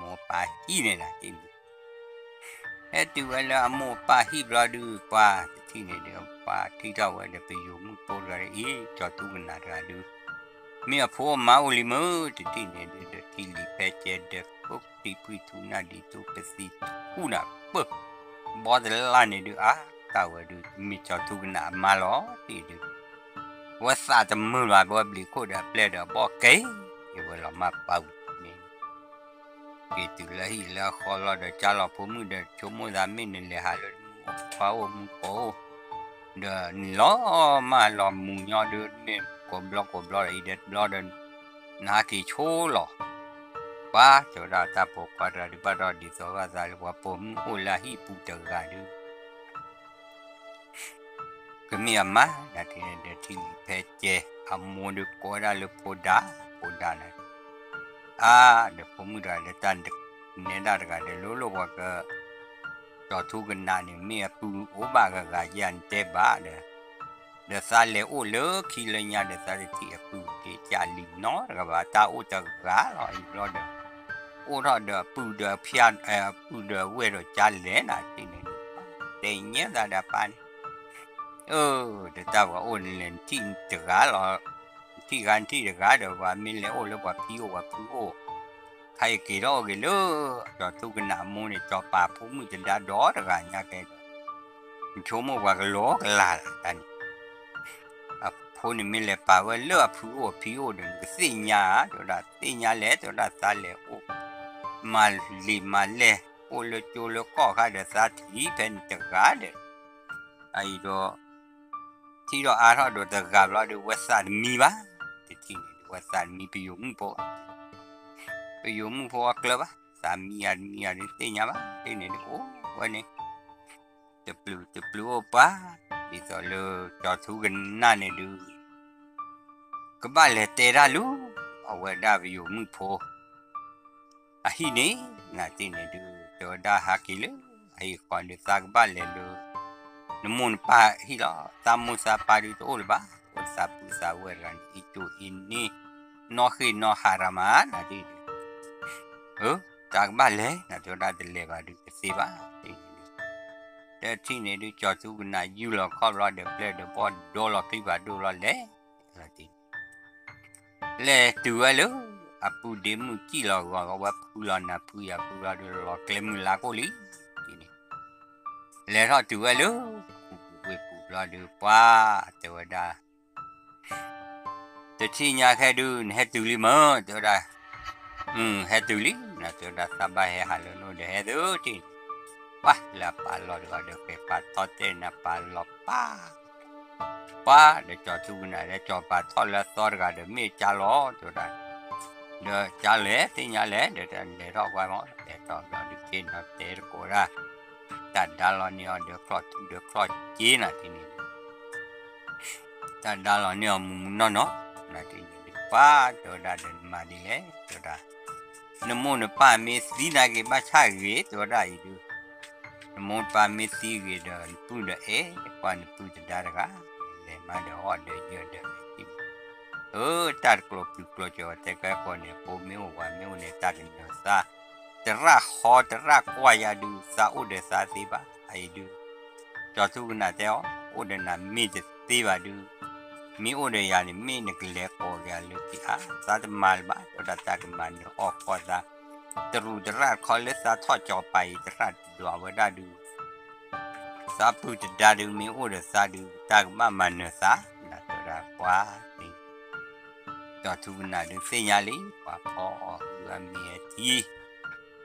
mua pa hi này là thì hết từ về là mua pa hi ra được pa thì này được pa thì đâu vậy để bây giờ mua po ra ý cho tụi mình ra được mình phụ máu li mơ thì này được thì li pe che được quốc thì quy tu na đi tu pe si u na bơ bỏ ra này được tao ở được mi cho thu nạp mà lo thì được quá xa tầm mưa là bỏ bị cô đã ple đã bỏ kế thì vừa là mà bao nên thì từ lấy là khó lo để cha lo phụ mưa để chỗ mua ra mình để hà lên pháo ông cổ để lo mà lo mù nhau được nên có lo đấy để lo đến na thì chỗ lo quá chỗ ra ta bỏ qua ra đi bắt ra đi rồi ra qua phụ mưa là hi phụ trợ ra được cái miếng má là thì để thì phải chế mua được có ra được có đá này để phụ ra để tan được nên đã được để lố qua cái cho thu cái này miếng phụ ở ba cái gian chế ba để xa lẽ ô lỡ khi lên nhà để xa để thì phụ để trả lì nó rồi bà ta ô tờ gá rồi được ô rồi được phụ được phiền phụ được quê rồi trả lẽ là thì này để nhớ ra đã pan để tao vào ôn lên tin từ gá là thì gan thì được gá được và mình lấy ôn lấy và phiêu thay kỳ đó cái lứa cho tôi cái nào mua này cho bà phú mình trên đá đó được à nha cái chỗ mua vào cái lỗ cái là anh phú này mình lấy bà với lứa phiêu đừng cái gì nhà rồi đã gì nhà lẽ rồi đã ta lẽ mà lẽ lấy chỗ lấy có cái để ta thì bên từ gá đấy ai đó thì đó đó được từ gặp là được quét sàn mi bá thì quét sàn mi bị dùng po club á sàn mi đi tới nhà bá tới này được quên này chụp lưu bá đi rồi lừa cho thu gần na này được cái ba lệ tê ra lú ở ngoài đó bị dùng po hi này là tới này được cho đã hạ kỳ lắm hay còn được sao cái ba lệ lừa namun pa hila tamu sa padu to ulba sa pusa weran itu ini no khi no harama na di tak bale na to da de ba du si ba de thi ne du cho tu na yu lo kho lo de play de bo do lo pi ba do lo le la ti le tu a lo apu de mu chi lo wa wa pu lo na pu ya pu lo do lo klem la ko li le ra tu a lo lo được quá tôi đã แต่ที่ยาแค่ดูเฮตุลิมั้งตัวได้เฮตุลินะตัวได้สบายฮัลโหลโนเดเฮตุที่วะละปาลอดก็เดไปปาทอเตนะปาลอป้าเดี๋ยวจอดทุกนะเดี๋ยวจอดปาทอละซอดก็เดี๋ยวมีจาล้อตัวได้เดี๋ยวจาเล่ที่ยาเล่เดี๋ยวรอไว้มั้งเดี๋ยวเราดิกินเราเตะกูได้แต่ดาลอนี่เดี๋ยวคลอดจีน่ะที่นี่แต่ดาลอนี่มุมนั่นเนาะนะที่นี่ป้าตัวได้เดินมาดีเลยตัวได้นโมนป้ามีสีน่าเก็บมาใช้เรื่องตัวได้ดูนโมนป้ามีสีเรื่องเดินพูดป้าเนี่ยพูดได้ละกันเลยมาเดี๋ยวเดี๋ยวเยอะเดี๋ยวตัดกลบกลบจอแต่ก็คนเนี่ยผมไม่ว่าไม่เนี่ยตัดเนื้อซาแต่ละหอแต่ละกว่าอย่าดูซาอุเดซาสิบะไอ้ดูจอทุกนาเดียวอุเดน่ะมีจะสิบะดูมีอุเดียนี่มีนึกเล็กโอเกลือที่ซาจะมาลบะตัวตัดมันเนี่ยออกก็ได้แต่รู้แต่ละคอเลสซาทอดจอไปแต่ละดูเอาไว้ได้ดูซาพูดจะได้ดูมีอุเดซาดูตัดมันเนื้อซานะตัวละกว่าจอทุกนาดูเสียเลยว่าพอว่ามีที่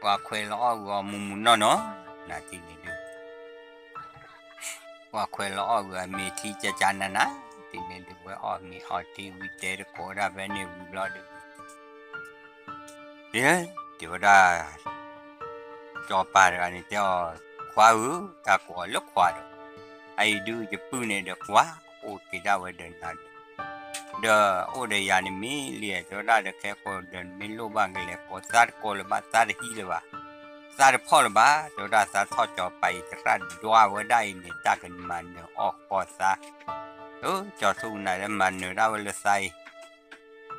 ว่าคุยล้อว่ามุมนั่นเนาะนาทีนี้ดูว่าคุยล้อว่ามีที่จะจานนะทีนี้ดูว่ามีที่วิเตอร์โคราเวนิวิบลอดูเดี๋ยวได้จอปาร์กันนี่เจ้าขวาตากว่าลูกขวาไอ้ดูจะปืนเนี่ยเด็กว่าโอ้กิดเอาเดินนั่นเด้อโอ้เดียานี่มีเลี้ยตัวได้แค่คนเดินไม่รู้บ้างเลยพอซาดโกลบ้าซาดฮีเลยว่าซาดพ่อเลยบ้าตัวได้ซาดทอดจอไปจะรัดดัวไว้ได้เนี่ยตากันมันเนี่ยออกพอซาจอสู้ไหนแล้วมันเนี่ยเราเลยใส่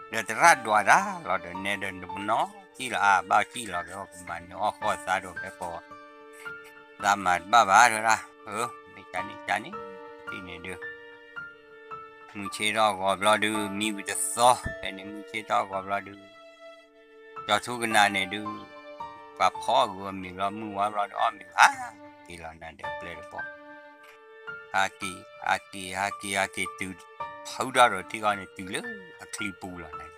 เดี๋ยวจะรัดดัวได้เราเดินเนี่ยเดินดูน้องที่ละบ้าที่เราเดี๋ยวมันเนี่ยออกพอซาดูแค่พอตามมาบ้าเลยละไม่จานี่ที่เนี่ยเด้อมึงเชื่อเราก็บลอดูมีวิธีสอนแต่เนี่ยมึงเชื่อเราก็บลอดูจอทุกนาเนี่ยดูกับพ่อกูมีเรามึงว่าเราอ้อมีที่เรานั่นเด็กเลยบอกฮากีตูเขาได้รถที่ก่อนเนี่ยตูเลยคลิปปูแล้วนั่น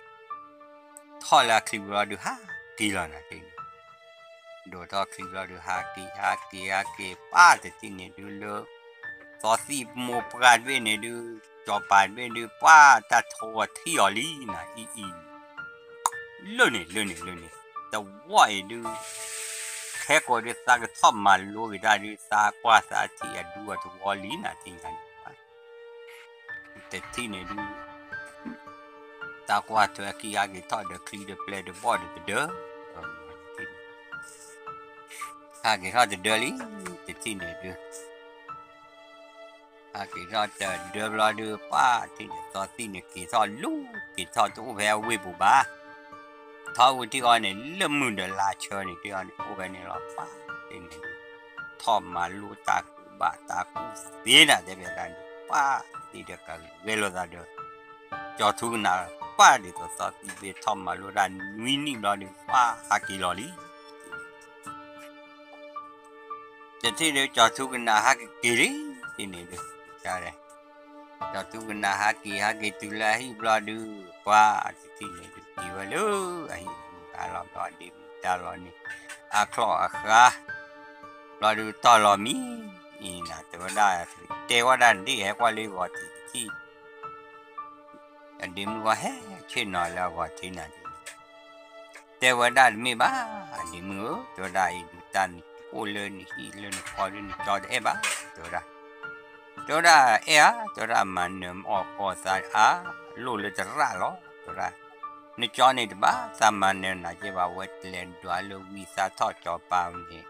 ท่อละคลิปเราดูที่เรานั่นที่ดูท่อคลิปเราดูฮากีป้าแต่ที่เนี่ยดูเลยซอสีโมปราดเวเนี่ยดูจอปานเวดูป้าตัดทัวที่อลีนะเรื่องนี้แต่ว่าดูแค่ก็ได้สักทอมมาลูกได้ดูสักว่าสักที่ดูตัวอลีนะที่กันแต่ที่เนี่ยดูตากว่าตัวกี้ยากิทอดเดอะคลีเดอะเพลย์เดอะบอลเดอะเด้อถ้ากิทอดเดอะเดลี่แต่ที่เนี่ยดูกีทอดเดือบรอดูป้าที่ตอนที่เนี่ยกีทอดลูกกีทอดตัวแวววิบุบ้าทอดที่ก่อนเนี่ยเริ่มมือเดลาเชอร์นี่ที่ก่อนเนี่ยโอ้ยเนี่ยรอป้าที่เนี่ยทอดมาลูตาคูบ้าตาคูเสียนะเดี๋ยวแบบนั้นป้าที่เด็กกันเวลาเดียวจอทุกนาป้าที่ตัวตอนที่เวทอดมาลูด้านวินนิ่งรอดูป้าฮักกี้ลอลี่จะที่เดียวจอทุกนาฮักกี้ลี่ที่เนี่ยดูเลยจอทุกนาฮักกี้ตุลาฮิบลาดูว่าที่นี่ดูดีวะลูไอ้ตาลอดดีตาลอนี่คลอบลาดูตาลอมีนี่นะแต่ว่าได้ที่แหกว่าเลยว่าที่อันนี้มันว่าเฮ้เช่นน้อยแล้วว่าที่นั่นแต่ว่าได้ไม่บ้าอันนี้มือตัวได้ดูตันโอ้เล่นพอเล่นจอดบ้าตัวได้ตัวได้ตัวได้มันเนี่ยออกพอสายลูเลยจะร่าล้อตัวได้ในจอนี่บ้าสามันเนี่ยน่าจะว่าเวทเลนตัวลูวิสาทอดจอปาวนี่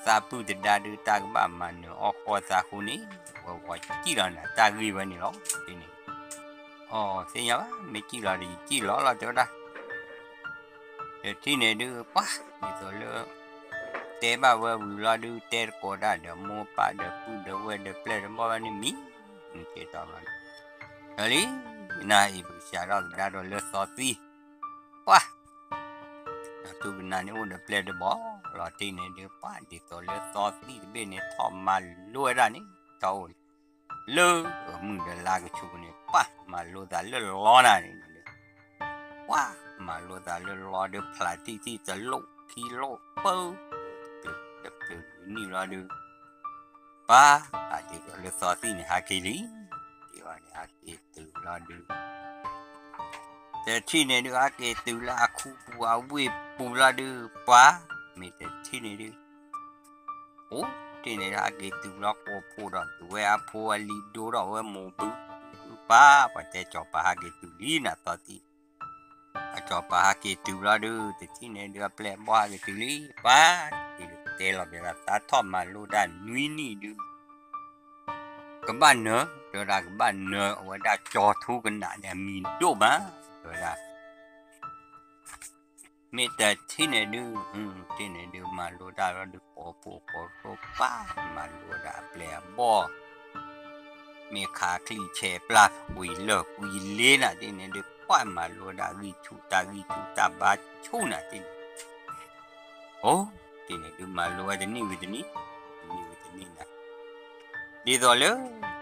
ซาพูดได้ดูตากบ้ามันเนี่ยออกพอสาคนนี้ว่าจีรันนะตากีวันนี้ล้อที่นี่เสียว่าไม่จีรันดีจีล้อละตัวได้เดี๋ยวที่นี่ดูป้ามีตัวเลือกแต่บ้าว่าวิลาดูเตอร์โคด้าเดโมปาเดปูเดเวเดเพลย์บ้านี่มีเกี่ยวกับมันอะไรน่าอีบุษราดาโดเลสอตีว้าตัวบินนั่นนี่อุดเพลย์เดบอลอตีเนี่ยเดี๋ยวป้าดิตัวเลสอตีเบนเนี่ยทอมมาลุยด้านนี้ตัวเลือมึงเดลากชูเนี่ยป้ามาลุยด้านเลือล้อน่ะนี่ ว้ามาโลดาเลยรอเดือพลาที่จะโลกิโลเปิ้ลนี่รอดูป้าอาจจะเลยซอซี่เนี่ยฮากิลีที่ว่าเนี่ยฮากิตูรอดูแต่ที่เนี่ยดูฮากิตูละคูปูอาวิปูรอดูป้าไม่แต่ที่เนี่ยดูโอ้ที่เนี่ยฮากิตูละโคปูรอดูเว้ยอาปูอาลีดูรอเว้ยโมบุป้าปัจจัยจอบป้าฮากิตูลีน่ะตอนที่จอบป้าฮากิตูรอดูแต่ที่เนี่ยดูแปลกบ้าฮากิตูลีป้าเตลอเบลตาทอมมาลูด้านนุยนี่ดูกับบ้านเนอะเดี๋ยวเรากับบ้านเนอะว่าได้จอทุกันหนาเนี่ยมีดูมาเดี๋ยวเราไม่แต่ที่ไหนดูที่ไหนดูมาลูด้าเราดูปอป้ามาลูด้าแปลบ่มีขาคลีเชปลาวิเลิกวิเลน่ะที่ไหนดูป้ามาลูด้าวิชูตาบาชูน่ะที่โอ้ที่ไหนดูมาลูด้านี่วิธีนี้นะดีต่อเลย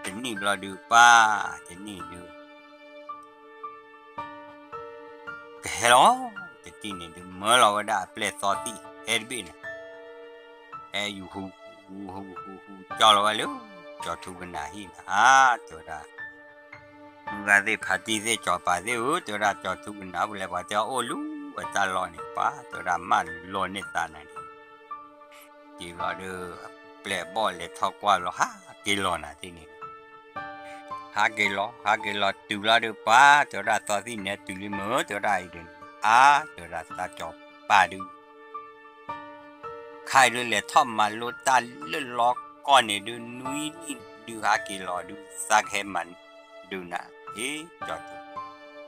ที่นี่เราดูป้าที่นี่ดูเฮ้ยล้อที่นี่ดูเมื่อเราได้เปลี่ยนซอสที่เฮดบินอยู่หูจอเราเลยจอทุกคนได้หินะตัวละว่าที่พัดที่จอป้าที่ตัวละจอทุกคนได้บุเลยว่าจะโอ้ลูว่าจะรอเนี่ยป้าตัวละมันรอเนี่ยตาเนี่ยที่เราดูเปลี่ยนบอลเลยทอกว่าเรากิโลนะที่นี่กิโลตัวละดูป้าตัวละตอนที่เนี่ยตัวละเมื่อตัวละอีกตัวละตาจอบป้าดูใครเลยทอมมาโลตาเลื่อนล็อกก่อนเนี่ยดูนุ้ยนี่ดูกิโลดูสักให้มันดูนะจอด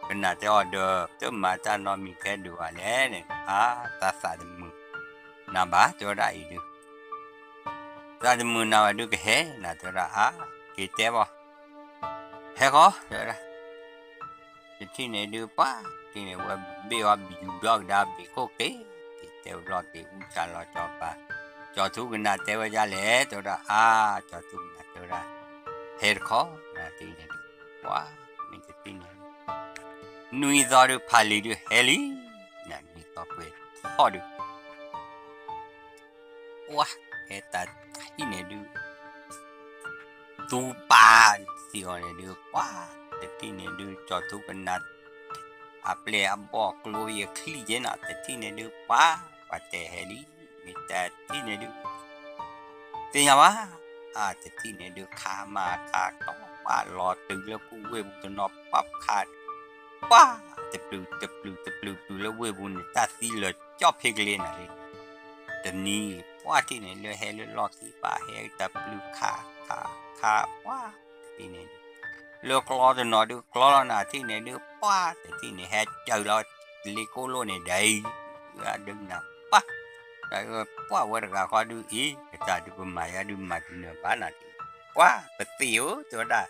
เป็นน่าจะออเดอร์ตัวมาจานอมีแค่ดูอะไรเนี่ยตาสาดมือนาบ้าตัวละอีกดูตาดมือนาดูก็เฮ้น่าตัวละกี่เจ้าบ่เฮ้ก็ตัวละที่เนี่ยดูป้าที่เนี่ยว่าเบี้ยบิวดอกดาบิโคเกที่เจ้ารอดที่อุจจาระจอป้าจอทุกนาเจ้าจะเล่ตัวละจอทุกนาตัวละเฮ้ก็นะที่เนี่ยว้าไม่จะที่เนี่ยนุยดารุพาลีดูเฮลีนั่นนี่ต่อไปพอดูว้าเฮ้ตาที่เนี่ยดูตูปาสิอ๋อเนี่ยดูว้าแต่ที่เนี่ยดูจอทุกนาเปลี่ยนบอกกลัวอย่าคลีเจนะแต่ที่เนี่ยดูป้าปัจเจเฮลีมีแต่ที่เนี่ยดูเป็นยังวะแต่ที่เนี่ยดูขามาขาต้องป้ารอตึงแล้วกูเว้ยบุตรนอปับขาดป้าจะปลูแล้วเว้ยบุญตาสีเลยจอบเพกเลนอะไรแต่นี่ว่าที่เนี่ยเลยเฮเลยรอที่ป้าเฮจะปลูขาว่าที่เนี่ยเลือกล้อจะนอดูล้อหน้าที่เนี่ยดูป้าแต่ที่เนี่ยเฮเจอเราลิโกโลเนี่ยได้ดึงนะป้าแต่ป้าว่าเราขอดูจะดูเป็นมาดูมาดูเนื้อบ้านนะที่ป้าปะติ๋วตัวได้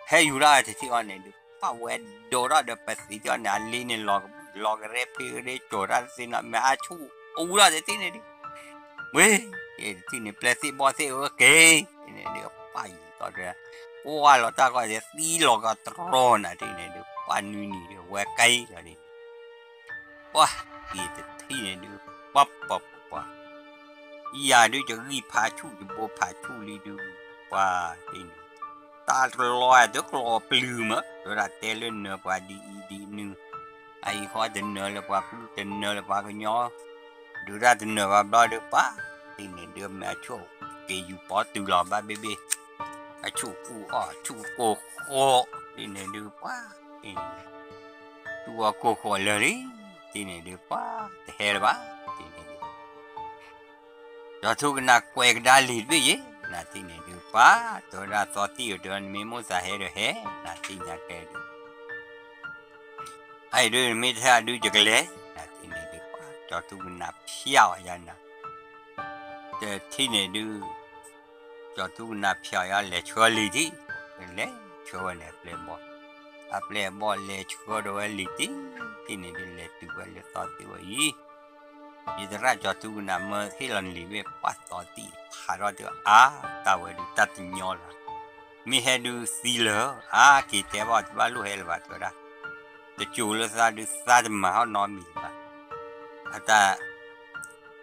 เฮอยู่ได้ที่อ่อนเนี่ยดูป้าเวดโดราเดปะติ๋วที่อ่อนเนี่ยลีเนี่ยลอกเรปเรโจราสินะแม่อาชูอูราที่เนี่ยดิเว้ยที่เนี่ยเพลสิบอสโอเคเนี่ยเดี๋ยวไปต่อเรือว่าเราตาก็จะตีหลอกตรอนะที่เนี่ยดูปานุนี่ดูเวกัยกันดิว้าที่เนี่ยดูปั๊บอย่าดูจะรีพาชูจะโบพาชูเลยดูว่าที่ตาลอยเด็กรอปลืมตัวละเตลเนื้อว่าดีนึงไอ้ข้อเดินเนื้อแล้วว่าพูดเดินเนื้อแล้วว่าก็ย่อดูได้เดินเนื้อว่าบ้าเดือป้าที่เนี่ยเดือแม่ชูเกยอยู่ปอตัวละบ้าเบบี้ชูกูชูโกโคที่เนี่ยดูป้าตัวโกโคเลยที่เนี่ยดูป้าเฮลบ้าที่เนี่ยดูจอทุกนักเวกดาลีด้วยนะที่เนี่ยดูป้าตัวละตัวที่อยู่เดินมีมุสาเฮลเฮนะที่เนี่ยแกดูไอ้ดูไม่ใช่ดูจักเลยนะที่เนี่ยดูป้าจอทุกนักเพี้ยวยันนะแต่ที่เนี่ยดูจอทุกนักเพี้ยวยันเลยชัวร์ลีที่เลยชัวร์เนี่ยเปลี่ยนบอลเลยชัวร์ด้วยลีที่เนี่ยดูเลยตัวเลยต่อตัวยี่ตระจอทุกนักเมื่อที่เราลีเวปัสต่อที่พาเราดูตาเวดูตัดยอละมีให้ดูสีเหลือกี่เทว่าลูเฮลว่าตัวละ จะจูเลยซาดูซาจะมาเขานอนมีบ้าอาจจะ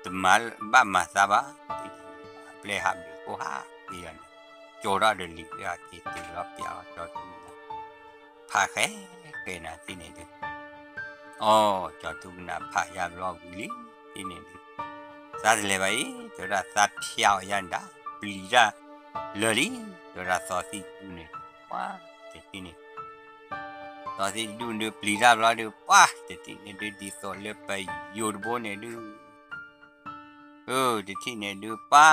จะมาบ้ามาซาบ้าเปลี่ยนหับดูกูฮาเปลี่ยนโจราเดลิกาที่ตีรอบเดียวจอดพาแค่เกินนะที่นี่ดูอ๋อจอดทุกนาพายามรอวิลิที่นี่ดูซาเลยไปโจราซาเที่ยวยันดาปลีจ้าเลยโจราซอสีดูนี่ว้าที่นี่ตอนที่ดูเดือปลีราบแล้วดูว้าแต่ที่นี่ดูดีสอเลือไปยูดบนเนี่ยดูแต่ที่นี่ดูป้า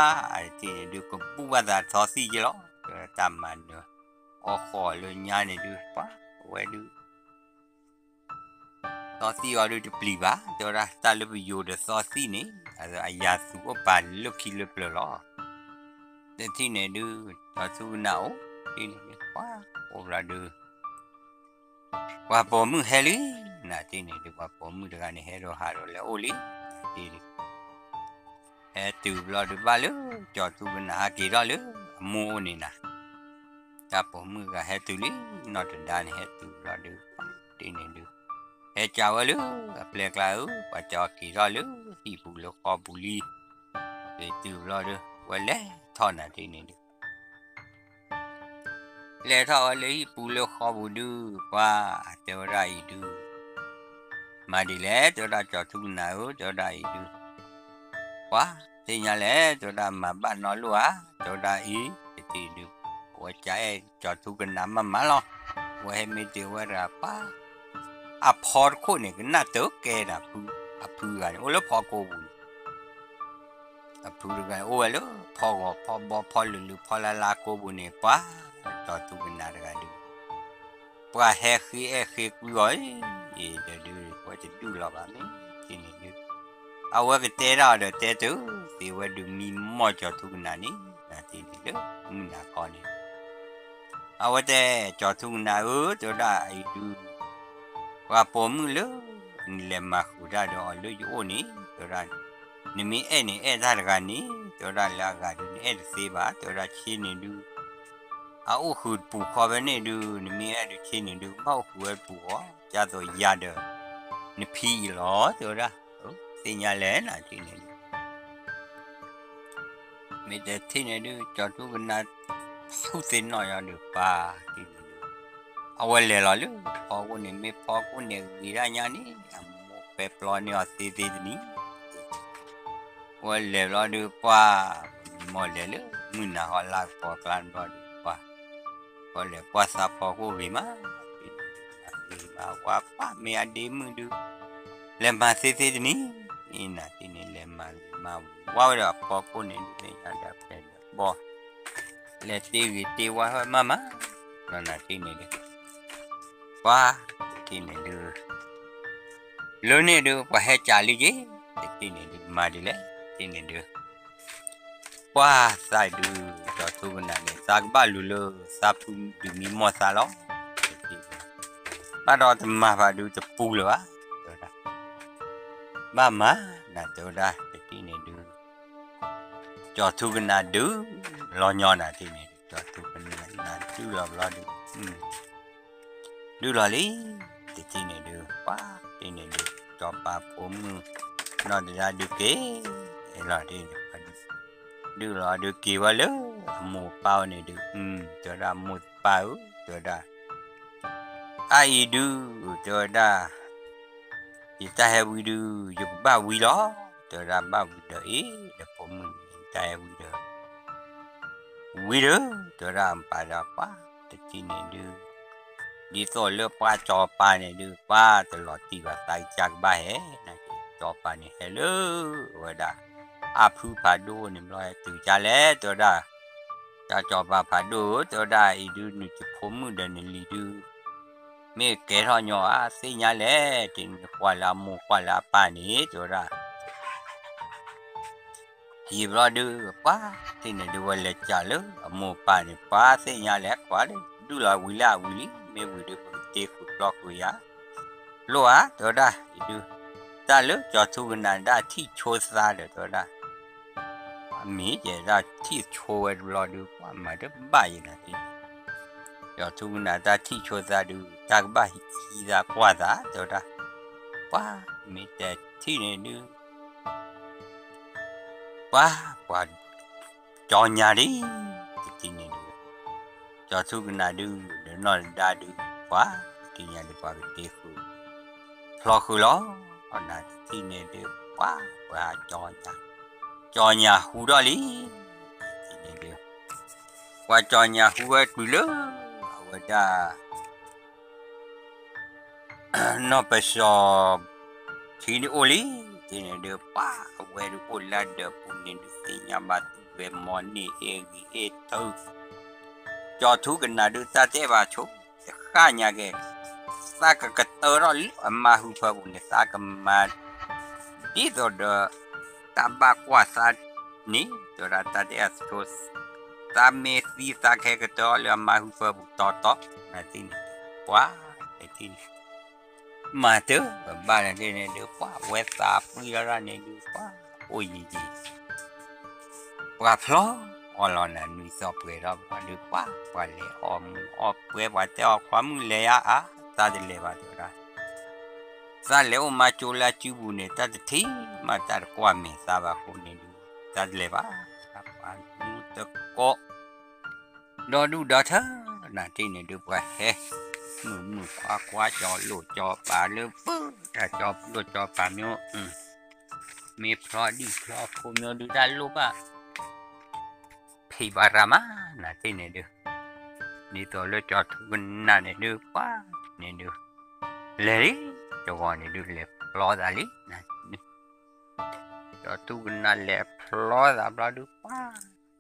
ที่นี่ดูก็ปูว่าจะทอสีจีหรอตามมันเนอะอ๋อขอเลยญาเนี่ยดูป้าไว้ดูทอสีว่าดูปลีบ้าเดี๋ยวเราตาเลือไปยูดทอสีนี่อะไรอายาสูบปานลุกขี้เลือเปล่าแต่ที่นี่ดูทอสูหนาวที่นี่ป้าโอ้เราดูว่าปอมือเฮลิน่ะที่นี่ดูว่าปอมือเด็กอันนี้เฮโร่ฮาร์โร่แล้วโอลิที่นี่เฮตูบลอดูบาลูจอดตูบนากีรอลูมูนี่นะแต่ปอมือก็เฮตูลีนอตดานเฮตูบลอดูที่นี่ดูเฮจาวลูเปลือกลาวปัจจอกีรอลูที่บุลคอบุลีเฮตูบลอดูวันเล่ท่อน่ะที่นี่ดูแล้วถ้าว่าเลยปูเลขอบูดูว่าเดี๋ยวได้ดูมาดีแล้วเดี๋ยวได้จอดทุกหนาวเดี๋ยวได้ดูว่าที่นี่แหละเดี๋ยวได้มาบ้านนอนลัวเดี๋ยวได้อีที่ดูว่าใจจอดทุกน้ำมาหรอว่าให้ไม่เดี๋ยวว่าราป้าอ่ะพอคนเนี่ยก็น่าเต๋อแกนะพูกันโอ้แล้วพอโกบุอ่ะพูกันโอ้แล้วพอหรือพอละโกบุเนี่ยป้าจอดทุกนาฬิกาดูว่าแฮคือกูร้อยเดี๋ยวดูว่าจะดูหรอบ้างนี่ที่นี่ดูเอาว่าก็เตะเราเดี๋ยวเตะตัวที่ว่าดูมีหม้อจอดทุกนานี่นะที่นี่ดูน่าก่อนนี่เอาว่าแต่จอดทุกนาจะได้ดูว่าผมมือเลยนี่แหละมาคุยได้ดอกเลยอยู่นี่จะได้นี่มีนี่ท่ากันนี่จะได้ละกันนี่เสียบ้าจะได้ชี้นี่ดูเอาหูปูขอไปนี่ดูนี่มีดูชี้นี่ดูเขาหูปูจะตัวยาเด้อนี่พี่หรอตัวละสิ่งอะไรนะที่นี่มีแต่ที่นี่ดูจอดทุกนาผู้สินหน่อยดูป้าที่นี่เอาไว้เลยหรอลูกพอคนนี้ไม่พอคนนี้วีระญาณีไปปลอนี่สินี่ไว้เลยหรอดูป้าหมดเลยลูกมึงน่าหลักพอกลางรอดูป้าboleh puasa pokok lima apa me ada mundu lemah sisi ni ini lemah wah pokok ni ada peda boh leti wah mama mana sini deh wah sini deh lo ni deh pakai cali je sini deh mari le sini deh wah saya dulu jatuh benar ni sagba lulu sapu demi masalah pada temah pada tepu lah mama nak tu dah jadi ni dulu jatuh benar dulu lonyo nak ni jatuh benar nak dulu lah dulu lali jadi ni dulu wah ini dulu coba pomu nak dah duke lah dia đưa là đưa kỳ vào lứa một bao này được cho ra một bao cho ra ai đưa cho ra thì ta hay quy đưa giúp bao quy đó cho ra bao quy đợi để phụ mình ta hay quy đỡ cho ra bà ra quá thì chỉ này đưa đi tôi lứa qua cho ba này đưa qua từ lọt tì vào tay chặt ba hé này cho ba này hé lứa rồi đãอาผู้ผาดูนี่ลอยตื่นใจแล้วตัวได้จะจอบผาดูตัวได้อีดูนี่จะผมมือเดินนี่ลีดูเมื่อเกิดหอยอาเสียแล้วจริงกว่าละมูกว่าละป่านี้ตัวได้ฮีบรอดูป้าที่นี่ดูว่าเล็กจ้าเลยมูป่านี่ป้าเสียแล้วกว่าเลยดูละวิลาวิลีไม่วิดูเตะขุดลอกคุยาลัวตัวได้อีดูตาเลยจอดทุกนันได้ที่โชว์ซาเด้อตัวได้มีเจราที่โชว์รอดูว่ามาได้บ่ายนะที่要出那大提出咱都大个把一大瓜子对吧？哇，没得提呢都哇找伢的，提呢都，要出那都那大都哇，提伢的把个地方，老好了，那提呢都哇找伢胡到哩，提呢都，我找伢胡个对了。我的那不是ทีนี้โอลีทีนี้เดือป้าเวรุโอลาเดือปุ่นนี่สิญาบัตเวมอนนี่เอกิเอทูจอทุกันนะดูตาเตบาชุข้าเนี่ยแกสากกะเตอรอลิมาหุบบุนสากมาดีตัวเดตาบากว่าซานี่ตัวตาเตอสโตตาเมสีสาแค่กะตอลมาหุบบุตอตอนะทีนี้ว้าไอ้ทีนี้มาเถอะบ้านนี้เนี่ยเดี๋ยวป้าเวสาปุยอะไรเนี่ยดูป้าโอ้ยจีว่าเพราะอ๋อเราเนี่ยมีสอบเวลาดูป้าว่าเลยออเวว่าจะออกความมือเลยอ่ะตาจะเลยว่าตัวละซาเลวมาจูลาจูบุเนี่ยตาจะที่มาตาความเมษาบาคนเนี่ยดูตาจะเลยว่าอันนู้ตะโกดอดูดอเธอน่ะที่เนี่ยดูไปเฮ้มือคว้าจอหลุดจอป่าเรื่องปึ๊บแต่จอหลุดจอป่าเมียวมีพลอดีพลอคูเมียวดูได้รู้ป่ะพี่บารามาน่ะที่เนี่ยดูนี่ตัวเลือดจอทุกน่ะเนี่ยดูป่ะเนี่ยดูเลยจอเนี่ยดูเลยพลอดอะไรน่ะจอทุกน่ะเลยพลอดอะไรดูป่ะ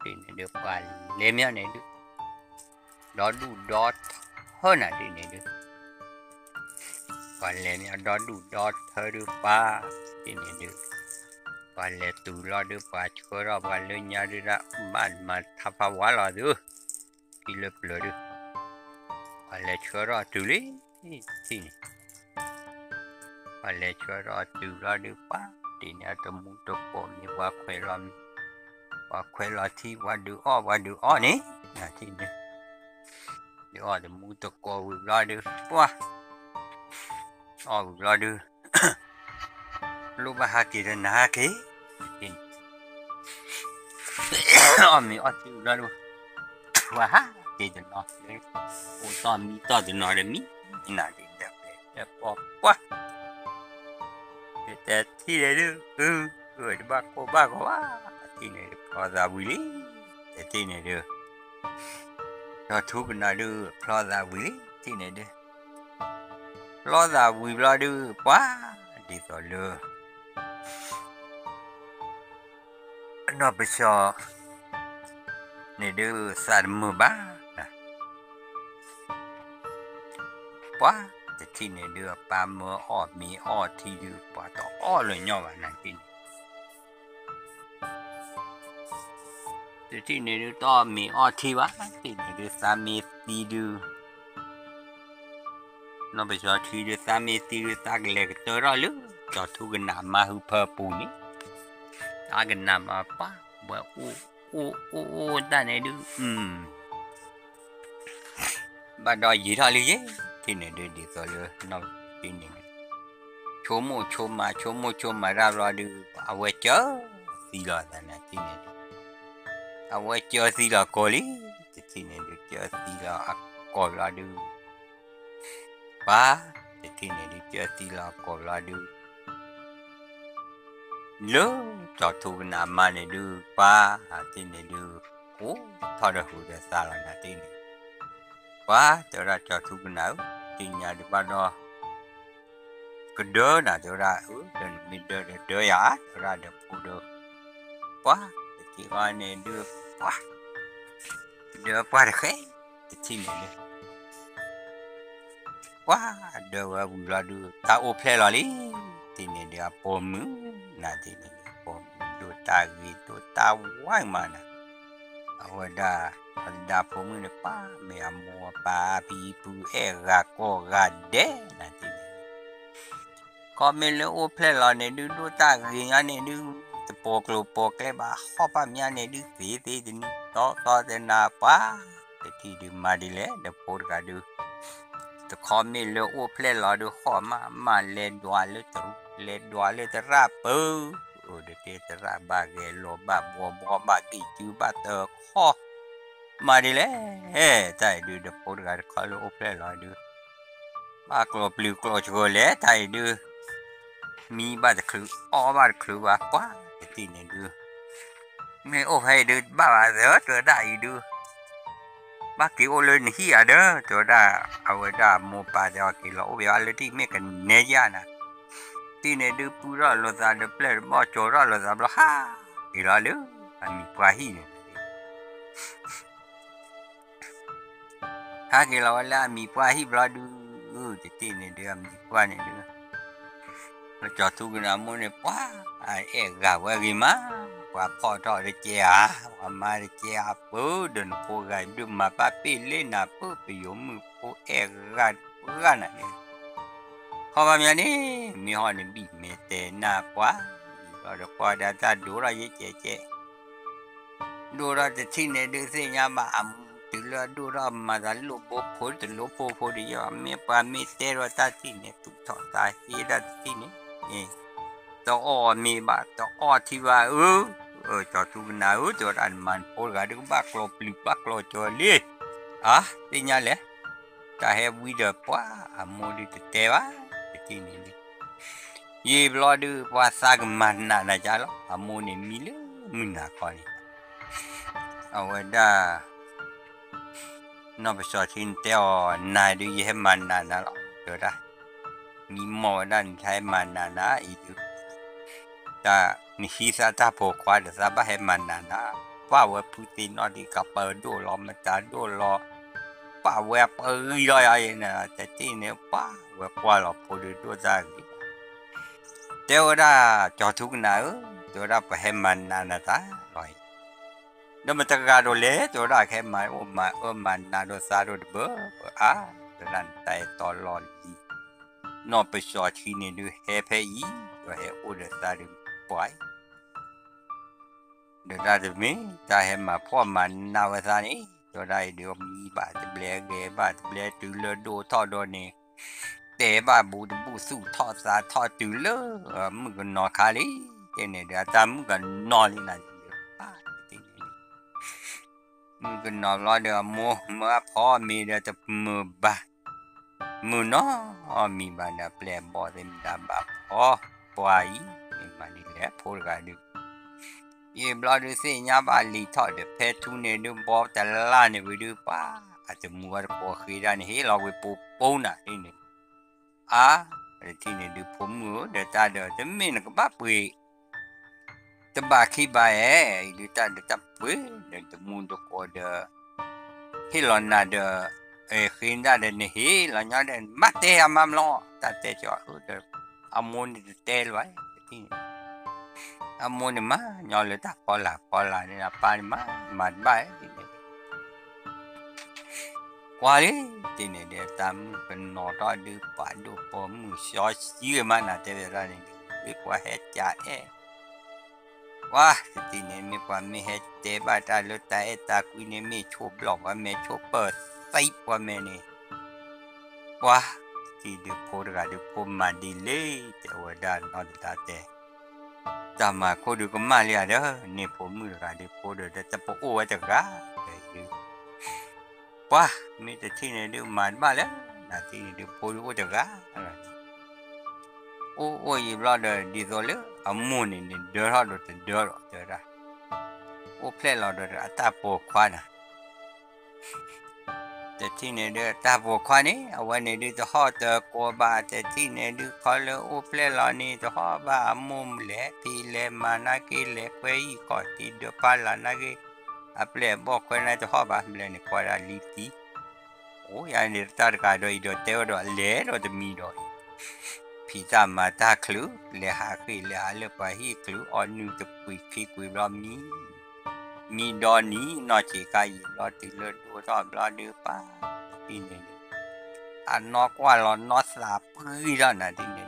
ที่เนี่ยดูป่ะเลยเมียวเนี่ยดูดอดูดอhơn là đi này được còn lẽ nhà đó đủ đó thơ được ba đi này được còn lẽ tụ lo được ba chỗ đó ba lên nhà được ra mà thắp phá quá là được khi lập lửa được còn lẽ chỗ đó tụ lý thì còn lẽ chỗ đó tụ lo được ba đi nhà tôi muốn tôi bỏ như qua khỏe lo thì qua được ó nè là thì đượcเดี๋ยวจะมูตะโกวิลาดูว้าวิลาดูลูกบ้าฮักกินนะฮักกี้กินมีที่วิลาดูว้ากินนะเลยโอ้ตอนมีตอนจะนอนเลยมีน่าดีเด็กปอบว้าแต่ที่ไหนดูบ้าก็ว่าที่ไหนพอจะวิลีแต่ที่ไหนดูเราทุกคนน่าดูพลอดาวิลที่ไหนดูพลอดาวิลาดูป้าดีต่อเลยน่าไปชอนี่ดูสารมือบ้าป้าแต่ที่ไหนดูปลาเมื่ออดมีอดที่ดูป้าต่ออดเลยเนาะว่านั่นที่ที่นี่ดูต่อมีออที่วะที่นี่ดูสามีตีดูน้องไปชอบที่ดูสามีตีดูตากเล็กตัวเราลึกจอดทุกน้ำมาหุบเพอปูนี่ตากน้ำมาป้าว่าอู้ตาไหนดูบ้านดอยยี่ท่าเลยที่นี่ดูดีตัวเลยน้องที่นี่ชมมาเราดูเอาไว้เจอสิละแต่นะที่นี่เอาไว้เจอสิละกอลีที่นี่ดูเจอสิละกอลาดูป้าที่นี่ดูเจอสิละกอลาดูเลิกจอดทุกน้ำมาเนี่ยดูป้าที่นี่ดูโอ้ทอดหูเดือดสาระนะที่นี่ป้าจะได้จอดทุกน้ำที่นี่ดูบ้านเราก็เดินนะจะได้เดินมีเดินยาจะได้เดินพูดเดินป้าที่ว่าเนี่ยดูป้าเดินป้าเด็กที่นี่ดูป้าเดินว่าบุญเราดูตาโอเพลลอลี่ที่นี่ดูปมมือนะที่นี่ปมดูตาวีดูตาว่างมานะเอาไว้ได้ปมมือเนี่ยป้าเมียมัวป้าปีปูเอรักก็รักเด้นะที่นี่ก็ไม่เลยโอเพลลอเนี่ยดูตาวีอันนี้ดูปอกเลยบ้าข้อปั๊มยันเนี่ยดูสีที่นี่ต่อเดินหน้าป้า แต่ที่ดูมาดีแล้วเดี๋ยวโพดกันดูแต่คอมีเลยโอ้เพลย์รอดูขอมาเล่นดัวเลยตรุเล่นดัวเลยตราปูโอ้เดี๋ยวตราบาเกโลบาบัวบากิจูบาเตอขอมาดีแล้วเฮ้ใจดูเดี๋ยวโพดกันขอเลยโอ้เพลย์รอดูบากลัวปลิวกลัวชัวเลยใจดูมีบาดคลือบาดคลือว่ากว่าแต่ที่เนี่ยดูไม่โอ้ให้ดูบ้าเสือเจอได้ดูบ้ากี่โอเลยนี่ฮีเด้อเจอได้เอาไว้ได้โมปาเดียวกี่เราโอ้ยอะไรที่ไม่กันเนียนะที่เนี่ยดูปูระลดาเดเปลร์บ่จอระลดาบล้ฮ่ากี่เราเลยอันมีกว่าฮีเนี่ยถ้ากี่เราละมีกว่าฮีบล้อดูจะที่เนี่ยเดือมีกว่าเนี่ยเดือเราจอดทุกข์นะโมเนี่ยป้าเอ๊ะกะว่ากี่มาว่าพ่อทอดเจียว่ามาเจียปูเดินปูไก่ดูมาป้าปีเล่นนะปูไปยมือปูเอกกันน่ะเนี่ยพอมาเมียนี่มีหอนี่บีเมเตน่ากว่าก็เดี๋ยวกว่าเดี๋ยวจะดูเราเยอะเจ๊ดูเราจะที่เนี่ยดูสิยามาอ่ำถึงเราดูเรามาจะลุบพูดถึงลุบพูดเดียวมีป้ามีเตเราจะที่เนี่ยตุกทอดตายที่เราที่นี่ตัวอ้อมีบาตัวอ้อที่ว่าจอทุกนาจออันมันโอลกาดูบักโลปลิบักโลจอลีที่นี่แหละจะให้วิดีโอป้าโมดิตเตวะที่นี่ยี่บลอดูป้าสักมันน่ะจ้าล้อโมนี่มีเลยมึงน่ะก่อนเอาไว้ด้านอกไปสอดทิ้งเตอนายดูยี่ให้มันน่ะล้อเดี๋ยวได้มีหมอด้านใช้มันน่ะอีกแต่นี่ฮีซาตาโปควาเดซาบะเฮมันนาป้าเวพูตินอดีกับเปิดดูรอมาตาดูรอป้าเวเปิดย่อยๆนะแต่ที่เนี่ยป้าเวกว่าเราพูดดูจากเดี๋ยวได้จอทุกนาเดี๋ยวได้ไปเฮมันนาตาลอยเดี๋ยวมันจะการดูเล่เดี๋ยวได้แค่มามันนาดูซาดูเบอเดี๋ยวนั้นแต่ตอนรอดีนอไปสอดที่นี่ดูเฮเพยีดูเฮอุดซาดูปล่อยเดี๋ยวได้จะมีจะเห็นมาพ่อมันนาวสานี่จะได้เดี๋ยวมีบาดเบลเกบาดเบลตือเลดูทอดโดนี่แต่บาบูสู้ทอดสาทอดตือเลมึงก็นอนคาลีเนี่ยเดี๋ยวตามมึงก็นอนนี่นั่นมึงก็นอนรอเดี๋ยวมัวเมื่อพ่อมีเดี๋ยวจะมือบามือน้อมีบาดเปลบอดเต็มดาบาพ่อปล่อยนี่มันนี่แหละพูดกันดูยี่บลอดูสิยาบาลีทอดเดเพทุเนดูบอแต่ละเนี่ยไปดูป้าอาจจะมัวปวดขีดานเฮ้เราไปปูน่ะนี่เนี่ยที่เนี่ยดูผมมือเดี๋ยวตาเดี๋ยวจะไม่นักบ้าปุยจะบ้าขี้บ้าดูตาเดี๋ยวจะปุยเดี๋ยวจะมุนตัวก็เดี๋ยวที่หลอนน่ะเดี๋ยวขีนได้เดี๋ยวนี่เฮ้หลอนเนี่ยเดี๋ยวมัดเตะมัมล้อตาเตะจ่อเดี๋ยวอามุนเดี๋ยวเตะไว้ที่อามุนมาหย่อเลยตาพอละนี่นะปานมามันไปกว่าเลยที่นี่เดี๋ยวตามเป็นนอตดูป่าดูปมชอยื้อมันนะเดี๋ยวเราเนี่ยดีกว่าเฮ็ดจ่าว่าที่นี่มีความมีเฮ็ดเจ็บตาลุตาตาคุยเนี่ยมีชูบหลอกว่าแม่ชูเปิดใส่ว่าแม่นี่ว่าที่ดูโพดกันดูผมมาดีเลยแต่ว่าด้านนอตาแต่จำมาโคดูก็มาเลยเด้อเนี่ยผมมือกันดูโพดแต่จะโป้ว่าจะก้าว่ามีแต่ที่นี่ดูมันบ้าแล้วนะที่นี่ดูโพดูว่าจะก้าโอ้ยบลอดดีโซเลยอามูนี่เดือดร้อนเดือดโอ้เพลย์เราเดือดตาโปควานะแต่ที่นี่เดือดตาโปควานี่เอาไว้ในดูจะห่อเตอโกบาแต่ที่นี่ดูเขาเลยโอ้เพลย์เรานี่จะห่อบามุมเละทีเละมานากิเละเว้ยก่อนที่เดือดปาลานากิอัปเล่บอกคนนั้นจะห่อบาเละนี่กว่าละลิตีโอ้ยอันนี้ตัดกันโดยเดือดเตอโดยเละโดยมีโดยพี่ตามมาตาคลุเลหาคุยเลหาเลปะฮีคลุอ่อนนูจะคุยพี่คุยรอบนี้มีดอนนี้นอจิกายรอติเลดูรอบรอดูป้าที่นี่อันนอกว่าเรานอสลาปื้อแล้วนะที่นี่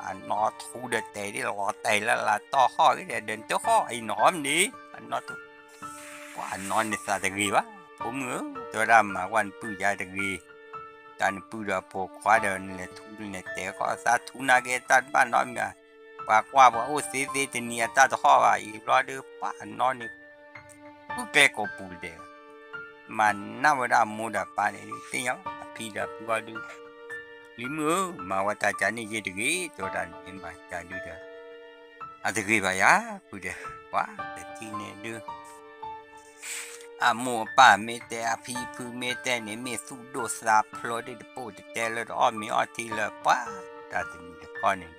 อันนอทูเดเตที่เราเตะแล้วละต่อข้อที่เดินเจ้าข้อไอ้หนอมนี้อันนอตุว่าอันนอนในสาตกีวะ ผมตัวดำมาวันปุยาตะกีการปุยาพกควาเดินเลยทุนเลยแต่ก็สาธุนาเกตันบ้านน้อยเนี่ยปากว่าโอ้สิสิจะเนี่ยตาจะข้อว่าอีรอดูป้านอนนี่กูเกลก็ปูเดมันน่าว่าดำมูดป้าเนี่ยที่ยังพี่ดำก็ดูลิมือมาว่าตาจานี่เยตะกีตัวดันเห็นไหมจาดูเด้ออาตะกีไปยาปูเดว่าแต่ที่เนี่ยดูมัวป่าเมเตอพีพูเมเตเนี่ยเมสุโดสาพลอดdeโปดเตลออมีอทีละป้าตาติมีเดคอนี่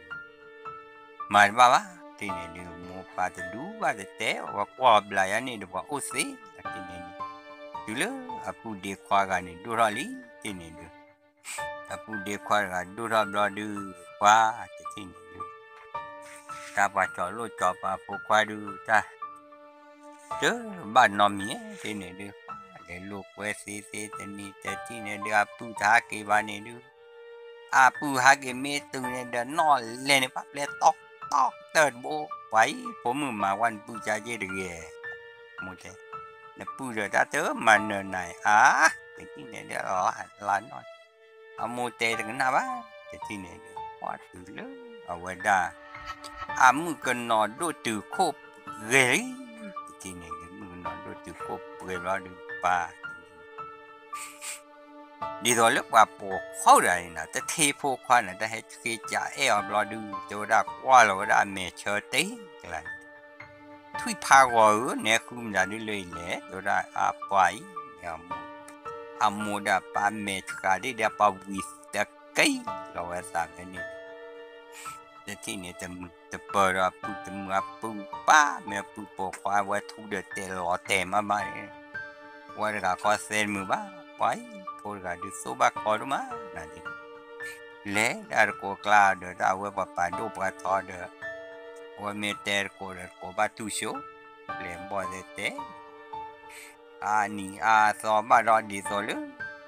มาบ้าที่เนี่ยดูมัวป่าจะดูว่าจะเตะว่าควาบลายนี่ดูว่าโอซีที่เนี่ยดูเลยปูเดควากันนี่ดูราลีที่เนี่ยดูปูเดควากันดูราบลาดูว่าที่เนี่ยดูตาป่าจอโลจอป่าปูควาดูตาเด้อบ้านนอมีที่เนี่ยดูเดี๋ยวลูกเวสีแต่นี่แต่ที่เนี่ยดูปูทากีบ้านเนี่ยดูปูหากีเมตุเนี่ยเดินนอนเล่นปั๊บเล่นตอกเติร์ดโบไว้ผมมาวันปูจะเยอะเลยหมดเลยแล้วปูเดือดเติมมันเนินไหนแต่ที่เนี่ยเดี๋ยวหลานนอนเอาโมเตถึงหน้าบ้านแต่ที่เนี่ยดูว่าถือเลยเอาไว้ได้มือกันนอนดูตื่นโคบเกยที่เนี่ยมือนอนดูตื่นโคบเกยรอดูป่าดีตัวเล็กว่าปวดเข้าได้นะแต่เทพวกควานะแต่ให้กิจจะรอดูตัวดักว่าเราได้เมเชอร์ตีกันทุยพาวเนี่ยคุมได้เลยแหละตัวได้ไปมูดาปาเมชกาได้เดียปาวิสตะไกเราว่าสักนี่แต่ที่เนี่ยจะเปิดปูจะมือปูป้าเมื่อปูปกควาว่าทุเดือดเตลอเตมาบ้านว่าเราก็เซ็นมือบ้าไว้พอเราดูโซบักพอรู้มั้ยนั่นเองเล่ดาร์โกคลาเดอร์ดาวว่าปาดูปาทอเดอร์ว่าเมเตอร์โกบาตุโชเล่บอเดเตนี่สอบบารอดีโซล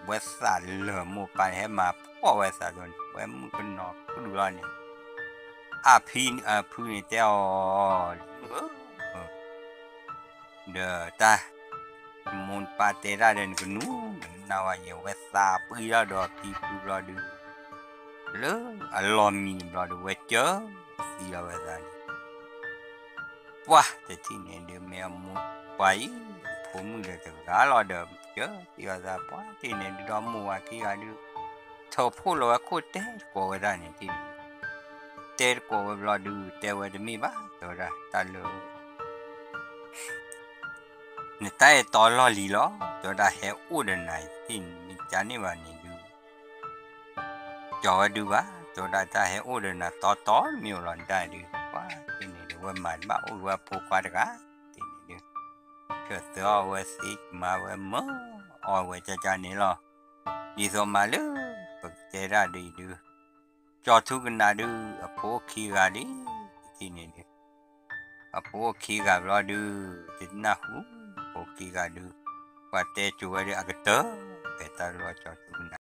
เวสาเลมูปาเฮมาพ่อเวสาโดนเวมุกันนอกกูดูแล้วนี่พีนี่เจ้าเดอตามูนปาเตระเดินกันนู้นาวายเวสาปุยระดอปีปุยระดูเลอลอมีระดูเวเจอสีละเวสาว้าแต่ที่เนี่ยเดี๋ยวแม่มูไปผมมือเดือดร้อนรอเดิมเจอที่ว่าจะป้าที่เนี่ยดอมมัวที่ว่าดูชอบพูดเลยโคตรเตะกว่าได้เนี่ยที่เตะกว่าเราดูเตะว่าจะมีบ้างตัวละตาลูเนี่ยแต่ตอนรอลีล้อตัวละเหวอุดไหนที่จานี่ว่านี่ดูจอดูว่าตัวละแต่เหวอุดไหนต่อมีหลอนได้ดูว่าที่นี่ดูว่ามันบ้าว่าผูกว่ากันที่นี่ดูเกิดตัวว่าสิมาว่ามั้งว่าจะจานี่หรอดีสมาเลยปักเจราดีดูจอทุกนาดูพวกขี้กาดีที่นี่ดูพวกขี้กาเราดูติดหน้าหูพวกขี้กาดูว่าเตจูว่าดีอักเตอร์แต่ตาเราจอทุกนา